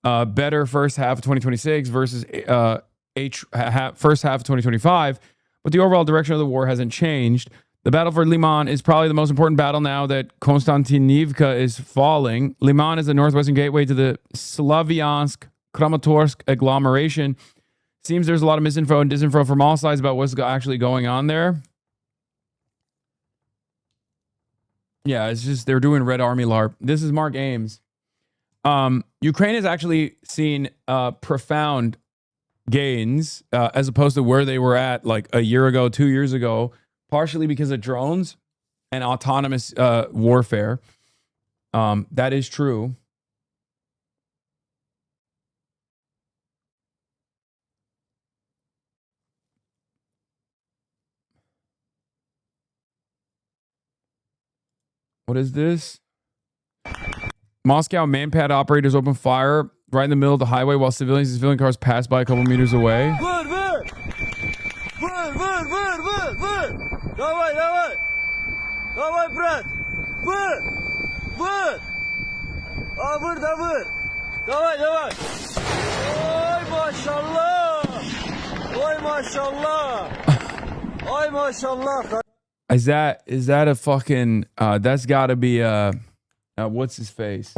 better first half of 2026 versus first half of 2025, but the overall direction of the war hasn't changed. The battle for Liman is probably the most important battle now that Konstantinivka is falling. Liman is the northwestern gateway to the Slavyansk-Kramatorsk agglomeration. Seems there's a lot of misinfo and disinfo from all sides about what's actually going on there. Yeah, it's just they're doing Red Army LARP. This is Mark Ames. Ukraine has actually seen profound gains as opposed to where they were at like a year ago, 2 years ago, partially because of drones and autonomous warfare. That is true. What is this? Moscow manpad operators open fire right in the middle of the highway while civilians and civilian cars pass by a couple meters away. Is that a fucking that's gotta be what's his face?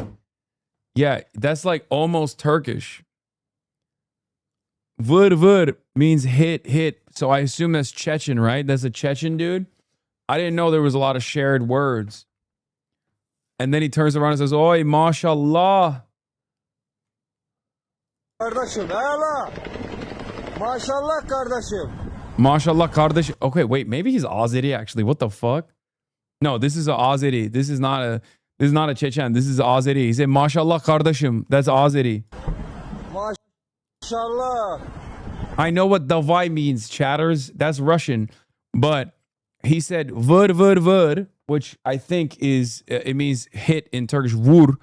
Yeah, that's like almost Turkish. Vur means hit. So I assume that's Chechen, right? That's a Chechen dude. I didn't know there was a lot of shared words. And then he turns around and says, "Oi, mashallah." Kardeşim, Maşallah kardeşim. Mashallah kardeşim. Okay, wait, maybe he's Azeri actually. What the fuck? No, this is a Azeri. This is not a Chechen. This is Azeri. He said, "Mashallah kardeşim." That's Azeri. Mashallah. I know what davai means, chatters. That's Russian. But he said vur, which I think is, it means hit in Turkish. Vur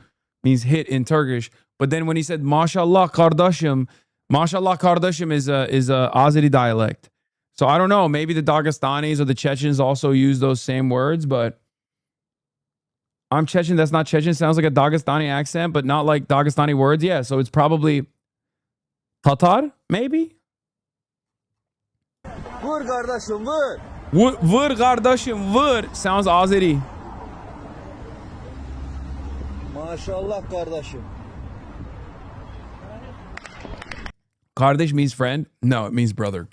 means hit in Turkish. But then when he said, "Mashallah kardeşim," Mashallah kardeşim is a Azeri dialect. So I don't know. Maybe the Dagestanis or the Chechens also use those same words, but I'm Chechen. That's not Chechen. Sounds like a Dagestani accent, but not like Dagestani words. Yeah, so it's probably Tatar, maybe? Vur kardeşim vur. Vur kardeşim vur. Sounds Azeri. Maşallah kardeşim. Kardeş means friend? No, it means brother.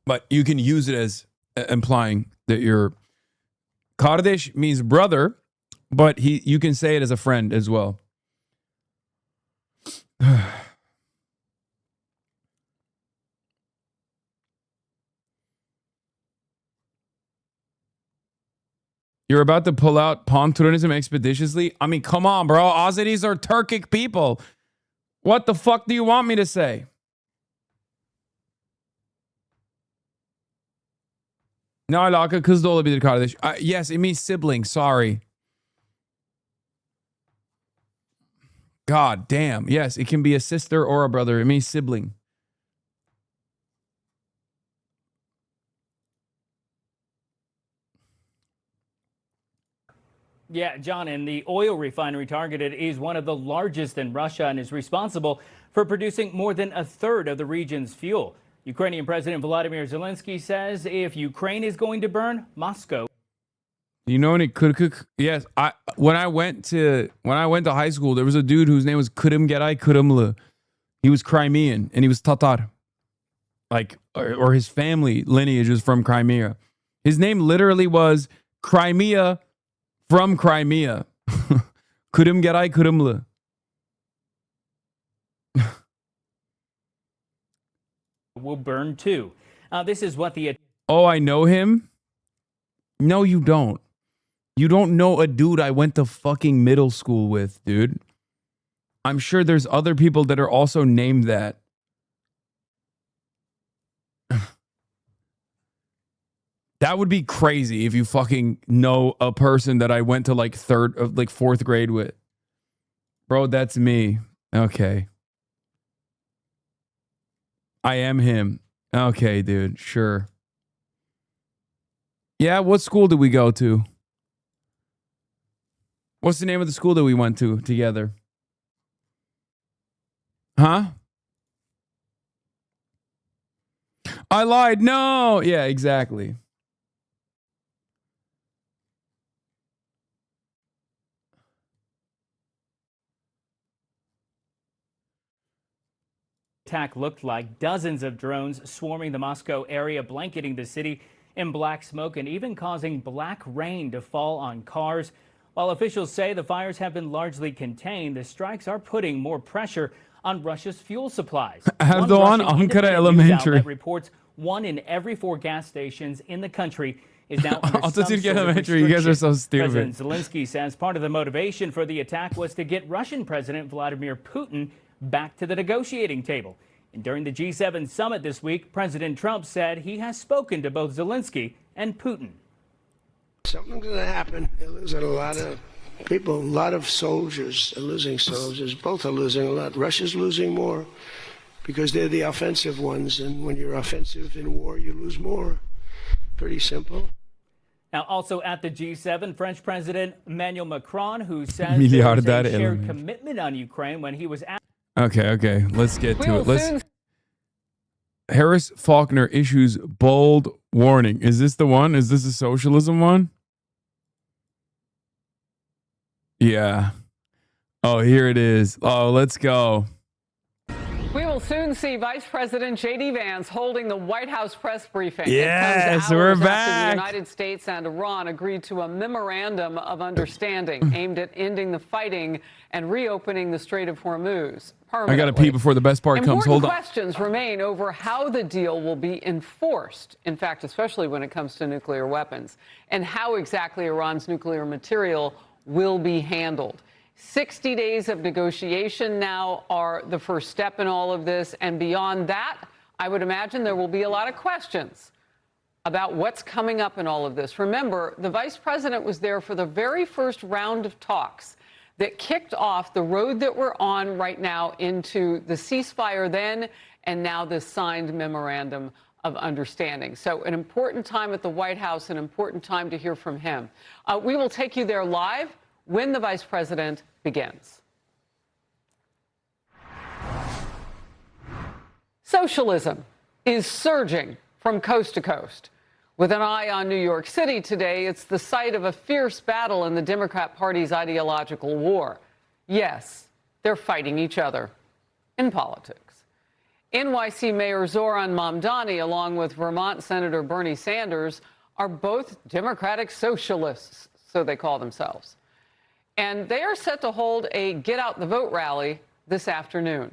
But you can use it as implying that you're... Kardeş means brother, but you can say it as a friend as well. You're about to pull out Panturism expeditiously? I mean, come on, bro. Azeris are Turkic people. What the fuck do you want me to say? Ne alaka? Kız da olabilir kardeş. Yes, it means sibling. Sorry. God damn. Yes, it can be a sister or a brother. It means sibling. Yeah, John, and the oil refinery targeted is one of the largest in Russia and is responsible for producing more than a third of the region's fuel. Ukrainian President Volodymyr Zelensky says if Ukraine is going to burn, Moscow. You know any Kırkık? Yes, when I went to high school, there was a dude whose name was Kırımgeray Kırımlı. He was Crimean and he was Tatar. Like or his family lineage was from Crimea. His name literally was Crimea from Crimea. Kırımgeray Kırımlı. Will burn too. This is what the... Oh, I know him? No, you don't. You don't know a dude I went to fucking middle school with, dude. I'm sure there's other people that are also named that. That would be crazy if you fucking know a person that I went to like fourth grade with. Bro, that's me. Okay. I am him. Okay, dude. Sure. Yeah, what school did we go to? What's the name of the school that we went to together? Huh? I lied. No. Yeah, exactly. Attack looked like dozens of drones swarming the Moscow area, blanketing the city in black smoke and even causing black rain to fall on cars. While officials say the fires have been largely contained, the strikes are putting more pressure on Russia's fuel supplies. Erdoğan Ankara Elementary reports 1 in every 4 gas stations in the country is now under some Atatürk sort of Elementary. You guys are so restriction. stupid. President Zelensky says part of the motivation for the attack was to get Russian President Vladimir Putin back to the negotiating table. And during the G7 summit this week, President Trump said he has spoken to both Zelensky and Putin. Something's going to happen. They're losing a lot of people, a lot of soldiers are losing soldiers. Both are losing a lot. Russia's losing more because they're the offensive ones. And when you're offensive in war, you lose more. Pretty simple. Now, also at the G7, French President Emmanuel Macron, who says there was a shared commitment on Ukraine when he was asked. Okay. Let's get to it. Harris Faulkner issues bold warning. Is this the one? Is this a socialism one? Yeah. Oh, here it is. Oh, let's go. We will soon see Vice President J.D. Vance holding the White House press briefing. Yes, we're back. After the United States and Iran agreed to a memorandum of understanding aimed at ending the fighting and reopening the Strait of Hormuz. I got to pee before the best part comes. Hold on. Questions remain over how the deal will be enforced. In fact, especially when it comes to nuclear weapons, and how exactly Iran's nuclear material will be handled. 60 days of negotiation now are the first step in all of this. And beyond that, I would imagine there will be a lot of questions about what's coming up in all of this. Remember, the vice president was there for the very first round of talks that kicked off the road that we're on right now into the ceasefire then and now this signed memorandum of understanding. So an important time at the White House, an important time to hear from him. We will take you there live when the vice president begins. Socialism is surging from coast to coast. With an eye on New York City today, it's the site of a fierce battle in the Democrat Party's ideological war. Yes, they're fighting each other in politics. NYC Mayor Zoran Mamdani, along with Vermont Senator Bernie Sanders, are both Democratic socialists, so they call themselves. And they are set to hold a Get Out the Vote rally this afternoon.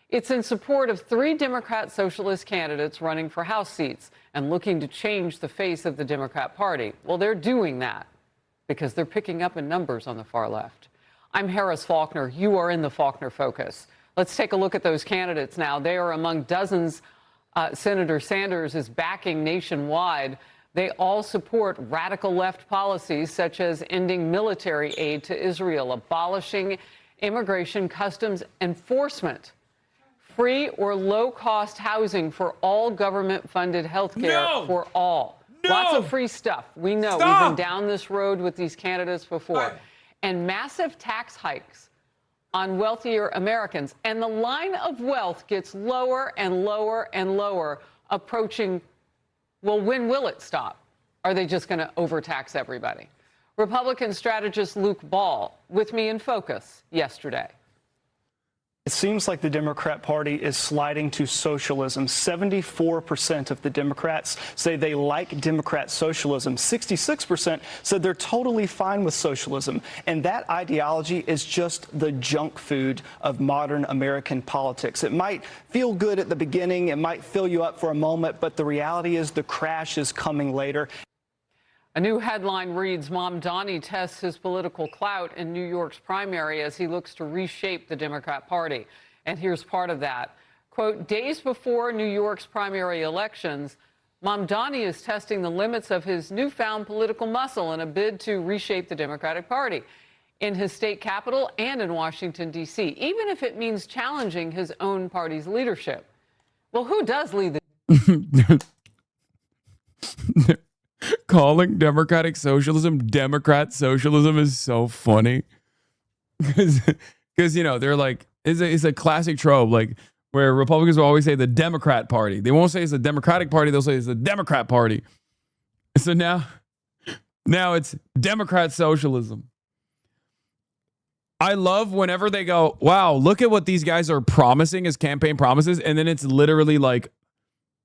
It's in support of 3 Democrat socialist candidates running for House seats and looking to change the face of the Democrat Party. Well, they're doing that because they're picking up in numbers on the far left. I'm Harris Faulkner. You are in the Faulkner Focus. Let's take a look at those candidates now. They are among dozens Senator Sanders is backing nationwide. They all support radical left policies such as ending military aid to Israel, abolishing immigration customs enforcement, free or low-cost housing for all government-funded health care for all. Lots of free stuff. We know. We've been down this road with these candidates before. And massive tax hikes on wealthier Americans. And the line of wealth gets lower and lower and lower, approaching, well, when will it stop? Are they just going to overtax everybody? Republican strategist Luke Ball with me in Focus yesterday. It seems like the Democrat Party is sliding to socialism. 74% of the Democrats say they like Democrat socialism. 66% said they're totally fine with socialism. And that ideology is just the junk food of modern American politics. It might feel good at the beginning, it might fill you up for a moment, but the reality is the crash is coming later. A new headline reads, Mamdani tests his political clout in New York's primary as he looks to reshape the Democrat Party. And here's part of that. Quote, days before New York's primary elections, Mamdani is testing the limits of his newfound political muscle in a bid to reshape the Democratic Party in his state capital and in Washington, D.C., even if it means challenging his own party's leadership. Well, who does lead the... Calling democratic socialism Democrat socialism is so funny because you know they're like it's a classic trope like where Republicans will always say the Democrat Party. They won't say it's the Democratic Party. They'll say it's the Democrat Party. So now it's Democrat socialism. I love whenever they go, wow, look at what these guys are promising as campaign promises, and then it's literally like,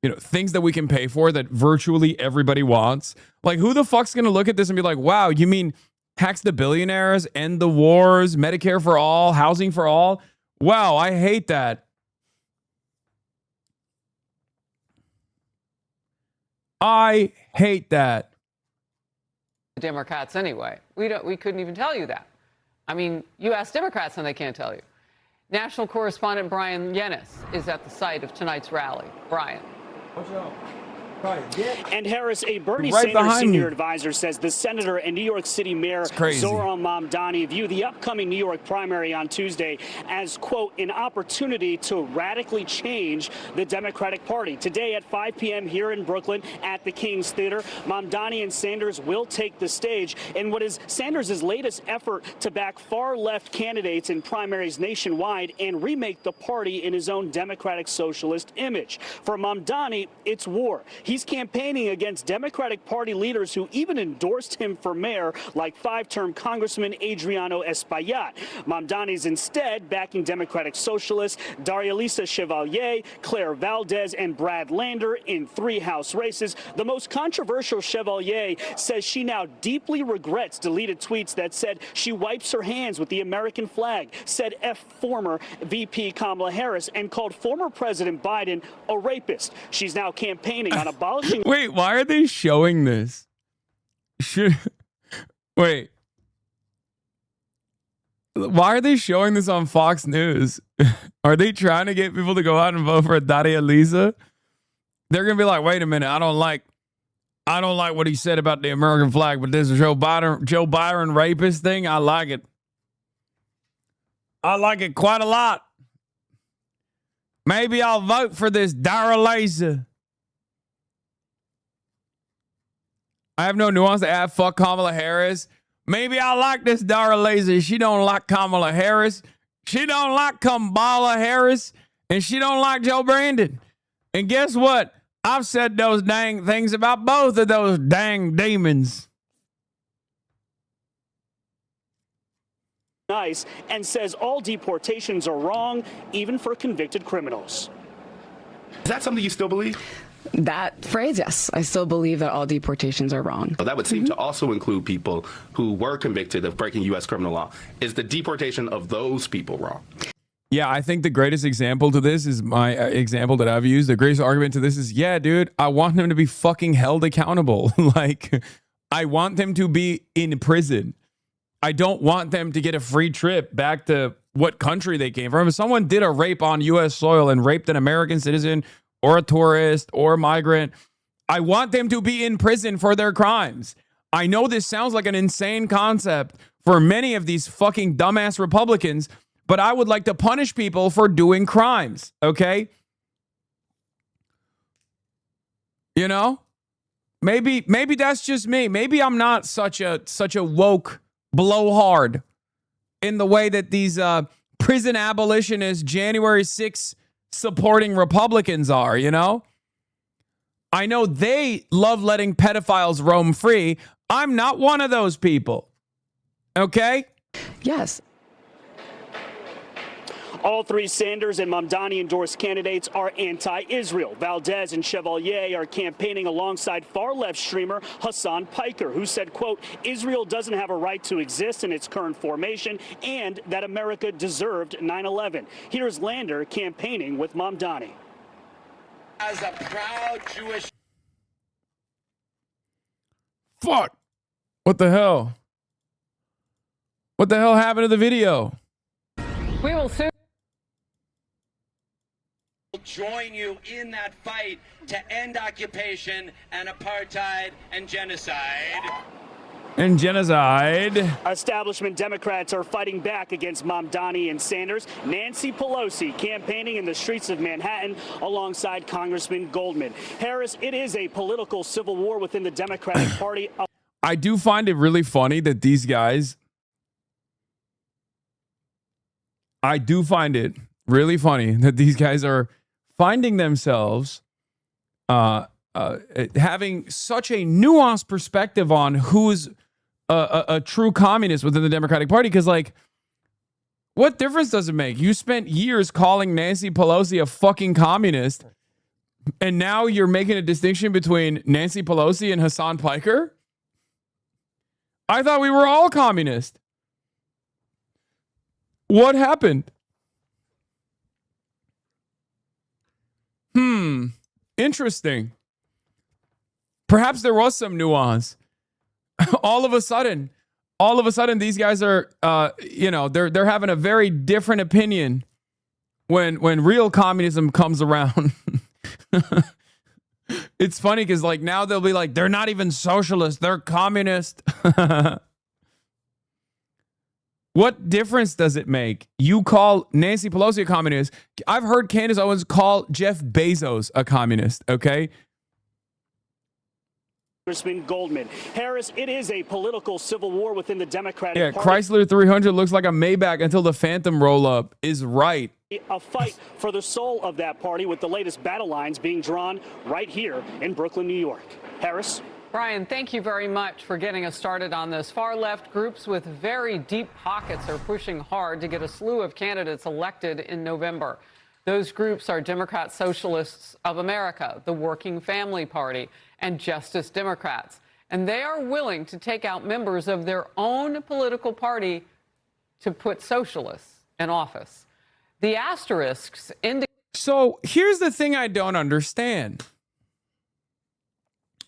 you know, things that we can pay for that virtually everybody wants. Like, who the fuck's going to look at this and be like, wow, you mean tax the billionaires, end the wars, Medicare for all, housing for all? Wow, I hate that. I hate that. Democrats anyway. We couldn't even tell you that. I mean, you ask Democrats and they can't tell you. National correspondent Brian Yennis is at the site of tonight's rally. Brian. And Harris, a Bernie Right Sanders senior you. advisor says the senator and New York City Mayor Zoran Mamdani view the upcoming New York primary on Tuesday as, quote, an opportunity to radically change the Democratic Party. Today at 5 p.m. here in Brooklyn at the King's Theater, Mamdani and Sanders will take the stage in what is Sanders' latest effort to back far-left candidates in primaries nationwide and remake the party in his own Democratic socialist image. For Mamdani, it's war. He's campaigning against Democratic Party leaders who even endorsed him for mayor, like 5-term Congressman Adriano Espaillat. Mamdani's instead backing Democratic socialists Daria Lisa Chevalier, Claire Valdez, and Brad Lander in 3 House races. The most controversial Chevalier says she now deeply regrets deleted tweets that said she wipes her hands with the American flag, said former VP Kamala Harris, and called former President Biden a rapist. She's now campaigning on abolishing... Wait, why are they showing this? Wait. Why are they showing this on Fox News? Are they trying to get people to go out and vote for Daria Lisa? They're going to be like, wait a minute, I don't like what he said about the American flag, but this Joe Biden rapist thing, I like it. I like it quite a lot. Maybe I'll vote for this Dara Laser. I have no nuance to add. Fuck Kamala Harris. Maybe I like this Dara Laser. She don't like Kamala Harris. She don't like Kamala Harris. And she don't like Joe Brandon. And guess what? I've said those dang things about both of those dang demons. Nice, and says all deportations are wrong, even for convicted criminals. Is that something you still believe? That phrase, yes. I still believe that all deportations are wrong. Well, that would seem to also include people who were convicted of breaking U.S. criminal law. Is the deportation of those people wrong? Yeah, I think the greatest example to this is my example that I've used. The greatest argument to this is, yeah, dude, I want them to be fucking held accountable. Like, I want them to be in prison. I don't want them to get a free trip back to what country they came from. If someone did a rape on U.S. soil and raped an American citizen or a tourist or a migrant, I want them to be in prison for their crimes. I know this sounds like an insane concept for many of these fucking dumbass Republicans, but I would like to punish people for doing crimes, okay? You know? Maybe that's just me. Maybe I'm not such a woke blowhard in the way that these prison abolitionist January 6th supporting Republicans are, you know? I know they love letting pedophiles roam free. I'm not one of those people. Okay? Yes. All three Sanders and Mamdani-endorsed candidates are anti-Israel. Valdez and Chevalier are campaigning alongside far-left streamer Hasan Piker, who said, quote, Israel doesn't have a right to exist in its current formation and that America deserved 9/11. Here's Lander campaigning with Mamdani. As a proud Jewish... Fuck. What the hell? What the hell happened to the video? We will soon join you in that fight to end occupation and apartheid and genocide. And genocide. Establishment Democrats are fighting back against Mamdani and Sanders. Nancy Pelosi campaigning in the streets of Manhattan alongside Congressman Goldman. Harris, it is a political civil war within the Democratic Party. I do find it really funny that these guys... I do find it really funny that these guys are finding themselves having such a nuanced perspective on who's a true communist within the Democratic Party. Because, like, what difference does it make? You spent years calling Nancy Pelosi a fucking communist, and now you're making a distinction between Nancy Pelosi and Hasan Piker? I thought we were all communist. What happened? Interesting. Perhaps there was some nuance. all of a sudden, these guys are, they're having a very different opinion when real communism comes around. It's funny because, like, now they'll be like, they're not even socialist, they're communist. What difference does it make? You call Nancy Pelosi a communist. I've heard Candace Owens call Jeff Bezos a communist, okay? Congressman Goldman. Harris, it is a political civil war within the Democratic Party. Chrysler 300 looks like a Maybach until the Phantom roll-up is right. A fight for the soul of that party, with the latest battle lines being drawn right here in Brooklyn, New York. Harris? Brian, thank you very much for getting us started on this. Far-left groups with very deep pockets are pushing hard to get a slew of candidates elected in November. Those groups are Democrat Socialists of America, the Working Family Party, and Justice Democrats. And they are willing to take out members of their own political party to put socialists in office. The asterisks indicate... So here's the thing I don't understand.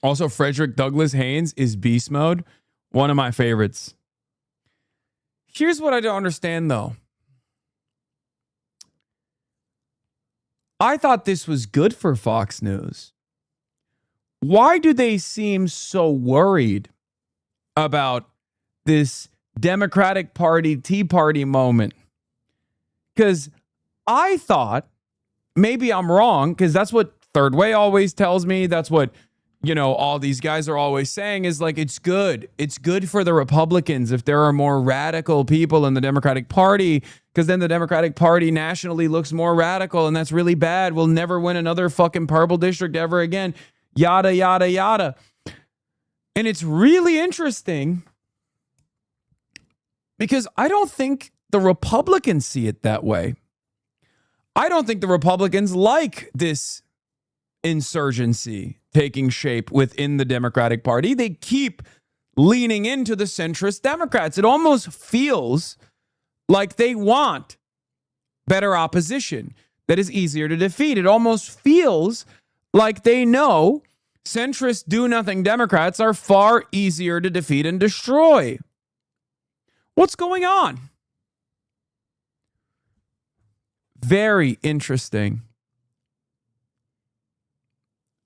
Also, Frederick Douglass Haynes is beast mode. One of my favorites. Here's what I don't understand, though. I thought this was good for Fox News. Why do they seem so worried about this Democratic Party Tea Party moment Because I thought, maybe I'm wrong, because that's what Third Way always tells me. That's what, you know, all these guys are always saying is like, it's good. It's good for the Republicans if there are more radical people in the Democratic Party, because then the Democratic Party nationally looks more radical, and that's really bad. We'll never win another fucking purple district ever again. Yada, yada, yada. And it's really interesting because I don't think the Republicans see it that way. I don't think the Republicans like this insurgency taking shape within the Democratic Party. They keep leaning into the centrist Democrats. It almost feels like they want better opposition that is easier to defeat. It almost feels like they know centrist do-nothing Democrats are far easier to defeat and destroy. What's going on? Very interesting.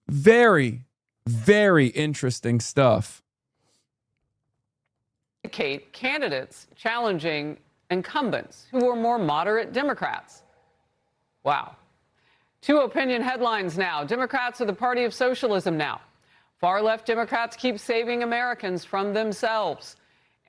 Very, very interesting stuff. Candidates challenging incumbents who are more moderate Democrats. Wow. Two opinion headlines now. Democrats are the party of socialism now. Far-left Democrats keep saving Americans from themselves.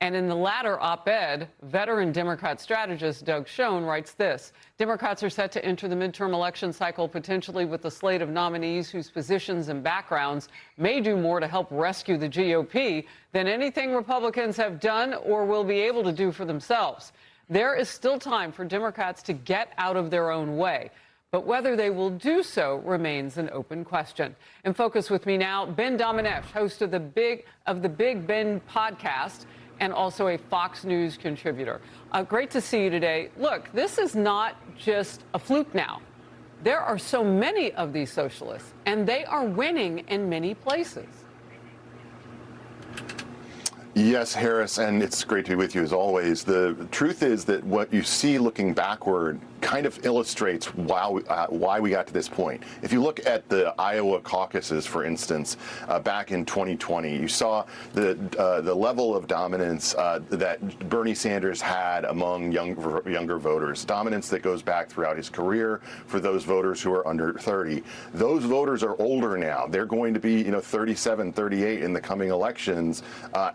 And in the latter op-ed, veteran Democrat strategist Doug Schoen writes this: Democrats are set to enter the midterm election cycle potentially with a slate of nominees whose positions and backgrounds may do more to help rescue the GOP than anything Republicans have done or will be able to do for themselves. There is still time for Democrats to get out of their own way, but whether they will do so remains an open question. In focus with me now, Ben Domenech, host of the Big Ben podcast, and also a Fox News contributor. Great to see you today. Look, this is not just a fluke now. There are so many of these socialists, and they are winning in many places. Yes, Harris, and it's great to be with you as always. The truth is that what you see looking backward kind of illustrates why we got to this point. If you look at the Iowa caucuses, for instance, back in 2020, you saw the level of dominance that Bernie Sanders had among younger voters, dominance that goes back throughout his career for those voters who are under 30. Those voters are older now. They're going to be 37, 38 in the coming elections,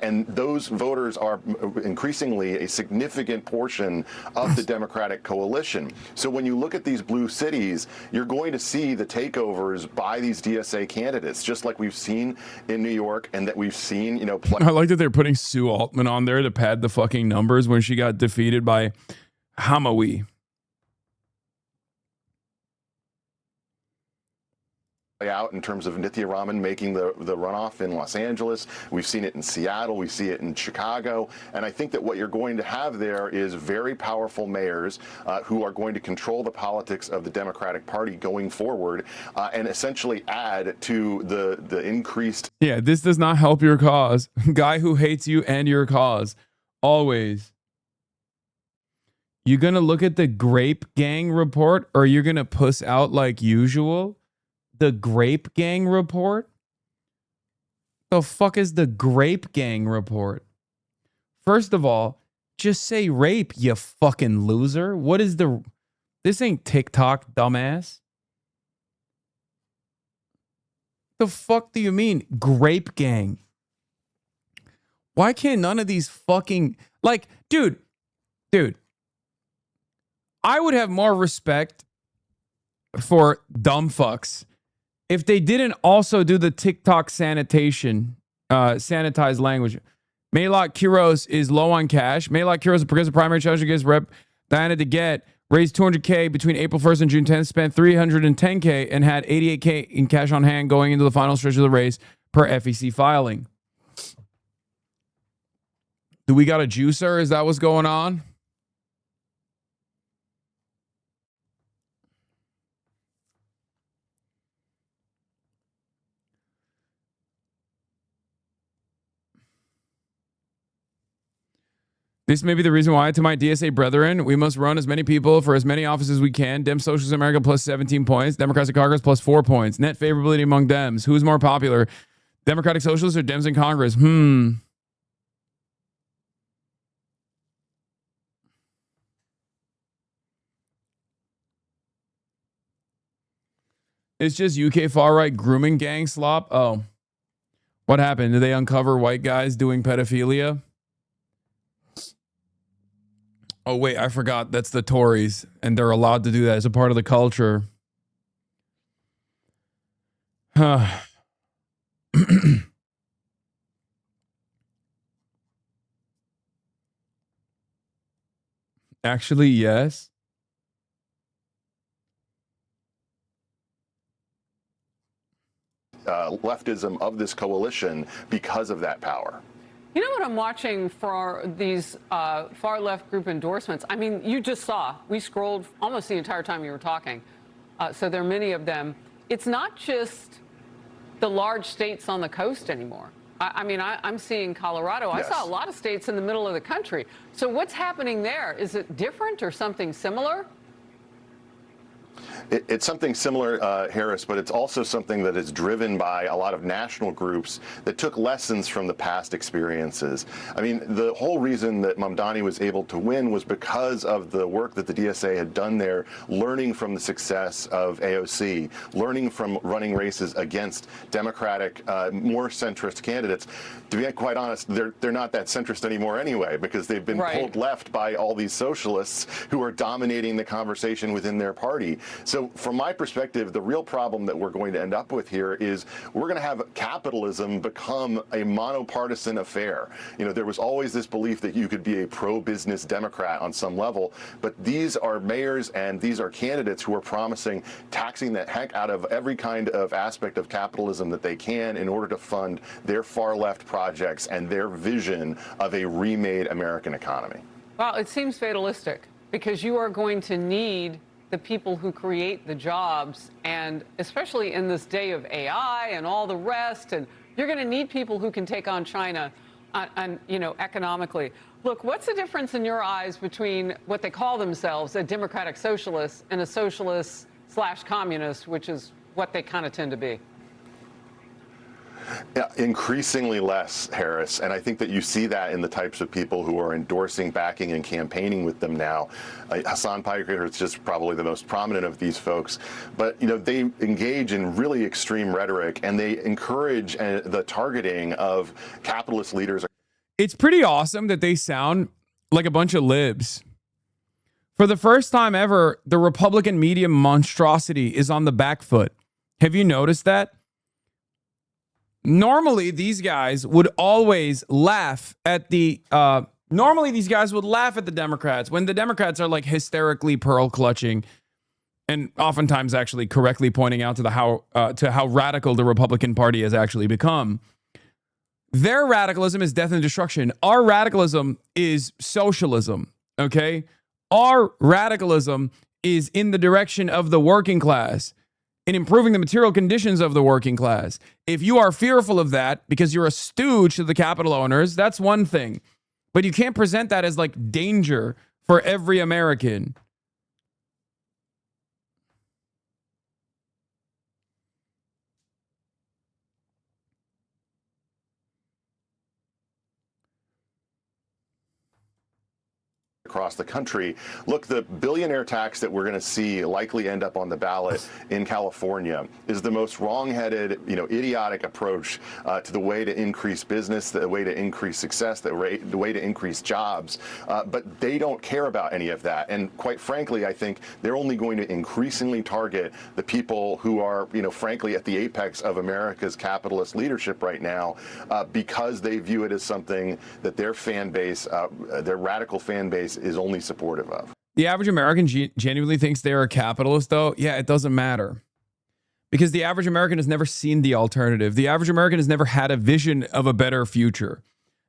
and those voters are increasingly a significant portion of the Democratic coalition. So when you look at these blue cities, you're going to see the takeovers by these DSA candidates, just like we've seen in New York and that we've seen, I like that they're putting Sue Altman on there to pad the fucking numbers when she got defeated by Hamawi. Out in terms of Nithya Raman making the runoff in Los Angeles. We've seen it in Seattle. We see it in Chicago. And I think that what you're going to have there is very powerful mayors who are going to control the politics of the Democratic Party going forward and essentially add to the increased. Yeah, this does not help your cause. Guy who hates you and your cause. Always. You going to look at the Grape Gang report, or you're going to puss out like usual? The Grape Gang report? The fuck is the Grape Gang report? First of all, just say rape, you fucking loser. What is this ain't TikTok, dumbass. The fuck do you mean, Grape Gang? Why can't none of these fucking, like, dude, I would have more respect for dumb fucks if they didn't also do the TikTok sanitized language. Maylot Quiros is low on cash. Maylot Quiros, a progressive primary challenge against Rep. Diana DeGette, raised $200K between April 1st and June 10th, spent $310K, and had $88K in cash on hand going into the final stretch of the race per FEC filing. Do we got a juicer? Is that what's going on? This may be the reason why, to my DSA brethren, we must run as many people for as many offices as we can. Dem Socialists in America plus 17 points. Democrats in Congress plus 4 points. Net favorability among Dems. Who's more popular? Democratic Socialists or Dems in Congress? It's just UK far-right grooming gang slop. Oh. What happened? Did they uncover white guys doing pedophilia? Oh, wait, I forgot. That's the Tories, and they're allowed to do that as a part of the culture. Actually, yes. Leftism of this coalition because of that power. You know what I'm watching for these far left group endorsements? I mean, you just saw, we scrolled almost the entire time you were talking. So there are many of them. It's not just the large states on the coast anymore. I mean, I'm seeing Colorado. Yes. I saw a lot of states in the middle of the country. So what's happening there? Is it different or something similar? It's something similar, Harris, but it's also something that is driven by a lot of national groups that took lessons from the past experiences. I mean, the whole reason that Mamdani was able to win was because of the work that the DSA had done there, learning from the success of AOC, learning from running races against Democratic, more centrist candidates. To be quite honest, they're not that centrist anymore anyway, because they've been pulled left by all these socialists who are dominating the conversation within their party. So from my perspective, the real problem that we're going to end up with here is we're going to have capitalism become a monopartisan affair. You know, there was always this belief that you could be a pro-business Democrat on some level, but these are mayors and these are candidates who are promising taxing the heck out of every kind of aspect of capitalism that they can in order to fund their far-left projects and their vision of a remade American economy. Well, it seems fatalistic because you are going to need the people who create the jobs, and especially in this day of AI and all the rest, and you're going to need people who can take on China, you know, economically. Look, what's the difference in your eyes between what they call themselves, a democratic socialist, and a socialist / communist, which is what they kind of tend to be? Yeah, increasingly less, Harris, and I think that you see that in the types of people who are endorsing, backing, and campaigning with them now. Hasan Piker is just probably the most prominent of these folks, but you know they engage in really extreme rhetoric and they encourage the targeting of capitalist leaders. It's pretty awesome that they sound like a bunch of libs. For the first time ever, the Republican media monstrosity is on the back foot. Have you noticed that? Normally, these guys would always laugh at the, normally these guys would laugh at the Democrats when the Democrats are like hysterically pearl clutching and oftentimes actually correctly pointing out to how radical the Republican Party has actually become. Their radicalism is death and destruction. Our radicalism is socialism, okay? Our radicalism is in the direction of the working class, in improving the material conditions of the working class. If you are fearful of that because you're a stooge to the capital owners, that's one thing. But you can't present that as like danger for every American. Across the country. Look, the billionaire tax that we're going to see likely end up on the ballot in California is the most wrong-headed, you know, idiotic approach to the way to increase business, the way to increase success, the way to increase jobs. But they don't care about any of that. And quite frankly, I think they're only going to increasingly target the people who are, you know, frankly, at the apex of America's capitalist leadership right now, because they view it as something that their fan base, their radical fan base, is only supportive of. The average American genuinely thinks they're a capitalist, though. Yeah, it doesn't matter. Because the average American has never seen the alternative. The average American has never had a vision of a better future.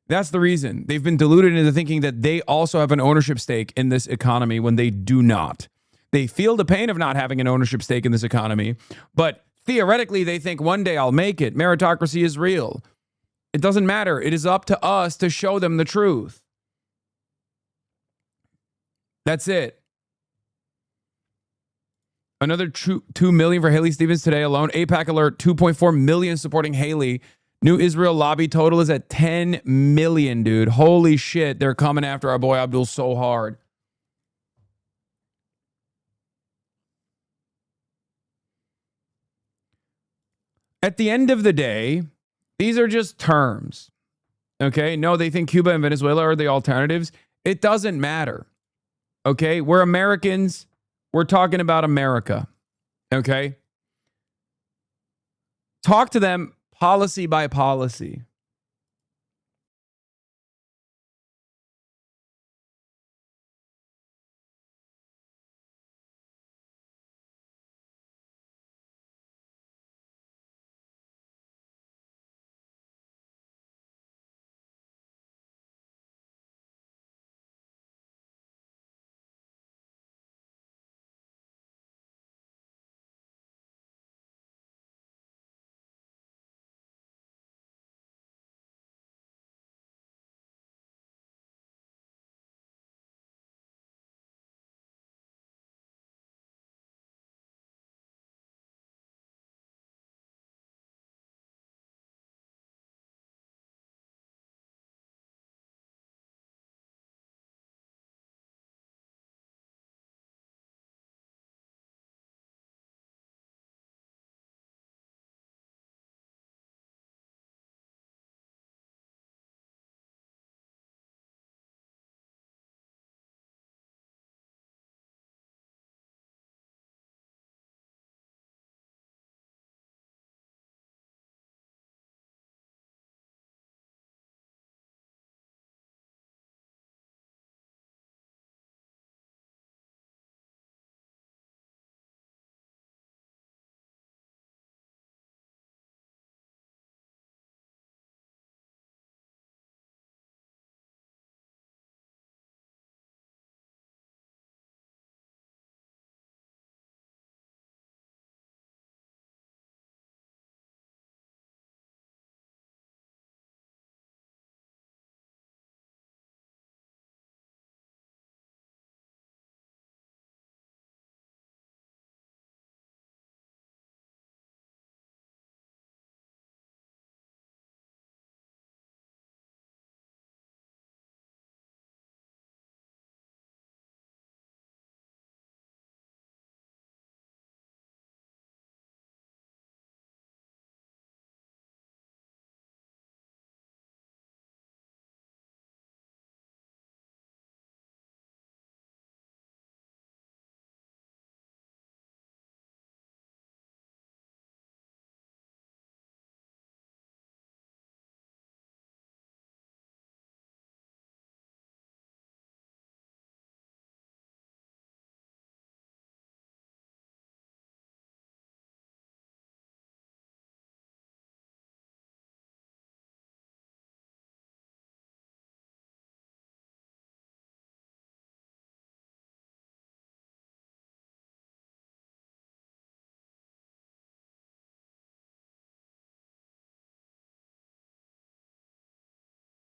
That's the reason. They've been deluded into thinking that they also have an ownership stake in this economy when they do not. They feel the pain of not having an ownership stake in this economy, but theoretically they think one day I'll make it. Meritocracy is real. It doesn't matter. It is up to us to show them the truth. That's it. Another 2 million for Haley Stevens today alone. APAC alert, 2.4 million supporting Haley. New Israel lobby total is at 10 million, dude. Holy shit. They're coming after our boy Abdul so hard. At the end of the day, these are just terms. Okay? No, they think Cuba and Venezuela are the alternatives. It doesn't matter. Okay? We're Americans. We're talking about America. Okay? Talk to them policy by policy.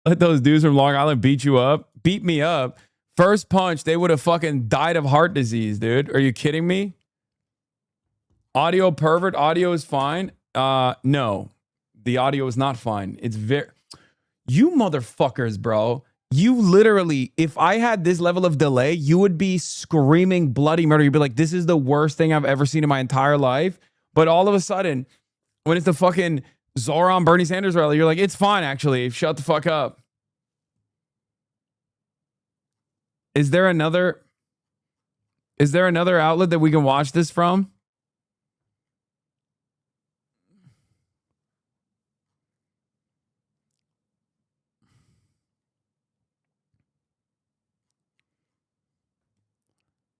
Let those dudes from Long Island beat you up. Beat me up. First punch, they would have fucking died of heart disease, dude. Are you kidding me? Audio pervert. Audio is fine. No. The audio is not fine. It's very... You motherfuckers, bro. You literally, if I had this level of delay, you would be screaming bloody murder. You'd be like, this is the worst thing I've ever seen in my entire life. But all of a sudden, when it's the fucking Zoran Bernie Sanders rally, you're like, it's fine, actually. Shut the fuck up. Is there another outlet that we can watch this from?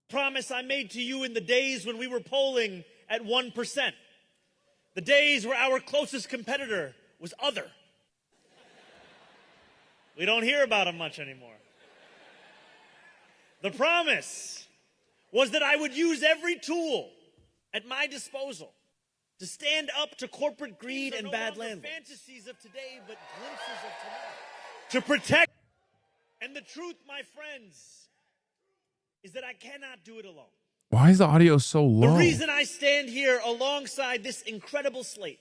Promise I made to you in the days when we were polling at 1%. The days where our closest competitor was other. We don't hear about him much anymore. The promise was that I would use every tool at my disposal to stand up to corporate greed and bad landlords. Fantasies of today, but glimpses of tomorrow. To protect. And the truth, my friends, is that I cannot do it alone. Why is the audio so low? The reason I stand here alongside this incredible slate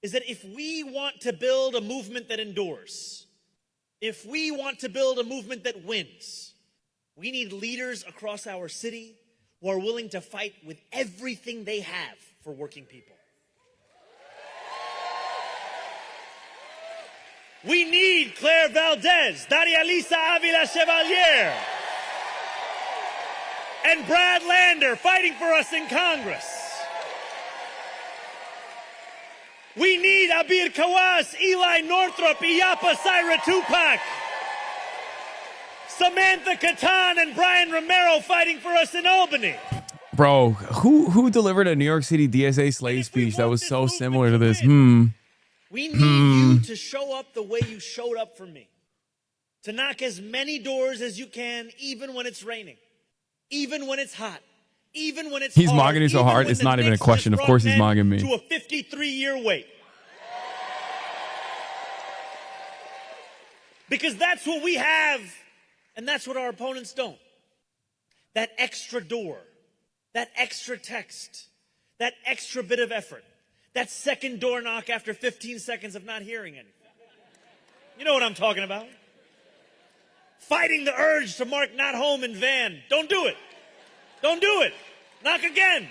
is that if we want to build a movement that endures, if we want to build a movement that wins, we need leaders across our city who are willing to fight with everything they have for working people. We need Claire Valdez, Daria Lisa Avila Chevalier, and Brad Lander fighting for us in Congress. We need Abir Kawas, Eli Northrop, Iyapa Syra Tupac, Samantha Catan, and Brian Romero fighting for us in Albany. Bro, who delivered a New York City DSA slave speech that was so similar to this? We need you to show up the way you showed up for me. To knock as many doors as you can, even when it's raining, even when it's hot, even when it's He's hard, mocking you so even hard, when it's the not even a Knicks question. just Of course brought he's mocking me. to a 53-year wait. Because that's what we have, and that's what our opponents don't. That extra door, that extra text, that extra bit of effort, that second door knock after 15 seconds of not hearing anything. You know what I'm talking about. Fighting the urge to mark not home in van. Don't do it. Don't do it. Knock again.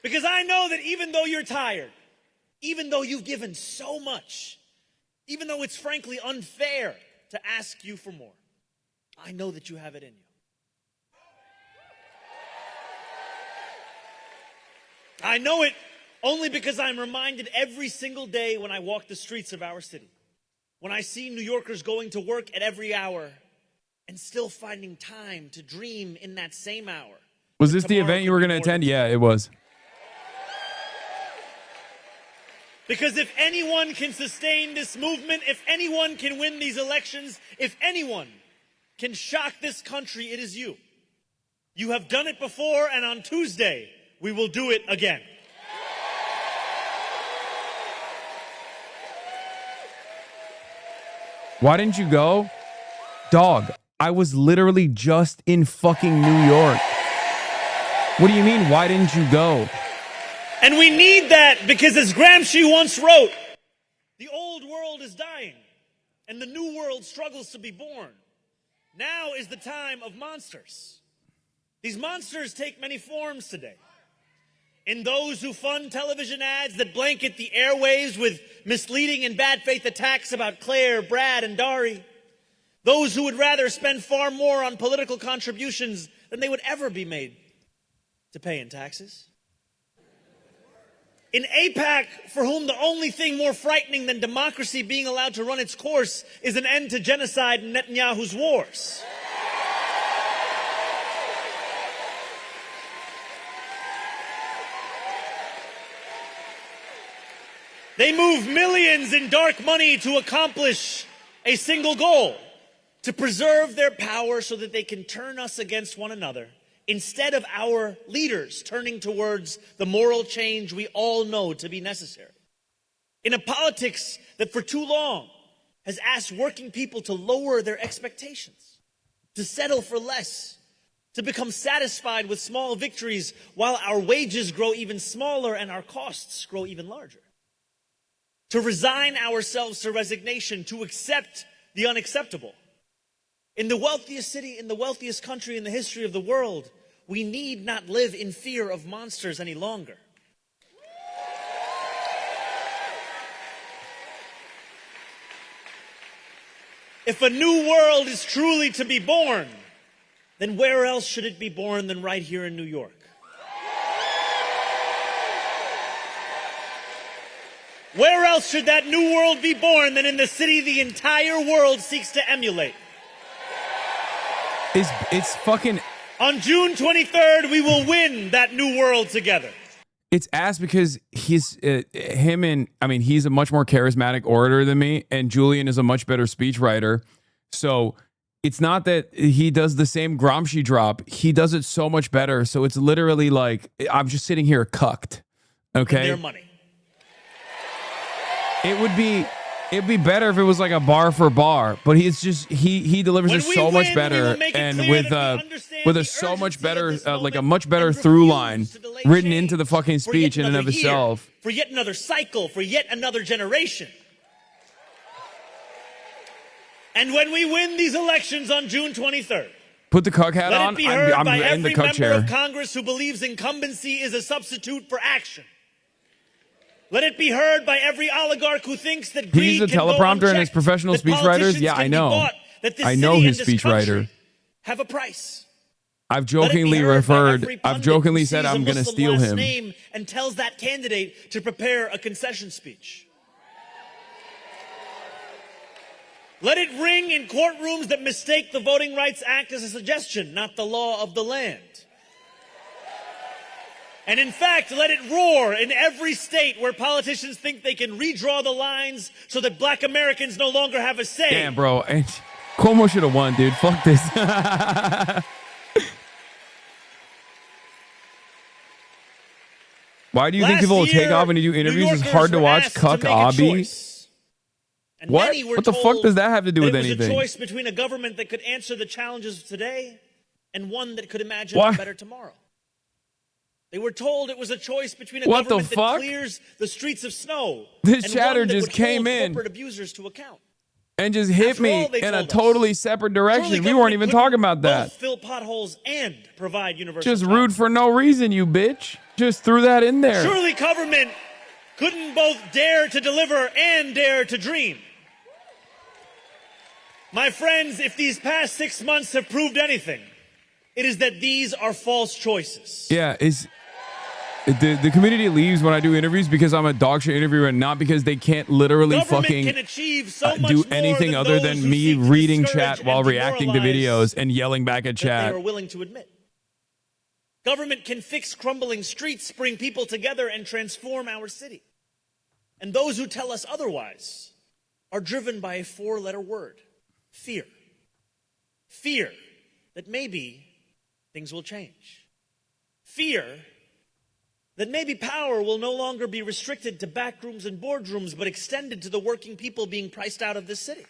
Because I know that even though you're tired, even though you've given so much, even though it's frankly unfair to ask you for more, I know that you have it in you. I know it only because I'm reminded every single day when I walk the streets of our city, when I see New Yorkers going to work at every hour and still finding time to dream in that same hour. Was this the event you were going to attend? Yeah, it was. Because if anyone can sustain this movement, if anyone can win these elections, if anyone can shock this country, it is you. You have done it before, and on Tuesday, we will do it again. Why didn't you go? Dog, I was literally just in fucking New York. What do you mean, why didn't you go? And we need that because, as Gramsci once wrote, the old world is dying and the new world struggles to be born. Now is the time of monsters. These monsters take many forms today. In those who fund television ads that blanket the airwaves with misleading and bad faith attacks about Claire, Brad, and Dari. Those who would rather spend far more on political contributions than they would ever be made to pay in taxes. In AIPAC, for whom the only thing more frightening than democracy being allowed to run its course is an end to genocide and Netanyahu's wars. They move millions in dark money to accomplish a single goal, to preserve their power so that they can turn us against one another, instead of our leaders turning towards the moral change we all know to be necessary. In a politics that for too long has asked working people to lower their expectations, to settle for less, to become satisfied with small victories while our wages grow even smaller and our costs grow even larger. To resign ourselves to resignation, to accept the unacceptable. In the wealthiest city, in the wealthiest country in the history of the world, we need not live in fear of monsters any longer. If a new world is truly to be born, then where else should it be born than right here in New York? Where else should that new world be born than in the city the entire world seeks to emulate? It's fucking... On June 23rd, we will win that new world together. It's ass because he's he's a much more charismatic orator than me, and Julian is a much better speechwriter. So it's not that he does the same Gramsci drop. He does it so much better. So it's literally like, I'm just sitting here cucked. Okay. Their money. It'd be better if it was like a bar for bar, but he delivers it so much better, and with a so much better like a much better through line written into the fucking speech in and of itself. For yet another cycle, for yet another generation. And when we win these elections on June 23rd, put the cuck hat let on. it be heard I'm by in the every cuck member chair. of Congress who believes incumbency is a substitute for action. Let it be heard by every oligarch who thinks that He's greed a can go teleprompter and his unchecked, professional that speechwriters. politicians Yeah, can I be know. bought, that this I know city his and this speechwriter. country have a price. I've jokingly I've jokingly said I'm going to steal him. Name and tells that candidate to prepare a concession speech. Let it ring in courtrooms that mistake the Voting Rights Act as a suggestion, not the law of the land. And in fact, let it roar in every state where politicians think they can redraw the lines so that black Americans no longer have a say. Damn, bro. And Cuomo should have won, dude. Fuck this. Why do you think people will take off when you do interviews? It's hard to watch. Cuck Abi. What? What the fuck does that have to do with anything? It was a choice between a government that could answer the challenges of today and one that could imagine a better tomorrow. They were told it was a choice between a government that clears the streets of snow This and chatter one that just would came hold in corporate abusers to account. and just hit After me all, they in a told us, totally separate direction. We weren't even talking about that. Both fill potholes and provide universal Just power. rude for no reason, you bitch. Just threw that in there. Surely government couldn't both dare to deliver and dare to dream. My friends, if these past 6 months have proved anything, it is that these are false choices. Yeah, the community leaves when I do interviews because I'm a dog shit interviewer and not because they can't literally fucking can achieve so much do more anything than other those than who me seek to reading discourage chat while and reacting to demoralize videos and yelling back at that chat. they are willing to admit. Government can fix crumbling streets, bring people together, and transform our city. And those who tell us otherwise are driven by a four-letter word: fear. Fear that maybe things will change. Fear that maybe power will no longer be restricted to backrooms and boardrooms, but extended to the working people being priced out of this city.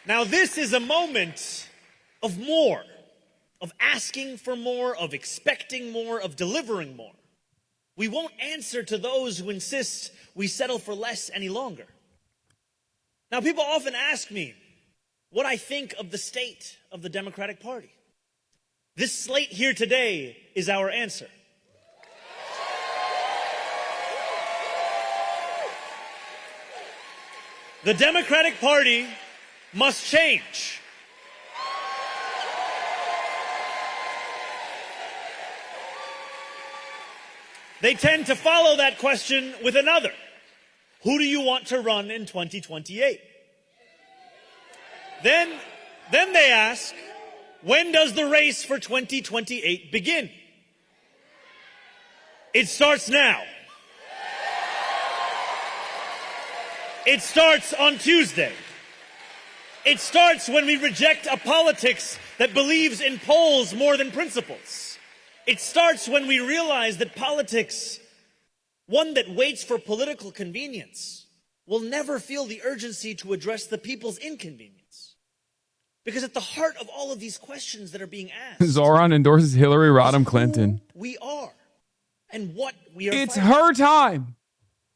Now, this is a moment of more, of asking for more, of expecting more, of delivering more. We won't answer to those who insist we settle for less any longer. Now, people often ask me what I think of the state of the Democratic Party. This slate here today is our answer. The Democratic Party must change. They tend to follow that question with another. Who do you want to run in 2028? Then they ask, when does the race for 2028 begin? It starts now. It starts on Tuesday. It starts when we reject a politics that believes in polls more than principles. It starts when we realize that politics, one that waits for political convenience, will never feel the urgency to address the people's inconvenience. Because at the heart of all of these questions that are being asked, Zoran endorses Hillary Rodham Clinton. we are and what we are It's fighting. her time.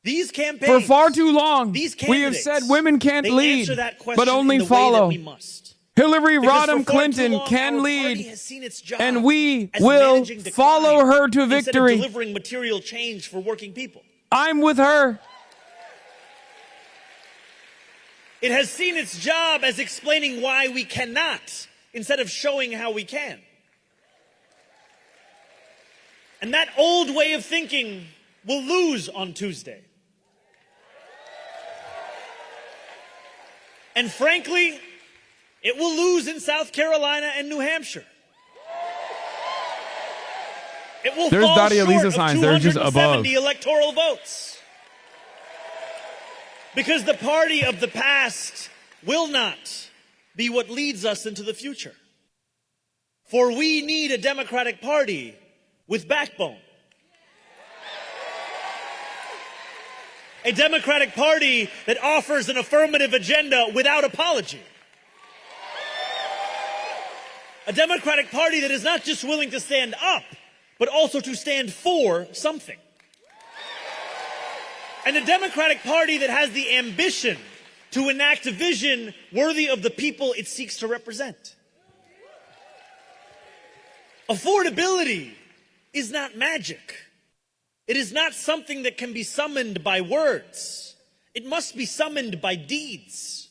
These campaigns, For far too long, these we have candidates, said women can't they lead, answer that question but only in the way that follow. we must. Hillary Because for Rodham far too Clinton long, can our lead, party has seen its job and we as will managing decline follow her to instead of victory. delivering material change for working people. I'm with her. It has seen its job as explaining why we cannot instead of showing how we can. And that old way of thinking will lose on Tuesday. And frankly, it will lose in South Carolina and New Hampshire. It will There's fall Dottie short Elisa of signs. They're just 270 above. electoral votes. Because the party of the past will not be what leads us into the future. For we need a Democratic Party with backbone. A Democratic Party that offers an affirmative agenda without apology. A Democratic Party that is not just willing to stand up, but also to stand for something. And a Democratic Party that has the ambition to enact a vision worthy of the people it seeks to represent. Affordability is not magic. It is not something that can be summoned by words. It must be summoned by deeds.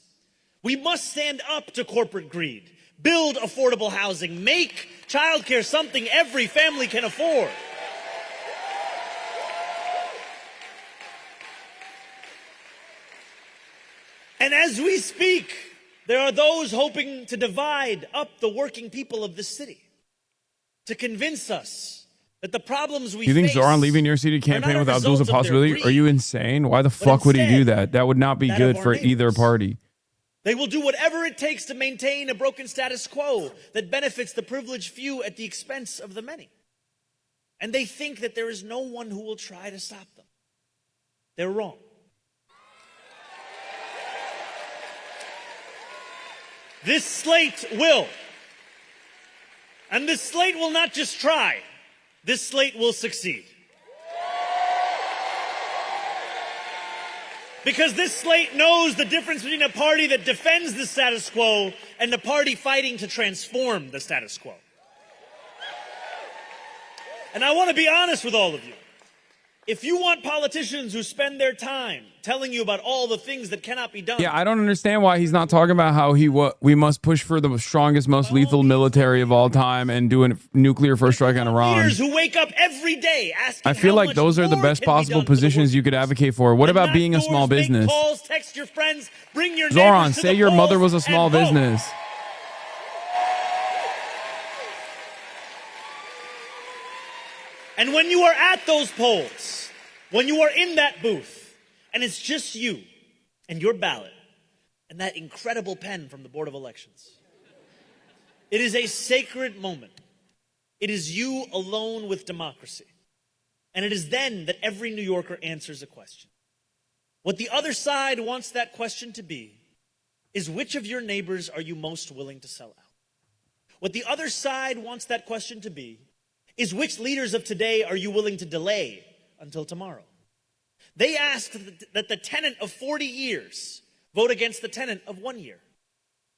We must stand up to corporate greed, build affordable housing, make childcare something every family can afford. And as we speak, there are those hoping to divide up the working people of this city, to convince us that the problems we You think face Zoran leaving New York City to campaign with Abdul is a possibility? Are you insane? Why the fuck would he do that? That would not be good for either party. They will do whatever it takes to maintain a broken status quo that benefits the privileged few at the expense of the many. And they think that there is no one who will try to stop them. They're wrong. This slate will. And this slate will not just try. This slate will succeed. Because this slate knows the difference between a party that defends the status quo and a party fighting to transform the status quo. And I want to be honest with all of you. If you want politicians who spend their time telling you about all the things that cannot be done. Yeah, I don't understand why he's not talking about how we must push for the strongest, most lethal military of all time and do a nuclear first strike on Iran. Leaders who wake up every day asking I feel how like much those are the more best can be possible done for the positions you could advocate for. What about being a small Make business? calls, text your friends, bring your Zoran, neighbors to say the your mother polls was a small and vote. business. And when you are at those polls, when you are in that booth, and it's just you and your ballot and that incredible pen from the Board of Elections, it is a sacred moment. It is you alone with democracy. And it is then that every New Yorker answers a question. What the other side wants that question to be is, which of your neighbors are you most willing to sell out? What the other side wants that question to be is, which leaders of today are you willing to delay until tomorrow? They ask that the tenant of 40 years vote against the tenant of 1 year.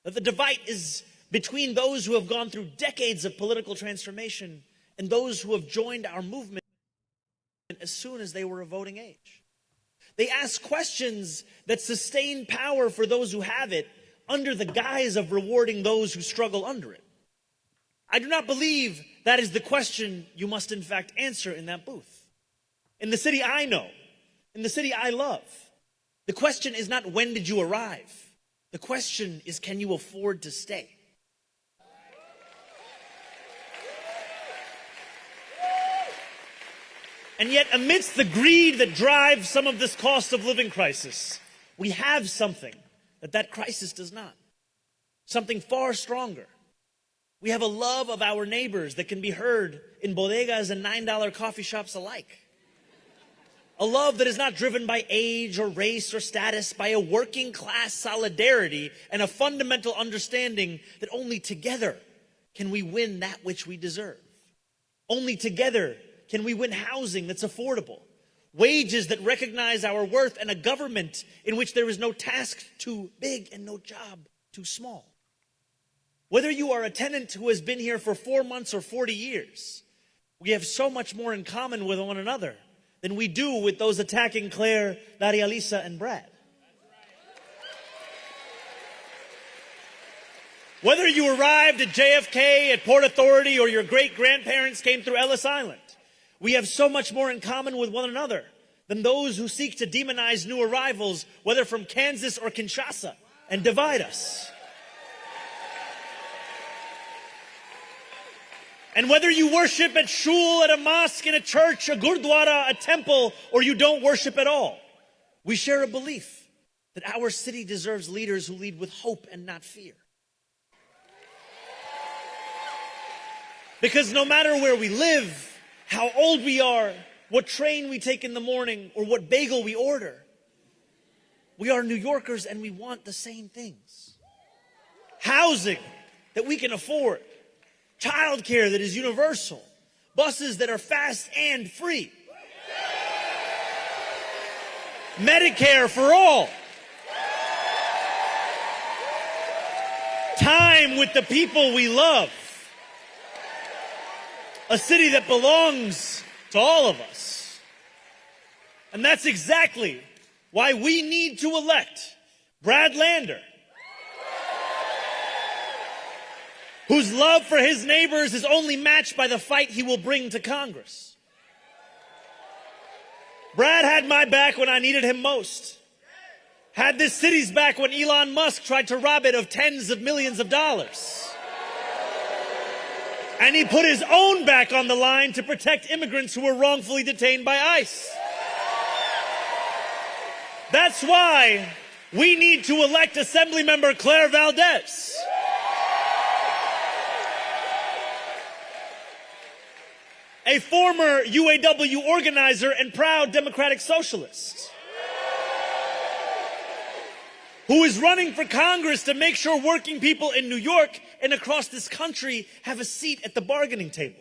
That the divide is between those who have gone through decades of political transformation and those who have joined our movement as soon as they were of voting age. They ask questions that sustain power for those who have it under the guise of rewarding those who struggle under it. I do not believe that is the question you must in fact answer in that booth. In the city I know, in the city I love, the question is not when did you arrive? The question is, can you afford to stay? And yet, amidst the greed that drives some of this cost of living crisis, we have something that crisis does not. Something far stronger. We have a love of our neighbors that can be heard in bodegas and $9 coffee shops alike. A love that is not driven by age or race or status, by a working class solidarity and a fundamental understanding that only together can we win that which we deserve. Only together can we win housing that's affordable, wages that recognize our worth, and a government in which there is no task too big and no job too small. Whether you are a tenant who has been here for 4 months or 40 years, we have so much more in common with one another than we do with those attacking Claire, Daria Lisa, and Brad. Whether you arrived at JFK, at Port Authority, or your great-grandparents came through Ellis Island, we have so much more in common with one another than those who seek to demonize new arrivals, whether from Kansas or Kinshasa, and divide us. And whether you worship at shul, at a mosque, in a church, a gurdwara, a temple, or you don't worship at all, we share a belief that our city deserves leaders who lead with hope and not fear. Because no matter where we live, how old we are, what train we take in the morning, or what bagel we order, we are New Yorkers and we want the same things. Housing that we can afford. Childcare that is universal. Buses that are fast and free. Medicare for all. Time with the people we love. a city that belongs to all of us. And that's exactly why we need to elect Brad Lander, whose love for his neighbors is only matched by the fight he will bring to Congress. Brad had my back when I needed him most. Had this city's back when Elon Musk tried to rob it of tens of millions of dollars. And he put his own back on the line to protect immigrants who were wrongfully detained by ICE. That's why we need to elect Assemblymember Claire Valdez. A former UAW organizer and proud Democratic socialist, who is running for Congress to make sure working people in New York and across this country have a seat at the bargaining table.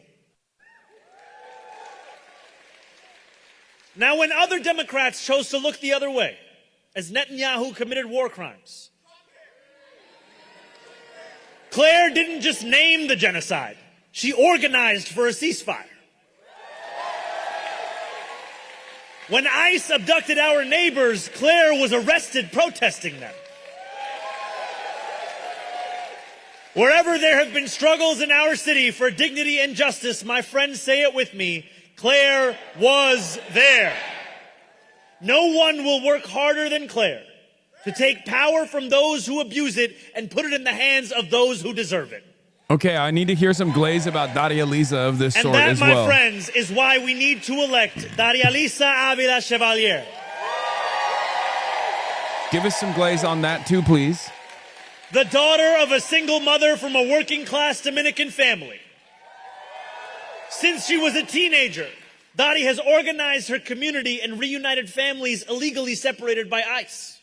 Now, when other Democrats chose to look the other way, as Netanyahu committed war crimes, Claire didn't just name the genocide, she organized for a ceasefire. When ICE abducted our neighbors, Claire was arrested protesting them. Wherever there have been struggles in our city for dignity and justice, my friends, say it with me, Claire was there. No one will work harder than Claire to take power from those who abuse it and put it in the hands of those who deserve it. Okay, I need to hear some glaze about Daria Lisa of this sort as well. And that, my friends, is why we need to elect Daria Lisa Avila Chevalier. Give us some glaze on that too, please. The daughter of a single mother from a working-class Dominican family. Since she was a teenager, Daria has organized her community and reunited families illegally separated by ICE.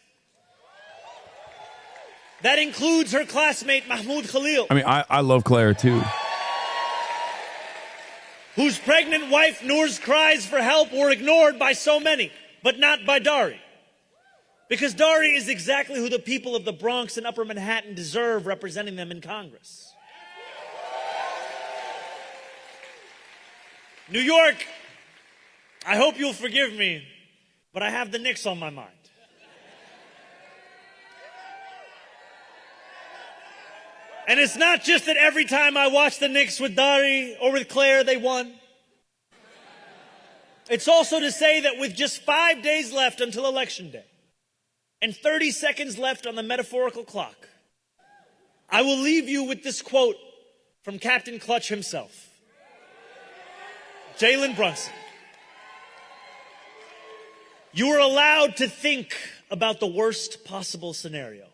That includes her classmate, Mahmoud Khalil. I mean, I love Claire, too. Whose pregnant wife, Noor's cries for help were ignored by so many, but not by Dari. Because Dari is exactly who the people of the Bronx and Upper Manhattan deserve representing them in Congress. New York, I hope you'll forgive me, but I have the Knicks on my mind. And it's not just that every time I watch the Knicks with Dari or with Claire, they won. It's also to say that with just 5 days left until Election Day and 30 seconds left on the metaphorical clock, I will leave you with this quote from Captain Clutch himself, Jalen Brunson. You are allowed to think about the worst possible scenario,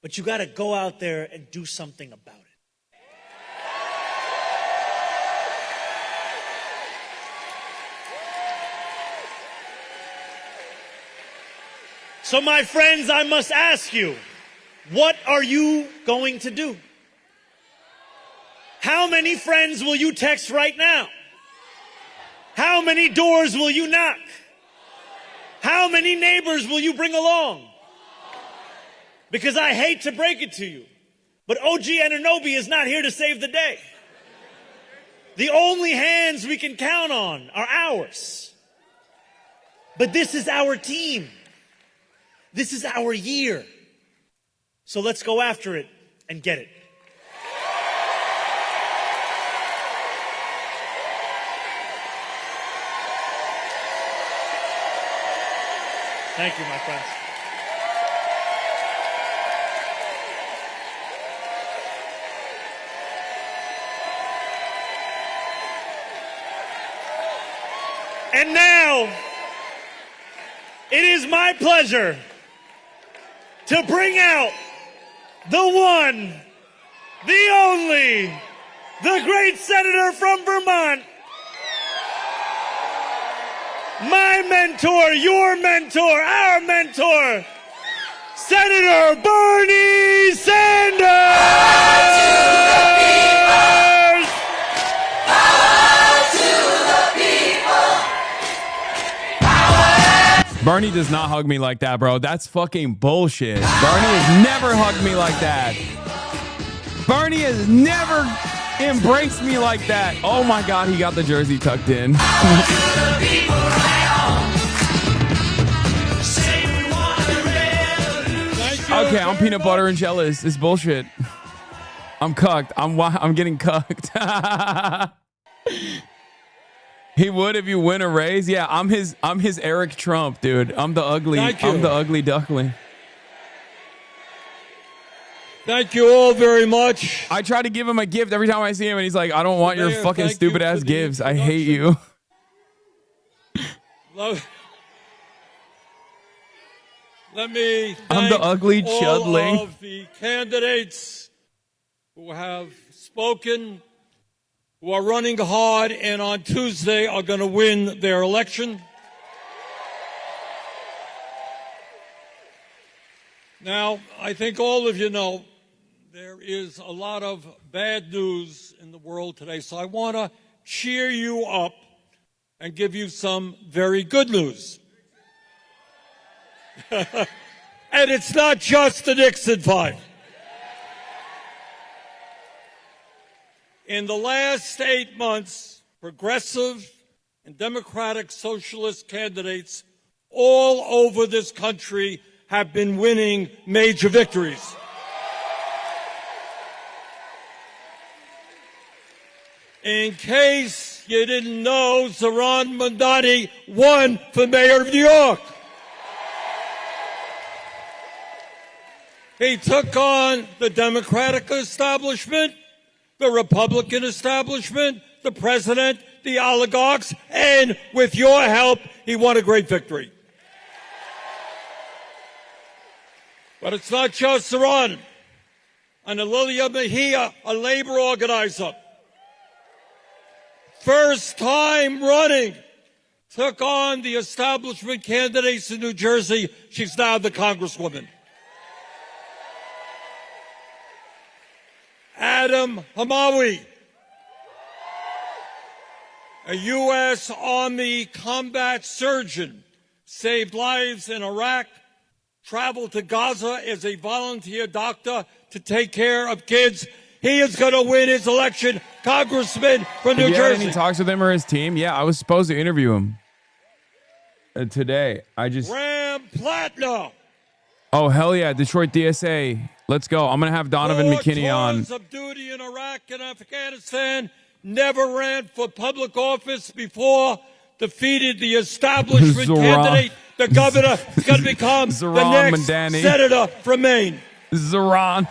but you got to go out there and do something about it. So, my friends, I must ask you, what are you going to do? How many friends will you text right now? How many doors will you knock? How many neighbors will you bring along? Because I hate to break it to you, but OG Anunoby is not here to save the day. The only hands we can count on are ours. But this is our team. This is our year. So let's go after it and get it. Thank you, my friends. And now, it is my pleasure to bring out the one, the only, the great senator from Vermont, my mentor, your mentor, our mentor, Senator Bernie Sanders! Bernie does not hug me like that, bro. That's fucking bullshit. Bernie has never hugged me like that. Bernie has never embrace me like that. Oh my God, he got the jersey tucked in. Okay, I'm peanut butter and jealous. It's bullshit. I'm cucked. I'm getting cucked. He would if you win a raise. Yeah, I'm his Eric Trump, dude. I'm the ugly duckling. Thank you all very much. I try to give him a gift every time I see him, and he's like, I don't want your fucking stupid ass gifts. I hate you. Let me thank I'm the ugly all chudling. of the candidates who have spoken, who are running hard, and on Tuesday are going to win their election. Now, I think all of you know there is a lot of bad news in the world today, so I want to cheer you up and give you some very good news. And it's not just the Nixon fight. In the last 8 months, progressive and democratic socialist candidates all over this country have been winning major victories. In case you didn't know, Zohran Mamdani won for mayor of New York. He took on the Democratic establishment, the Republican establishment, the president, the oligarchs, and with your help, he won a great victory. But it's not just Zohran. And Lilia Mejia, a labor organizer, first time running, took on the establishment candidates in New Jersey. She's now the congresswoman. Adam Hamawi, a U.S. Army combat surgeon, saved lives in Iraq, traveled to Gaza as a volunteer doctor to take care of kids. He is going to win his election, congressman from New Jersey. Any talks with him or his team? Yeah, I was supposed to interview him today. Ram Platinum. Oh, hell yeah, Detroit DSA. Let's go. I'm going to have Donovan McKinney on. Tours of duty in Iraq and Afghanistan, never ran for public office before, defeated the establishment candidate. The governor is going to become the next Mamdani. senator from Maine. Zohran.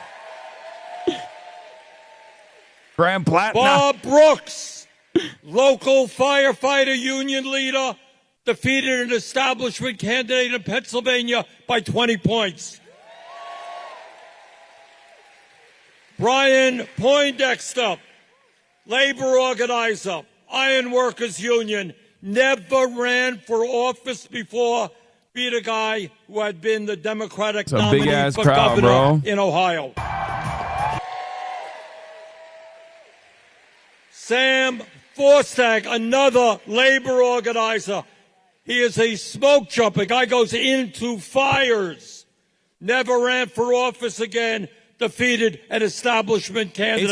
Grand Platinum. Bob Brooks, local firefighter union leader, defeated an establishment candidate in Pennsylvania by 20 points. Brian Poindexter, labor organizer, Iron Workers Union, never ran for office before, beat a guy who had been the Democratic nominee for governor in Ohio. Sam Forstag, another labor organizer. He is a smoke jumper. Guy goes into fires. Never ran for office again. Defeated an establishment candidate.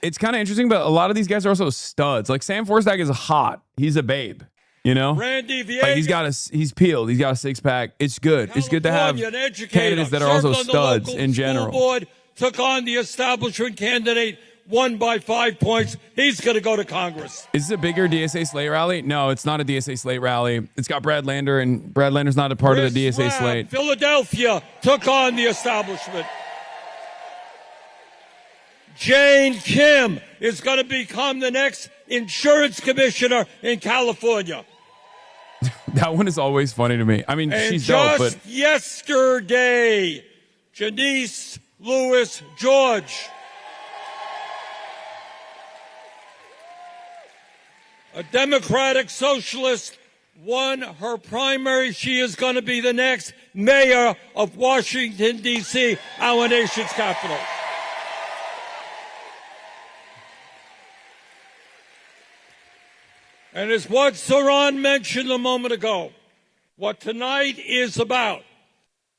It's kind of interesting, but a lot of these guys are also studs. Like Sam Forstag is hot. He's a babe. You know, Randy Viegas, like he's peeled. He's got a six pack. It's good. It's good to have candidates that are also studs in general. Board took on the establishment candidate, won by 5 points. He's going to go to Congress. Is this a bigger DSA slate rally? No, it's not a DSA slate rally. It's got Brad Lander, and Brad Lander's not a part of the DSA slate. Philadelphia took on the establishment. Jane Kim is going to become the next insurance commissioner in California. That one is always funny to me. I mean, and she's dope, but just yesterday, Janice Lewis George, a Democratic socialist, won her primary. She is going to be the next mayor of Washington, D.C., our nation's capital. And as what Zohran mentioned a moment ago, what tonight is about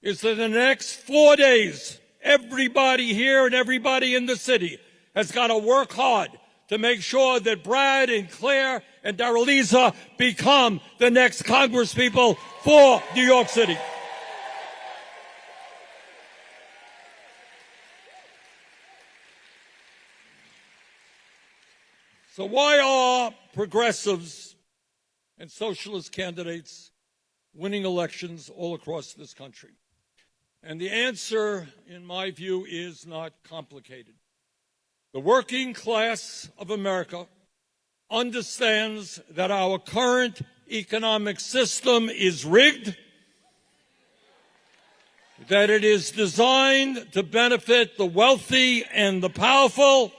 is that in the next 4 days, everybody here and everybody in the city has got to work hard to make sure that Brad and Claire and Darreliza become the next congresspeople for New York City. So why are progressives and socialist candidates winning elections all across this country? And the answer, in my view, is not complicated. The working class of America understands that our current economic system is rigged, that it is designed to benefit the wealthy and the powerful,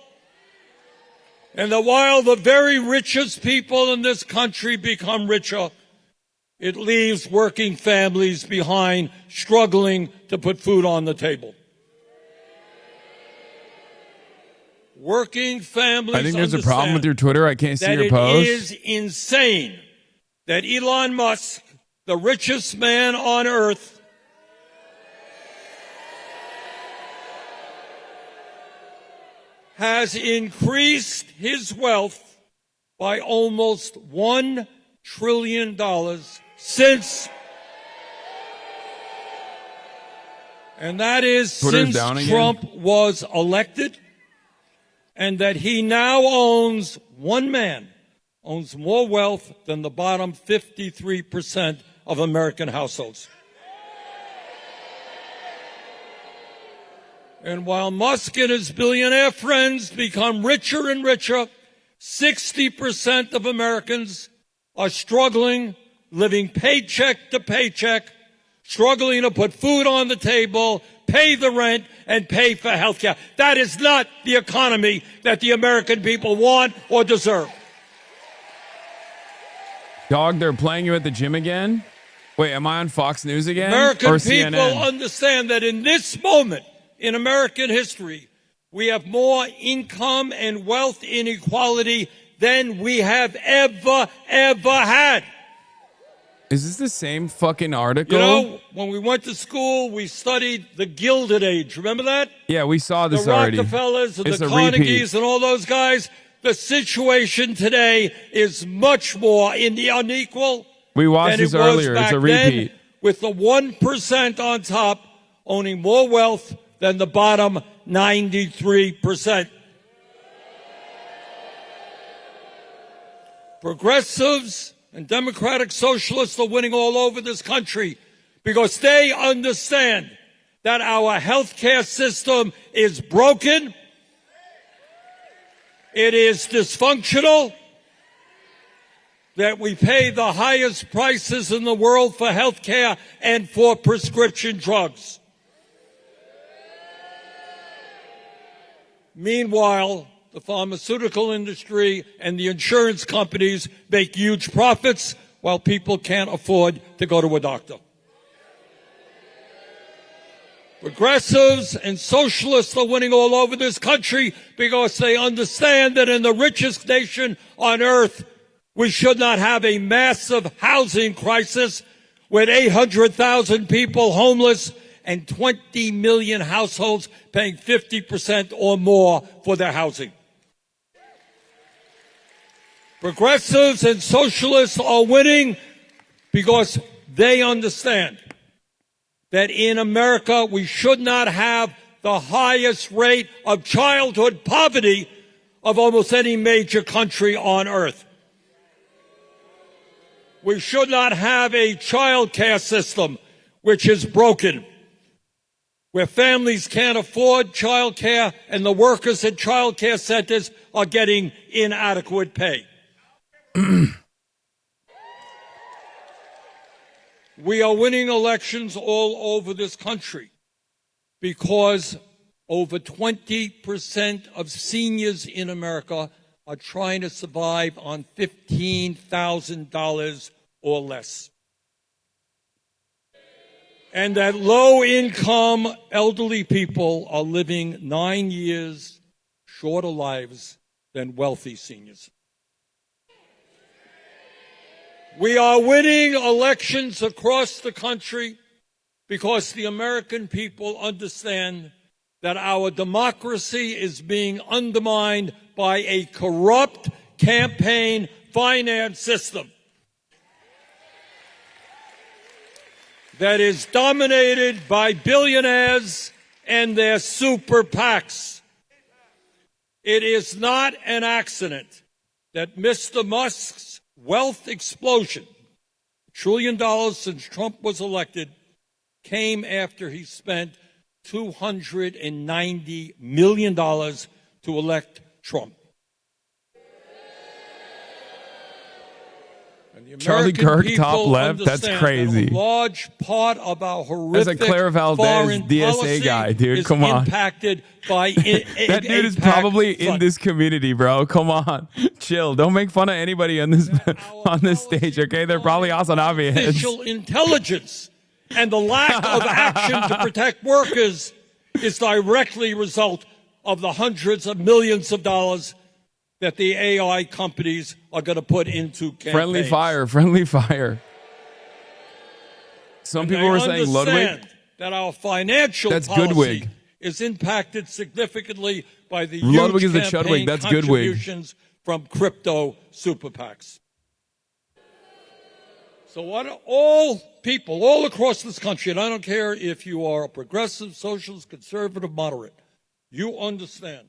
and that while the very richest people in this country become richer, it leaves working families behind struggling to put food on the table. Working families I think there's a problem with your Twitter. I can't see your post. It is insane that Elon Musk, the richest man on earth, has increased his wealth by almost $1 trillion since, and that is Twitter's since Trump was elected, and that he now owns, one man owns more wealth than the bottom 53% of American households. And while Musk and his billionaire friends become richer and richer, 60% of Americans are struggling, living paycheck to paycheck, struggling to put food on the table, pay the rent, and pay for health care. That is not the economy that the American people want or deserve. Dog, they're playing you at the gym again? Wait, am I on Fox News again? American or people CNN? understand that in this moment in American history, we have more income and wealth inequality than we have ever had. Is this the same fucking article? You know, when we went to school, we studied the Gilded Age. Remember that? Yeah, we saw this the already. Rockefellers and It's the a repeat. Carnegies and all those guys. The situation today is much more unequal. We watched than this it was earlier. It's back a repeat. then, with the 1% on top owning more wealth than the bottom 93%. Progressives and democratic socialists are winning all over this country because they understand that our health care system is broken, it is dysfunctional, that we pay the highest prices in the world for health care and for prescription drugs. Meanwhile, the pharmaceutical industry and the insurance companies make huge profits while people can't afford to go to a doctor. Progressives and socialists are winning all over this country because they understand that in the richest nation on earth, we should not have a massive housing crisis with 800,000 people homeless and 20 million households paying 50% or more for their housing. Progressives and socialists are winning because they understand that in America we should not have the highest rate of childhood poverty of almost any major country on earth. We should not have a child care system which is broken, where families can't afford child care and the workers at child care centers are getting inadequate pay. We are winning elections all over this country because over 20% of seniors in America are trying to survive on $15,000 or less. And that low-income elderly people are living 9 years shorter lives than wealthy seniors. We are winning elections across the country because the American people understand that our democracy is being undermined by a corrupt campaign finance system that is dominated by billionaires and their super PACs. It is not an accident that Mr. Musk's wealth explosion, $1 trillion since Trump was elected, came after he spent $290 million to elect Trump. Charlie Kirk, top left. That's crazy. A large part of our horrific That's a Claire Valdez DSA guy, dude. Come on. Impacted by that dude is probably in this community, bro. Come on, chill. Don't make fun of anybody on this stage, okay? They're probably HasanAbi heads. Artificial intelligence and the lack of action to protect workers is directly a result of the hundreds of millions of dollars that the AI companies are going to put into campaigns. Friendly fire. Some people were saying Ludwig. That our financial policy is impacted significantly by the Ludwig huge is the campaign Chudwig. That's Goodwig. contributions from crypto super PACs. So what all people all across this country, and I don't care if you are a progressive, socialist, conservative, moderate, you understand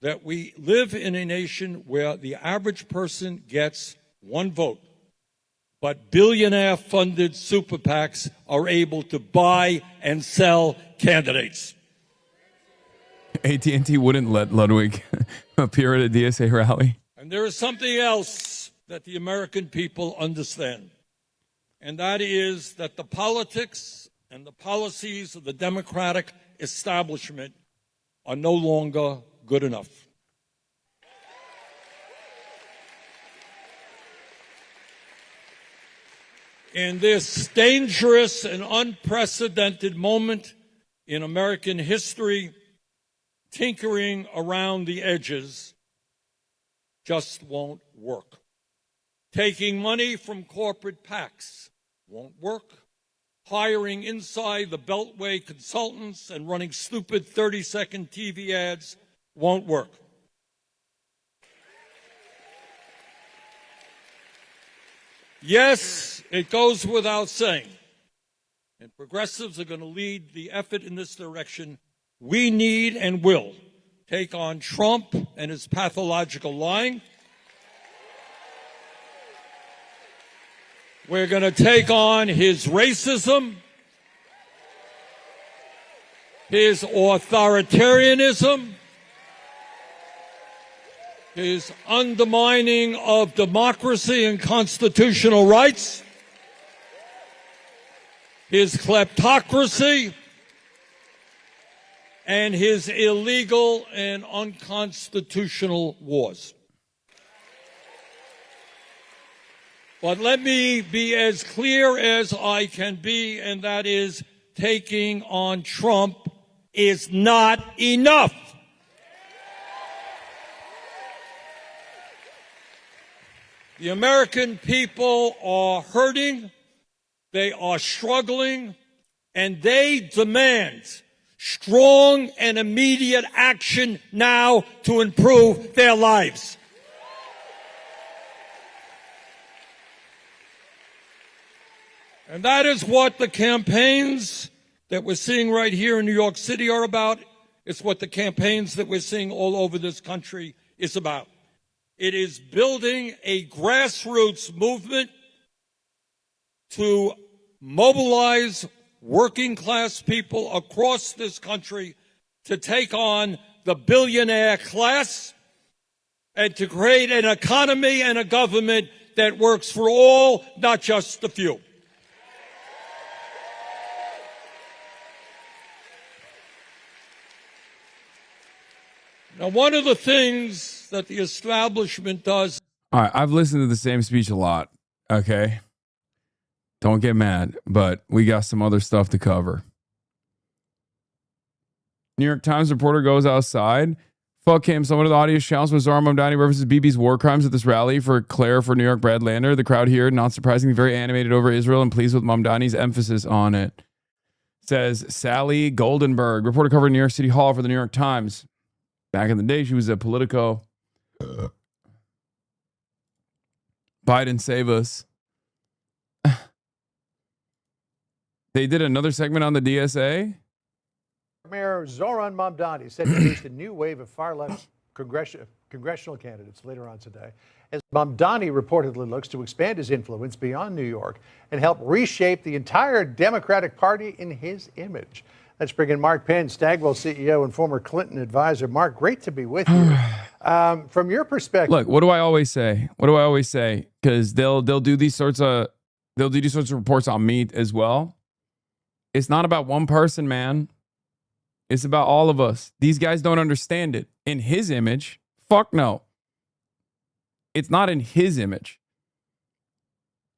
that we live in a nation where the average person gets one vote, but billionaire-funded super PACs are able to buy and sell candidates. AT&T wouldn't let Ludwig appear at a DSA rally. And there is something else that the American people understand, and that is that the politics and the policies of the Democratic establishment are no longer good enough. In this dangerous and unprecedented moment in American history, tinkering around the edges just won't work. Taking money from corporate PACs won't work. Hiring inside the Beltway consultants and running stupid 30-second TV ads won't work. Yes, it goes without saying, and progressives are going to lead the effort in this direction. We need and will take on Trump and his pathological lying. We're going to take on his racism, his authoritarianism, his undermining of democracy and constitutional rights, his kleptocracy, and his illegal and unconstitutional wars. But let me be as clear as I can be, and that is taking on Trump is not enough. The American people are hurting, they are struggling, and they demand strong and immediate action now to improve their lives. And that is what the campaigns that we're seeing right here in New York City are about. It's what the campaigns that we're seeing all over this country is about. It is building a grassroots movement to mobilize working class people across this country to take on the billionaire class and to create an economy and a government that works for all, not just the few. Now, one of the things that the establishment does. All right, I've listened to the same speech a lot, okay? Don't get mad, but we got some other stuff to cover. New York Times reporter goes outside. Fuck him. Some of the audience shouts when Zohran Mamdani references Bibi's war crimes at this rally for Claire for New York Bradlander. The crowd here, not surprisingly, very animated over Israel and pleased with Mamdani's emphasis on it. says Sally Goldenberg, reporter covering New York City Hall for the New York Times. Back in the day, she was a Politico. Biden save us. They did another segment on the DSA. Mayor Zoran Mamdani said he faced a new wave of far-left congressional candidates later on today, as Mamdani reportedly looks to expand his influence beyond New York and help reshape the entire Democratic Party in his image. Let's bring in Mark Penn, Stagwell CEO and former Clinton advisor. Mark, great to be with you. From your perspective, look, what do I always say? Because they'll do these sorts of reports on me as well. It's not about one person, man. It's about all of us. These guys don't understand it. In his image, fuck no. It's not in his image.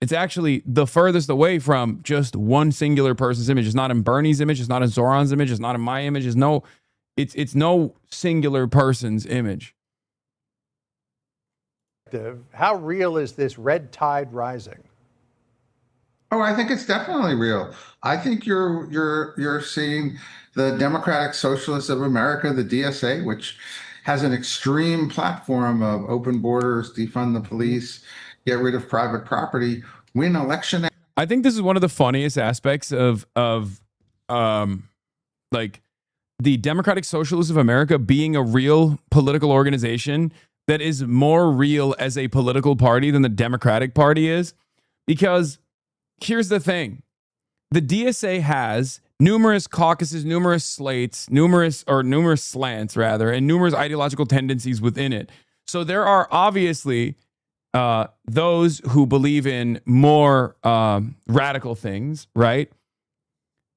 It's actually the furthest away from just one singular person's image. It's not in Bernie's image. It's not in Zoran's image. It's not in my image. It's no singular person's image. how real is this red tide rising? Oh, I think it's definitely real. I think you're seeing the Democratic Socialists of America, the DSA, which has an extreme platform of open borders, defund the police, get rid of private property, win election. I think this is one of the funniest aspects of like the Democratic Socialists of America being a real political organization that is more real as a political party than the Democratic Party is. Because here's the thing. The DSA has numerous caucuses, numerous slants, and numerous ideological tendencies within it. So there are obviously those who believe in more radical things, right?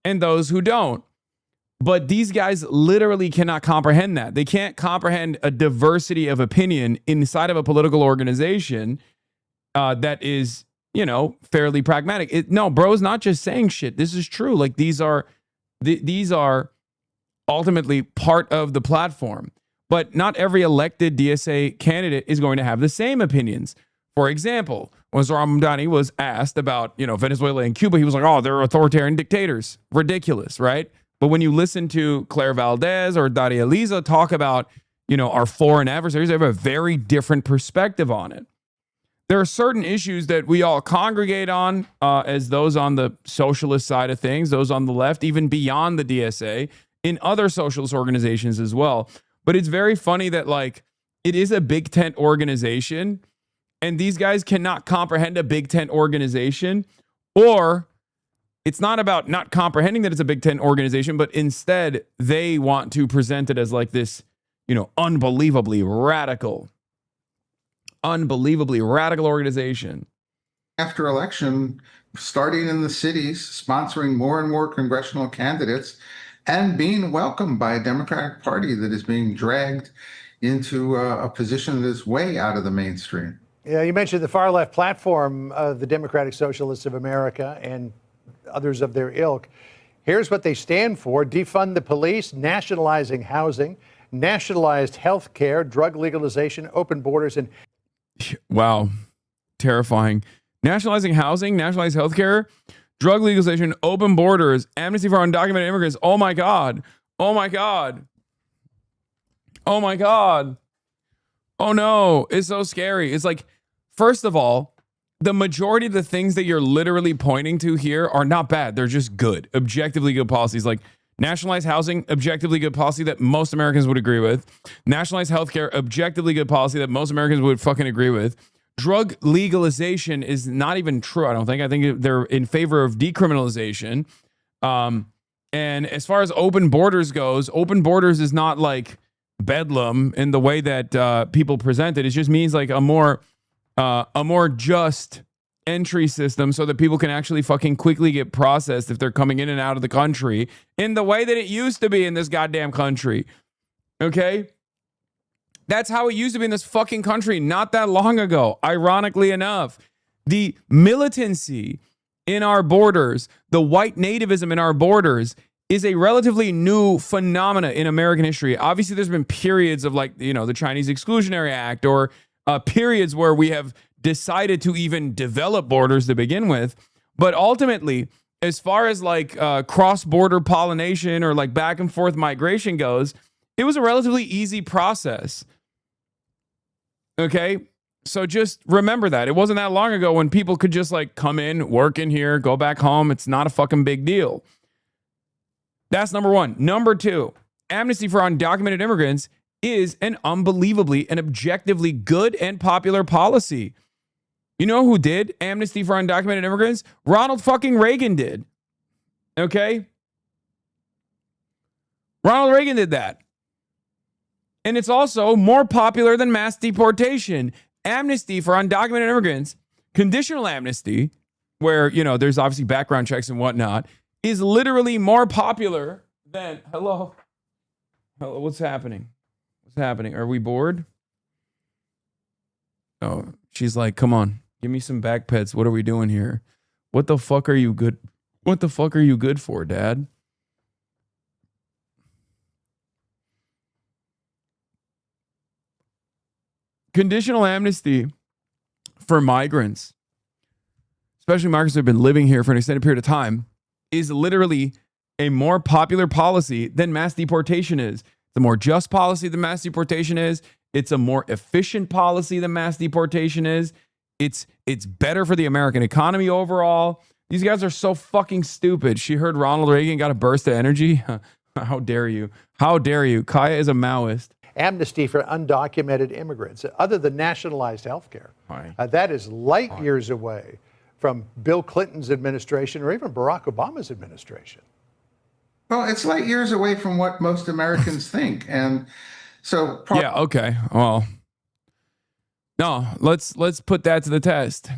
And those who don't. But these guys literally cannot comprehend that. They can't comprehend a diversity of opinion inside of a political organization that is, you know, fairly pragmatic. No, bro's not just saying shit. This is true. Like these are ultimately part of the platform. But not every elected DSA candidate is going to have the same opinions. For example, when Zoran Mamdani was asked about, you know, Venezuela and Cuba, he was like, oh, they're authoritarian dictators. Ridiculous, right? But when you listen to Claire Valdez or Daria Liza talk about, you know, our foreign adversaries, they have a very different perspective on it. There are certain issues that we all congregate on as those on the socialist side of things, those on the left, even beyond the DSA, in other socialist organizations as well. But it's very funny that, like, it is a big tent organization, and these guys cannot comprehend a big tent organization, or it's not about not comprehending that it's a big tent organization, but instead they want to present it as like this, you know, unbelievably radical organization. After election, starting in the cities, sponsoring more and more congressional candidates, and being welcomed by a Democratic Party that is being dragged into a position that is way out of the mainstream. Yeah, you mentioned the far left platform of the Democratic Socialists of America and others of their ilk. Here's what they stand for: defund the police, nationalizing housing, nationalized health care, drug legalization, open borders, and... Wow. Terrifying. Nationalizing housing, nationalized health care, drug legalization, open borders, amnesty for undocumented immigrants. Oh my God. Oh my God. Oh my God. Oh no. It's so scary. It's like, first of all, the majority of the things that you're literally pointing to here are not bad. They're just good, objectively good policies. Like nationalized housing, objectively good policy that most Americans would agree with. Nationalized healthcare, objectively good policy that most Americans would fucking agree with. Drug legalization is not even true, I don't think. I think they're in favor of decriminalization. And as far as open borders goes, open borders is not like bedlam in the way that people present it. It just means like a more just entry system so that people can actually fucking quickly get processed if they're coming in and out of the country in the way that it used to be in this goddamn country. Okay? That's how it used to be in this fucking country not that long ago. Ironically enough, the militancy in our borders, the white nativism in our borders is a relatively new phenomena in American history. Obviously, there's been periods of like, you know, the Chinese Exclusionary Act or periods where we have decided to even develop borders to begin with. But ultimately, as far as like cross-border pollination or like back and forth migration goes, it was a relatively easy process. Okay? So just remember that. It wasn't that long ago when people could just like come in, work in here, go back home. It's not a fucking big deal. That's number one. Number two, amnesty for undocumented immigrants is an unbelievably and objectively good and popular policy. You know who did amnesty for undocumented immigrants? Ronald fucking Reagan did. Okay? Ronald Reagan did that. And it's also more popular than mass deportation. Amnesty for undocumented immigrants, conditional amnesty, where, you know, there's obviously background checks and whatnot, is literally more popular than, hello, what's happening? What's happening? Are we bored? Oh, she's like, come on, give me some back pets. What are we doing here? What the fuck are you good? What the fuck are you good for, Dad? Conditional amnesty for migrants, especially migrants who have been living here for an extended period of time, is literally a more popular policy than mass deportation is. It's a more just policy than mass deportation is. It's a more efficient policy than mass deportation is. It's better for the American economy overall. These guys are so fucking stupid. She heard Ronald Reagan got a burst of energy. How dare you? How dare you? Kaya is a Maoist. Amnesty for undocumented immigrants, other than nationalized health care. That is light years away from Bill Clinton's administration or even Barack Obama's administration. Well, it's light years away from what most Americans think. And so... Yeah, okay. Well, no, let's put that to the test.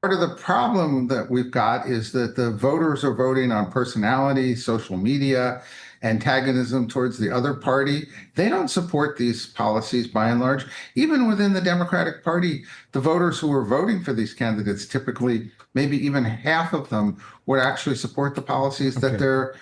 Part of the problem that we've got is that the voters are voting on personality, social media, antagonism towards the other party. They don't support these policies by and large. Even within the Democratic Party, the voters who are voting for these candidates, typically maybe even half of them would actually support the policies that they're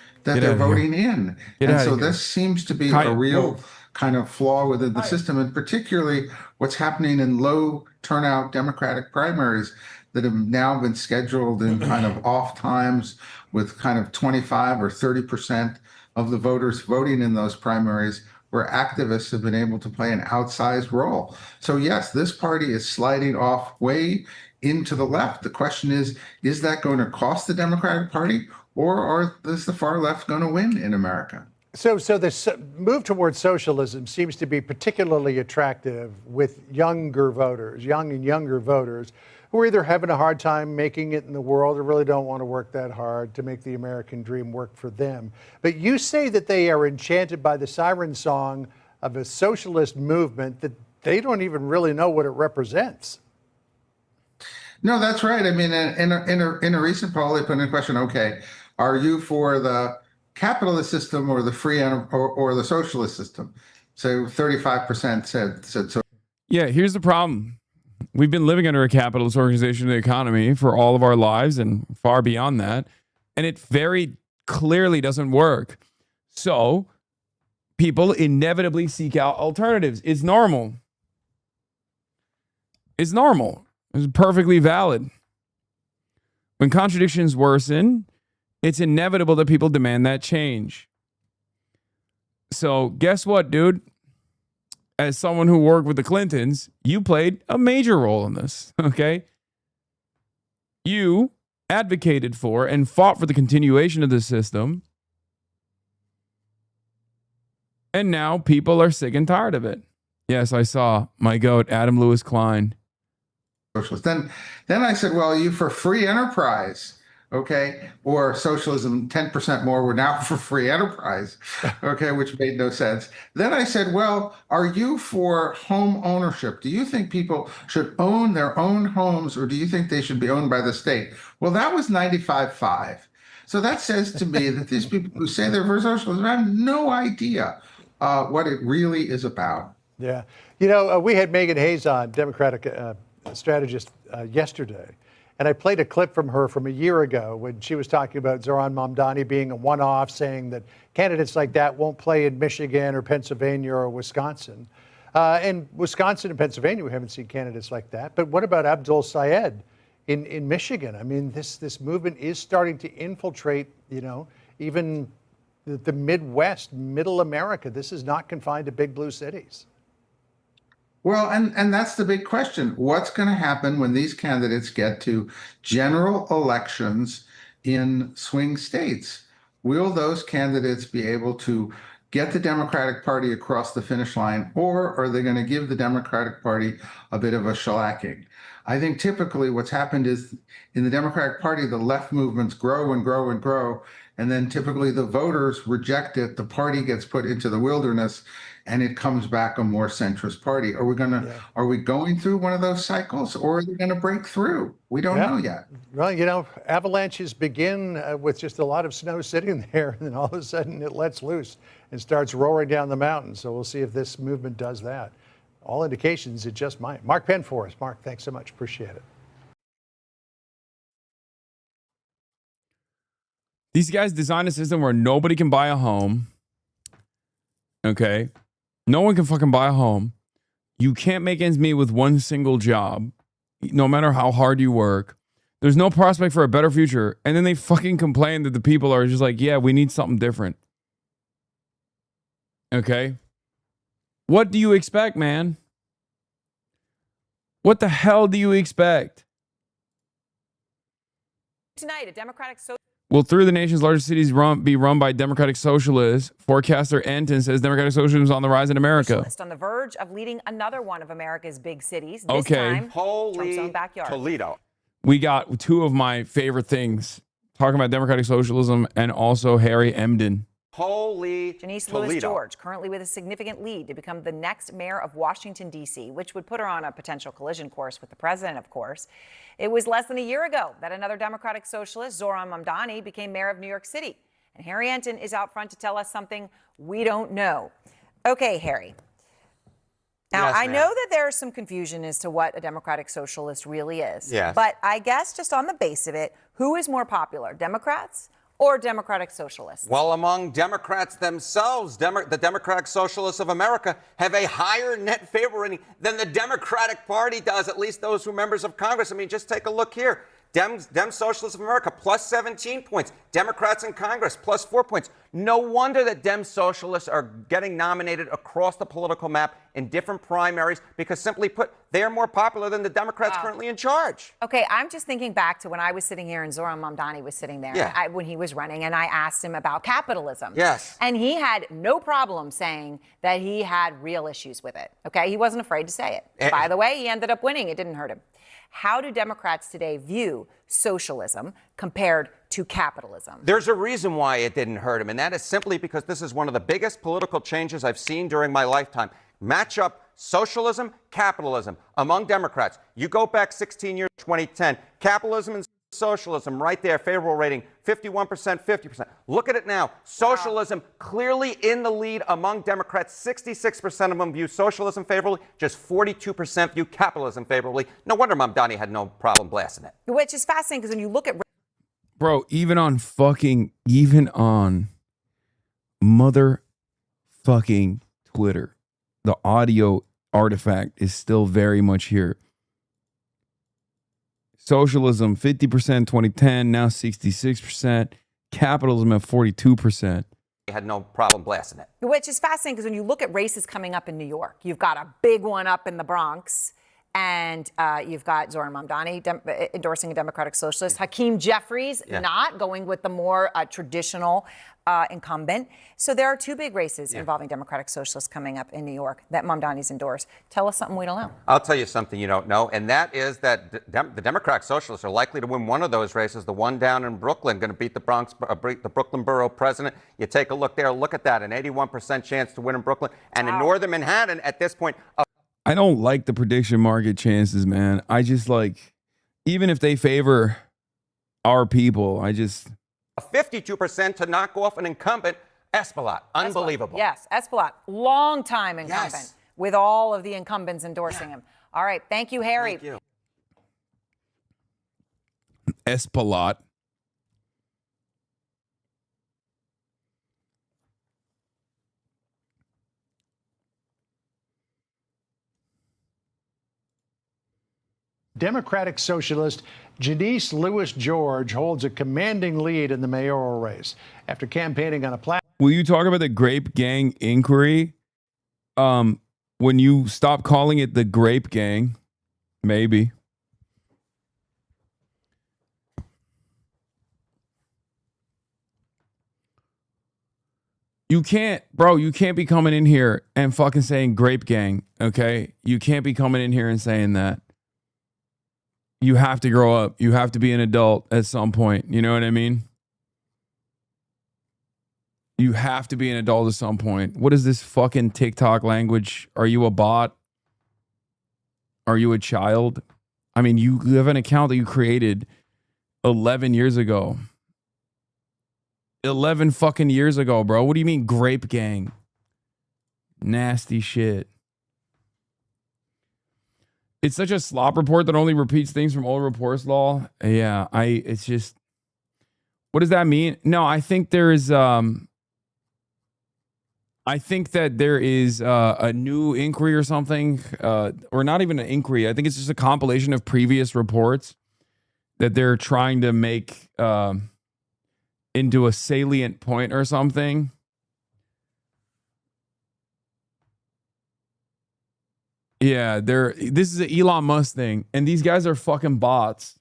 voting in. And so this seems to be a real kind of flaw within the system, and particularly what's happening in low turnout Democratic primaries that have now been scheduled in kind of off times with kind of 25 or 30% of the voters voting in those primaries, where activists have been able to play an outsized role. So yes, this party is sliding off way into the left. The question is that going to cost the Democratic Party, or is the far left going to win in America? So this move towards socialism seems to be particularly attractive with younger voters, young and younger voters, who are either having a hard time making it in the world or really don't want to work that hard to make the American dream work for them. But you say that they are enchanted by the siren song of a socialist movement that they don't even really know what it represents. No, that's right. I mean, in a recent poll, they put in a question, okay, are you for the capitalist system or the free or the socialist system? So 35% said so. Yeah, here's the problem. We've been living under a capitalist organization of the economy for all of our lives and far beyond that. And it very clearly doesn't work. So people inevitably seek out alternatives. It's normal. It's normal. It's perfectly valid. When contradictions worsen, it's inevitable that people demand that change. So guess what, dude? As someone who worked with the Clintons, you played a major role in this, okay? You advocated for and fought for the continuation of the system. And now people are sick and tired of it. Yes, I saw my goat, Adam Lewis Klein. Socialist. Then I said, well, are you for free enterprise? Okay, or socialism, 10% more, we're now for free enterprise, okay, which made no sense. Then I said, well, are you for home ownership? Do you think people should own their own homes, or do you think they should be owned by the state? Well, that was 95-5. So that says to me that these people who say they're for socialism have no idea what it really is about. Yeah. You know, we had Megan Hayes on, Democratic strategist, yesterday. And I played a clip from her from a year ago when she was talking about Zohran Mamdani being a one-off, saying that candidates like that won't play in Michigan or Pennsylvania or Wisconsin. And Wisconsin and Pennsylvania, we haven't seen candidates like that. But what about Abdul Syed in Michigan? I mean, this movement is starting to infiltrate, even the Midwest, middle America. This is not confined to big blue cities. Well, and that's the big question. What's going to happen when these candidates get to general elections in swing states? Will those candidates be able to get the Democratic Party across the finish line, or are they going to give the Democratic Party a bit of a shellacking? I think typically what's happened is in the Democratic Party, the left movements grow and grow and grow, and then typically the voters reject it. The party gets put into the wilderness, and it comes back a more centrist party. Are we going through one of those cycles, or are they going to break through? We don't know yet. Well, avalanches begin with just a lot of snow sitting there, and then all of a sudden it lets loose and starts roaring down the mountain. So we'll see if this movement does that. All indications it just might. Mark Penn for us. Mark, thanks so much. Appreciate it. These guys designed a system where nobody can buy a home. Okay. No one can fucking buy a home. You can't make ends meet with one single job, no matter how hard you work. There's no prospect for a better future. And then they fucking complain that the people are just like, yeah, we need something different. Okay. What do you expect, man? What the hell do you expect? Tonight, a Democratic Will three of the nation's largest cities be run by Democratic socialists? Forecaster Enton says Democratic socialism is on the rise in America. on the verge of leading another one of America's big cities. This time, Trump's own backyard. Toledo. We got two of my favorite things, talking about Democratic socialism and also Harry Emden. Holy Janice Toledo. Lewis George, currently with a significant lead to become the next mayor of Washington, D.C., which would put her on a potential collision course with the president, of course. It was less than a year ago that another Democratic socialist, Zohran Mamdani, became mayor of New York City. And Harry Enton is out front to tell us something we don't know. Okay, Harry. Now, Yes, I ma'am. know that there's some confusion as to what a Democratic socialist really is. Yes. But I guess just on the base of it, who is more popular, Democrats or Democratic socialists? Well, among Democrats themselves, the Democratic Socialists of America have a higher net favor rating than the Democratic Party does, at least those who are members of Congress. I mean, just take a look here. Dem Socialists of America, plus 17 points. Democrats in Congress, plus 4 points. No wonder that Dem Socialists are getting nominated across the political map in different primaries because, simply put, they are more popular than the Democrats currently in charge. Okay, I'm just thinking back to when I was sitting here and Zohran Mamdani was sitting there when he was running, and I asked him about capitalism. Yes. And he had no problem saying that he had real issues with it. Okay, he wasn't afraid to say it. By the way, he ended up winning. It didn't hurt him. How do Democrats today view socialism compared to capitalism? There's a reason why it didn't hurt him, and that is simply because this is one of the biggest political changes I've seen during my lifetime. Match up socialism, capitalism among Democrats. You go back 16 years, 2010, capitalism and socialism right there, favorable rating, 51%, 50%. Look at it now. Socialism clearly in the lead among Democrats. 66% of them view socialism favorably. Just 42% view capitalism favorably. No wonder Mamdani had no problem blasting it. Which is fascinating because when you look at... Bro, even on motherfucking Twitter, the audio artifact is still very much here. Socialism, 50% 2010, now 66%. Capitalism at 42%. He had no problem blasting it. Which is fascinating because when you look at races coming up in New York, you've got a big one up in the Bronx, and you've got Zohran Mamdani endorsing a Democratic socialist, Hakeem Jeffries not going with the more traditional incumbent. So there are two big races involving Democratic socialists coming up in New York that Mamdani's endorsed. Tell us something we don't know. I'll tell you something you don't know, and that is that the Democratic Socialists are likely to win one of those races, the one down in Brooklyn, going to beat the Brooklyn borough president. You take a look there, look at that, an 81% chance to win in Brooklyn. And in northern Manhattan, at this point... I don't like the prediction market chances, man. I just like, even if they favor our people, I just... 52% to knock off an incumbent, Espelot. Unbelievable. Yes, Espelot, long-time incumbent with all of the incumbents endorsing him. All right, thank you, Harry. Thank you. Espalot. Democratic socialist Janice Lewis George holds a commanding lead in the mayoral race after campaigning on a platform. Will you talk about the Grape Gang inquiry? When you stop calling it the Grape Gang, maybe. You can't, bro, you can't be coming in here and fucking saying Grape Gang, okay? You can't be coming in here and saying that. You have to grow up. You have to be an adult at some point. You know what I mean? You have to be an adult at some point. What is this fucking TikTok language? Are you a bot? Are you a child? I mean, you have an account that you created 11 years ago. 11 fucking years ago, bro. What do you mean Grape Gang? Nasty shit. It's such a slop report that only repeats things from old reports, law. Yeah, it's just, what does that mean? No, I think there is I think that there is a new inquiry or something, or not even an inquiry. I think it's just a compilation of previous reports that they're trying to make into a salient point or something. Yeah, this is an Elon Musk thing, and these guys are fucking bots.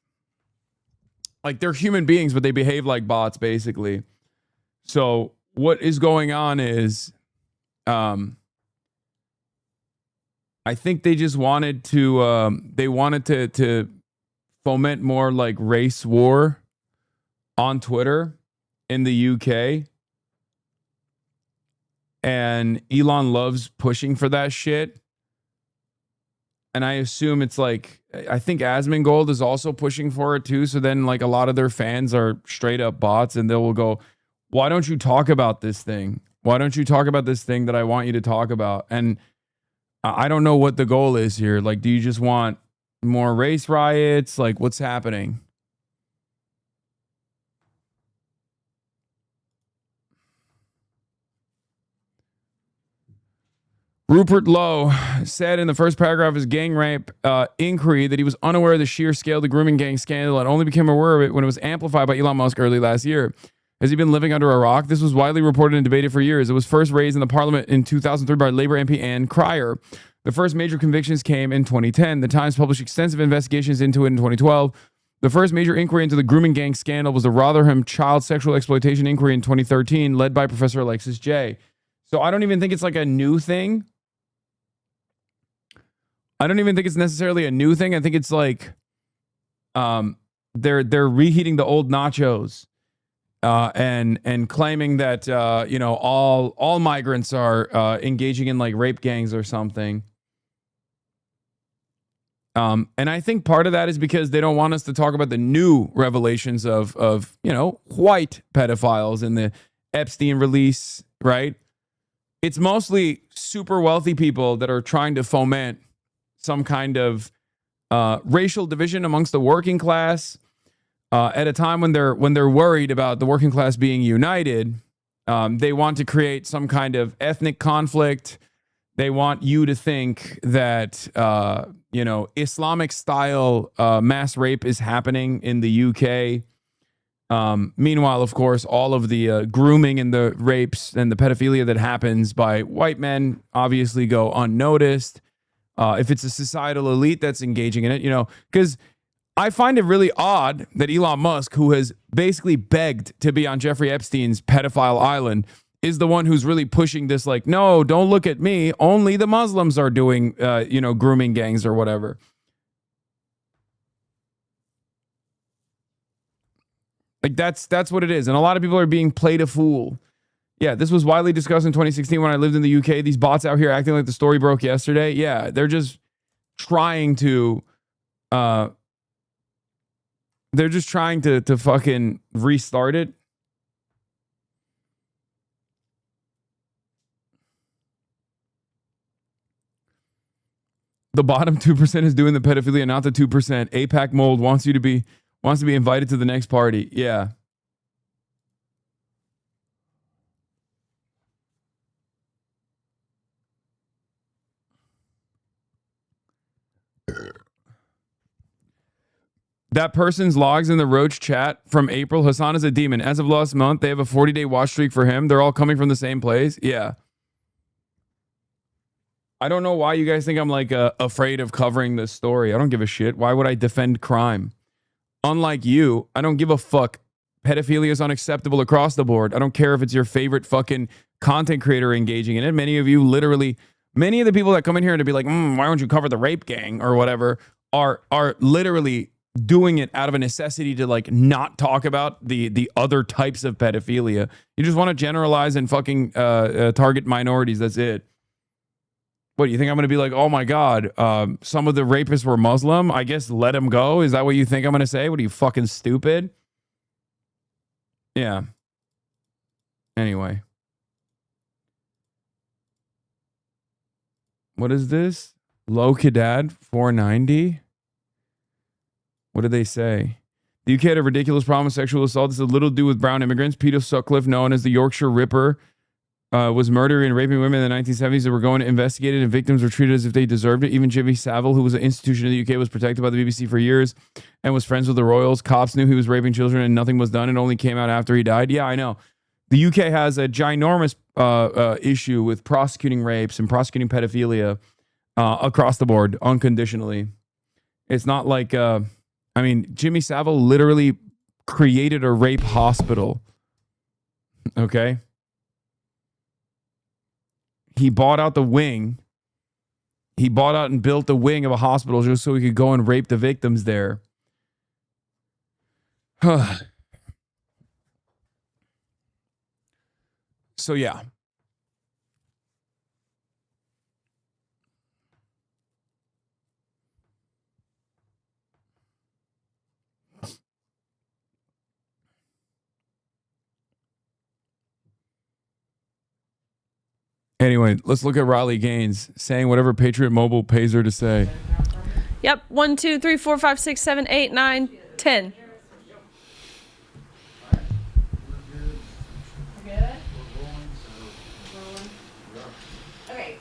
Like, they're human beings, but they behave like bots, basically. So what is going on is, I think they just wanted to, to foment more like race war on Twitter in the UK. And Elon loves pushing for that shit. And I assume it's like, I think Asmongold is also pushing for it too. So then like a lot of their fans are straight up bots, and they will go, why don't you talk about this thing? Why don't you talk about this thing that I want you to talk about? And I don't know what the goal is here. Like, do you just want more race riots? Like, what's happening? Rupert Lowe said in the first paragraph of his gang rape inquiry that he was unaware of the sheer scale of the grooming gang scandal and only became aware of it when it was amplified by Elon Musk early last year. Has he been living under a rock? This was widely reported and debated for years. It was first raised in the parliament in 2003 by Labour MP Ann Cryer. The first major convictions came in 2010. The Times published extensive investigations into it in 2012. The first major inquiry into the grooming gang scandal was the Rotherham Child Sexual Exploitation Inquiry in 2013, led by Professor Alexis J. So I don't even think it's like a new thing. I don't even think it's necessarily a new thing. I think it's like they're reheating the old nachos and claiming that all migrants are engaging in like rape gangs or something. And I think part of that is because they don't want us to talk about the new revelations of white pedophiles in the Epstein release, right? It's mostly super wealthy people that are trying to foment some kind of racial division amongst the working class at a time when they're worried about the working class being united. They want to create some kind of ethnic conflict. They want you to think that Islamic style mass rape is happening in the UK. Meanwhile, of course, all of the grooming and the rapes and the pedophilia that happens by white men obviously go unnoticed. If it's a societal elite that's engaging in it, because I find it really odd that Elon Musk, who has basically begged to be on Jeffrey Epstein's pedophile island, is the one who's really pushing this, like, no, don't look at me. Only the Muslims are doing, grooming gangs or whatever. Like, that's what it is. And a lot of people are being played a fool. Yeah, this was widely discussed in 2016 when I lived in the UK. These bots out here acting like the story broke yesterday. Yeah, they're just trying to fucking restart it. The bottom 2% is doing the pedophilia, not the 2%. APAC Mold wants you to be Wants to be invited to the next party. Yeah. That person's logs in the Roach chat from April. Hasan is a demon. As of last month, they have a 40-day watch streak for him. They're all coming from the same place. Yeah. I don't know why you guys think I'm like afraid of covering this story. I don't give a shit. Why would I defend crime? Unlike you, I don't give a fuck. Pedophilia is unacceptable across the board. I don't care if it's your favorite fucking content creator engaging in it. Many of you literally, many of the people that come in here to be like, why don't you cover the rape gang or whatever, are literally doing it out of a necessity to like not talk about the other types of pedophilia. You just want to generalize and fucking target minorities. That's it. What, you think I'm going to be like, oh my God, some of the rapists were Muslim? I guess let them go? Is that what you think I'm going to say? What are you, fucking stupid? Yeah. Anyway. What is this? Low Kadad 490? What did they say? The UK had a ridiculous problem with sexual assault. This has little to do with brown immigrants. Peter Sutcliffe, known as the Yorkshire Ripper, was murdering and raping women in the 1970s that were going to investigate it, and victims were treated as if they deserved it. Even Jimmy Savile, who was an institution in the UK, was protected by the BBC for years and was friends with the royals. Cops knew he was raping children and nothing was done. It only came out after he died. Yeah, I know. The UK has a ginormous issue with prosecuting rapes and prosecuting pedophilia across the board, unconditionally. It's not like, I mean, Jimmy Savile literally created a rape hospital. Okay? He bought out the wing. He bought out and built the wing of a hospital just so he could go and rape the victims there. So, yeah. Anyway, let's look at Riley Gaines saying whatever Patriot Mobile pays her to say. Yep. 1, 2, 3, 4, 5, 6, 7, 8, 9, 10. Okay.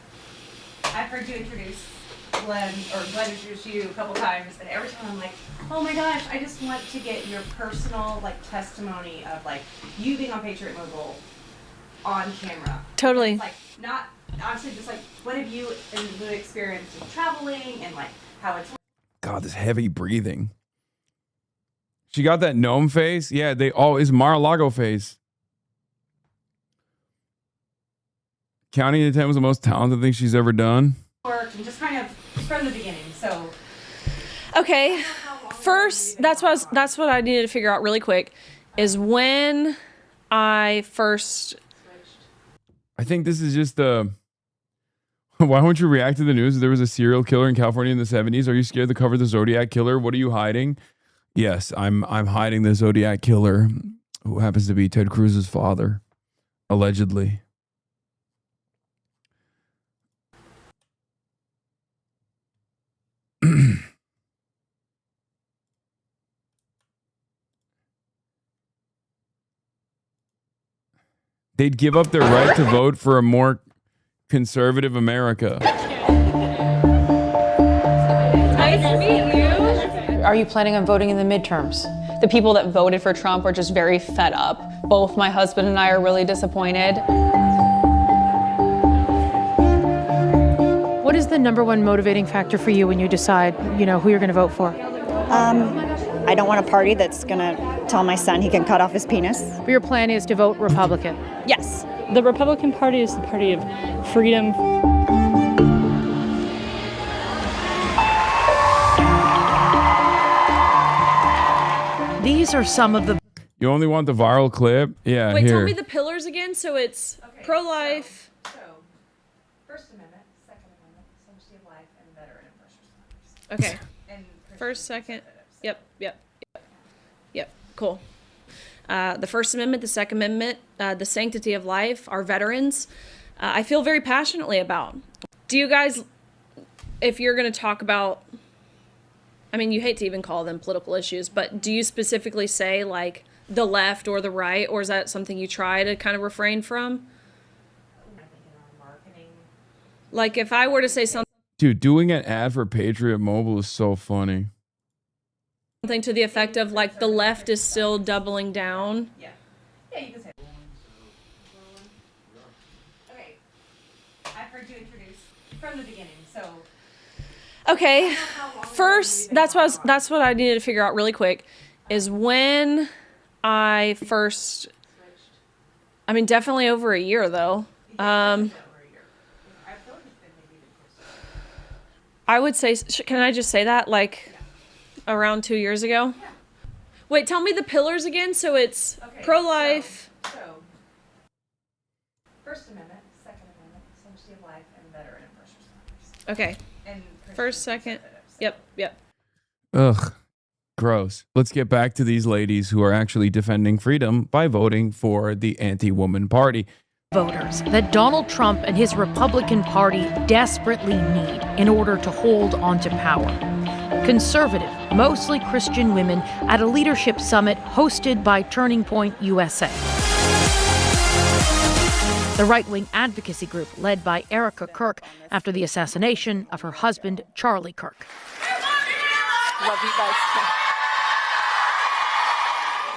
I've heard you introduce Glenn, or Glenn introduced you a couple times, and every time I'm like, oh my gosh, I just want to get your personal like testimony of like you being on Patriot Mobile on camera. Totally. It's, like, not honestly, just like what have you and the experience of traveling and like how it's. God, this heavy breathing. She got that gnome face. Yeah, they all is Mar-a-Lago face. Counting to 10 was the most talented thing she's ever done. Worked and just kind of from the beginning. So. Okay. First, that's what I needed to figure out really quick, is when I first. I think this is just the. Why won't you react to the news? There was a serial killer in California in the 70s. Are you scared to cover the Zodiac killer? What are you hiding? Yes, I'm hiding the Zodiac killer, who happens to be Ted Cruz's father, allegedly. They'd give up their right to vote for a more conservative America. Nice to meet you. Are you planning on voting in the midterms? The people that voted for Trump are just very fed up. Both my husband and I are really disappointed. What is the number one motivating factor for you when you decide, who you're going to vote for? I don't want a party that's going to tell my son he can cut off his penis. But your plan is to vote Republican? Yes. The Republican Party is the party of freedom. These are some of the... You only want the viral clip? Yeah, Wait, here. tell me the pillars again. So it's pro-life. So, First Amendment, Second Amendment, sanctity of life, and veteran and first responders. Okay. First, second. Yep. Cool. The First Amendment, the Second Amendment, the sanctity of life, our veterans, I feel very passionately about. Do you guys, if you're going to talk about I mean, you hate to even call them political issues, but do you specifically say like the left or the right, or is that something you try to kind of refrain from? Like if I were to say something doing an ad for Patriot Mobile is so funny. Something to the effect of like the left is still doubling down. Yeah. Yeah, you can say. Okay. I've heard you introduce from the beginning, so. Okay. First, that's what I needed to figure out really quick is when I first, I mean, definitely over a year though. I would say, can I just say that like around 2 years ago? Yeah. Wait, tell me the pillars again. So it's pro-life. So, First Amendment, Second Amendment, sanctity of life, and veteran and first responders. Okay. And first, second. Yep. Ugh, gross. Let's get back to these ladies who are actually defending freedom by voting for the anti-woman party. Voters that Donald Trump and his Republican Party desperately need in order to hold onto power. Conservative, mostly Christian women at a leadership summit hosted by Turning Point USA. The right-wing advocacy group led by Erica Kirk after the assassination of her husband, Charlie Kirk. Love you guys.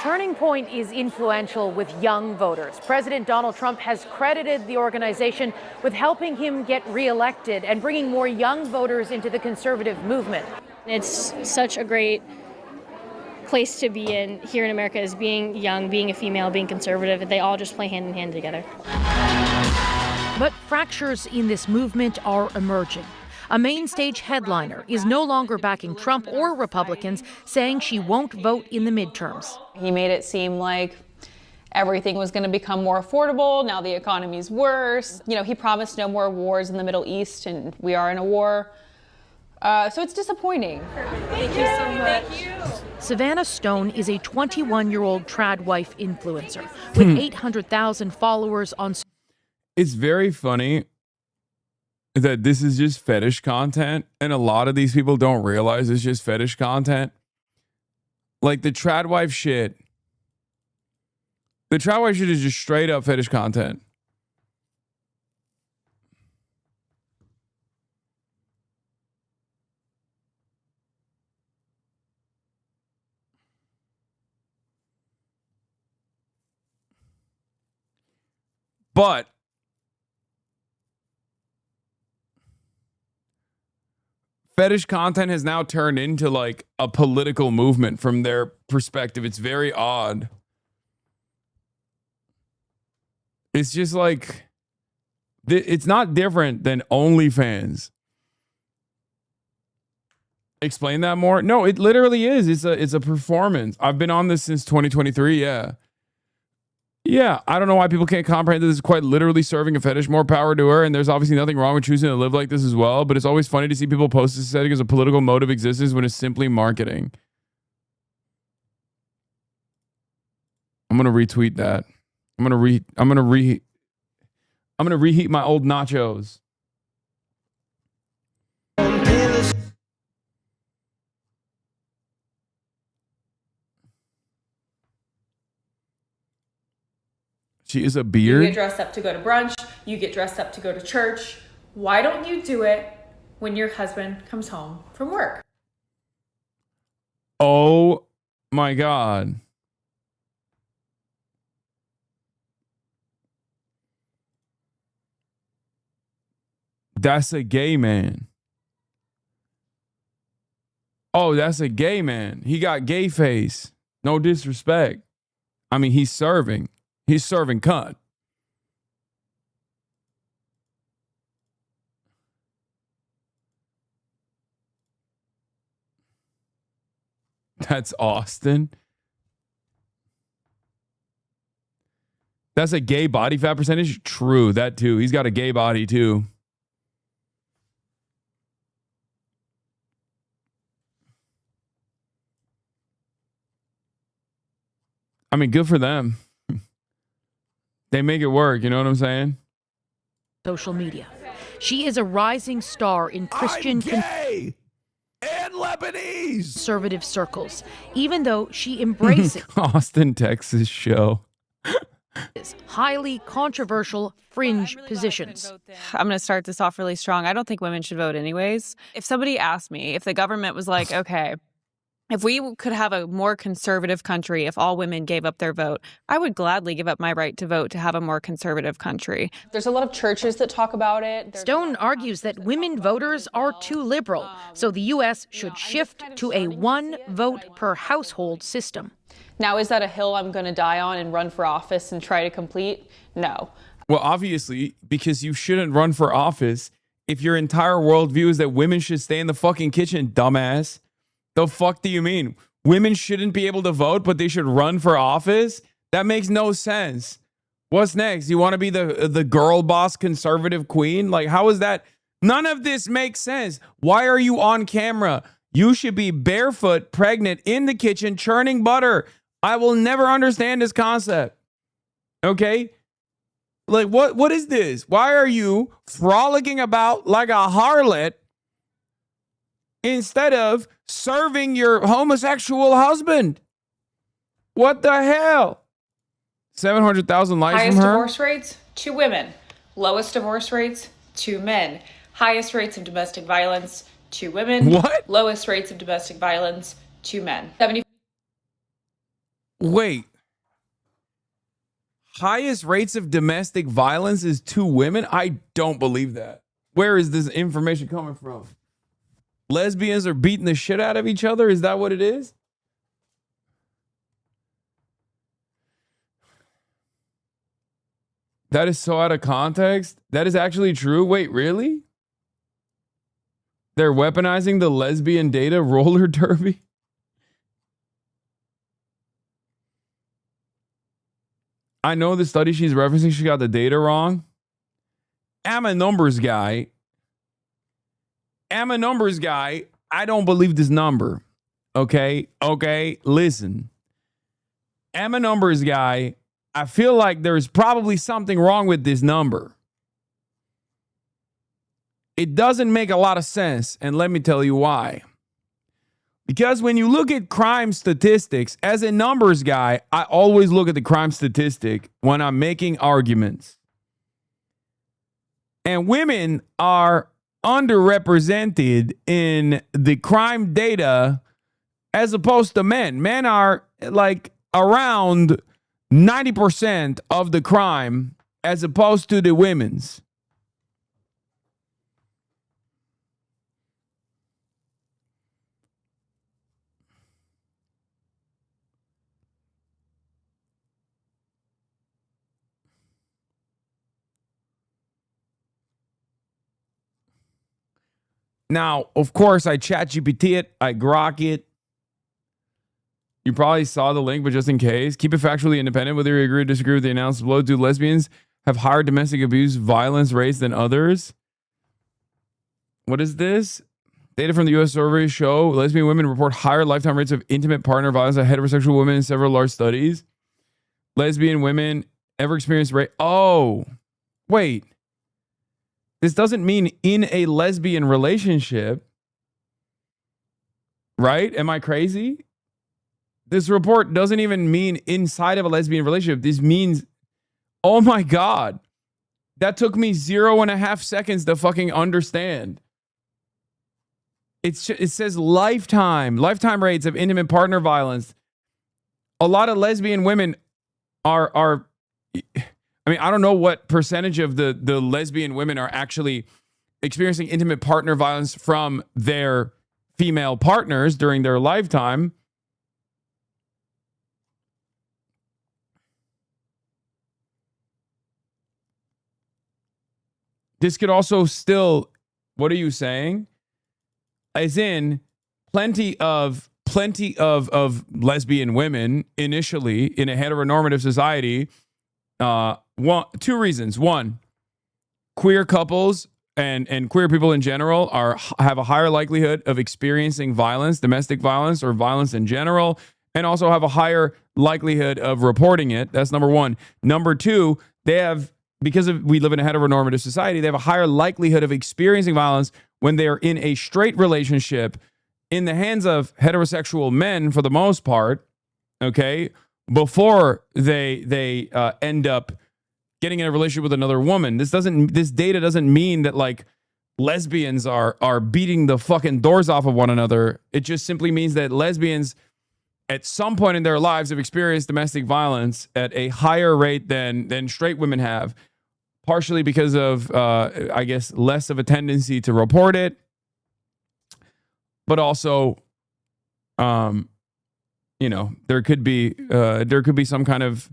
Turning Point is influential with young voters. President Donald Trump has credited the organization with helping him get reelected and bringing more young voters into the conservative movement. It's such a great place to be in here in America, is being young, being a female, being conservative. They all just play hand in hand together. But fractures in this movement are emerging. A main stage headliner is no longer backing Trump or Republicans, saying she won't vote in the midterms. He made it seem like everything was going to become more affordable. Now the economy's worse. You know, he promised no more wars in the Middle East, and we are in a war. So it's disappointing. Thank you so much. Thank you. Savannah Stone is a 21-year-old trad wife influencer with 800,000 followers on. It's very funny that this is just fetish content, and a lot of these people don't realize it's just fetish content. Like the trad wife shit. The trad wife shit is just straight up fetish content. But fetish content has now turned into like a political movement from their perspective. It's very odd. It's just like, it's not different than OnlyFans. Explain that more? No, it literally is. It's a performance. I've been on this since 2023. Yeah, I don't know why people can't comprehend that this is quite literally serving a fetish. More power to her, and there's obviously nothing wrong with choosing to live like this as well, but it's always funny to see people post this setting as a political motive existence when it's simply marketing. I'm going to retweet that. I'm going to reheat my old nachos. She is a beard. You get dressed up to go to brunch. You get dressed up to go to church. Why don't you do it when your husband comes home from work? Oh my God. That's a gay man. Oh, that's a gay man. He got gay face. No disrespect. I mean, he's serving. He's serving cunt. That's Austin. That's a gay body fat percentage? True, that too. He's got a gay body too. I mean, good for them. They make it work, you know what I'm saying? Social media. She is a rising star in Christian. I'm gay, and not Lebanese. Conservative circles, even though she embraces Austin, Texas show. highly controversial fringe positions. I'm going to start this off really strong. I don't think women should vote anyways. If somebody asked me, if the government was like, okay, if we could have a more conservative country, if all women gave up their vote, I would gladly give up my right to vote to have a more conservative country. There's a lot of churches that talk about it. Stone argues that women voters are too liberal, so the U.S. should shift to a one vote per household system. Now, is that a hill I'm going to die on and run for office and try to complete? No. Well, obviously, because you shouldn't run for office if your entire worldview is that women should stay in the fucking kitchen, dumbass. The fuck do you mean? Women shouldn't be able to vote, but they should run for office? That makes no sense. What's next? You want to be the girl boss conservative queen? Like, how is that? None of this makes sense. Why are you on camera? You should be barefoot, pregnant, in the kitchen, churning butter. I will never understand this concept. Okay? Like, what is this? Why are you frolicking about like a harlot instead of serving your homosexual husband? What the hell? 700,000 likes Highest from her? divorce rates, 2 women. Lowest divorce rates, 2 men. Highest rates of domestic violence, 2 women. What? Lowest rates of domestic violence, 2 men. 70. Wait. Highest rates of domestic violence is 2 women? I don't believe that. Where is this information coming from? Lesbians are beating the shit out of each other? Is that what it is? That is so out of context. That is actually true. Wait, really? They're weaponizing the lesbian data roller derby? I know the study she's referencing, she got the data wrong. I'm a numbers guy. I don't believe this number. Okay? Listen. I'm a numbers guy. I feel like there's probably something wrong with this number. It doesn't make a lot of sense, and let me tell you why. Because when you look at crime statistics, as a numbers guy, I always look at the crime statistic when I'm making arguments. And women are underrepresented in the crime data as opposed to men. Men are like around 90% of the crime as opposed to the women's. Now, of course, I ChatGPT it, I grok it. You probably saw the link, but just in case, keep it factually independent. Whether you agree or disagree with the analysis below, do lesbians have higher domestic abuse violence rates than others? What is this? Data from the U.S. survey show lesbian women report higher lifetime rates of intimate partner violence than heterosexual women in several large studies. Lesbian women ever experienced rape. Oh, wait. This doesn't mean in a lesbian relationship, right? Am I crazy? This report doesn't even mean inside of a lesbian relationship. This means, oh my God, that took me 0.5 seconds to fucking understand. It says lifetime rates of intimate partner violence. A lot of lesbian women are I mean, I don't know what percentage of the lesbian women are actually experiencing intimate partner violence from their female partners during their lifetime. This could also still, what are you saying? As in, plenty of lesbian women initially in a heteronormative society. 2 reasons. 1, queer couples and queer people in general have a higher likelihood of experiencing violence, domestic violence, or violence in general, and also have a higher likelihood of reporting it. That's number 1. Number 2, they have, because we live in a heteronormative society, they have a higher likelihood of experiencing violence when they are in a straight relationship in the hands of heterosexual men for the most part, okay, before they end up getting in a relationship with another woman. This data doesn't mean that like lesbians are beating the fucking doors off of one another. It just simply means that lesbians at some point in their lives have experienced domestic violence at a higher rate than straight women have, partially because of I guess less of a tendency to report it, but also you know, there could be some kind of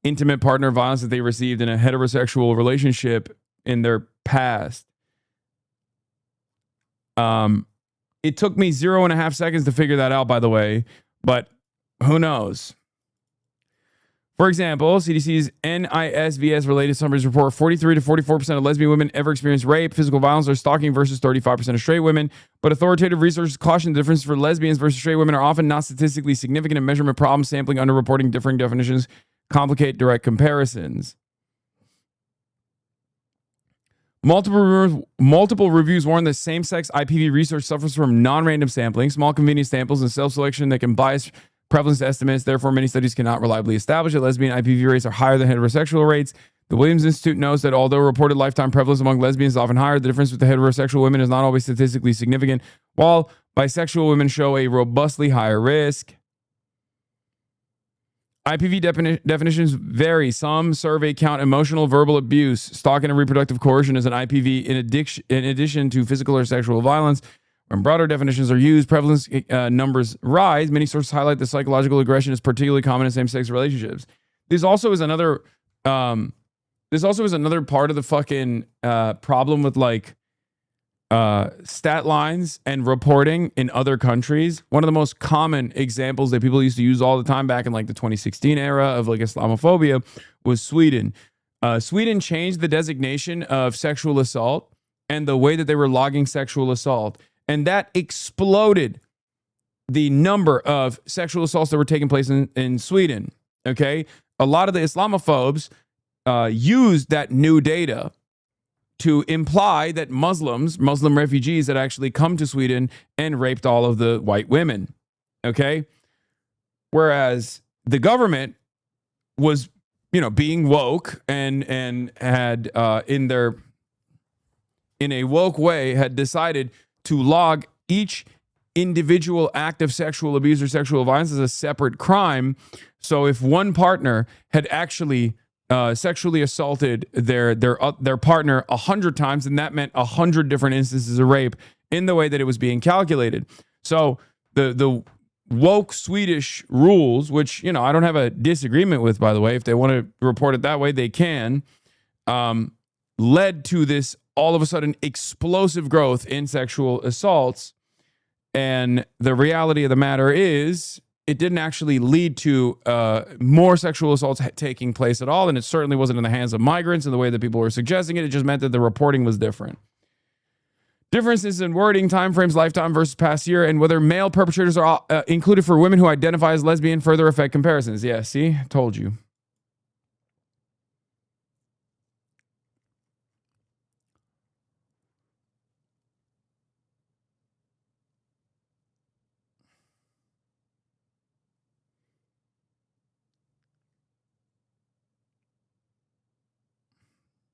intimate partner violence that they received in a heterosexual relationship in their past. It took me 0.5 seconds to figure that out, by the way, but who knows? For example, CDC's NISVS related summaries report 43 to 44% of lesbian women ever experience rape, physical violence, or stalking versus 35% of straight women. But authoritative research caution the differences for lesbians versus straight women are often not statistically significant, and measurement problems, sampling, underreporting, differing definitions complicate direct comparisons. Multiple reviews warn that same-sex IPV research suffers from non-random sampling, small convenience samples, and self-selection that can bias prevalence estimates. Therefore, many studies cannot reliably establish that lesbian IPV rates are higher than heterosexual rates. The Williams Institute notes that although reported lifetime prevalence among lesbians is often higher, the difference with the heterosexual women is not always statistically significant, while bisexual women show a robustly higher risk. IPV definitions vary. Some survey count emotional verbal abuse, stalking, and reproductive coercion as an IPV in addition to physical or sexual violence. When broader definitions are used, prevalence numbers rise. Many sources highlight that psychological aggression is particularly common in same-sex relationships. This also is another part of the fucking problem with like stat lines and reporting in other countries. One of the most common examples that people used to use all the time back in like the 2016 era of like Islamophobia was Sweden. Sweden changed the designation of sexual assault and the way that they were logging sexual assault. And that exploded the number of sexual assaults that were taking place in Sweden. Okay. A lot of the Islamophobes used that new data to imply that Muslim refugees had actually come to Sweden and raped all of the white women. Okay. Whereas the government was, you know, being woke and had in a woke way had decided to log each individual act of sexual abuse or sexual violence as a separate crime. So if one partner had actually sexually assaulted their partner 100 times, then that meant 100 different instances of rape in the way that it was being calculated. So the woke Swedish rules, which, you know, I don't have a disagreement with, by the way, if they want to report it that way, they can, led to this all of a sudden explosive growth in sexual assaults. And the reality of the matter is it didn't actually lead to more sexual assaults taking place at all. And it certainly wasn't in the hands of migrants in the way that people were suggesting it. It just meant that the reporting was different. Differences in wording, timeframes, lifetime versus past year, and whether male perpetrators are included for women who identify as lesbian further affect comparisons. Yeah, see? Told you.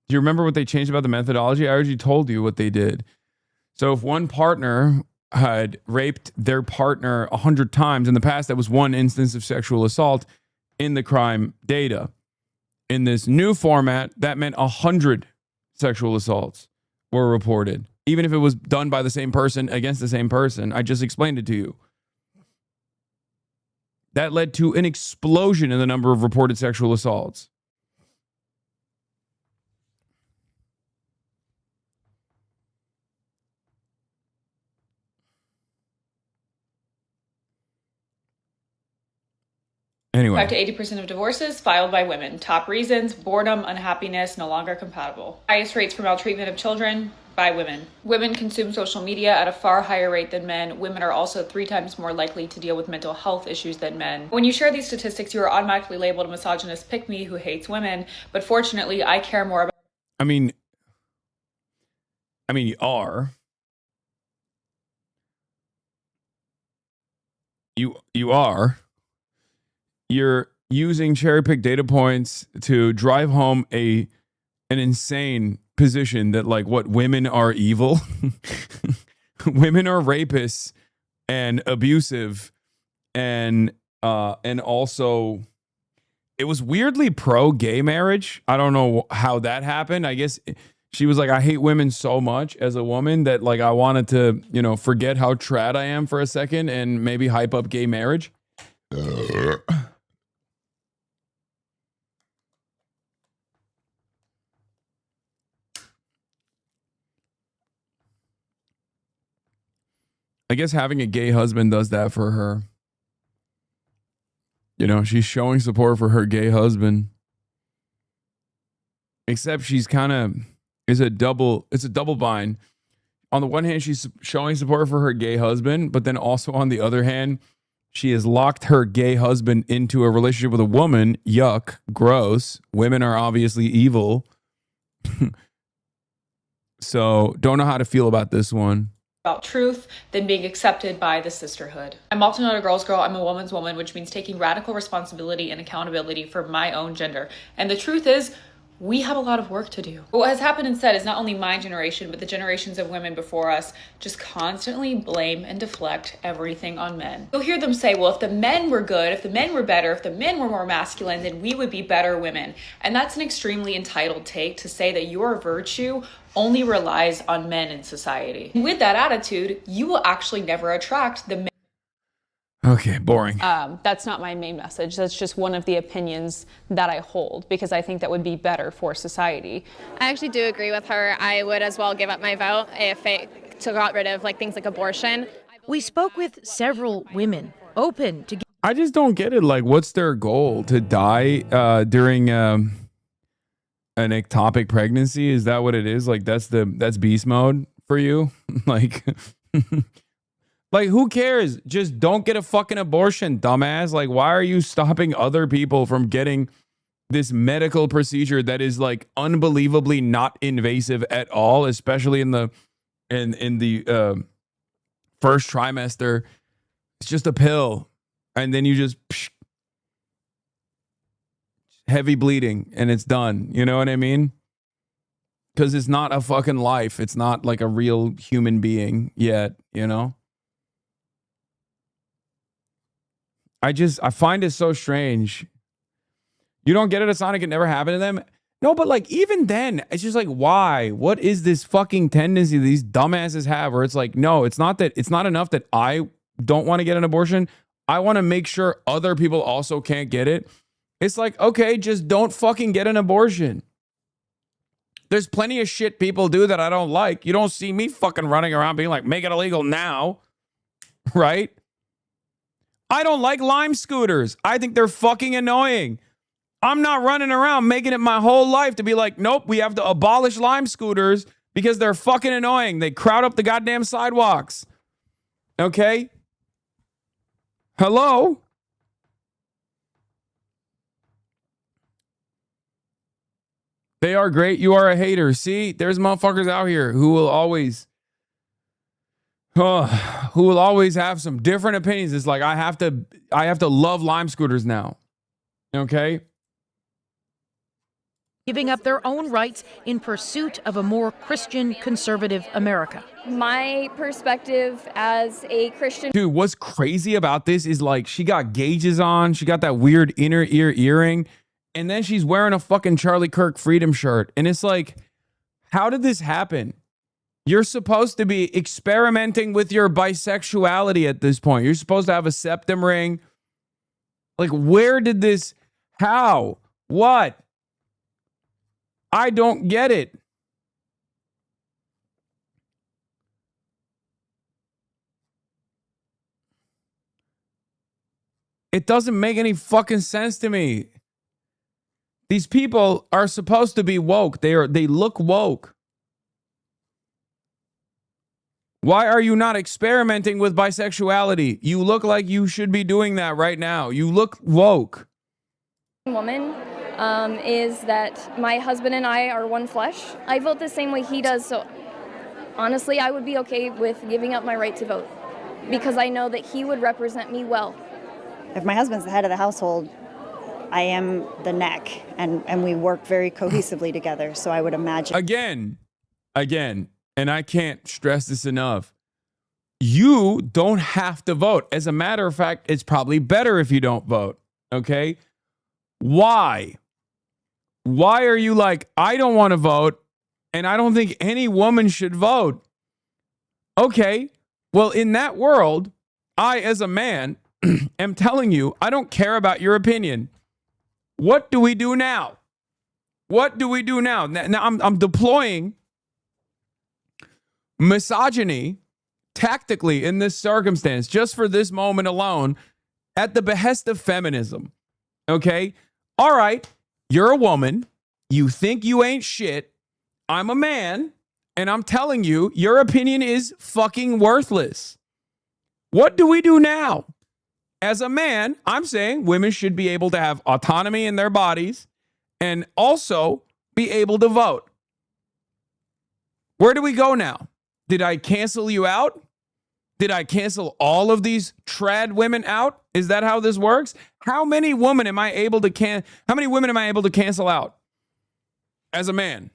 Do you remember what they changed about the methodology? I already told you what they did. So if one partner had raped their partner 100 times in the past, that was one instance of sexual assault in the crime data. In this new format, that meant 100 sexual assaults were reported, even if it was done by the same person against the same person. I just explained it to you. That led to an explosion in the number of reported sexual assaults. Anyway. 5 to 80% of divorces filed by women. Top reasons: boredom, unhappiness, no longer compatible. Highest rates for maltreatment of children by women. Women consume social media at a far higher rate than men. Women are also 3 times more likely to deal with mental health issues than men. When you share these statistics, you are automatically labeled a misogynist pick-me who hates women. But fortunately, I care more about... I mean, you are. you are. You're using cherry-picked data points to drive home an insane position that, like, what, women are evil? Women are rapists and abusive, and also it was weirdly pro-gay marriage. I don't know how that happened. I guess she was like, I hate women so much as a woman that, like, I wanted to, you know, forget how trad I am for a second and maybe hype up gay marriage. I guess having a gay husband does that for her. You know, she's showing support for her gay husband. Except she's kind of, it's a double bind. On the one hand, she's showing support for her gay husband, but then also on the other hand, she has locked her gay husband into a relationship with a woman. Yuck, gross. Women are obviously evil. So don't know how to feel about this one. About truth than being accepted by the sisterhood. I'm also not a girl's girl, I'm a woman's woman, which means taking radical responsibility and accountability for my own gender. And the truth is, we have a lot of work to do. What has happened instead is not only my generation, but the generations of women before us just constantly blame and deflect everything on men. You'll hear them say, well, if the men were good, if the men were better, if the men were more masculine, then we would be better women. And that's an extremely entitled take to say that your virtue only relies on men in society. And with that attitude, you will actually never attract the men. Okay, boring. That's not my main message. That's just one of the opinions that I hold because I think that would be better for society. I actually do agree with her. I would as well give up my vote if it got rid of like things like abortion. We spoke with several women open to. I just don't get it. Like, what's their goal? To die during an ectopic pregnancy? Is that what it is? Like, that's beast mode for you? Like. Like, who cares? Just don't get a fucking abortion, dumbass. Like, why are you stopping other people from getting this medical procedure that is, like, unbelievably not invasive at all, especially in the first trimester? It's just a pill, and then you just heavy bleeding, and it's done. You know what I mean? Because it's not a fucking life. It's not like a real human being yet. You know. I find it so strange. You don't get it, Sonic? It never happened to them? No, but like, even then, it's just like, why? What is this fucking tendency these dumbasses have where it's like, no, it's not enough that I don't want to get an abortion. I want to make sure other people also can't get it. It's like, okay, just don't fucking get an abortion. There's plenty of shit people do that I don't like. You don't see me fucking running around being like, make it illegal now. Right? I don't like Lime scooters. I think they're fucking annoying. I'm not running around making it my whole life to be like, nope, we have to abolish Lime scooters because they're fucking annoying. They crowd up the goddamn sidewalks. Okay? Hello? They are great. You are a hater. See, there's motherfuckers out here who will always have some different opinions. It's like, I have to love Lime scooters now. Okay? Giving up their own rights in pursuit of a more Christian conservative America. My perspective as a Christian. Dude, what's crazy about this is, like, she got gauges on. She got that weird inner ear earring. And then she's wearing a fucking Charlie Kirk Freedom shirt. And it's like, how did this happen? You're supposed to be experimenting with your bisexuality at this point. You're supposed to have a septum ring. Like, where did this, how, what? I don't get it. It doesn't make any fucking sense to me. These people are supposed to be woke. They look woke. Why are you not experimenting with bisexuality? You look like you should be doing that right now. You look woke. Woman is that my husband and I are one flesh. I vote the same way he does, so honestly, I would be okay with giving up my right to vote. because I know that he would represent me well. If my husband's the head of the household, I am the neck, and we work very cohesively together. So I would imagine. Again, and I can't stress this enough. You don't have to vote. As a matter of fact, it's probably better if you don't vote. Okay? Why? Why are you like, I don't want to vote, and I don't think any woman should vote? Okay, well, in that world, I, as a man, am telling you, I don't care about your opinion. What do we do now? What do we do now? Now I'm deploying misogyny tactically in this circumstance, just for this moment alone, at the behest of feminism. Okay? All right, you're a woman. You think you ain't shit. I'm a man, and I'm telling you, your opinion is fucking worthless. What do we do now? As a man, I'm saying women should be able to have autonomy in their bodies and also be able to vote. Where do we go now? Did I cancel you out? Did I cancel all of these trad women out? Is that how this works? How many women am I able to cancel out as a man?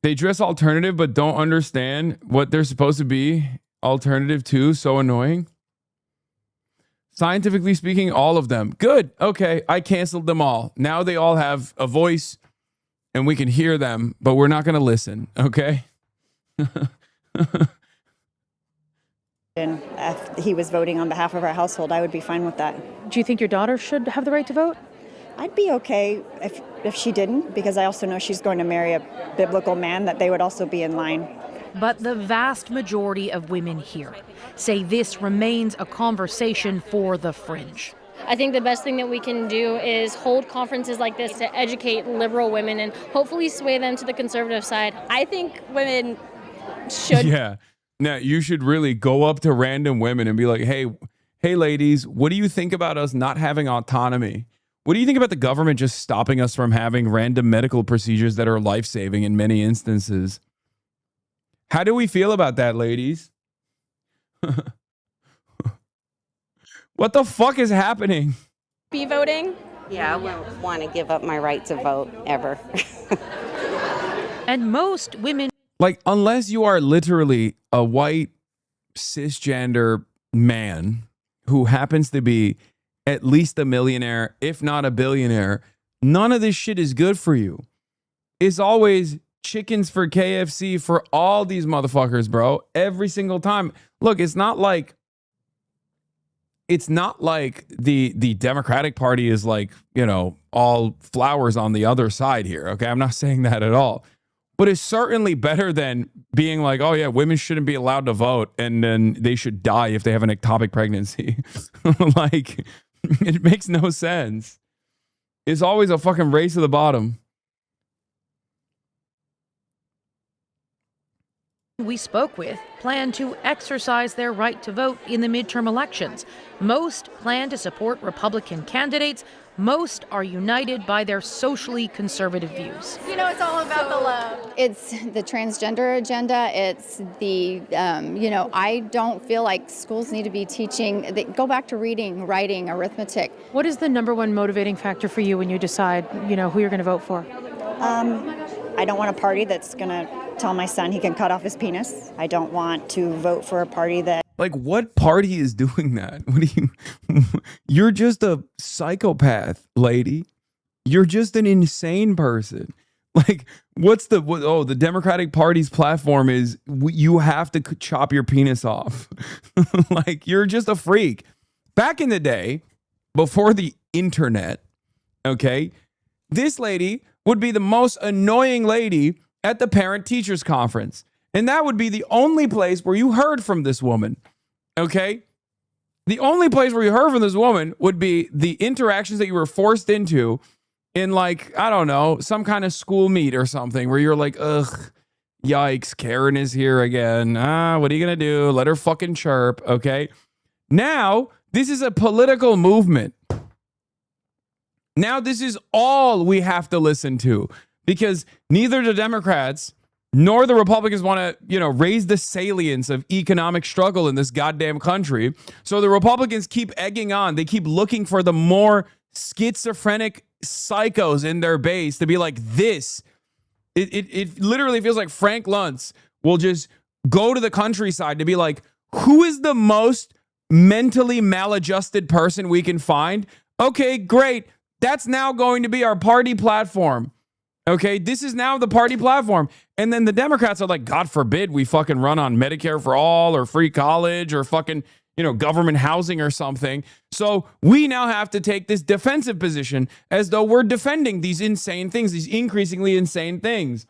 They dress alternative but don't understand what they're supposed to be alternative to. So annoying. Scientifically speaking, all of them. Good. Okay, I canceled them all. Now they all have a voice and we can hear them, but we're not going to listen. Okay? And if he was voting on behalf of our household, I would be fine with that. Do you think your daughter should have the right to vote? I'd be okay if she didn't, because I also know she's going to marry a biblical man, that they would also be in line. But the vast majority of women here say this remains a conversation for the fringe. I think the best thing that we can do is hold conferences like this to educate liberal women and hopefully sway them to the conservative side. I think women should. Yeah. Now, you should really go up to random women and be like, hey, ladies, what do you think about us not having autonomy? What do you think about the government just stopping us from having random medical procedures that are life-saving in many instances? How do we feel about that, ladies? What the fuck is happening? Be voting? Yeah, I wouldn't want to give up my right to vote ever. And most women... Like, unless you are literally a white cisgender man who happens to be at least a millionaire, if not a billionaire, none of this shit is good for you. It's always chickens for KFC for all these motherfuckers, bro. Every single time. Look, it's not like the Democratic Party is like, you know, all flowers on the other side here. Okay, I'm not saying that at all. But it's certainly better than being like, oh yeah, women shouldn't be allowed to vote and then they should die if they have an ectopic pregnancy. Like, it makes no sense. It's always a fucking race to the bottom. we spoke with plan to exercise their right to vote in the midterm elections. Most plan to support Republican candidates. Most are united by their socially conservative views. You know, it's all about the love. It's the transgender agenda. It's the, I don't feel like schools need to be teaching. Go back to reading, writing, arithmetic. What is the number one motivating factor for you when you decide, who you're going to vote for? I don't want a party that's going to tell my son he can cut off his penis. I don't want to vote for a party that... Like, what party is doing that? What do you... You're just a psychopath, lady. You're just an insane person. Like, the Democratic Party's platform is you have to chop your penis off. Like, you're just a freak. Back in the day, before the internet, okay, this lady would be the most annoying lady at the parent-teachers conference. And that would be the only place where you heard from this woman, okay? The only place where you heard from this woman would be the interactions that you were forced into in, like, I don't know, some kind of school meet or something where you're like, ugh, yikes, Karen is here again. What are you going to do? Let her fucking chirp, okay? Now, this is a political movement. Now this is all we have to listen to, because neither the Democrats nor the Republicans want to, you know, raise the salience of economic struggle in this goddamn country. So the Republicans keep egging on. They keep looking for the more schizophrenic psychos in their base to be like this. It literally feels like Frank Luntz will just go to the countryside to be like, who is the most mentally maladjusted person we can find? Okay, great. That's now going to be our party platform. Okay, this is now the party platform. And then the Democrats are like, God forbid we fucking run on Medicare for all or free college or fucking, you know, government housing or something. So we now have to take this defensive position as though we're defending these insane things, these increasingly insane things.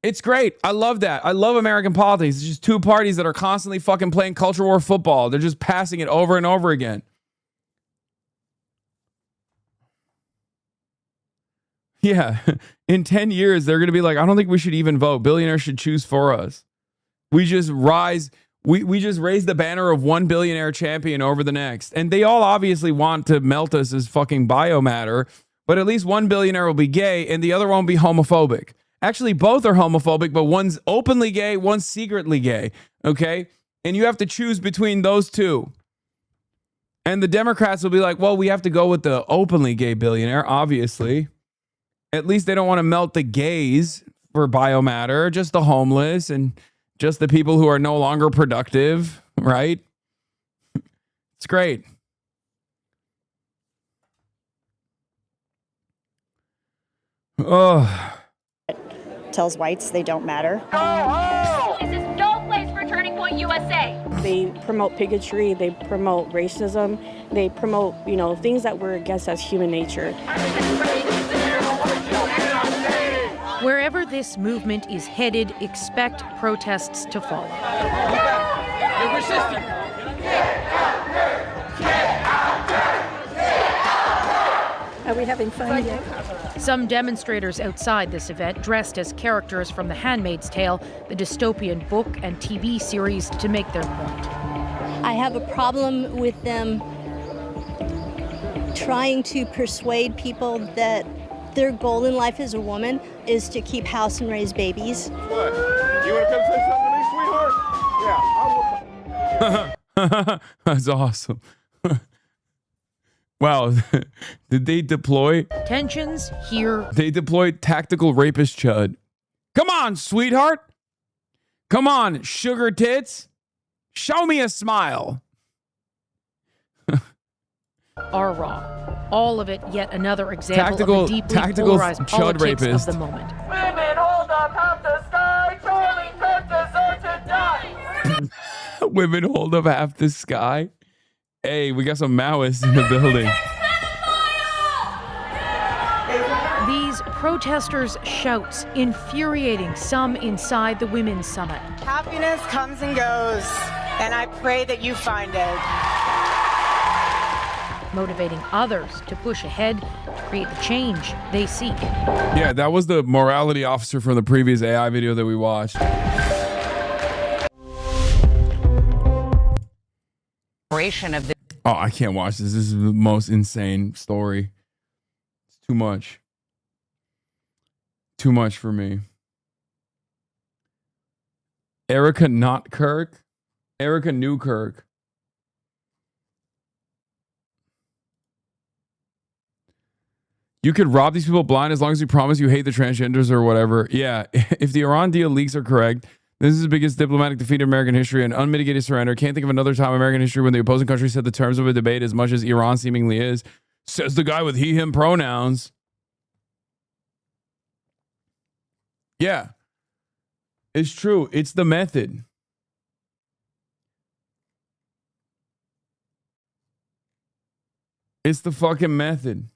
It's great. I love that. I love American politics. It's just two parties that are constantly fucking playing culture war football. They're just passing it over and over again. Yeah, in 10 years, they're going to be like, I don't think we should even vote. Billionaires should choose for us. We just rise. We just raise the banner of one billionaire champion over the next. And they all obviously want to melt us as fucking biomatter, but at least one billionaire will be gay and the other one will be homophobic. Actually, both are homophobic, but one's openly gay, one's secretly gay. Okay? And you have to choose between those two. And the Democrats will be like, well, we have to go with the openly gay billionaire, obviously. At least they don't want to melt the gays for biomatter, just the homeless and just the people who are no longer productive, right? It's great. Oh. Tells whites they don't matter. This is no place for Turning Point USA. They promote bigotry, they promote racism, they promote, you know, things that we're against as human nature. Wherever this movement is headed, expect protests to follow. You're resisting. Are we having fun yet? Some demonstrators outside this event dressed as characters from The Handmaid's Tale, the dystopian book and TV series, to make their point. I have a problem with them trying to persuade people that their goal in life as a woman is to keep house and raise babies. What? You want to come say something to me, sweetheart? Yeah, I will. That's awesome. Wow. Did they deploy? Tensions here. They deployed tactical rapist Chud. Come on, sweetheart. Come on, sugar tits. Show me a smile. Are wrong. All of it yet another example of the deeply tactical polarized Chud politics rapist. of the moment. Women, hold up half the sky. Charlie Kirk deserves to die. Women hold up half the sky. Hey, we got some Maoists in the building. These protesters' shouts infuriating some inside the Women's Summit. Happiness comes and goes, and I pray that you find it. Motivating others to push ahead to create the change they seek. Yeah, that was the morality officer from the previous AI video that we watched. Of the Oh, I can't watch this. This is the most insane story. It's too much. Too much for me. Erica Newkirk. Erica Newkirk. You could rob these people blind as long as you promise you hate the transgenders or whatever. Yeah, if the Iran deal leaks are correct, this is the biggest diplomatic defeat in American history and unmitigated surrender. Can't think of another time in American history when the opposing country set the terms of a debate as much as Iran seemingly is. Says the guy with he, him pronouns. Yeah. It's true. It's the method. It's the fucking method.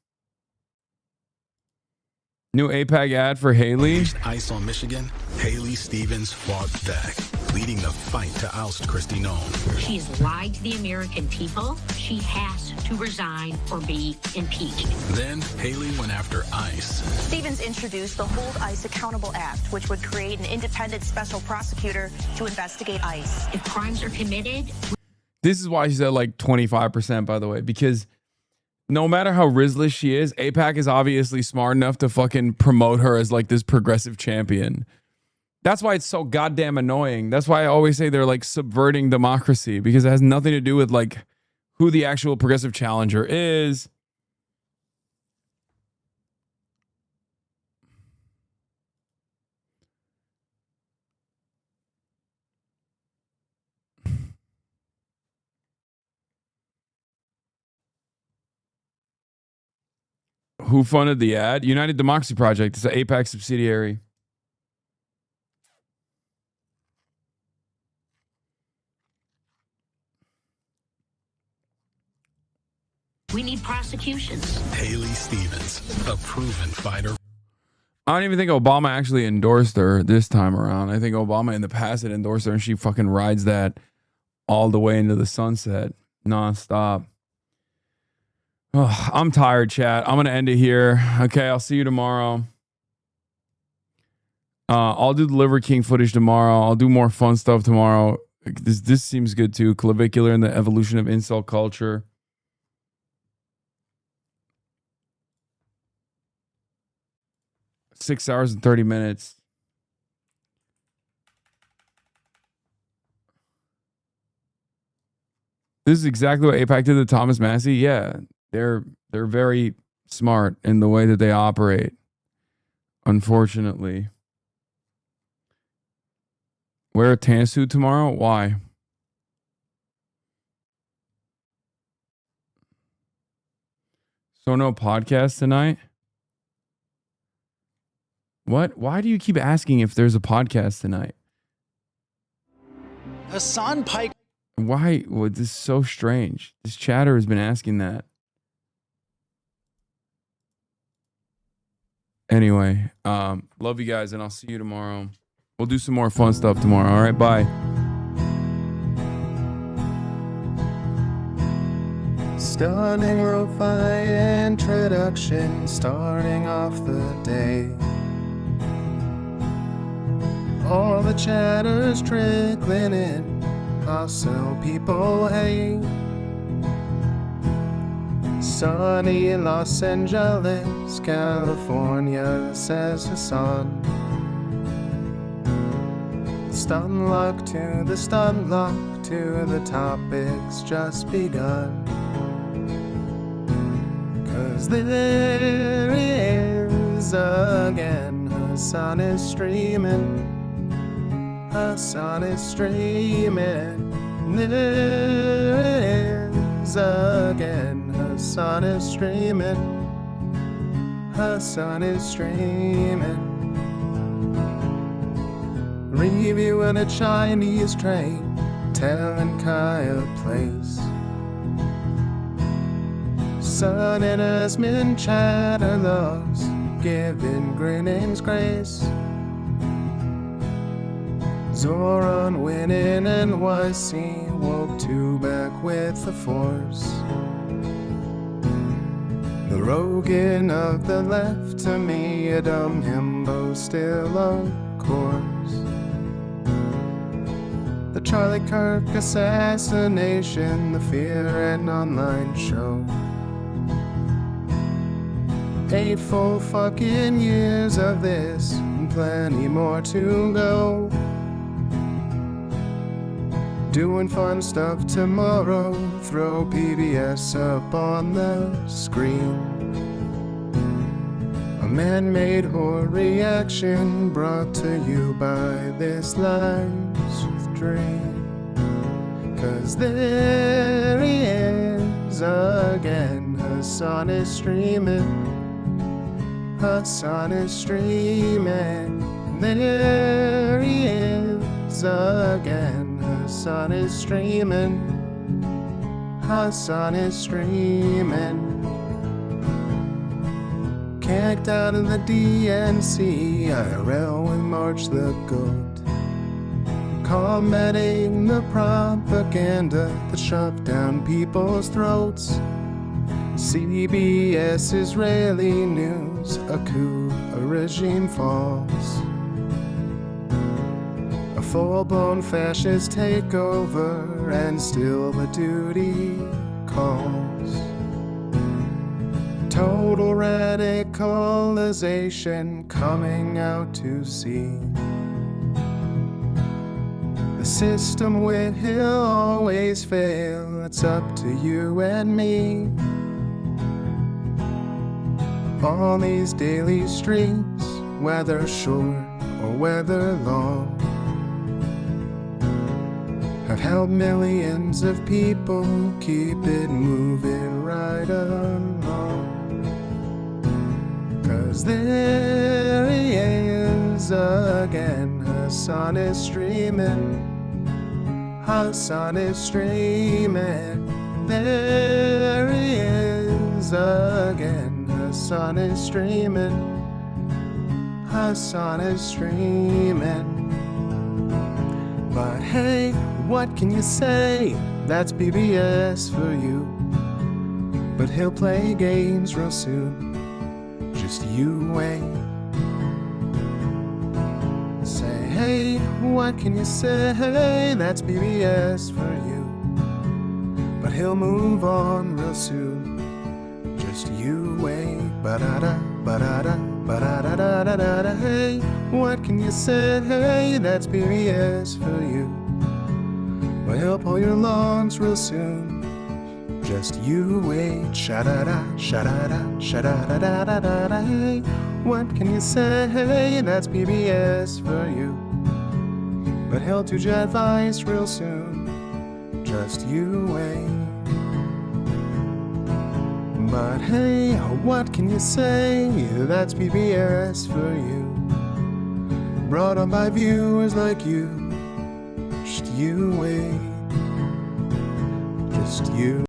New APAC ad for Haley. Ice on Michigan, Haley Stevens fought back, leading the fight to oust Kristi Noem. She's lied to the American people. She has to resign or be impeached. Then Haley went after ICE. Stevens introduced the Hold ICE Accountable Act, which would create an independent special prosecutor to investigate ICE. If crimes are committed... This is why she's at like 25%, by the way, because no matter how Rizlish she is, AIPAC is obviously smart enough to fucking promote her as like this progressive champion. That's why it's so goddamn annoying. That's why I always say they're like subverting democracy, because it has nothing to do with like who the actual progressive challenger is. Who funded the ad? United Democracy Project. It's an AIPAC subsidiary. We need prosecutions. Haley Stevens, a proven fighter. I don't even think Obama actually endorsed her this time around. I think Obama in the past had endorsed her, and she fucking rides that all the way into the sunset, nonstop. Oh, I'm tired, chat. I'm going to end it here. Okay, I'll see you tomorrow. I'll do the Liver King footage tomorrow. I'll do more fun stuff tomorrow. This seems good too. Clavicular and the evolution of incel culture. Six hours and 30 minutes. This is exactly what AIPAC did to Thomas Massey. Yeah, they're very smart in the way that they operate. Unfortunately. Wear a tan suit tomorrow? Why? So no podcast tonight? What? Why do you keep asking if there's a podcast tonight? Hasan Pike. Why? Well, this is so strange. This chatter has been asking that. Anyway, love you guys, and I'll see you tomorrow. We'll do some more fun stuff tomorrow. All right, bye. Stunning lo-fi introduction, starting off the day. All the chatter's trickling in, hostile people hate. Sunny in Los Angeles, California, says Hasan. Stun luck to the stun luck to the topics just begun. 'Cause there he is again, Hasan is streaming. Hasan is streaming. There is again, Hasan is streaming. Hasan is streaming. Reviewing a Chinese train, telling Kaya place. Sun and Asmin chatter loves, giving Grinning's grace. Zoran winning NYC, woke two back with the force. The Rogan of the left, to me a dumb himbo still of course. The Charlie Kirk assassination, the Fear and Online show. 8 full fucking years of this, and plenty more to go. Doing fun stuff tomorrow, throw PBS up on the screen. A man-made horror reaction brought to you by this life's dream. 'Cause there he is again, Hasan is streaming. Hasan is streaming. There he is again, Hasan is streaming. Hasan is streaming. Kicked out of the DNC, IRL with March the Goat. Combating the propaganda that shoved down people's throats. CBS Israeli news, a coup, a regime falls. A full-blown fascist takeover, and still the duty calls. Total radicalization coming out to sea. The system will always fail, it's up to you and me. On these daily streets, whether short or whether long, have helped millions of people keep it moving right along. 'Cause there he is again, Hasan is streaming, Hasan is streaming. There he is again, Hasan is streaming, Hasan is streaming. But hey, what can you say? That's BBS for you. But he'll play games real soon, just you wait. Say, hey, what can you say? That's BBS for you. But he'll move on real soon, just you wait. Ba-da-da, ba-da-da, ba-da-da-da-da-da. Hey, what can you say? That's BBS for you. But he'll pull your lungs real soon, just you wait. Sha-da-da, sha-da-da, sha-da-da-da-da-da. Hey, what can you say? That's BBS for you. But he'll do jet advice real soon, just you wait. But hey, what can you say? That's BBS for you. Brought on by viewers like you, just you wait, just you.